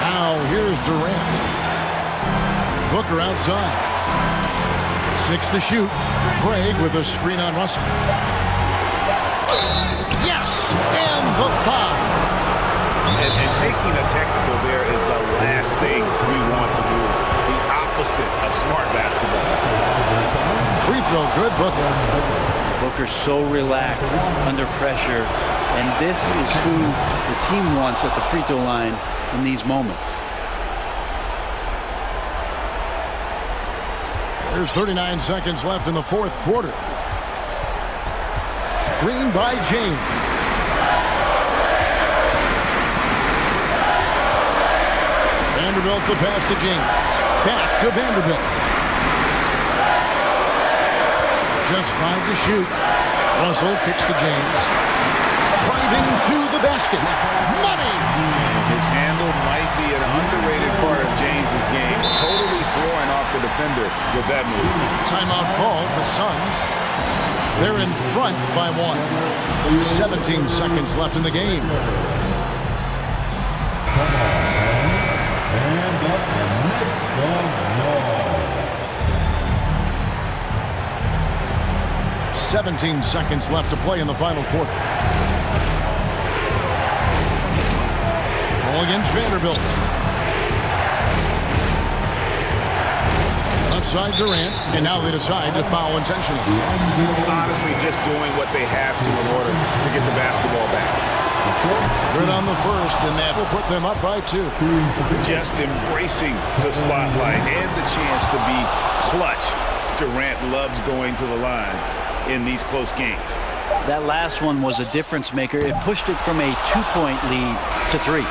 Now here's Durant. Booker outside. 6 to shoot. Craig with a screen on Russell. Yes, and the foul. And taking a technical there is the last thing we want to do. The opposite of smart basketball. Free throw, good, Booker. Booker's so relaxed under pressure. And this is who the team wants at the free throw line in these moments. There's 39 seconds left in the fourth quarter. Screen by James. Vanderbilt the pass to James. Back to Vanderbilt. Just 5 to shoot. Russell kicks to James. Driving to the basket. Money! His handle might be an underrated part of James's game. Totally throwing off the defender with that move. Timeout called. The Suns. They're in front by 1. 17 seconds left in the game. Come on, stand up and make some noise. 17 seconds left to play in the final quarter. Ball against Vanderbilt. Left side Durant, and now they decide to foul intentionally. Honestly, just doing what they have to in order to get the basketball back. Good on the first, and that will put them up by 2. Just embracing the spotlight and the chance to be clutch. Durant loves going to the line in these close games. That last one was a difference maker. It pushed it from a 2-point lead to 3.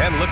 And look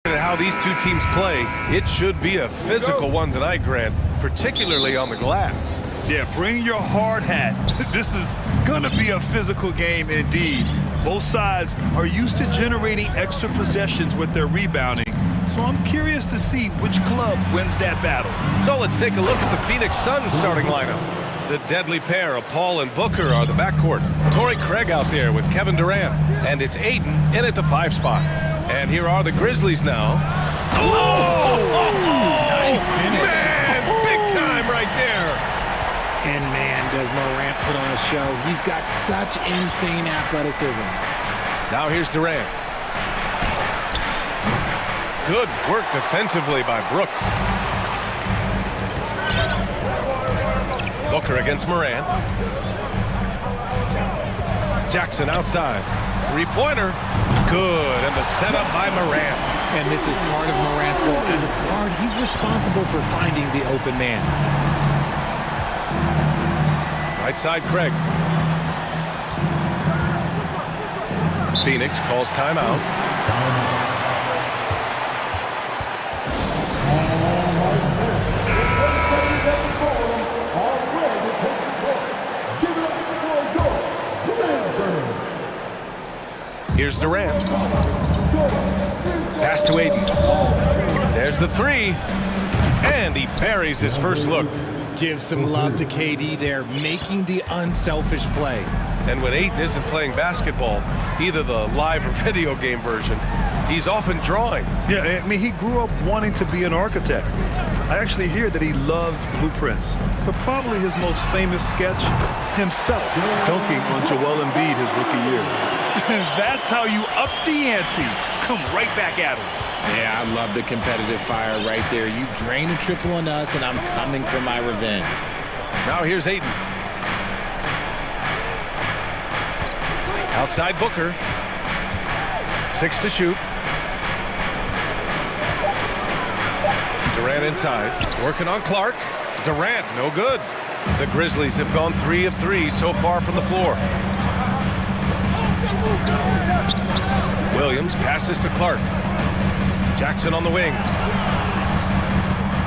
at how these two teams play. It should be a physical one tonight, Grant, particularly on the glass. Yeah, bring your hard hat. This is going to be a physical game indeed. Both sides are used to generating extra possessions with their rebounding, so I'm curious to see which club wins that battle. So let's take a look at the Phoenix Suns starting lineup. The deadly pair of Paul and Booker are the backcourt. Torrey Craig out there with Kevin Durant. And it's Ayton in at the 5 spot. And here are the Grizzlies now. Nice finish. Man, big time right there. And man, does Morant put on a show. He's got such insane athleticism. Now here's Durant. Good work defensively by Brooks. Booker against Morant. Jackson outside. Three-pointer. Good. And the setup by Morant. And this is part of Morant's role. As a guard, he's responsible for finding the open man. Right side, Craig. Phoenix calls timeout. Here's Durant. Pass to Ayton. There's the three. And he buries his first look. Give some love to KD there, making the unselfish play. And when Ayton isn't playing basketball, either the live or video game version, he's often drawing. Yeah, I mean, he grew up wanting to be an architect. I actually hear that he loves blueprints, but probably his most famous sketch, himself dunking on Joel Embiid his rookie year. That's how you up the ante. Come right back at him. Yeah, I love the competitive fire right there. You drain a triple on us, and I'm coming for my revenge. Now here's Ayton. Outside Booker. 6 to shoot. Durant inside. Working on Clark. Durant, no good. The Grizzlies have gone 3 of 3 so far from the floor. Williams passes to Clark. Jackson on the wing.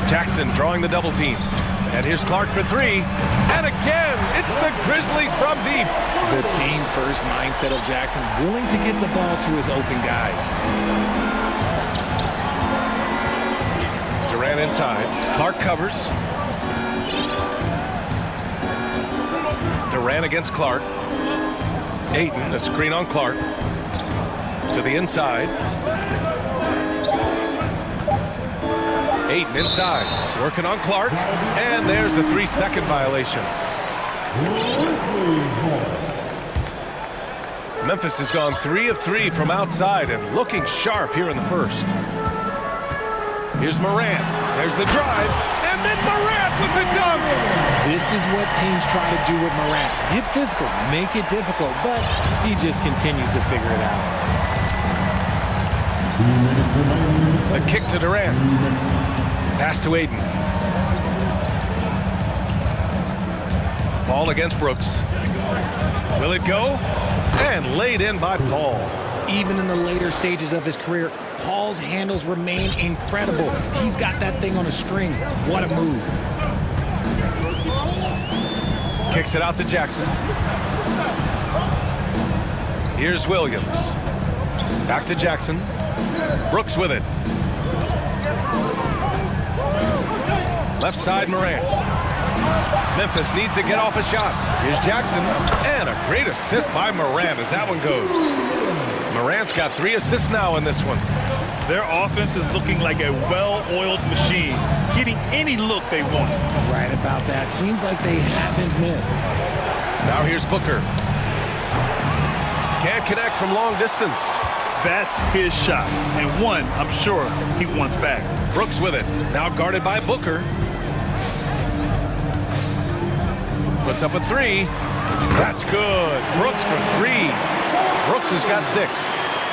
Jackson drawing the double team. And here's Clark for 3. And again, it's the Grizzlies from deep. The team first mindset of Jackson, willing to get the ball to his open guys. Durant inside. Clark covers. Durant against Clark. Ayton, a screen on Clark. To the inside. Ayton inside, working on Clark, and there's a 3-second violation. Memphis has gone 3 of 3 from outside and looking sharp here in the first. Here's Morant, there's the drive, and then Morant with the dunk! This is what teams try to do with Morant. Get physical, make it difficult, but he just continues to figure it out. The kick to Durant. Pass to Ayton. Paul against Brooks. Will it go? And laid in by Paul. Even in the later stages of his career, Paul's handles remain incredible. He's got that thing on a string. What a move. Kicks it out to Jackson. Here's Williams. Back to Jackson. Brooks with it. Left side, Morant. Memphis needs to get off a shot. Here's Jackson, and a great assist by Morant as that one goes. Morant's got 3 assists now in this one. Their offense is looking like a well-oiled machine, getting any look they want. Right about that. Seems like they haven't missed. Now here's Booker. Can't connect from long distance. That's his shot, and one I'm sure he wants back. Brooks with it, now guarded by Booker. Puts up a 3. That's good. Brooks for 3. Brooks has got 6.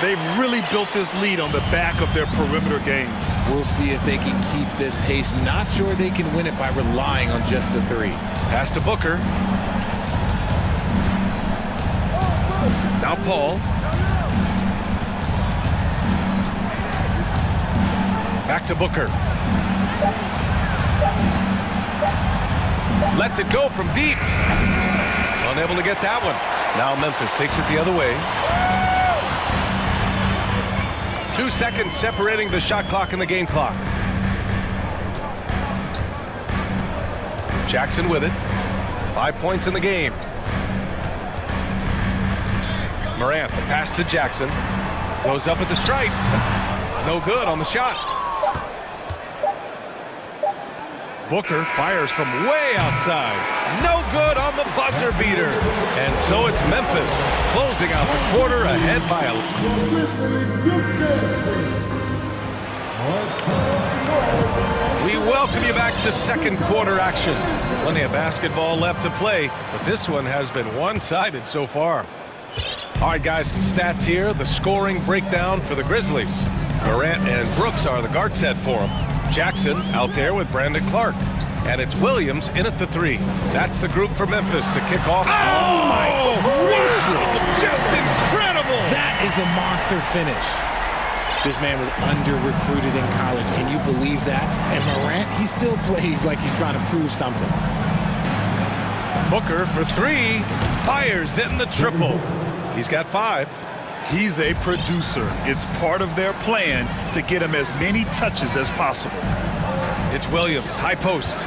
They've really built this lead on the back of their perimeter game. We'll see if they can keep this pace. Not sure they can win it by relying on just the three. Pass to Booker. Now Paul. Back to Booker. Lets it go from deep. Unable to get that one. Now Memphis takes it the other way. 2 seconds separating the shot clock and the game clock. Jackson with it. 5 points in the game. Morant, the pass to Jackson. Goes up at the stripe. No good on the shot. Booker fires from way outside. No good on the buzzer beater. And so it's Memphis closing out the quarter ahead by a... We welcome you back to second quarter action. Plenty of basketball left to play, but this one has been one-sided so far. All right, guys, some stats here. The scoring breakdown for the Grizzlies. Morant and Brooks are the guard set for them. Jackson out there with Brandon Clark. And it's Williams in at the three. That's the group for Memphis to kick off. Oh my gracious! Just incredible! That is a monster finish. This man was under-recruited in college. Can you believe that? And Morant, he still plays like he's trying to prove something. Booker for three. Fires in the triple. He's got 5. He's a producer. It's part of their plan to get him as many touches as possible. It's Williams, high post.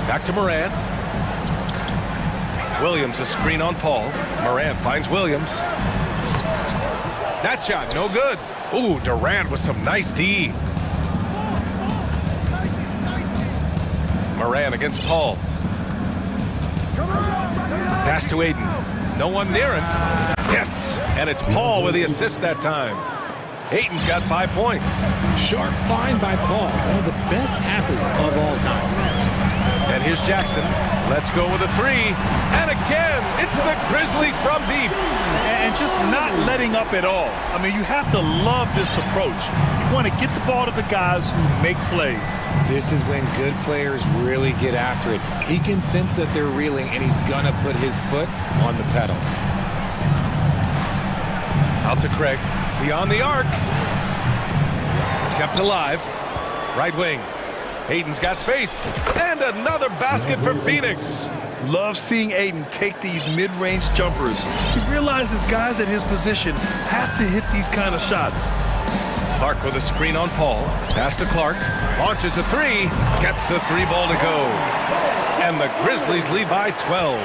Back to Morant. Williams, a screen on Paul. Morant finds Williams. That shot, no good. Ooh, Durant with some nice D. Morant against Paul. Pass to Aiden. No one near him. Yes, and it's Paul with the assist that time. Aiton's got 5 points. Sharp find by Paul. One of the best passes of all time. And here's Jackson. Let's go with a 3. And again, it's the Grizzlies from deep. And just not letting up at all. I mean, you have to love this approach. You want to get the ball to the guys who make plays. This is when good players really get after it. He can sense that they're reeling, and he's going to put his foot on the pedal. Out to Craig. Beyond the arc. Kept alive. Right wing. Aiton's got space. And another basket for Phoenix. Love seeing Aiden take these mid-range jumpers. He realizes guys at his position have to hit these kind of shots. Clark with a screen on Paul. Pass to Clark. Launches a 3. Gets the 3 ball to go. And the Grizzlies lead by 12.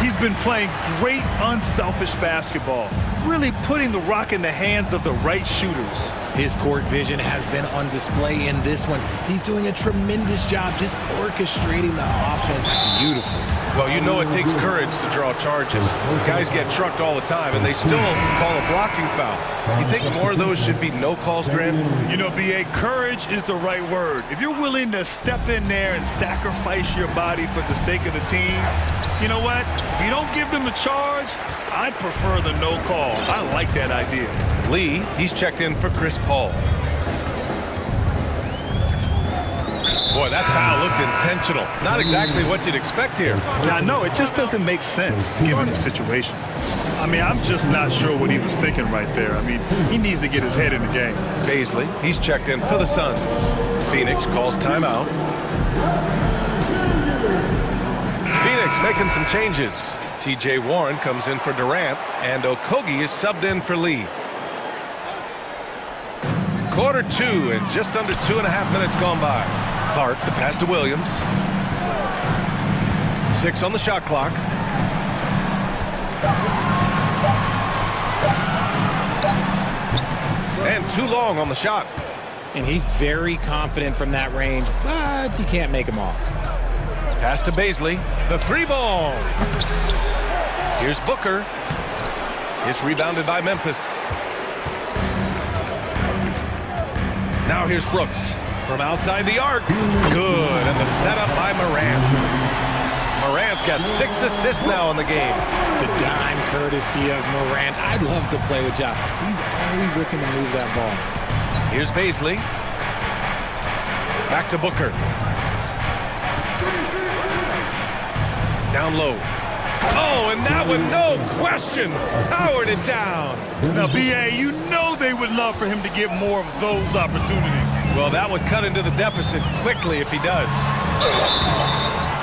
He's been playing great unselfish basketball. Really putting the rock in the hands of the right shooters. His court vision has been on display in this one. He's doing a tremendous job just orchestrating the offense beautifully. Well, you know it takes courage to draw charges. Guys get trucked all the time, and they still call a blocking foul. You think more of those should be no calls, Grant? You know, B.A., courage is the right word. If you're willing to step in there and sacrifice your body for the sake of the team, you know what? If you don't give them a charge, I'd prefer the no call. I like that idea. Lee, he's checked in for Chris Paul. Boy, that foul looked intentional. Not exactly what you'd expect here. Now, no, it just doesn't make sense given the situation. I mean, I'm just not sure what he was thinking right there. I mean, he needs to get his head in the game. Baisley, he's checked in for the Suns. Phoenix calls timeout. Phoenix making some changes. T.J. Warren comes in for Durant, and Okogie is subbed in for Lee. Quarter 2 and just under 2.5 minutes gone by. Clark, the pass to Williams. 6 on the shot clock. And too long on the shot. And he's very confident from that range, but you can't make him all. Pass to Baisley. The 3 ball. Here's Booker. It's rebounded by Memphis. Now here's Brooks from outside the arc. Good, and the setup by Morant. Morant's He's got 6 assists now in the game. The dime courtesy of Morant. I'd love to play with Ja. He's always looking to move that ball. Here's Baisley. Back to Booker. Down low. Oh, and that one, no question, powered it down. Now, B.A., you know they would love for him to get more of those opportunities. Well, that would cut into the deficit quickly if he does.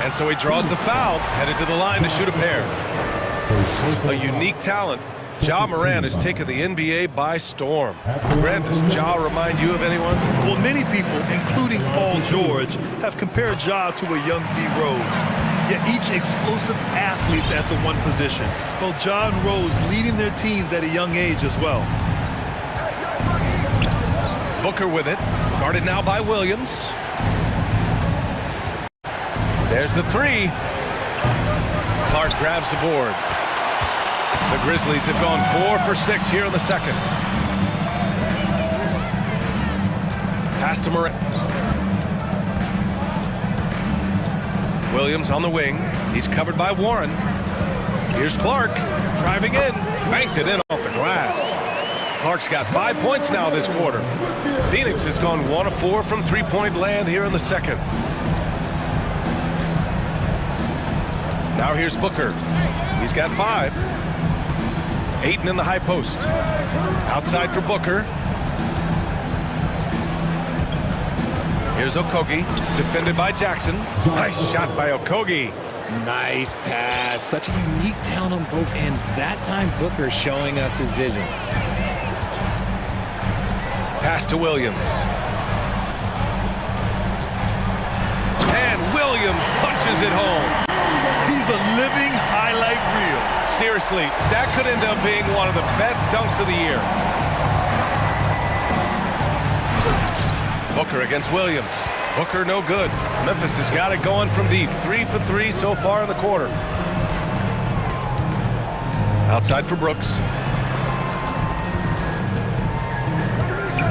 And so he draws the foul, headed to the line to shoot a pair. A unique talent. Ja Morant has taken the NBA by storm. Grant, does Ja remind you of anyone? Well, many people, including Paul George, have compared Ja to a young D. Rose. Yet each explosive athlete's at the one position. Well, Ja and Rose leading their teams at a young age as well. Booker with it, guarded now by Williams. There's the three. Clark grabs the board. The Grizzlies have gone 4 for 6 here in the second. Pass to Morant. Williams on the wing. He's covered by Warren. Here's Clark driving in. Banked it in off the glass. Clark's got 5 points now this quarter. Phoenix has gone 1 of 4 from three-point land here in the second. Now here's Booker. He's got 5. Ayton in the high post. Outside for Booker. Here's Okogie, defended by Jackson. Nice shot by Okogie. Nice pass. Such a unique talent on both ends. That time, Booker showing us his vision. Pass to Williams. And Williams punches it home. He's a living highlight reel. Seriously, that could end up being one of the best dunks of the year. Booker against Williams. Booker no good. Memphis has got it going from deep. 3 for 3 so far in the quarter. Outside for Brooks.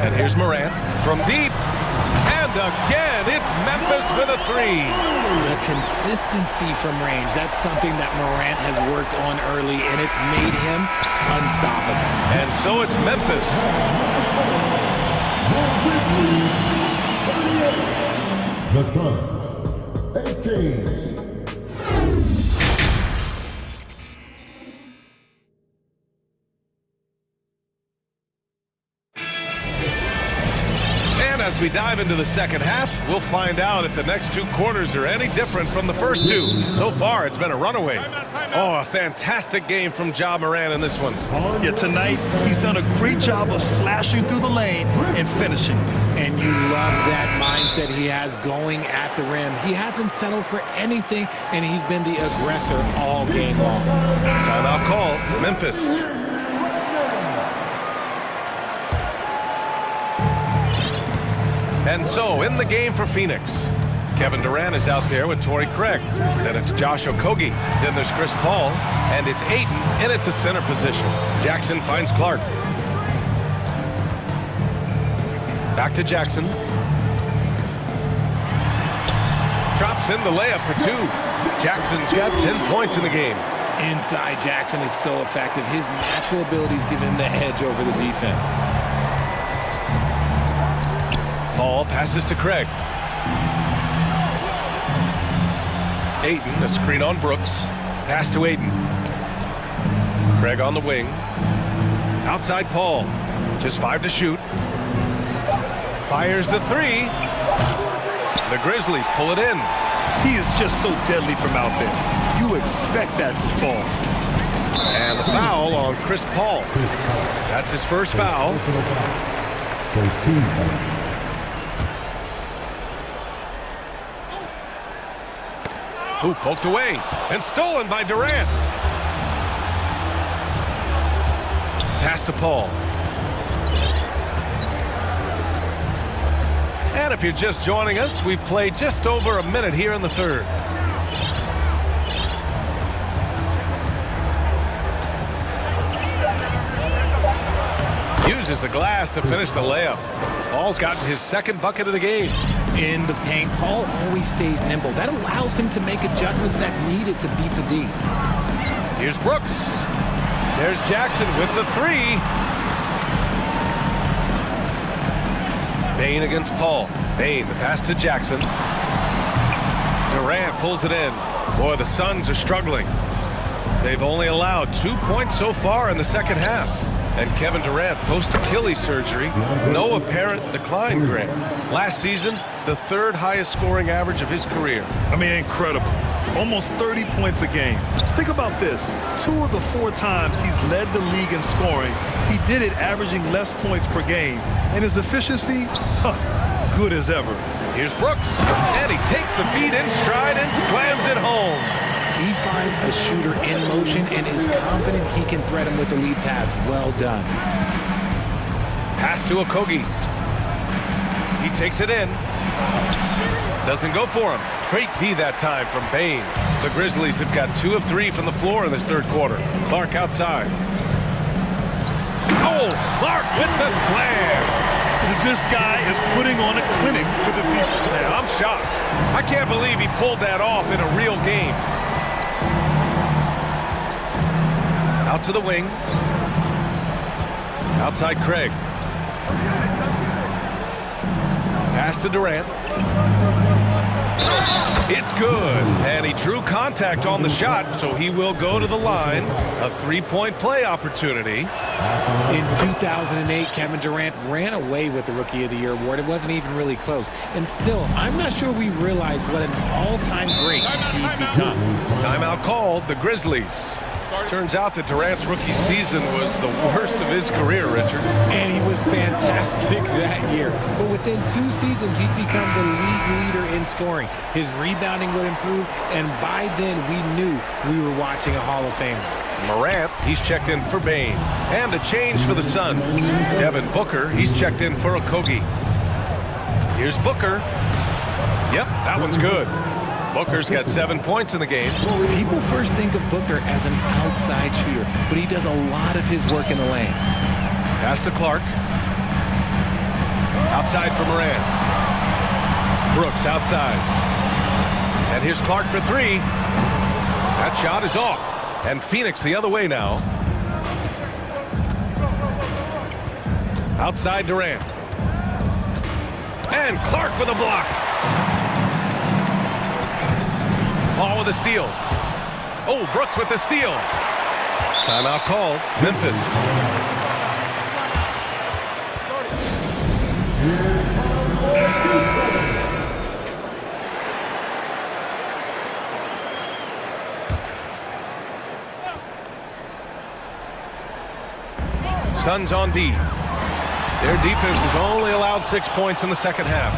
And here's Morant from deep. And again, it's Memphis with a 3. The consistency from range, that's something that Morant has worked on early, and it's made him unstoppable. And so it's Memphis. The Suns, 18. As we dive into the second half, we'll find out if the next 2 quarters are any different from the first 2. So far, it's been a runaway. Oh, a fantastic game from Ja Morant in this one. Yeah, tonight, he's done a great job of slashing through the lane and finishing. And you love that mindset he has going at the rim. He hasn't settled for anything, and he's been the aggressor all game long. Timeout call, Memphis. And so, in the game for Phoenix, Kevin Durant is out there with Torrey Craig. Then it's Josh Okogie. Then there's Chris Paul. And it's Ayton in at the center position. Jackson finds Clark. Back to Jackson. Drops in the layup for 2. Jackson's got 10 points in the game. Inside Jackson is so effective. His natural abilities give him the edge over the defense. Paul passes to Craig. Ayton, a screen on Brooks. Pass to Ayton. Craig on the wing. Outside Paul. Just 5 to shoot. Fires the 3. The Grizzlies pull it in. He is just so deadly from out there. You expect that to fall. And the foul on Chris Paul. That's his first foul. First team foul. Who poked away and stolen by Durant. Pass to Paul. And if you're just joining us, we've played just over a minute here in the third. Uses the glass to finish the layup. Paul's gotten his second bucket of the game. In the paint, Paul always stays nimble. That allows him to make adjustments that needed to beat the D. Here's Brooks. There's Jackson with the three. Bane against Paul. Bane, the pass to Jackson. Durant pulls it in. Boy, the Suns are struggling. They've only allowed 2 points so far in the second half. And Kevin Durant, post-Achilles surgery, no apparent decline, Grant. Last season, the third highest scoring average of his career. I mean, incredible. Almost 30 points a game. Think about this. 2 of the 4 times he's led the league in scoring, he did it averaging less points per game. And his efficiency, good as ever. Here's Brooks, and he takes the feed in stride and slams it home. He finds a shooter in motion and is confident he can thread him with the lead pass. Well done. Pass to Okogie. He takes it in. Doesn't go for him. Great D that time from Bane. The Grizzlies have got 2 of 3 from the floor in this third quarter. Clark outside. Oh, Clark with the slam. This guy is putting on a clinic for the people. Man, I'm shocked. I can't believe he pulled that off in a real game. Out to the wing. Outside Craig. Pass to Durant. It's good. And he drew contact on the shot, so he will go to the line. A 3-point play opportunity. In 2008, Kevin Durant ran away with the Rookie of the Year award. It wasn't even really close. And still, I'm not sure we realize what an all-time great he'd become. Timeout called, the Grizzlies. Turns out that Durant's rookie season was the worst of his career, Richard. And he was fantastic that year. But within 2 seasons, he'd become the league leader in scoring. His rebounding would improve, and by then we knew we were watching a Hall of Famer. Morant, he's checked in for Bane. And a change for the Suns. Devin Booker, he's checked in for Okogie. Here's Booker. Yep, that one's good. Booker's got 7 points in the game. People first think of Booker as an outside shooter, but he does a lot of his work in the lane. Pass to Clark. Outside for Morant. Brooks outside. And here's Clark for 3. That shot is off. And Phoenix the other way now. Outside Durant. And Clark with a block. Paul with a steal. Oh, Brooks with the steal. Timeout called. Memphis. Suns on D. Their defense has only allowed 6 points in the second half.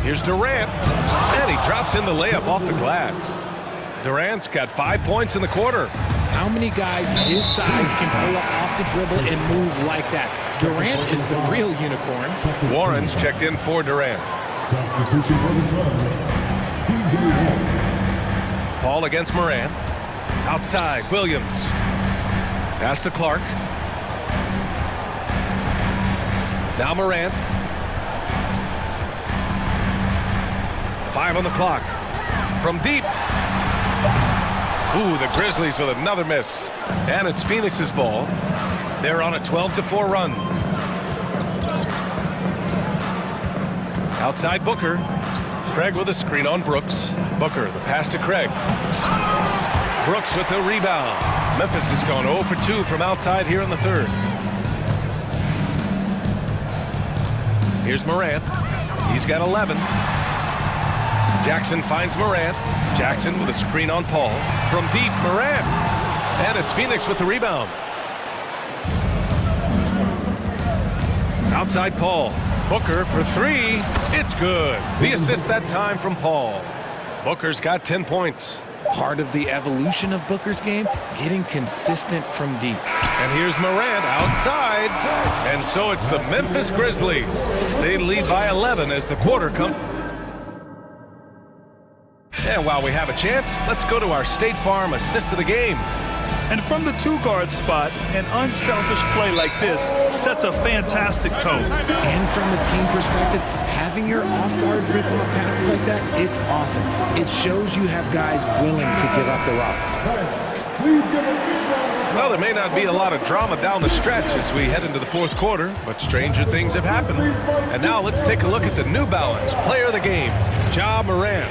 Here's Durant, and he drops in the layup off the glass. Durant's got 5 points in the quarter. How many guys his size can pull up off the dribble and move like that? Durant is the real unicorn. Warren's checked in for Durant. Substitution for the Suns. TJ Warren. Paul against Morant. Outside, Williams. Pass to Clark. Now Morant. 5 on the clock. From deep. Ooh, the Grizzlies with another miss. And it's Phoenix's ball. They're on a 12-4 run. Outside Booker. Craig with a screen on Brooks. Booker, the pass to Craig. Brooks with the rebound. Memphis has gone 0 for 2 from outside here in the third. Here's Morant. He's got 11. Jackson finds Morant. Jackson with a screen on Paul. From deep, Morant. And it's Phoenix with the rebound. Outside Paul. Booker for 3. It's good. The assist that time from Paul. Booker's got 10 points. Part of the evolution of Booker's game, getting consistent from deep. And here's Morant outside. And so it's the Memphis Grizzlies. They lead by 11 as the quarter comes. And while we have a chance, let's go to our State Farm assist of the game. And from the two-guard spot, an unselfish play like this sets a fantastic tone. And from a team perspective, having your off-guard rip-off passes like that, it's awesome. It shows you have guys willing to give up the rock. Well, there may not be a lot of drama down the stretch as we head into the fourth quarter, but stranger things have happened. And now let's take a look at the New Balance player of the game, Ja Morant.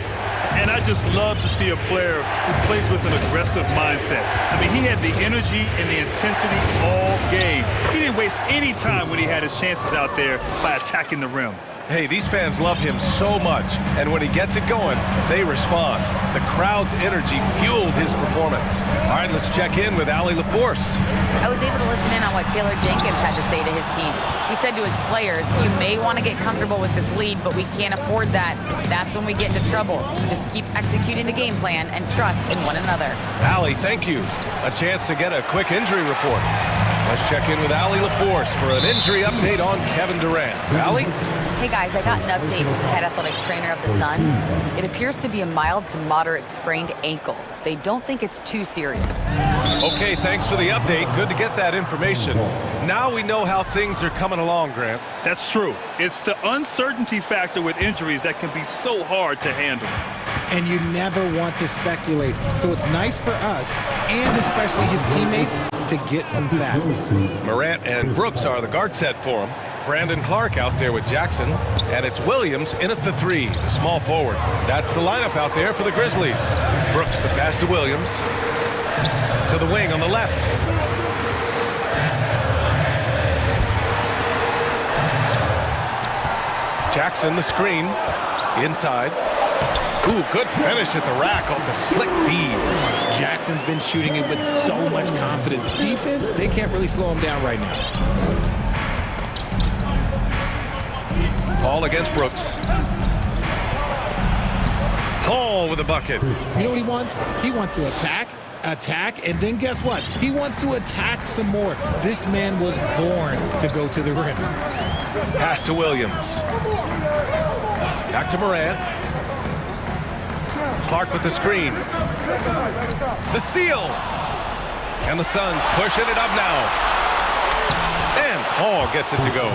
And I just love to see a player who plays with an aggressive mindset. I mean, he had the energy and the intensity all game. He didn't waste any time when he had his chances out there by attacking the rim. Hey, these fans love him so much, and when he gets it going, they respond. The crowd's energy fueled his performance. All right, let's check in with Allie LaForce. I was able to listen in on what Taylor Jenkins had to say to his team. He said to his players, you may want to get comfortable with this lead, but we can't afford that. That's when we get into trouble. Just keep executing the game plan and trust in one another. Allie, thank you. A chance to get a quick injury report. Let's check in with Allie LaForce for an injury update on Kevin Durant. Allie? Hey guys, I got an update from the head athletic trainer of the Suns. It appears to be a mild to moderate sprained ankle. They don't think it's too serious. Okay, thanks for the update. Good to get that information. Now we know how things are coming along, Grant. That's true. It's the uncertainty factor with injuries that can be so hard to handle. And you never want to speculate. So it's nice for us, and especially his teammates, to get some facts. Morant and Brooks are the guard set for him. Brandon Clark out there with Jackson, and it's Williams in at the three, the small forward. That's the lineup out there for the Grizzlies. Brooks the pass to Williams, to the wing on the left. Jackson the screen, inside. Ooh, good finish at the rack off the slick feed. Jackson's been shooting it with so much confidence. Defense, they can't really slow him down right now. Paul against Brooks. Paul with a bucket. You know what he wants? He wants to attack, and then guess what? He wants to attack some more. This man was born to go to the rim. Pass to Williams. Back to Morant. Clark with the screen. The steal. And the Suns pushing it up now. And Paul gets it to go.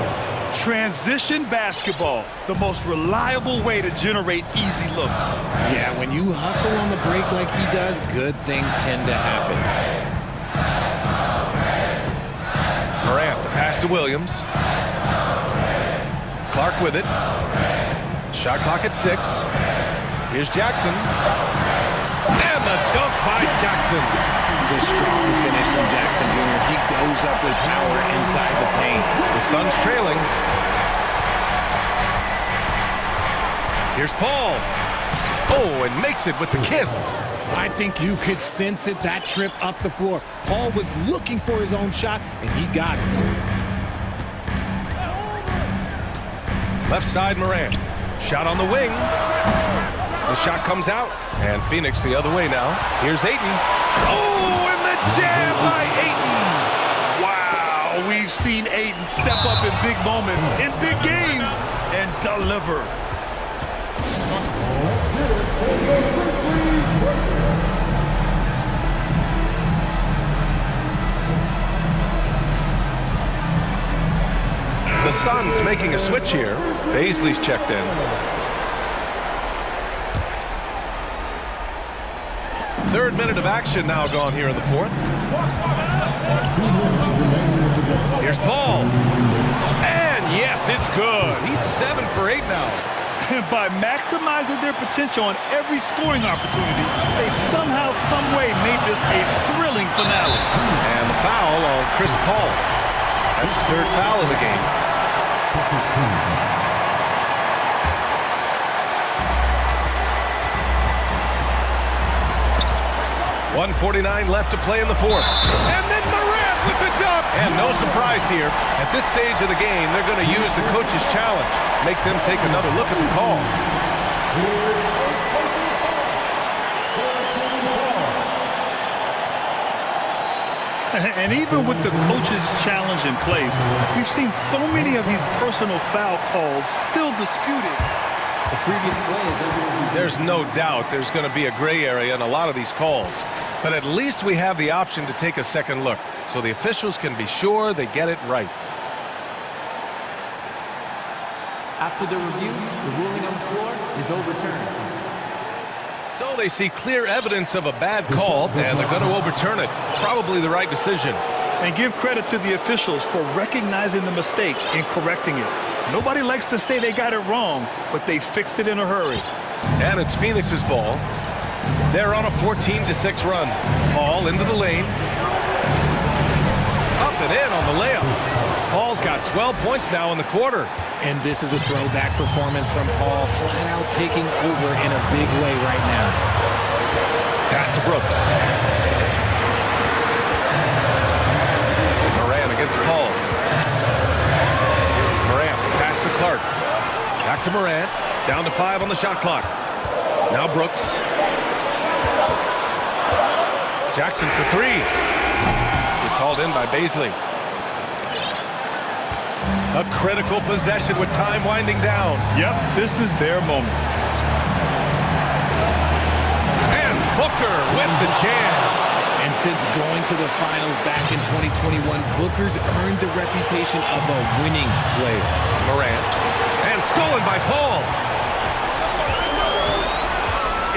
Transition basketball, the most reliable way to generate easy looks. Yeah, when you hustle on the break like he does, good things tend to happen. Morant, the pass to Williams. Clark with it. Shot clock at 6. Here's Jackson. And the dunk by Jackson. The strong finish from Jackson Jr. He goes up with power inside the paint. The Suns trailing. Here's Paul. Oh, and makes it with the kiss. I think you could sense it, that trip up the floor. Paul was looking for his own shot, and he got it. Left side, Morant. Shot on the wing. The shot comes out, and Phoenix the other way now. Here's Ayton. Oh, and the jam by Ayton. Wow, we've seen Ayton step up in big moments, in big games, and deliver. The Suns making a switch here. Baisley's checked in. Third minute of action now gone here in the fourth. Here's Paul. And yes, it's good. He's 7 for 8 now. And by maximizing their potential on every scoring opportunity, they've somehow, some way made this a thrilling finale. And the foul on Chris Paul. That's his third foul of the game. 1:49 left to play in the fourth. And then Morant with the dunk. And no surprise here. At this stage of the game, they're going to use the coach's challenge. Make them take another look at the call. And even with the coach's challenge in place, we've seen so many of these personal foul calls still disputed. The previous play is There's no doubt there's going to be a gray area in a lot of these calls. But at least we have the option to take a second look, so the officials can be sure they get it right. After the review, the ruling on the floor is overturned. So they see clear evidence of a bad call, and they're going to overturn it. Probably the right decision. And give credit to the officials for recognizing the mistake and correcting it. Nobody likes to say they got it wrong, but they fixed it in a hurry. And it's Phoenix's ball. They're on a 14-6 run. Paul into the lane. Up and in on the layup. Paul's got 12 points now in the quarter. And this is a throwback performance from Paul, flat out taking over in a big way right now. Pass to Brooks. Moran against Paul. Moran, pass to Clark. Back to Moran. Down to 5 on the shot clock. Now Brooks. Jackson for 3. It's hauled in by Baisley. A critical possession with time winding down. Yep, this is their moment. And Booker with the jam. And since going to the finals back in 2021, Booker's earned the reputation of a winning player. Morant. And stolen by Paul.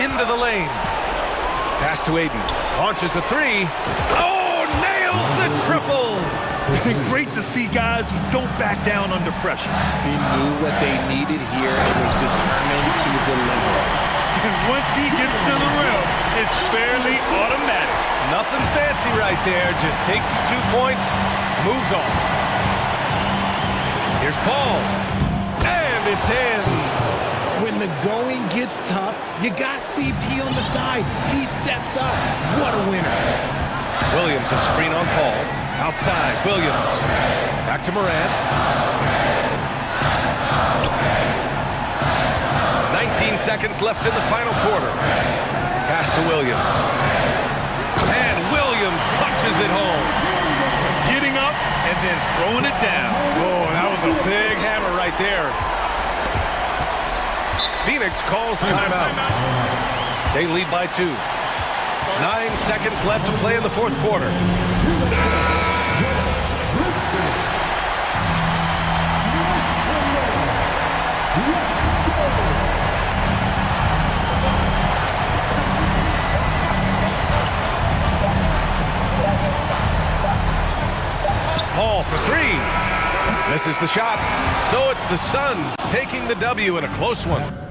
Into the lane. Pass to Aiden. Launches a 3. Oh, nails the triple. Great to see guys who don't back down under pressure. He knew what they needed here and was determined to deliver. And once he gets to the rim, it's fairly automatic. Nothing fancy right there. Just takes his 2 points, moves on. Here's Paul. And it's in. When the going gets tough, you got CP on the side. He steps up. What a winner. Williams, a screen on Paul. Outside, Williams. Back to Morant. 19 seconds left in the final quarter. Pass to Williams. And Williams punches it home. Getting up and then throwing it down. Oh, that was a big hammer right there. Phoenix calls timeout. They lead by 2. 9 seconds left to play in the fourth quarter. Paul for 3. Misses the shot. So it's the Suns taking the W in a close one.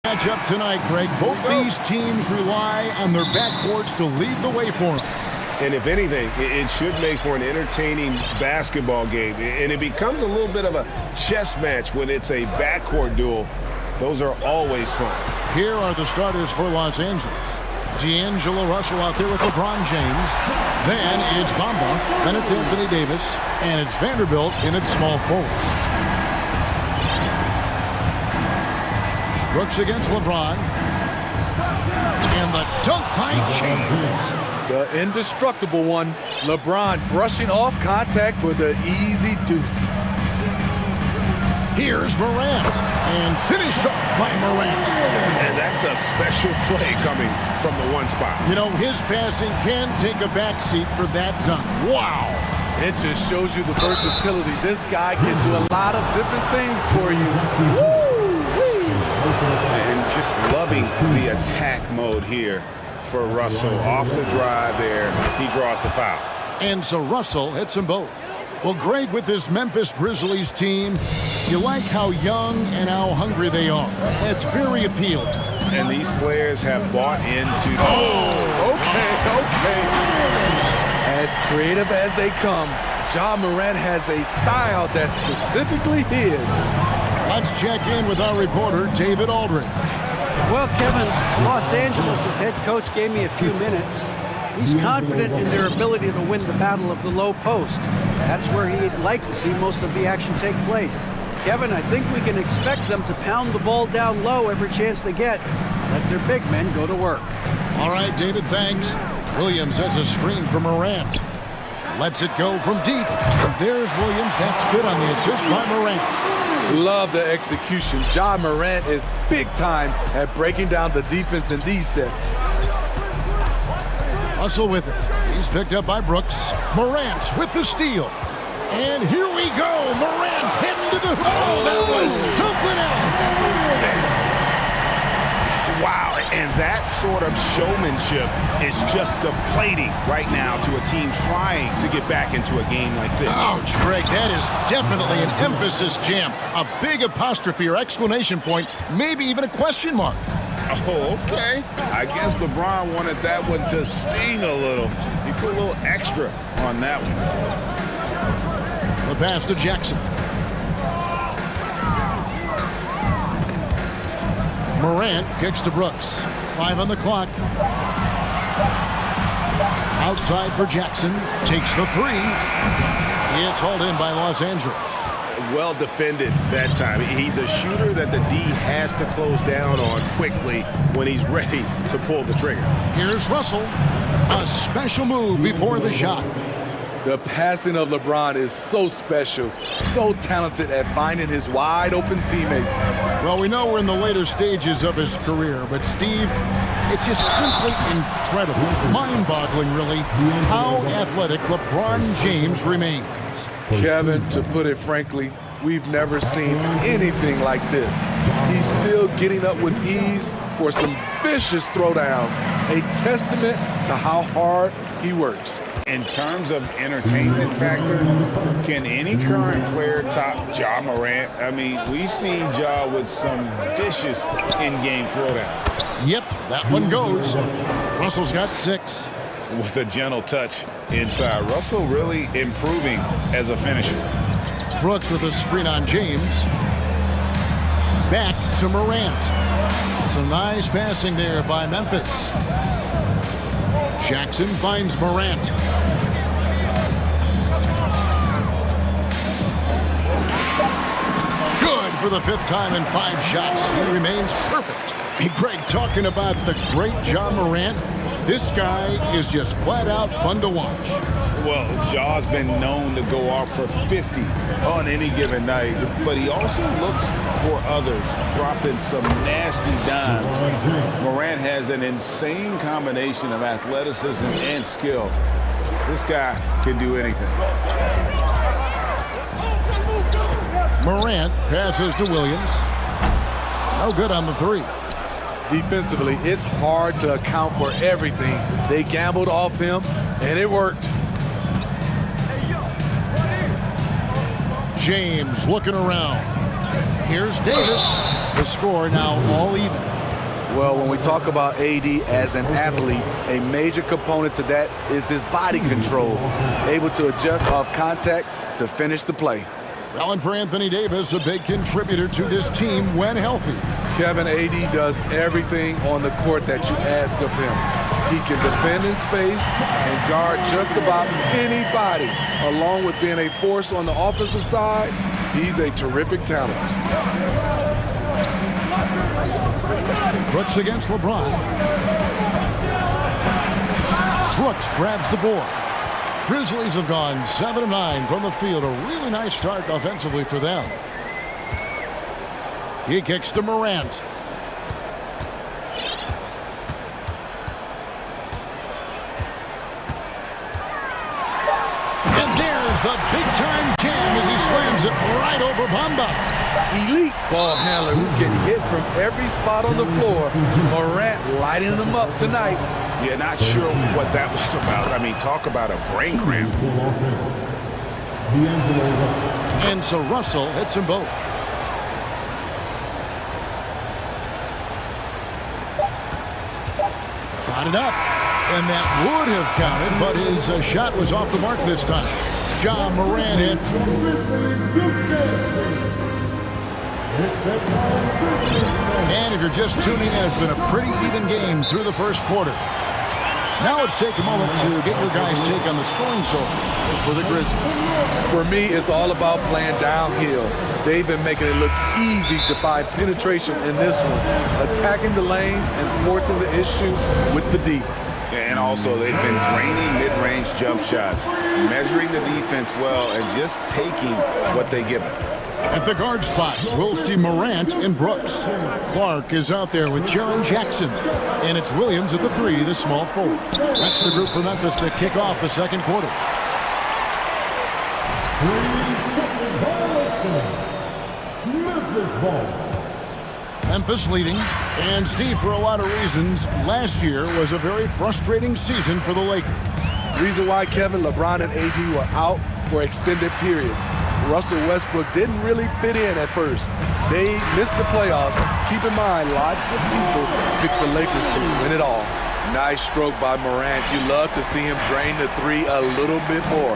Matchup tonight, Greg. Both these teams rely on their backcourts to lead the way for them. And if anything, it should make for an entertaining basketball game. And it becomes a little bit of a chess match when it's a backcourt duel. Those are always fun. Here are the starters for Los Angeles. D'Angelo Russell out there with LeBron James. Then it's Bamba. Then it's Anthony Davis. And it's Vanderbilt in its small forward. Brooks against LeBron. And the dunk by James. The indestructible one, LeBron brushing off contact for the easy deuce. Here's Morant, and finished off by Morant. And that's a special play coming from the one spot. You know, his passing can take a backseat for that dunk. Wow. It just shows you the versatility. This guy can do a lot of different things for you. Woo-wee. And just loving the attack mode here for Russell. Off the drive there, he draws the foul. And so Russell hits them both. Well, Greg, with this Memphis Grizzlies team, you like how young and how hungry they are. It's very appealing. And these players have bought into... Okay. As creative as they come, Ja Morant has a style that's specifically his. Let's check in with our reporter, David Aldridge. Well, Kevin, Los Angeles' head coach gave me a few minutes. He's confident in their ability to win the battle of the low post. That's where he'd like to see most of the action take place. Kevin, I think we can expect them to pound the ball down low every chance they get. Let their big men go to work. All right, David, thanks. Williams has a screen for Morant. Lets it go from deep. And there's Williams. That's good on the assist by Morant. Love the execution. Ja Morant is big time at breaking down the defense in these sets. Russell with it. He's picked up by Brooks. Morant with the steal. And here we go. Morant heading to the... Oh, that was something else. Wow, and that sort of showmanship is just deflating right now to a team trying to get back into a game like this. Ouch, Greg, that is definitely an emphasis jam. A big apostrophe or exclamation point, maybe even a question mark. Oh, okay. I guess LeBron wanted that one to sting a little. He put a little extra on that one. The pass to Jackson. Morant kicks to Brooks. 5 on the clock. Outside for Jackson. Takes the 3. It's hauled in by Los Angeles. Well defended that time. He's a shooter that the D has to close down on quickly when he's ready to pull the trigger. Here's Russell. A special move before the shot. The passing of LeBron is so special, so talented at finding his wide open teammates. Well, we know we're in the later stages of his career, but Steve, it's just simply incredible, mind-boggling really, how athletic LeBron James remains. Kevin, to put it frankly, we've never seen anything like this. He's still getting up with ease for some vicious throwdowns, a testament to how hard he works. In terms of entertainment factor, can any current player top Ja Morant? I mean, we've seen Ja with some vicious in-game throwdown. Yep, that one goes. Russell's got 6. With a gentle touch inside. Russell really improving as a finisher. Brooks with a screen on James. Back to Morant. Some nice passing there by Memphis. Jackson finds Morant. Good for the 5th time in 5 shots. He remains perfect. Hey, Greg, talking about the great Ja Morant, this guy is just flat out fun to watch. Well, Ja's been known to go off for 50 on any given night, but he also looks for others, dropping some nasty dimes. Morant has an insane combination of athleticism and skill. This guy can do anything. Morant passes to Williams. No good on the 3. Defensively, it's hard to account for everything. They gambled off him, and it worked. James looking around. Here's Davis. The score now all even. Well, when we talk about AD as an athlete, a major component to that is his body control, able to adjust off contact to finish the play. Well, and for Anthony Davis, a big contributor to this team when healthy. Kevin, AD does everything on the court that you ask of him. He can defend in space and guard just about anybody. Along with being a force on the offensive side, he's a terrific talent. Brooks against LeBron. Brooks grabs the board. Grizzlies have gone 7 of 9 from the field. A really nice start offensively for them. He kicks to Morant. And there's the big-time jam as he slams it right over Bamba. Elite ball handler who can hit from every spot on the floor. Morant lighting them up tonight. Yeah, not sure what that was about. I mean, talk about a brain cramp. And so Russell hits them both. Got it up. And that would have counted, but his shot was off the mark this time. John Morant hit. And if you're just tuning in, it's been a pretty even game through the first quarter. Now let's take a moment to get your guys' take on the scoring so far for the Grizzlies. For me, it's all about playing downhill. They've been making it look easy to find penetration in this one, attacking the lanes and forcing the issue with the D. And also, they've been draining mid-range jump shots, measuring the defense well, and just taking what they give them. At the guard spots, we'll see Morant and Brooks. Clark is out there with Jaren Jackson. And it's Williams at the 3, the small forward. That's the group for Memphis to kick off the second quarter. Memphis ball. Memphis leading. And Steve, for a lot of reasons, last year was a very frustrating season for the Lakers. Reason why Kevin, LeBron, and AD were out for extended periods. Russell Westbrook didn't really fit in at first. They missed the playoffs. Keep in mind, lots of people picked the Lakers to win it all. Nice stroke by Morant. You love to see him drain the 3 a little bit more.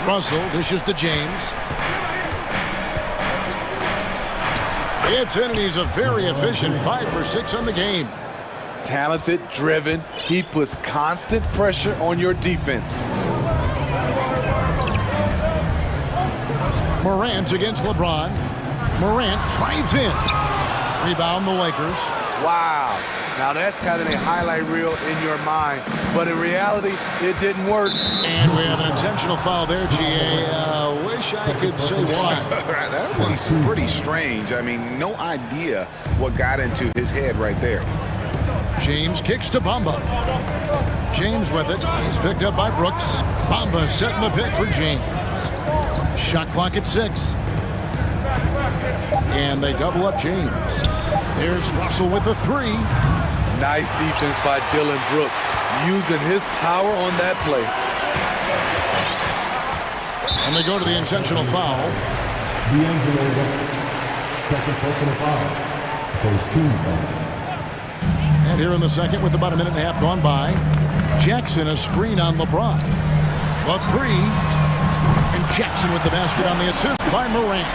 Russell dishes to James. It's in, and he's a very efficient 5 for 6 on the game. Talented, driven. He puts constant pressure on your defense. Morant against LeBron. Morant drives in. Rebound the Lakers. Wow. Now that's having a highlight reel in your mind. But in reality, it didn't work. And we have an intentional foul there, GA. Wish I could say why. That one's pretty strange. I mean, no idea what got into his head right there. James kicks to Bamba. James with it. He's picked up by Brooks. Bamba setting the pick for James. Shot clock at 6. And they double up James. There's Russell with the 3. Nice defense by Dylan Brooks, using his power on that play. And they go to the intentional foul. Second personal foul. First team foul. And here in the second, with about a minute and a half gone by, Jackson a screen on LeBron. The 3. And Jackson with the basket on the assist by Morant.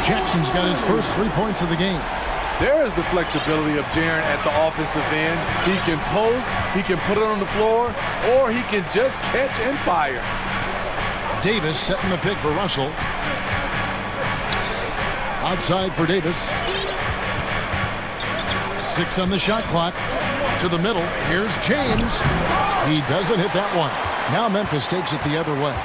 Jackson's got his first 3 points of the game. There is the flexibility of Jaren at the offensive end. He can post, he can put it on the floor, or he can just catch and fire. Davis setting the pick for Russell. Outside for Davis. 6 on the shot clock. To the middle. Here's James. He doesn't hit that one. Now Memphis takes it the other way.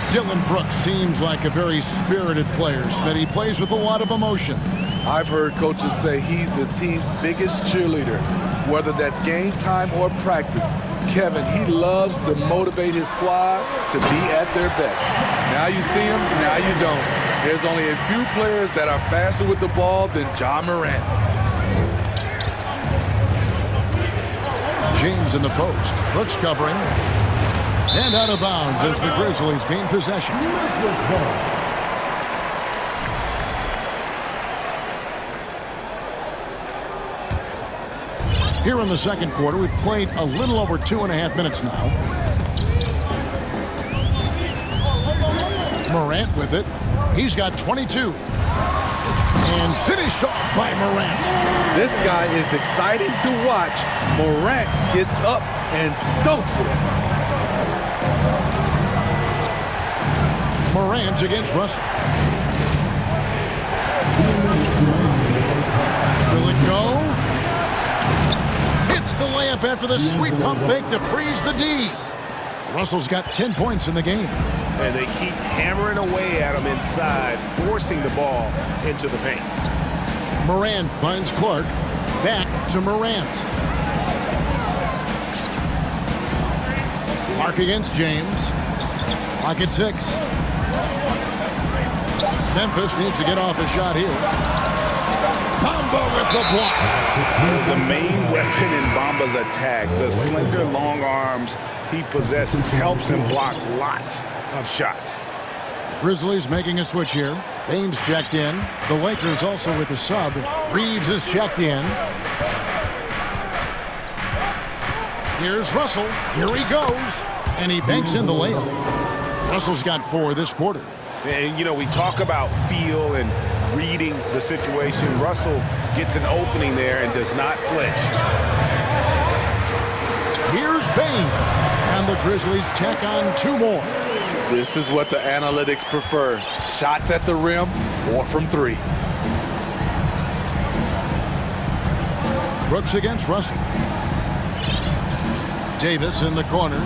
Dylan Brooks seems like a very spirited player, Smitty. He plays with a lot of emotion. I've heard coaches say he's the team's biggest cheerleader, whether that's game time or practice. Kevin, he loves to motivate his squad to be at their best. Now you see him, now you don't. There's only a few players that are faster with the ball than John Morant. James in the post. Brooks covering. And out of bounds as the Grizzlies gain possession. Here in the second quarter, we've played a little over 2.5 minutes now. Morant with it. He's got 22. And finished off by Morant. This guy is exciting to watch. Morant gets up and dunks it. Morant against Russell. Will it go? Hits the layup after the sweet pump fake to freeze the D. Russell's got 10 points in the game. And they keep hammering away at him inside, forcing the ball into the paint. Morant finds Clark. Back to Morant. Clark against James. Clock at 6. Memphis needs to get off a shot here. Bamba with the block. The main weapon in Bamba's attack, the slender long arms he possesses, helps him block lots of shots. Grizzlies making a switch here. Baines checked in. The Lakers also with the sub. Reeves is checked in. Here's Russell. Here he goes. And he banks in the layup. Russell's got 4 this quarter. And, you know, we talk about feel and reading the situation. Russell gets an opening there and does not flinch. Here's Bain. And the Grizzlies check on 2 more. This is what the analytics prefer. Shots at the rim or from 3. Brooks against Russell. Davis in the corner.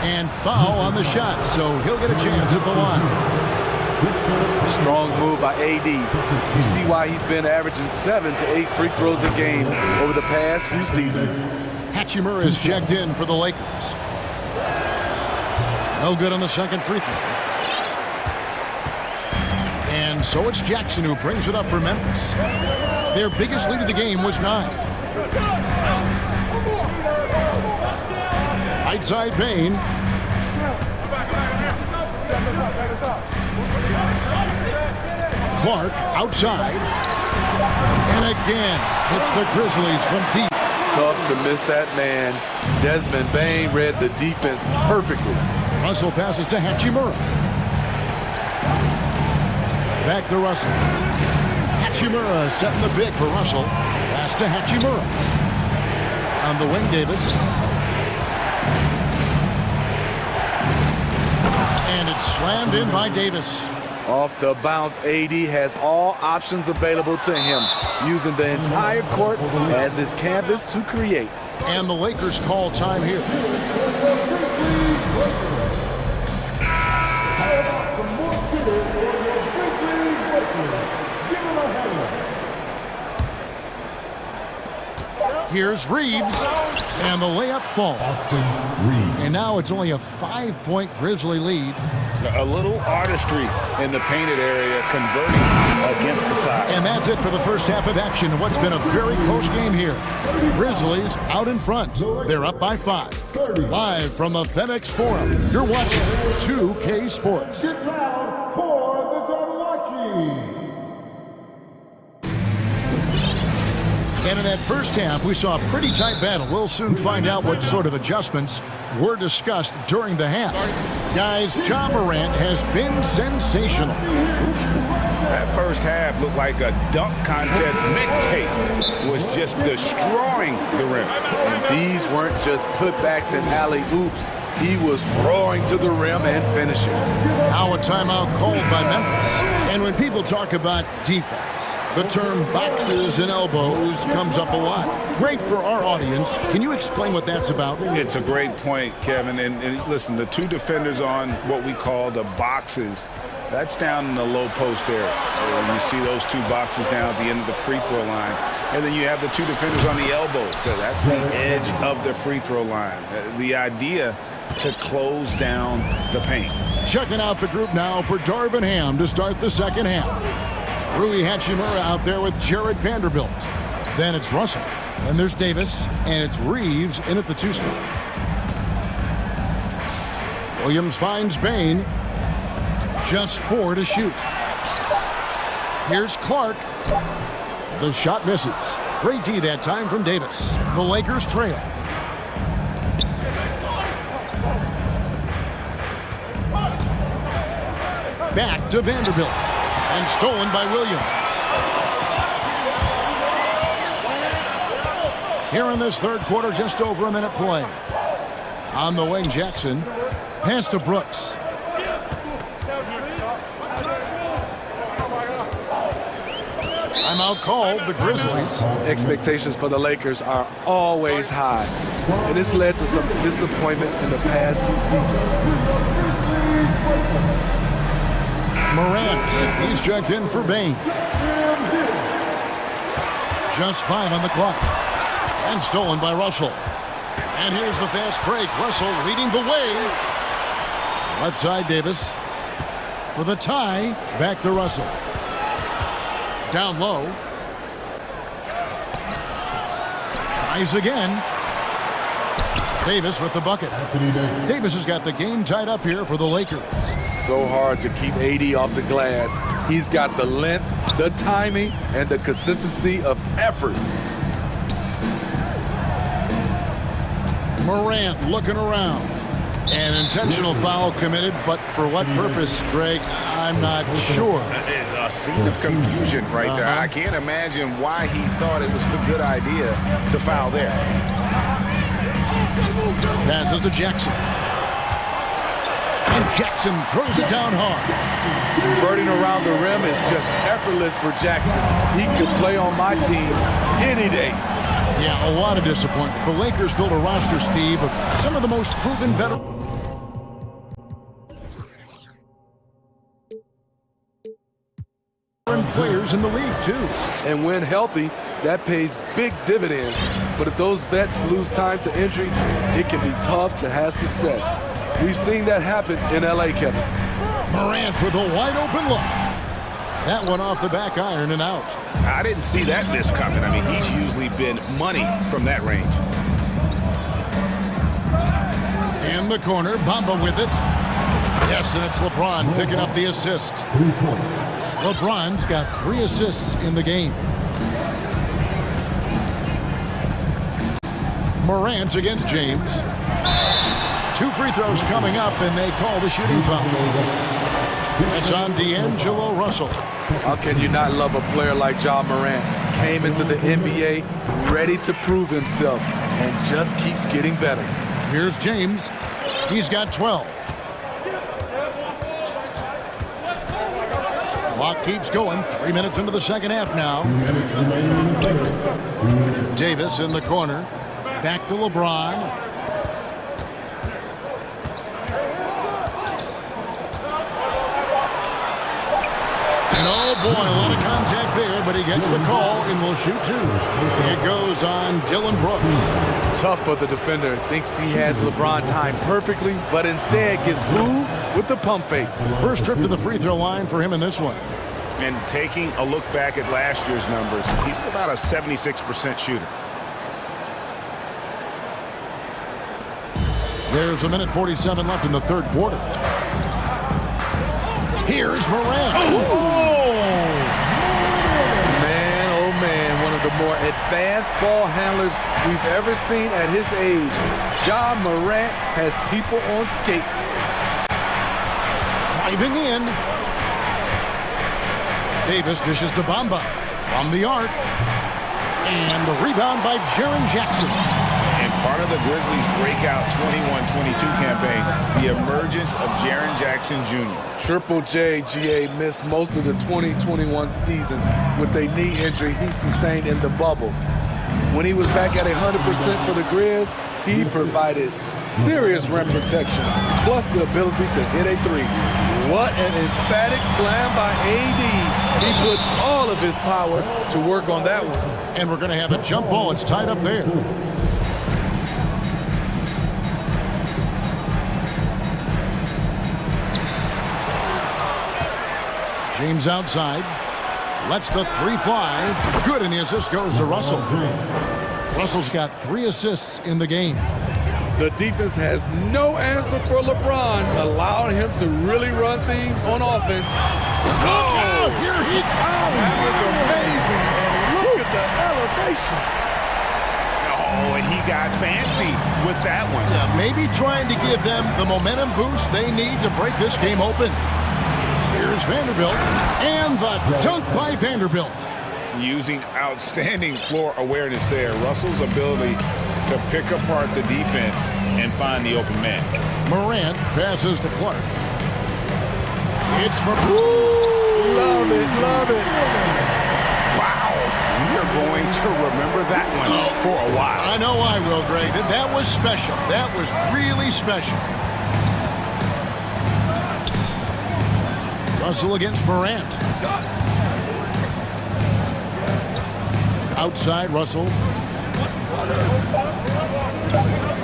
And foul on the shot, so he'll get a chance at the line. Strong move by AD. You see why he's been averaging 7 to 8 free throws a game over the past few seasons. Hachimura is checked in for the Lakers. No good on the second free throw. And so it's Jackson who brings it up for Memphis. Their biggest lead of the game was 9. Right side Bain. Clark outside. And again, it's the Grizzlies from deep. Tough to miss that man. Desmond Bain read the defense perfectly. Russell passes to Hachimura. Back to Russell. Hachimura setting the pick for Russell. Pass to Hachimura. On the wing, Davis. And it's slammed in by Davis. Off the bounce, AD has all options available to him, using the entire court as his canvas to create. And the Lakers call time here. Here's Reeves, and the layup falls. And now it's only a 5-point Grizzly lead. A little artistry in the painted area, converting against the side. And that's it for the first half of action in what's been a very close game here. Grizzlies out in front. They're up by 5. Live from the FedEx Forum, you're watching 2K Sports. And in that first half, we saw a pretty tight battle. We'll soon find out what sort of adjustments were discussed during the half. Guys, Ja Morant has been sensational. That first half looked like a dunk contest mixtape. Was just destroying the rim. And these weren't just putbacks and alley-oops. He was roaring to the rim and finishing. Now a timeout called by Memphis. And when people talk about defense, the term boxes and elbows comes up a lot. Great for our audience. Can you explain what that's about? It's a great point, Kevin. And listen, the 2 defenders on what we call the boxes, that's down in the low post area. You see those 2 boxes down at the end of the free throw line. And then you have the 2 defenders on the elbows. So that's the edge of the free throw line. The idea to close down the paint. Checking out the group now for Darvin Ham to start the second half. Rui Hachimura out there with Jared Vanderbilt. Then it's Russell. Then there's Davis. And it's Reeves in at the 2 spot. Williams finds Bain. Just 4 to shoot. Here's Clark. The shot misses. Great D that time from Davis. The Lakers trail. Back to Vanderbilt. And stolen by Williams. Here in this third quarter, just over a minute play. On the wing, Jackson. Pass to Brooks. Timeout called, the Grizzlies. Expectations for the Lakers are always high, and this led to some disappointment in the past few seasons. Morant, he's checked in for Bain. Just 5 on the clock. And stolen by Russell. And here's the fast break. Russell leading the way. Left side, Davis. For the tie, back to Russell. Down low. Tries again. Davis with the bucket. Davis has got the game tied up here for the Lakers. So hard to keep AD off the glass. He's got the length, the timing, and the consistency of effort. Morant looking around. An intentional foul committed, but for what purpose, Greg? I'm not sure. A scene of confusion right there. I can't imagine why he thought it was a good idea to foul there. Passes to Jackson. And Jackson throws it down hard. Converting around the rim is just effortless for Jackson. He could play on my team any day. Yeah, a lot of disappointment. The Lakers built a roster, Steve, of some of the most proven veterans. Players in the league, too. And when healthy, that pays big dividends. But if those vets lose time to injury, it can be tough to have success. We've seen that happen in LA, Kevin. Morant with a wide open look. That one off the back iron and out. I didn't see that miss coming. I mean, he's usually been money from that range. In the corner, Bamba with it. Yes, and it's LeBron picking up the assist. LeBron's got 3 assists in the game. Morant against James. 2 free throws coming up, and they call the shooting foul. It's on D'Angelo Russell. How can you not love a player like Ja Morant? Came into the NBA ready to prove himself and just keeps getting better. Here's James. He's got 12. Clock keeps going. 3 minutes into the second half now. Davis in the corner. Back to LeBron. And oh boy, a lot of contact there, but he gets the call and will shoot 2. It goes on Dylan Brooks. Tough for the defender. Thinks he has LeBron timed perfectly, but instead gets fooled with the pump fake. First trip to the free throw line for him in this one. And taking a look back at last year's numbers, he's about a 76% shooter. There's a minute 47 left in the third quarter. Here's Morant. Man, oh man, one of the more advanced ball handlers we've ever seen at his age. Ja Morant has people on skates. Driving in. Davis dishes to Bamba from the arc. And the rebound by Jaren Jackson. And part of the Grizzlies' breakout 21-22 campaign, the emergence of Jaren Jackson Jr. Triple J, GA, missed most of the 2021 season with a knee injury he sustained in the bubble. When he was back at 100% for the Grizz, he provided serious rim protection, plus the ability to hit a 3. What an emphatic slam by AD. He put all of his power to work on that one. And we're going to have a jump ball. It's tied up there. James outside. Lets the 3 fly. Good, and the assist goes to Russell. Russell's got 3 assists in the game. The defense has no answer for LeBron, allowing him to really run things on offense. Oh, here he comes. That was amazing. And look at the elevation. Oh, and he got fancy with that one. Yeah, maybe trying to give them the momentum boost they need to break this game open. Here's Vanderbilt, and the dunk by Vanderbilt. Using outstanding floor awareness there. Russell's ability to pick apart the defense and find the open man. Morant passes to Clark. It's Love it, love it. Wow, you're going to remember that one for a while. I know I will, Greg. That was special. That was really special. Russell against Morant. Outside, Russell.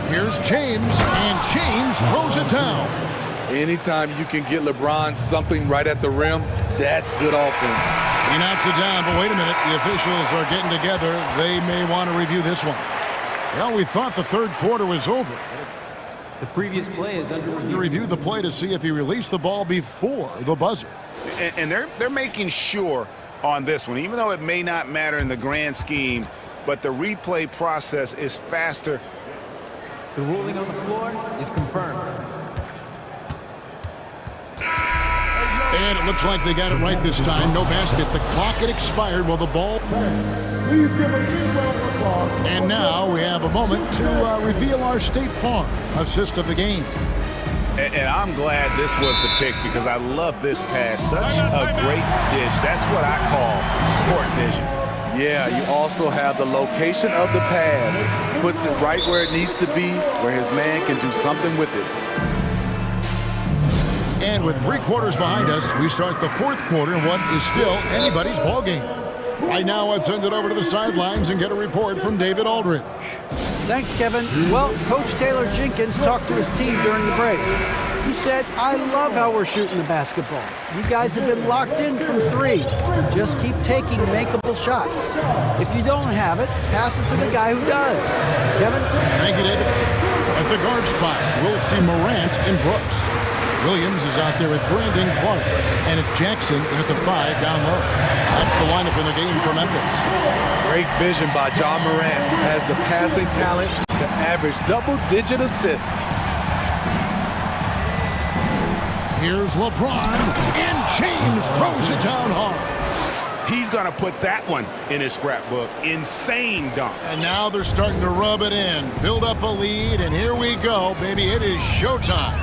Here's James, and James throws it down. Anytime you can get LeBron something right at the rim, that's good offense. He knocks it down, but wait a minute. The officials are getting together. They may want to review this one. Well, we thought the third quarter was over. The previous play is under He reviewed the play to see if he released the ball before the buzzer. And they're making sure on this one, even though it may not matter in the grand scheme, but the replay process is faster. The ruling on the floor is confirmed. And it looks like they got it right this time. No basket. The clock had expired while the ball... Please give a big round of applause. And now we have a moment to reveal our State Farm assist of the game. And I'm glad this was the pick because I love this pass. Such a great dish. That's what I call court vision. Yeah, you also have the location of the pass. Puts it right where it needs to be, where his man can do something with it. And with 3 quarters behind us, we start the fourth quarter in what is still anybody's ball game. Right now, let's send it over to the sidelines and get a report from David Aldridge. Thanks, Kevin. Well, Coach Taylor Jenkins talked to his team during the break. He said, I love how we're shooting the basketball. You guys have been locked in from 3. Just keep taking makeable shots. If you don't have it, pass it to the guy who does. Kevin? Thank you, David. At the guard spots, we'll see Morant and Brooks. Williams is out there with Brandon Clark, and it's Jackson at the 5 down low. That's the lineup in the game for Memphis. Great vision by John Morant. Has the passing talent to average double-digit assists. Here's LeBron, and James throws it down hard. He's going to put that one in his scrapbook. Insane dunk. And now they're starting to rub it in, build up a lead, and here we go, baby. It is showtime.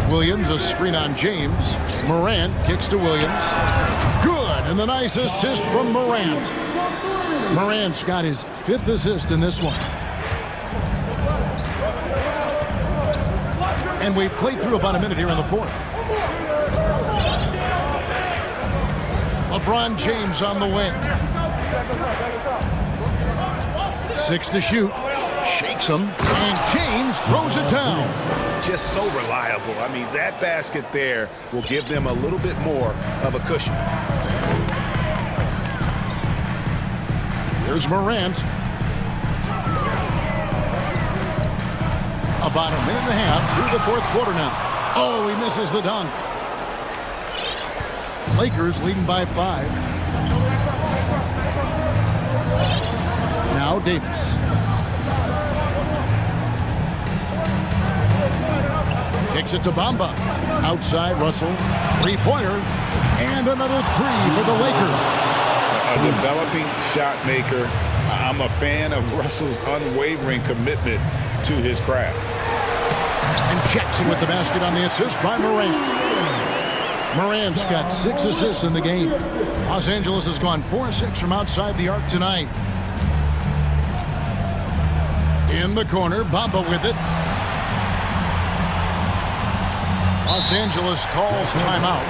Williams, a screen on James. Morant kicks to Williams. Good, and the nice assist from Morant. Morant's got his 5th assist in this one. And we've played through about a minute here in the 4th. LeBron James on the wing. 6 to shoot. Shakes him, and James throws it down. Just so reliable. I mean, that basket there will give them a little bit more of a cushion. Here's Morant. About a minute and a half through the 4th quarter now. Oh, he misses the dunk. Lakers leading by 5. Now Davis. Kicks it to Bamba. Outside, Russell. 3-pointer. And another 3 for the Lakers. A developing shot maker. I'm a fan of Russell's unwavering commitment to his craft. And Jackson with the basket on the assist by Morant. Morant's got 6 assists in the game. Los Angeles has gone 4-6 from outside the arc tonight. In the corner, Bamba with it. Los Angeles calls timeout.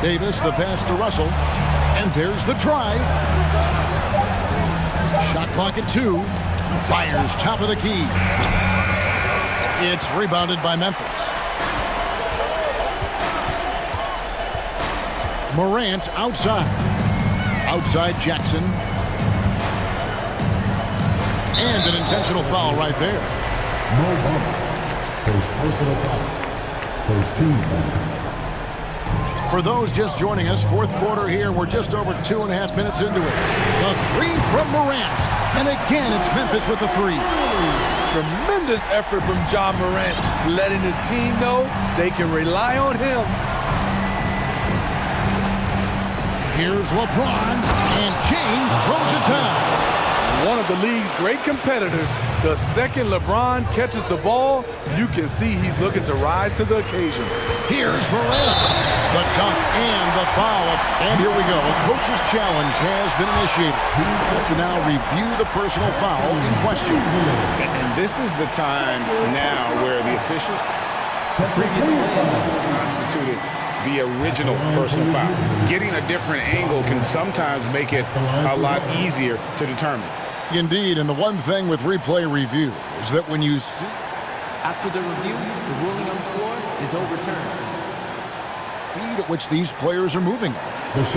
Davis, the pass to Russell. And there's the drive. Shot clock at 2. Fires top of the key. It's rebounded by Memphis. Morant outside. Outside Jackson. And an intentional foul right there. First personal foul. First team foul. For those just joining us, fourth quarter here. We're just over 2.5 minutes into it. A three from Morant. And again, it's Memphis with the three. Tremendous effort from John Morant, letting his team know they can rely on him. Here's LeBron, and James throws it down. One of the league's great competitors. The second LeBron catches the ball, you can see he's looking to rise to the occasion. Here's Morant. The dunk and the foul. And here we go. A coach's challenge has been initiated. We have to now review the personal foul in question. And this is the time now where the officials constituted the original personal foul. Getting a different angle can sometimes make it a lot easier to determine. Indeed, and the one thing with replay review is that when you see... After the review, the ruling on the floor is overturned. Speed at which these players are moving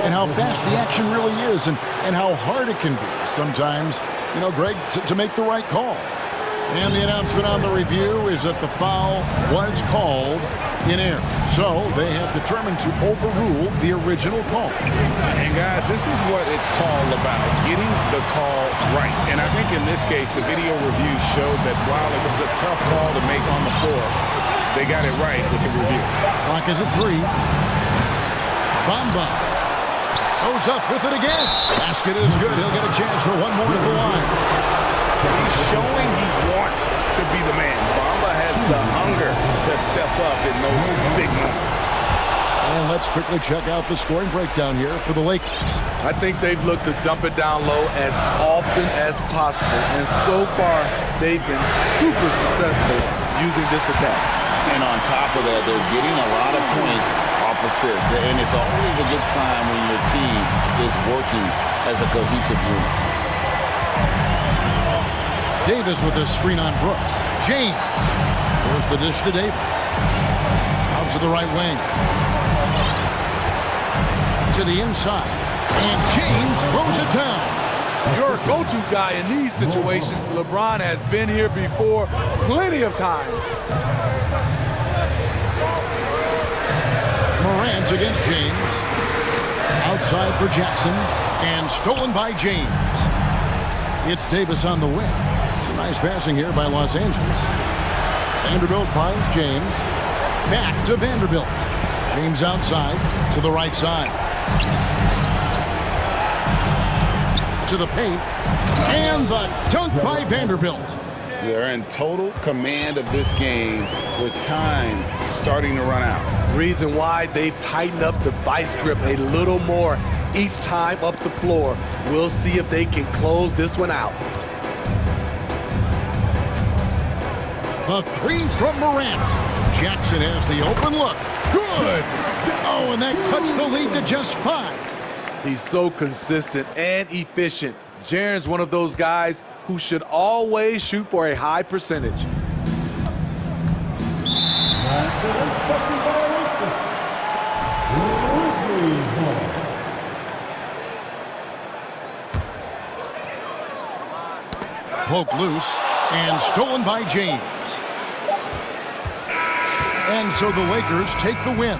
and how fast the action really is and how hard it can be sometimes, you know, Greg, to make the right call. And the announcement on the review is that the foul was called in error. So they have determined to overrule the original call. And guys, this is what it's all about, getting the call right. And I think in this case, the video review showed that while it was a tough call to make on the floor, they got it right with the review. Clock is at 3. Bamba goes up with it again. Basket is good. He'll get a chance for one more at the line. He's showing he wants to be the man. Bamba has the hunger to step up in those big moments. And let's quickly check out the scoring breakdown here for the Lakers. I think they've looked to dump it down low as often as possible. And so far, they've been super successful using this attack. And on top of that, they're getting a lot of points off assists. And it's always a good sign when your team is working as a cohesive unit. Davis with a screen on Brooks. James. There's the dish to Davis. Out to the right wing. To the inside. And James throws it down. Your go-to guy in these situations, LeBron has been here before plenty of times. Morant against James. Outside for Jackson. And stolen by James. It's Davis on the wing. Nice passing here by Los Angeles. Vanderbilt finds James. Back to Vanderbilt. James outside to the right side. To the paint. And the dunk by Vanderbilt. They're in total command of this game with time starting to run out. Reason why they've tightened up the vice grip a little more each time up the floor. We'll see if they can close this one out. A three from Morant. Jackson has the open look. Good. Oh, and that cuts the lead to just 5. He's so consistent and efficient. Jaren's one of those guys who should always shoot for a high percentage. Poke loose and stolen by James. And so the Lakers take the win.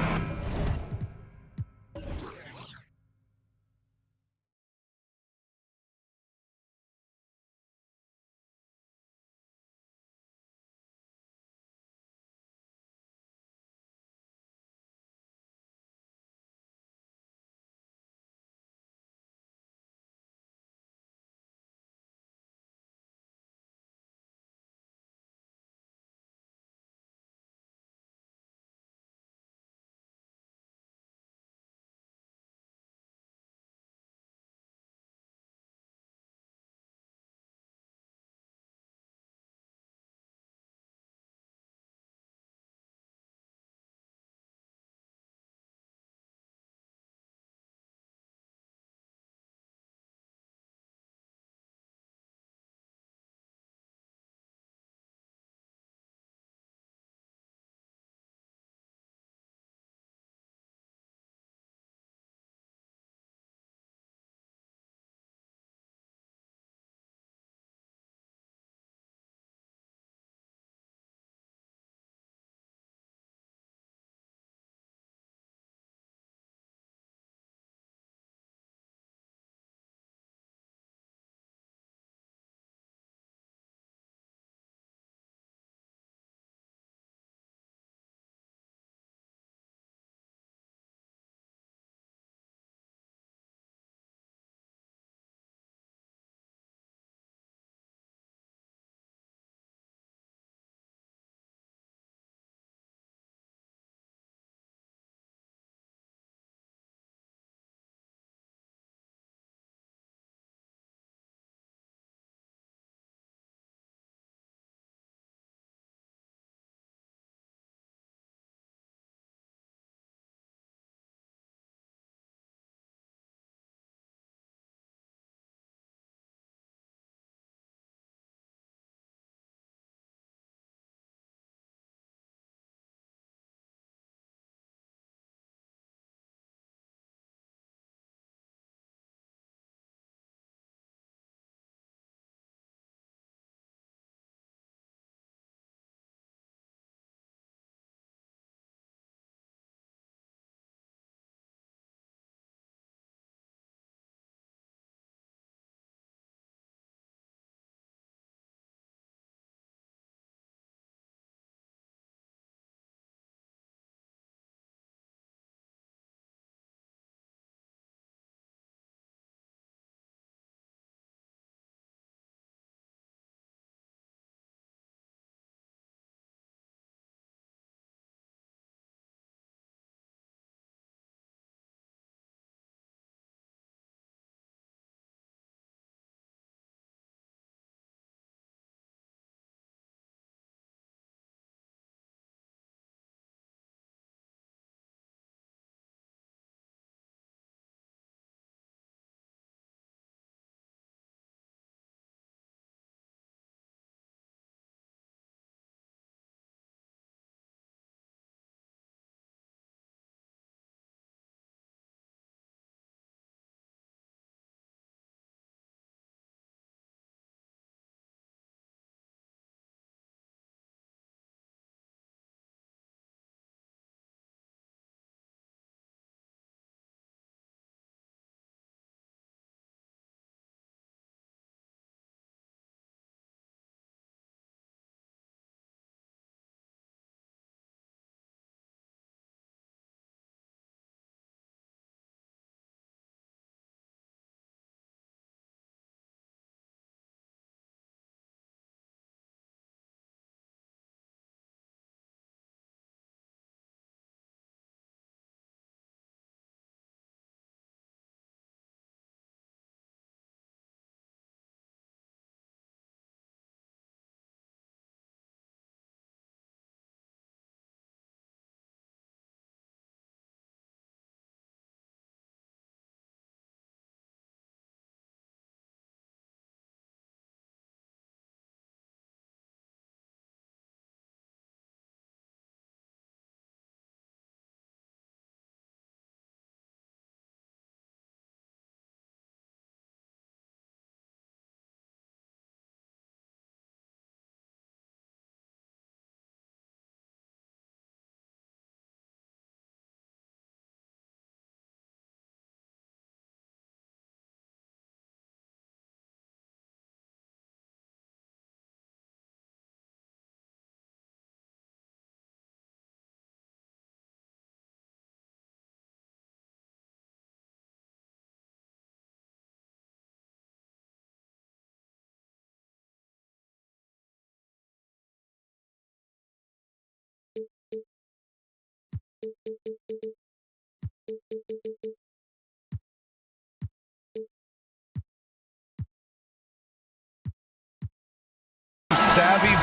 Savvy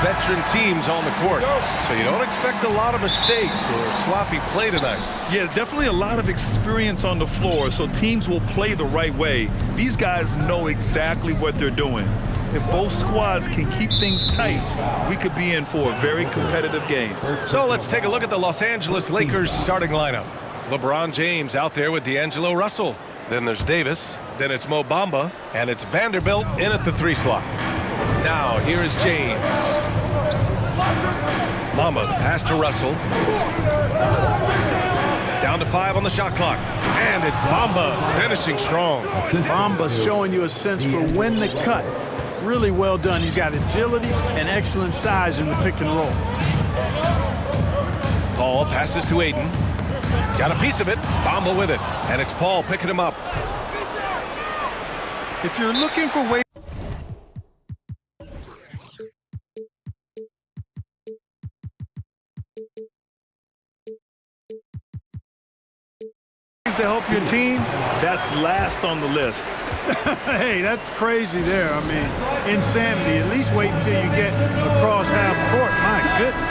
veteran teams on the court, so you don't expect a lot of mistakes or sloppy play tonight. Yeah, definitely a lot of experience on the floor, so teams will play the right way. These guys know exactly what they're doing. If both squads can keep things tight, we could be in for a very competitive game. So let's take a look at the Los Angeles Lakers starting lineup. LeBron James out there with D'Angelo Russell. Then there's Davis, then it's Mo Bamba, and it's Vanderbilt in at the 3 slot. Now, here is James. Bamba, pass to Russell. Down to 5 on the shot clock. And it's Bamba finishing strong. Bamba's showing you a sense for when to cut. Really well done. He's got agility and excellent size in the pick and roll. Paul passes to Aiden. Got a piece of it. Bamba with it. And it's Paul picking him up. If you're looking for ways to help your team, that's last on the list. Hey, that's crazy there. I mean, insanity. At least wait until you get across half court. My goodness.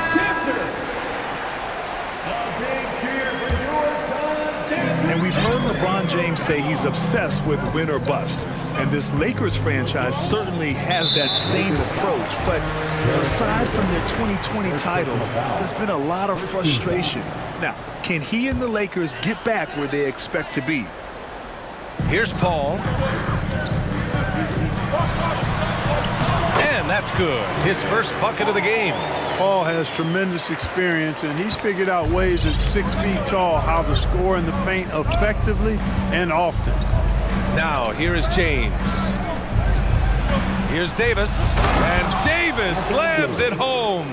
And we've heard LeBron James say he's obsessed with win or bust. And this Lakers franchise certainly has that same approach. But aside from their 2020 title, there's been a lot of frustration. Now, can he and the Lakers get back where they expect to be? Here's Paul. And that's good. His first bucket of the game. Paul has tremendous experience, and he's figured out ways at 6 feet tall how to score in the paint effectively and often. Now, here is James. Here's Davis. And Davis slams it home.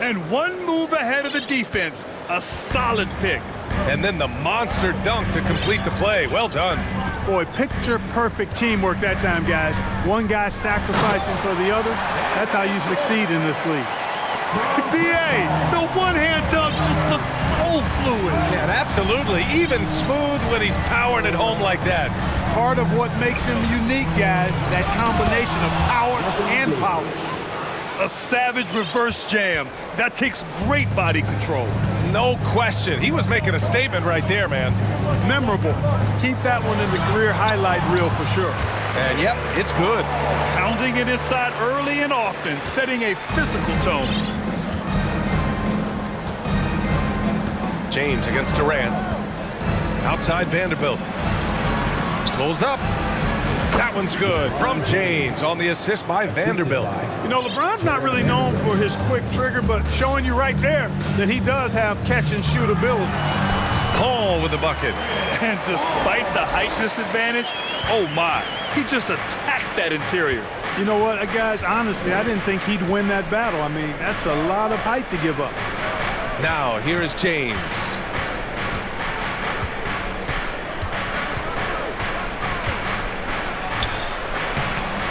And one move ahead of the defense. A solid pick. And then the monster dunk to complete the play. Well done. Boy, picture-perfect teamwork that time, guys. One guy sacrificing for the other. That's how you succeed in this league. BA, the one-hand dunk just looks so fluid. Yeah, absolutely. Even smooth when he's powering it home like that. Part of what makes him unique, guys, that combination of power and polish. A savage reverse jam. That takes great body control. No question. He was making a statement right there, man. Memorable. Keep that one in the career highlight reel for sure. And yep, it's good. Pounding it inside early and often, setting a physical tone. James against Durant. Outside Vanderbilt. Pulls up. That one's good from James on the assist by Vanderbilt. You know, LeBron's not really known for his quick trigger, but showing you right there that he does have catch and shoot ability. Paul with the bucket. And despite the height disadvantage, oh my, he just attacks that interior. You know what, guys, honestly, I didn't think he'd win that battle. I mean, that's a lot of height to give up. Now, here is James.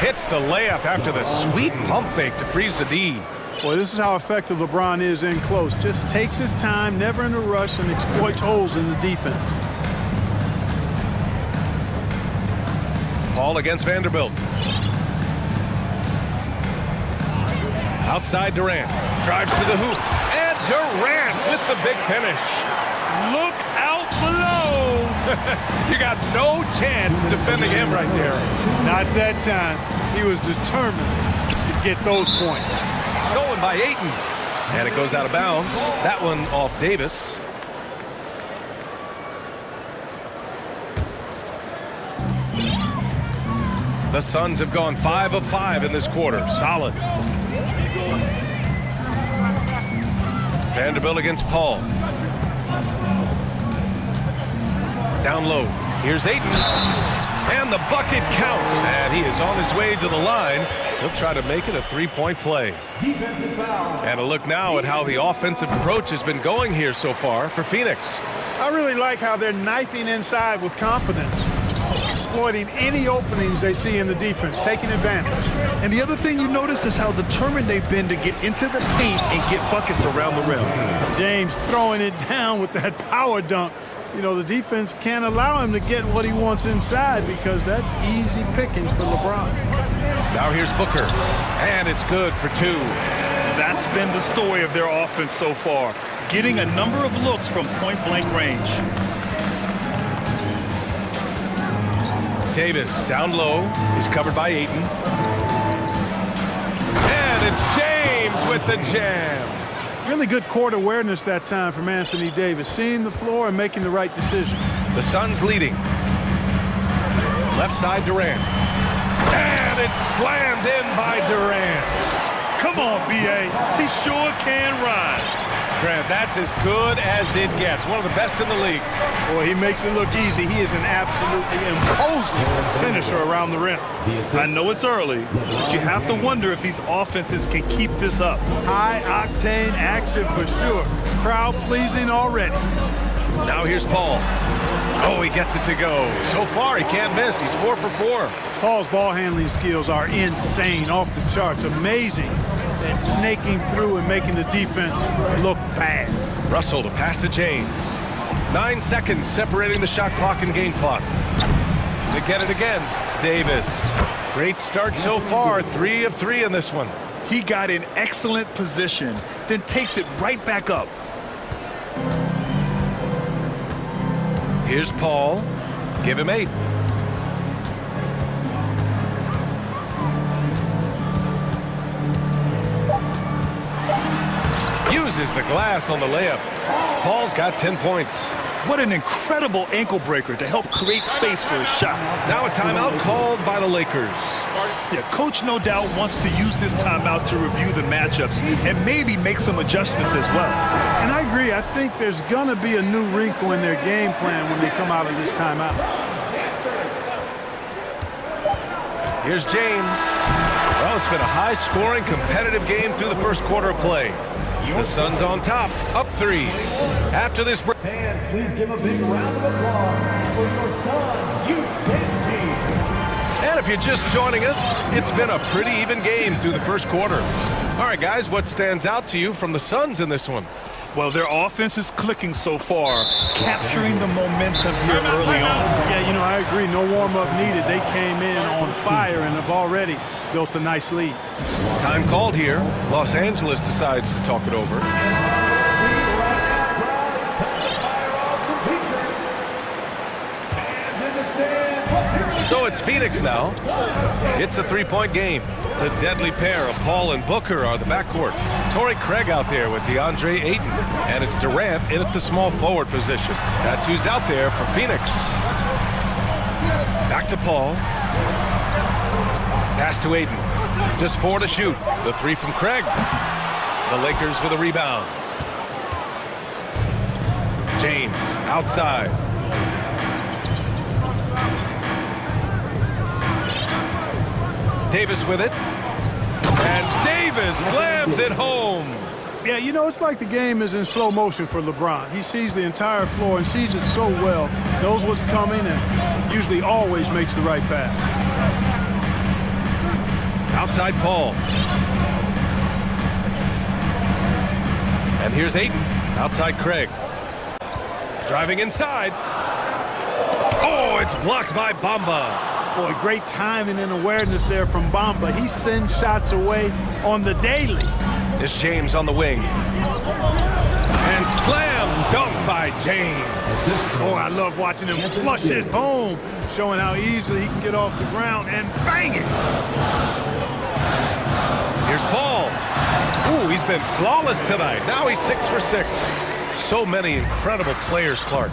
Hits the layup after the sweet pump fake to freeze the D. Boy, this is how effective LeBron is in close. Just takes his time, never in a rush, and exploits holes in the defense. Paul against Vanderbilt. Outside Durant. Drives to the hoop. And Durant with the big finish. Look out below. You got no chance of defending him right there. Not that time. He was determined to get those points. Stolen by Ayton. And it goes out of bounds. That one off Davis. The Suns have gone 5 of 5 in this quarter. Solid. Vanderbilt against Paul. Down low. Here's Ayton. And the bucket counts. And he is on his way to the line. He'll try to make it a three-point play. And a look now at how the offensive approach has been going here so far for Phoenix. I really like how they're knifing inside with confidence. exploiting any openings they see in the defense, taking advantage. And the other thing you notice is how determined they've been to get into the paint and get buckets around the rim. James throwing it down with that power dunk. You know, the defense can't allow him to get what he wants inside because that's easy pickings for LeBron. Now here's Booker, and it's good for two. That's been the story of their offense so far, getting a number of looks from point-blank range. Davis down low. He's covered by Ayton. And it's James with the jam. Really good court awareness that time from Anthony Davis, seeing the floor and making the right decision. The Suns leading. Left side Durant. And it's slammed in by Durant. Come on, B.A. He sure can rise. Grant, that's as good as it gets. One of the best in the league. Boy, he makes it look easy. He is an absolutely imposing finisher around the rim. I know it's early, but you have to wonder if these offenses can keep this up. High-octane action for sure. Crowd-pleasing already. Now here's Paul. Oh, he gets it to go. So far, he can't miss. He's 4 for 4. Paul's ball handling skills are insane, off the charts, amazing. And snaking through and making the defense look bad. Russell to pass to James. 9 seconds separating the shot clock and game clock. They get it again. Davis. Great start so far. 3 of 3 in this one. He got in excellent position, then takes it right back up. Here's Paul. Give him 8. Uses the glass on the layup. Paul's got 10 points. What an incredible ankle breaker to help create space for a shot. Now a timeout called by the Lakers. Yeah, coach no doubt wants to use this timeout to review the matchups and maybe make some adjustments as well. And I agree. I think there's going to be a new wrinkle in their game plan when they come out of this timeout. Here's James. Well, it's been a high-scoring, competitive game through the first quarter of play. The Suns on top, up 3. After this break. Fans, please give a big round of applause for your Suns youth team. And if you're just joining us, it's been a pretty even game through the first quarter. All right, guys, what stands out to you from the Suns in this one? Well, their offense is clicking so far, capturing the momentum here early on. Yeah, you know, I agree. No warm-up needed. They came in on fire and have already built a nice lead. Time called here. Los Angeles decides to talk it over. So it's Phoenix now. It's a 3-point game. The deadly pair of Paul and Booker are the backcourt. Torrey Craig out there with DeAndre Ayton. And it's Durant in at the small forward position. That's who's out there for Phoenix. Back to Paul. Pass to Ayton. Just 4 to shoot. The 3 from Craig. The Lakers with a rebound. James outside. Davis with it. And Davis slams it home. Yeah, you know, it's like the game is in slow motion for LeBron. He sees the entire floor and sees it so well, knows what's coming, and usually always makes the right pass. Outside Paul. And here's Ayton. Outside Craig. Driving inside. Oh, it's blocked by Bamba. Boy, great timing and awareness there from Bamba. He sends shots away on the daily. It's James on the wing. And slam dunk by James. Oh, I love watching him flush it home, showing how easily he can get off the ground and bang it. Here's Paul. Ooh, he's been flawless tonight. Now he's 6 for 6. So many incredible players, Clark.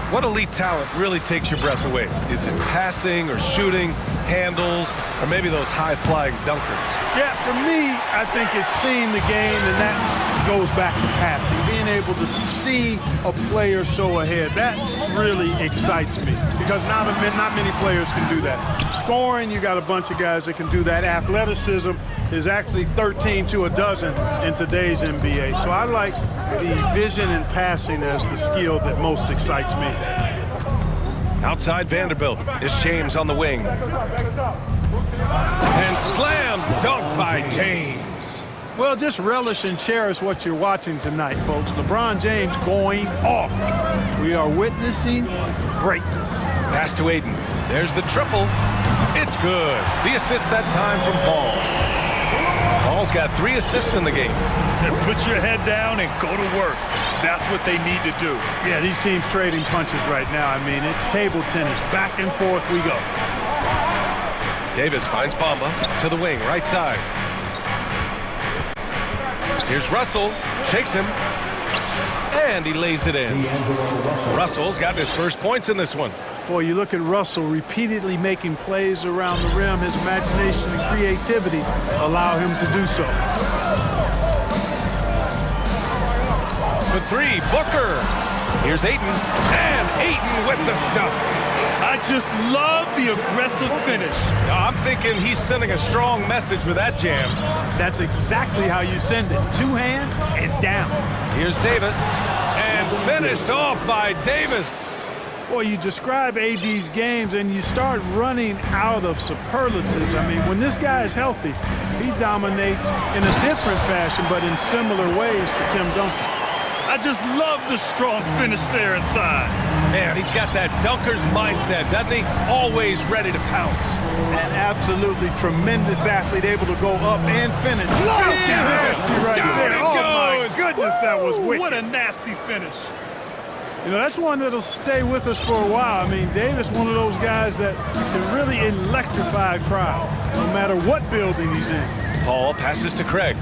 What elite talent really takes your breath away? Is it passing or shooting, handles, or maybe those high-flying dunkers? Yeah, for me, I think it's seeing the game, and that goes back to passing. Being able to see a player so ahead, that really excites me because not many players can do that. Scoring, you got a bunch of guys that can do that. Athleticism is actually 13 to a dozen in today's NBA. So I like the vision and passing as the skill that most excites me. Outside Vanderbilt is James on the wing. And slam dunk by James. Well, just relish and cherish what you're watching tonight, folks. LeBron James going off. We are witnessing greatness. Pass to Aiden. There's the triple. It's good. The assist that time from Paul. Paul's got 3 assists in the game. And put your head down and go to work. That's what they need to do. Yeah, these teams trading punches right now. I mean, it's table tennis. Back and forth we go. Davis finds Bamba to the wing, right side. Here's Russell, shakes him, and he lays it in. Russell's got his first points in this one. Boy, you look at Russell repeatedly making plays around the rim. His imagination and creativity allow him to do so. For 3, Booker. Here's Ayton, and Ayton with the stuff. I just love the aggressive finish. I'm thinking he's sending a strong message with that jam. That's exactly how you send it. 2 hands and down. Here's Davis, and finished off by Davis. Boy, you describe AD's games and you start running out of superlatives. I mean, when this guy is healthy, he dominates in a different fashion, but in similar ways to Tim Duncan. I just love the strong finish there inside. Man, he's got that dunker's mindset, doesn't he? Always ready to pounce. An absolutely tremendous athlete, able to go up and finish. Nasty right Down there. it Oh goes. my goodness, that was wicked. What a nasty finish. You know, that's one that'll stay with us for a while. I mean, Davis, one of those guys that can really electrify a crowd, no matter what building he's in. Paul passes to Craig.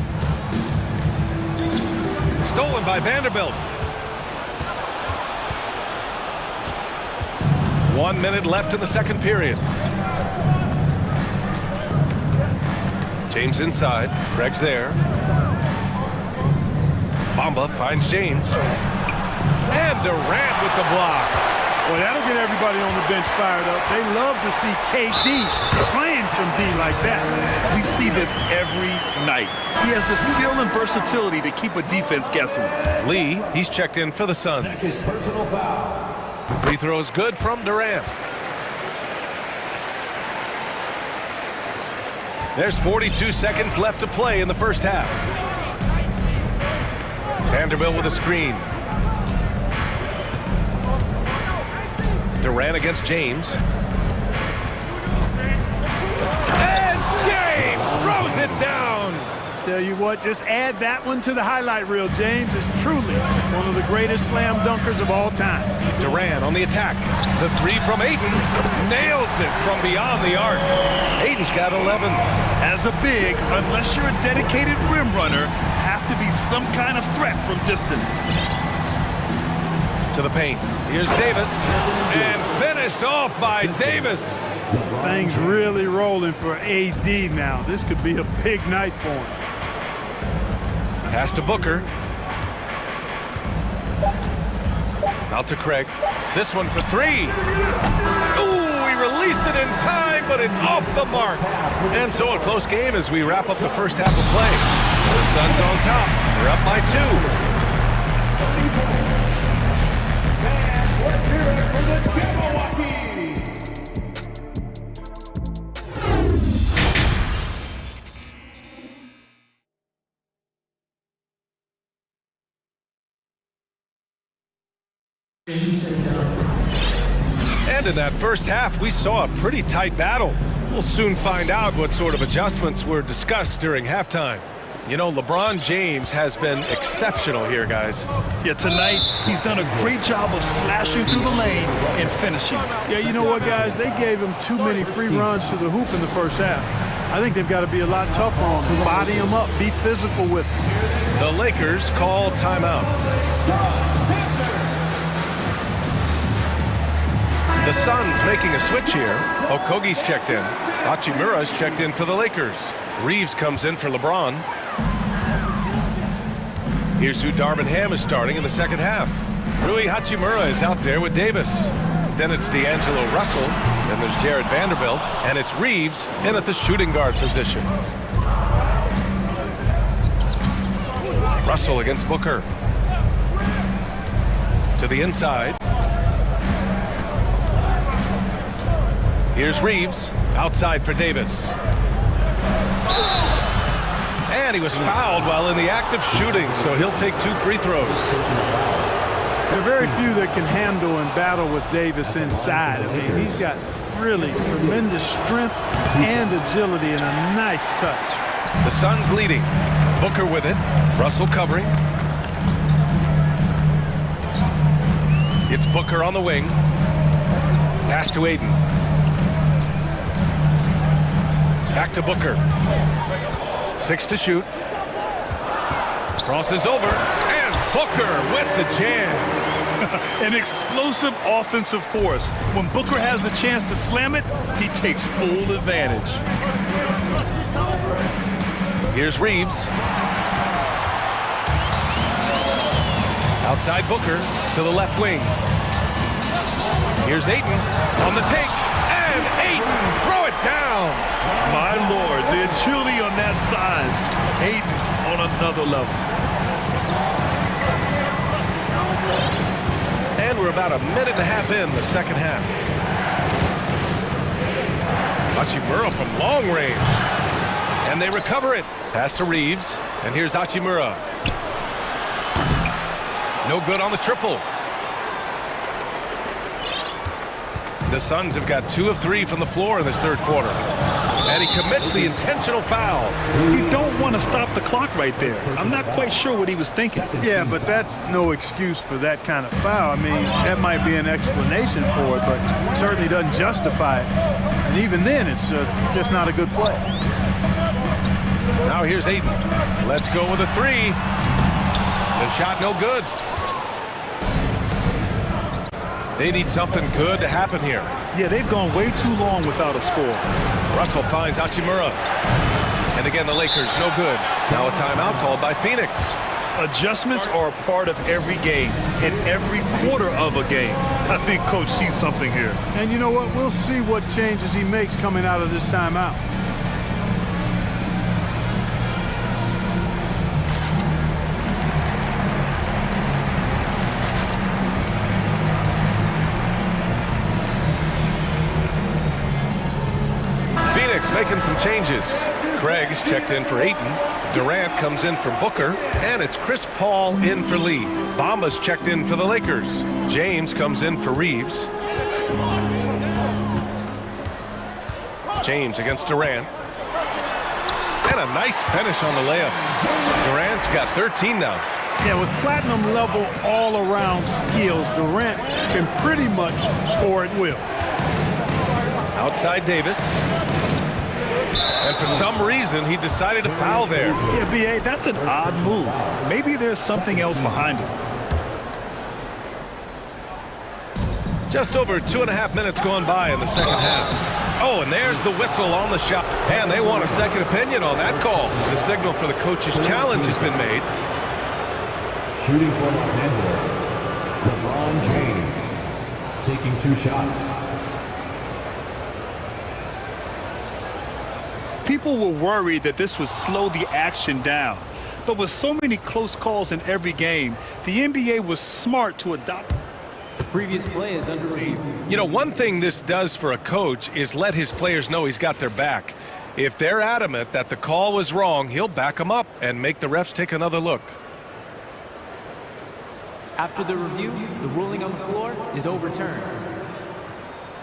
Stolen by Vanderbilt. 1 minute left in the second period. James inside. Craig's there. Bamba finds James. And Durant with the block. Well, that'll get everybody on the bench fired up. They love to see KD playing some D like that. We see this every night. He has the skill and versatility to keep a defense guessing. Lee, he's checked in for the Suns. Free throw is good from Durant. There's 42 seconds left to play in the first half. Vanderbilt with a screen. Durant against James. And James throws it down. Tell you what, just add that one to the highlight reel. James is truly one of the greatest slam dunkers of all time. Durant on the attack. The 3 from Ayton. Nails it from beyond the arc. Ayton's got 11. As a big, unless you're a dedicated rim runner, have to be some kind of threat from distance. To the paint. Here's Davis. And finished off by Davis. Things really rolling for AD now. This could be a big night for him. Pass to Booker. Out to Craig. This one for 3. Ooh, he released it in time, but it's off the mark. And so a close game as we wrap up the first half of play. The Suns on top. They're up by 2. And in that first half, we saw a pretty tight battle. We'll soon find out what sort of adjustments were discussed during halftime. You know, LeBron James has been exceptional here, guys. Yeah, tonight, he's done a great job of slashing through the lane and finishing. Yeah, you know what, guys? They gave him too many free runs to the hoop in the first half. I think they've got to be a lot tougher on him. Body him up, be physical with him. The Lakers call timeout. The Suns making a switch here. Okogie's checked in. Hachimura's checked in for the Lakers. Reeves comes in for LeBron. Here's who Darvin Ham is starting in the second half. Rui Hachimura is out there with Davis. Then it's D'Angelo Russell. Then there's Jared Vanderbilt. And it's Reeves in at the shooting guard position. Russell against Booker. To the inside. Here's Reeves, outside for Davis. And he was fouled while in the act of shooting, so he'll take 2 free throws. There are very few that can handle and battle with Davis inside. I mean, he's got really tremendous strength and agility and a nice touch. The Suns leading. Booker with it. Russell covering. It's Booker on the wing. Pass to Aiden. Back to Booker. 6 to shoot. Crosses over. And Booker with the jam. An explosive offensive force. When Booker has the chance to slam it, he takes full advantage. Here's Reeves. Outside Booker to the left wing. Here's Ayton on the take. And Ayton, throw it down. My Lord, the agility on that size. Ayton's on another level. And we're about a minute and a half in the second half. Hachimura from long range. And they recover it. Pass to Reeves. And here's Hachimura. No good on the triple. The Suns have got 2 of 3 from the floor in this third quarter. And he commits the intentional foul. You don't want to stop the clock right there. I'm not quite sure what he was thinking. Yeah, but that's no excuse for that kind of foul. I mean, that might be an explanation for it, but certainly doesn't justify it. And even then, it's just not a good play. Now here's Ayton. Let's go with a 3. The shot no good. They need something good to happen here. Yeah, they've gone way too long without a score. Russell finds Hachimura. And again, the Lakers, no good. Now a timeout called by Phoenix. Adjustments are a part of every game, and every quarter of a game. I think Coach sees something here. And you know what? We'll see what changes he makes coming out of this timeout. Making some changes. Craig's checked in for Ayton. Durant comes in for Booker. And it's Chris Paul in for Lee. Bamba's checked in for the Lakers. James comes in for Reeves. James against Durant. And a nice finish on the layup. Durant's got 13 now. Yeah, with platinum level all-around skills, Durant can pretty much score at will. Outside Davis. And for some reason, he decided to foul there. Yeah, B.A., that's an odd move. Maybe there's something else behind it. Just over 2.5 minutes going by in the second half. Oh, and there's the whistle on the shot. And they want a second opinion on that call. The signal for the coach's challenge has been made. Shooting for Los Angeles, LeBron James, taking 2 shots. People were worried that this would slow the action down. But with so many close calls in every game, the NBA was smart to adopt. The previous play is under review. You know, one thing this does for a coach is let his players know he's got their back. If they're adamant that the call was wrong, he'll back them up and make the refs take another look. After the review, the ruling on the floor is overturned.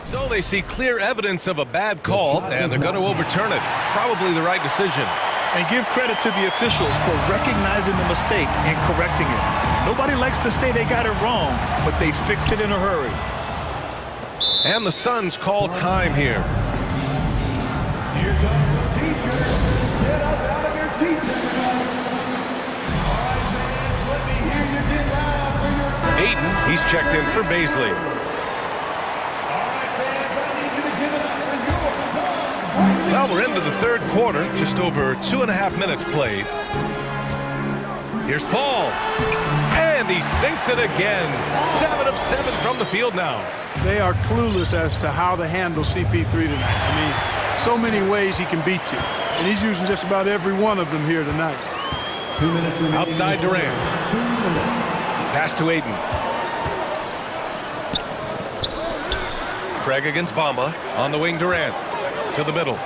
So they see clear evidence of a bad call, and they're going to overturn it. Probably the right decision. And give credit to the officials for recognizing the mistake and correcting it. Nobody likes to say they got it wrong, but they fixed it in a hurry. And the Suns call time here. Here comes the teacher. Get up out of your seats, everybody. All right, fans, let me hear you get loud for your... Ayton, he's checked in for Baisley. Well, we're into the third quarter, just over 2.5 minutes played. Here's Paul, and he sinks it again. 7 of 7 from the field now. They are clueless as to how to handle CP3 tonight. I mean, so many ways he can beat you, and he's using just about every one of them here tonight. 2 minutes remaining. Outside Durant. 2 minutes. Pass to Ayton. Craig against Bamba. On the wing, Durant. To the middle.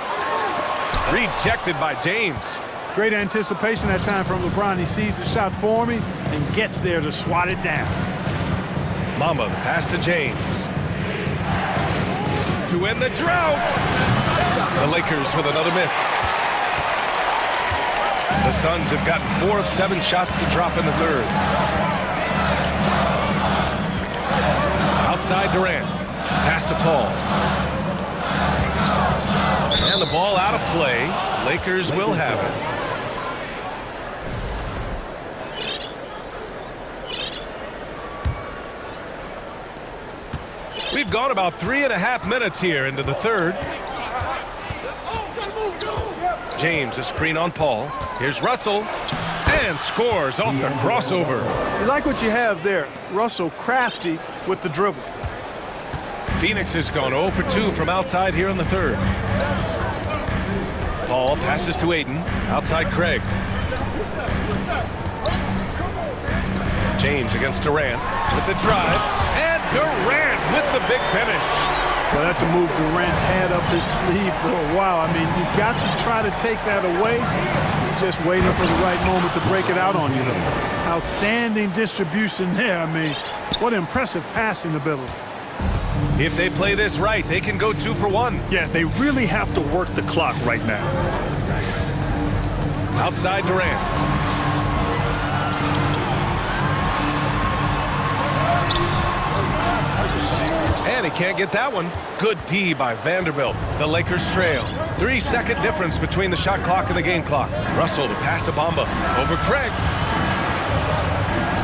Rejected by James. Great anticipation that time from LeBron. He sees the shot forming and gets there to swat it down. Bamba, the pass to James. To end the drought. The Lakers with another miss. The Suns have gotten 4 of 7 shots to drop in the third. Outside Durant. Pass to Paul. And the ball out of play. Lakers will have it. We've gone about 3.5 minutes here into the third. James, a screen on Paul. Here's Russell, and scores off the crossover. You like what you have there. Russell crafty with the dribble. Phoenix has gone 0 for 2 from outside here in the third. Paul passes to Ayton, outside Craig. James against Durant with the drive, and Durant with the big finish. Well, that's a move Durant's had up his sleeve for a while. I mean, you've got to try to take that away. He's just waiting for the right moment to break it out on you. Outstanding distribution there. I mean, what impressive passing ability. If they play this right, they can go 2 for 1. Yeah, they really have to work the clock right now. Outside Durant. And he can't get that one. Good D by Vanderbilt. The Lakers trail. 3-second difference between the shot clock and the game clock. Russell to pass to Bamba. Over Craig.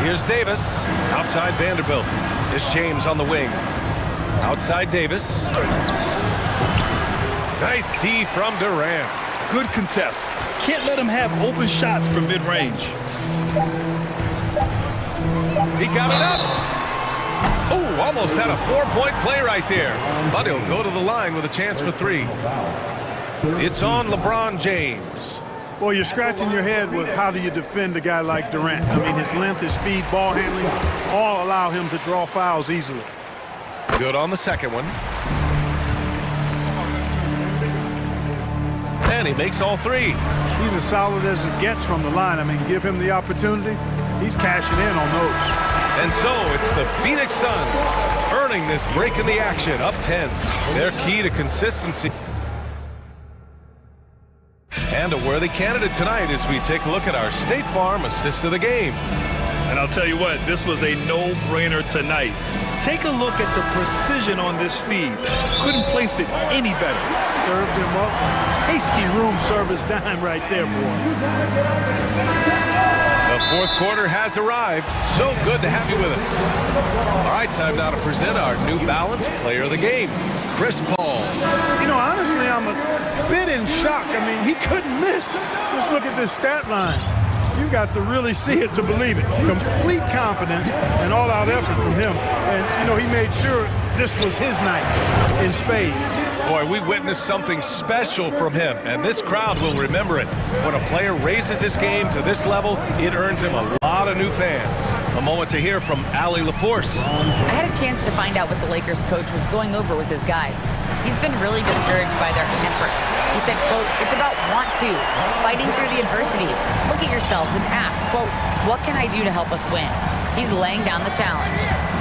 Here's Davis. Outside Vanderbilt. It's James on the wing. Outside Davis. Nice D from Durant. Good contest. Can't let him have open shots from mid-range. He got it up. Oh, almost had a 4-point play right there. But he'll go to the line with a chance for 3. It's on LeBron James. Well, you're scratching your head with how do you defend a guy like Durant. I mean, his length, his speed, ball handling, all allow him to draw fouls easily. Good on the second one. And he makes all 3. He's as solid as it gets from the line. I mean, give him the opportunity. He's cashing in on those. And so it's the Phoenix Suns earning this break in the action, up 10. Their key to consistency. And a worthy candidate tonight as we take a look at our State Farm assist of the game. And I'll tell you what, this was a no-brainer tonight. Take a look at the precision on this feed. Couldn't place it any better. Served him up. Tasty room service dime right there, boy. The fourth quarter has arrived. So good to have you with us. All right, time now to present our New Balance Player of the Game, Chris Paul. You know, honestly, I'm a bit in shock. I mean, he couldn't miss. Just look at this stat line. You got to really see it to believe it. Complete confidence and all-out effort from him. And, you know, he made sure this was his night in spades. Boy, we witnessed something special from him, and this crowd will remember it. When a player raises his game to this level, it earns him a lot of new fans. A moment to hear from Allie LaForce. I had a chance to find out what the Lakers coach was going over with his guys. He's been really discouraged by their efforts. He said, quote, it's about want to, fighting through the adversity. Look at yourselves and ask, quote, what can I do to help us win? He's laying down the challenge.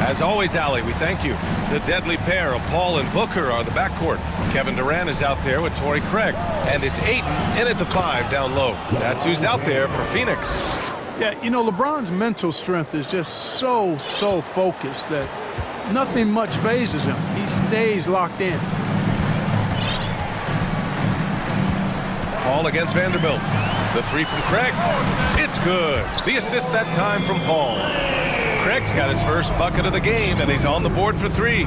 As always, Allie, we thank you. The deadly pair of Paul and Booker are the backcourt. Kevin Durant is out there with Torrey Craig. And it's Ayton in at the 5 down low. That's who's out there for Phoenix. Yeah, you know, LeBron's mental strength is just so focused that nothing much phases him. He stays locked in. Paul against Vanderbilt. The 3 from Craig. It's good. The assist that time from Paul. Craig's got his first bucket of the game, and he's on the board for 3.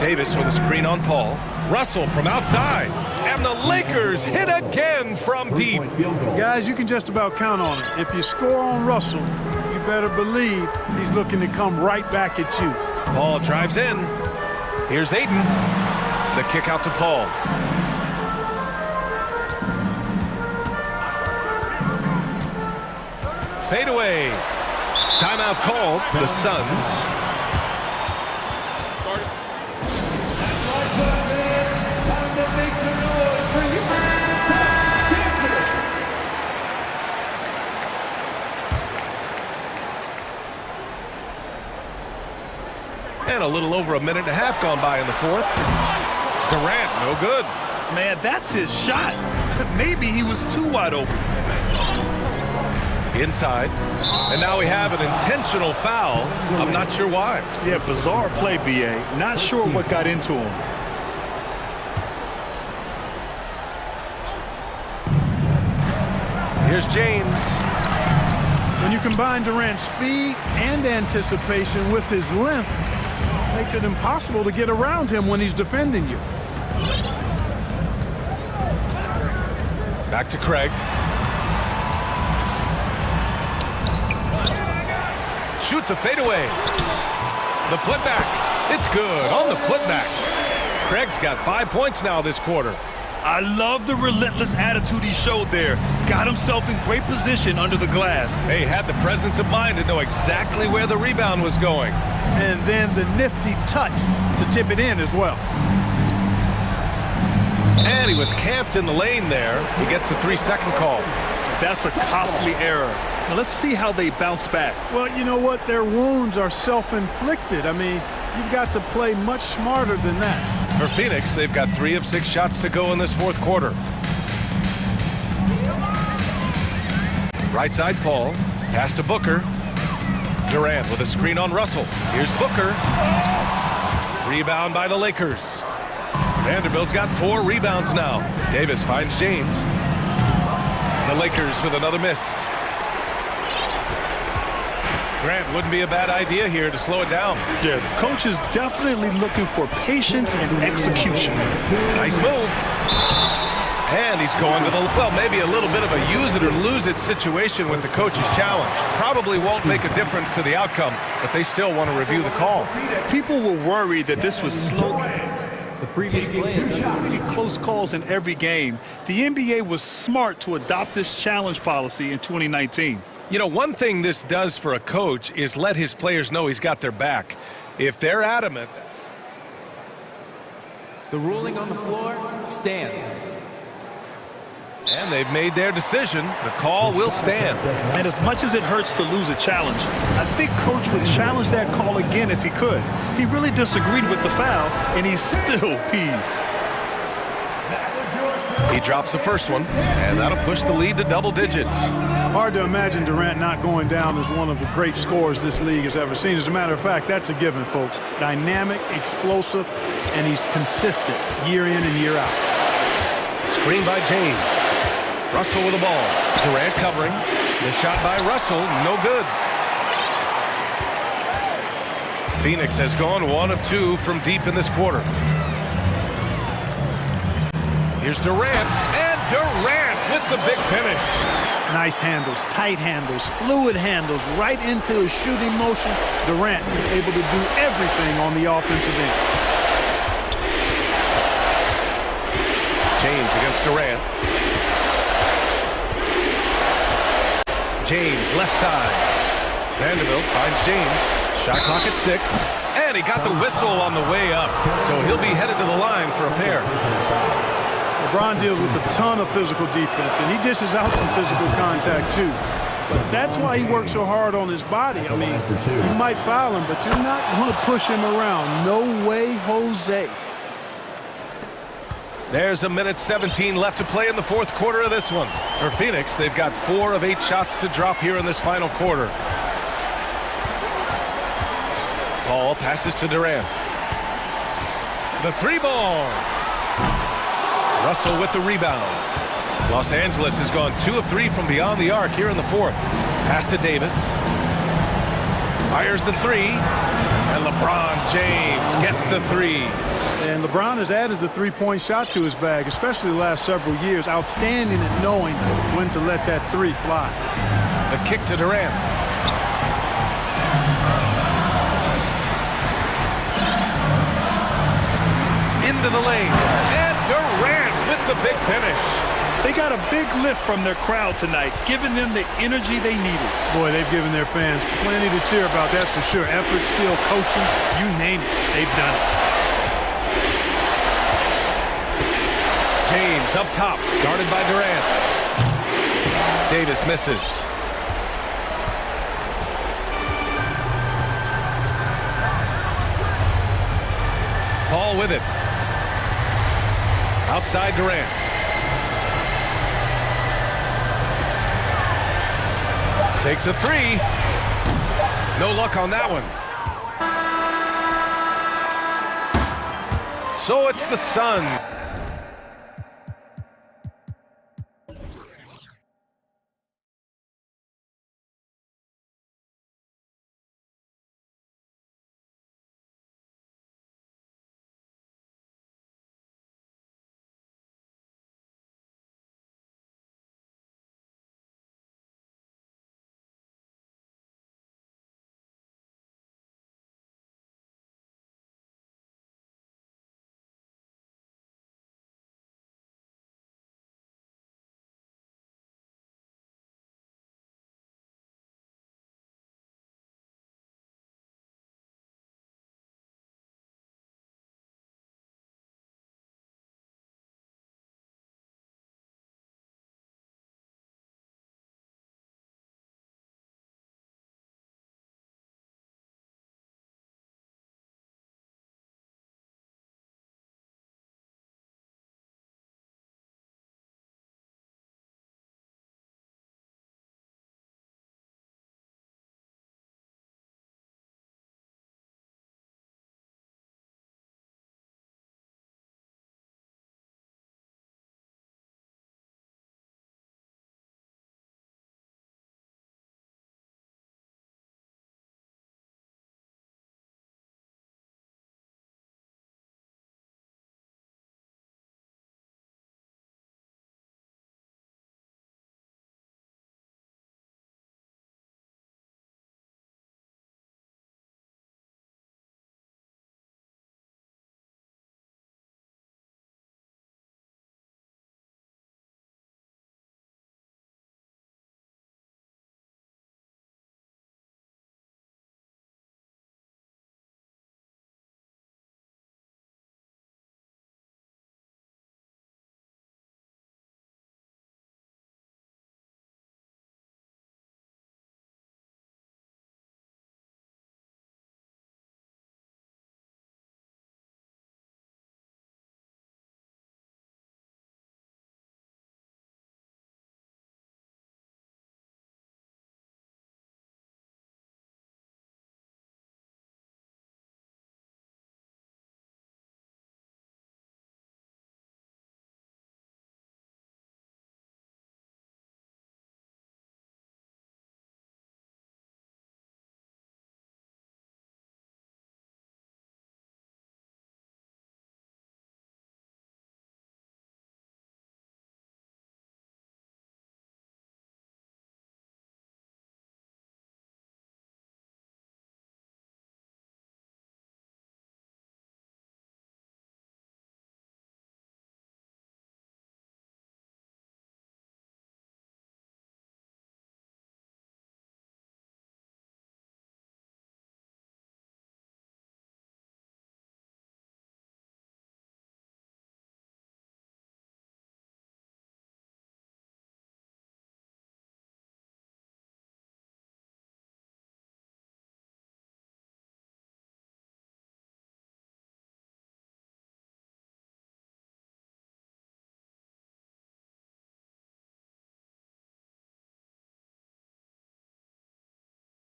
Davis with a screen on Paul. Russell from outside. And the Lakers hit again from deep. Guys, you can just about count on it. If you score on Russell, you better believe he's looking to come right back at you. Paul drives in. Here's Ayton. The kick out to Paul. Fade away. Timeout called. The Suns. a little over a minute and a half gone by in the fourth. Durant, no good. Man, that's his shot. Maybe he was too wide open. Inside. And now we have an intentional foul. I'm not sure why. Yeah, bizarre play, B.A. Not sure what got into him. Here's James. When you combine Durant's speed and anticipation with his length, it makes it impossible to get around him when he's defending you. Back to Craig. Shoots a fadeaway. The putback. It's good on the putback. Craig's got 5 points now this quarter. I love the relentless attitude he showed there. Got himself in great position under the glass. He had the presence of mind to know exactly where the rebound was going. And then the nifty touch to tip it in as well. And he was camped in the lane there. He gets a 3-second call. That's a costly error. Now let's see how they bounce back. Well, you know what? Their wounds are self-inflicted. I mean, you've got to play much smarter than that. For Phoenix, they've got 3 of 6 shots to go in this fourth quarter. Right side, Paul. Pass to Booker. Durant with a screen on Russell. Here's Booker. Rebound by the Lakers. Vanderbilt's got 4 rebounds now. Davis finds James. The Lakers with another miss. Grant, wouldn't be a bad idea here to slow it down. Yeah, the coach is definitely looking for patience and execution. Nice move. And he's going to the, well, maybe a little bit of a use it or lose it situation with the coach's challenge. Probably won't make a difference to the outcome, but they still want to review the call. People were worried that this was slow. The previous play is Close calls in every game. The NBA was smart to adopt this challenge policy in 2019. You know, one thing this does for a coach is let his players know he's got their back. If they're adamant. The ruling on the floor stands. And they've made their decision. The call will stand. And as much as it hurts to lose a challenge, I think Coach would challenge that call again if he could. He really disagreed with the foul, and he's still peeved. He drops the first one, and that'll push the lead to double digits. Hard to imagine Durant not going down as one of the great scorers this league has ever seen. As a matter of fact, that's a given, folks. Dynamic, explosive, and he's consistent year in and year out. Screen by James. Russell with the ball. Durant covering. The shot by Russell, no good. Phoenix has gone 1 of 2 from deep in this quarter. Here's Durant, and Durant with the big finish. Nice handles, tight handles, fluid handles, right into his shooting motion. Durant able to do everything on the offensive end. James against Durant. James left side. Vanderbilt finds James. Shot clock at 6. And he got the whistle on the way up. So he'll be headed to the line for a pair. LeBron deals with a ton of physical defense, and he dishes out some physical contact too. But that's why he works so hard on his body. I mean, you might foul him, but you're not going to push him around. No way, Jose. There's a minute 17 left to play in the fourth quarter of this one. For Phoenix, they've got 4 of 8 shots to drop here in this final quarter. Ball passes to Durant. The 3-ball. Russell with the rebound. Los Angeles has gone 2 of 3 from beyond the arc here in the fourth. Pass to Davis. Fires the 3. And LeBron James gets the 3. And LeBron has added the three-point shot to his bag, especially the last several years. Outstanding at knowing when to let that 3 fly. The kick to Durant. Into the lane. And Durant with the big finish. They got a big lift from their crowd tonight, giving them the energy they needed. Boy, they've given their fans plenty to cheer about, that's for sure. Effort, skill, coaching, you name it, they've done it. James up top, guarded by Durant. Davis misses. Hall with it. Outside Durant. Takes a three. No luck on that one. So it's the Suns.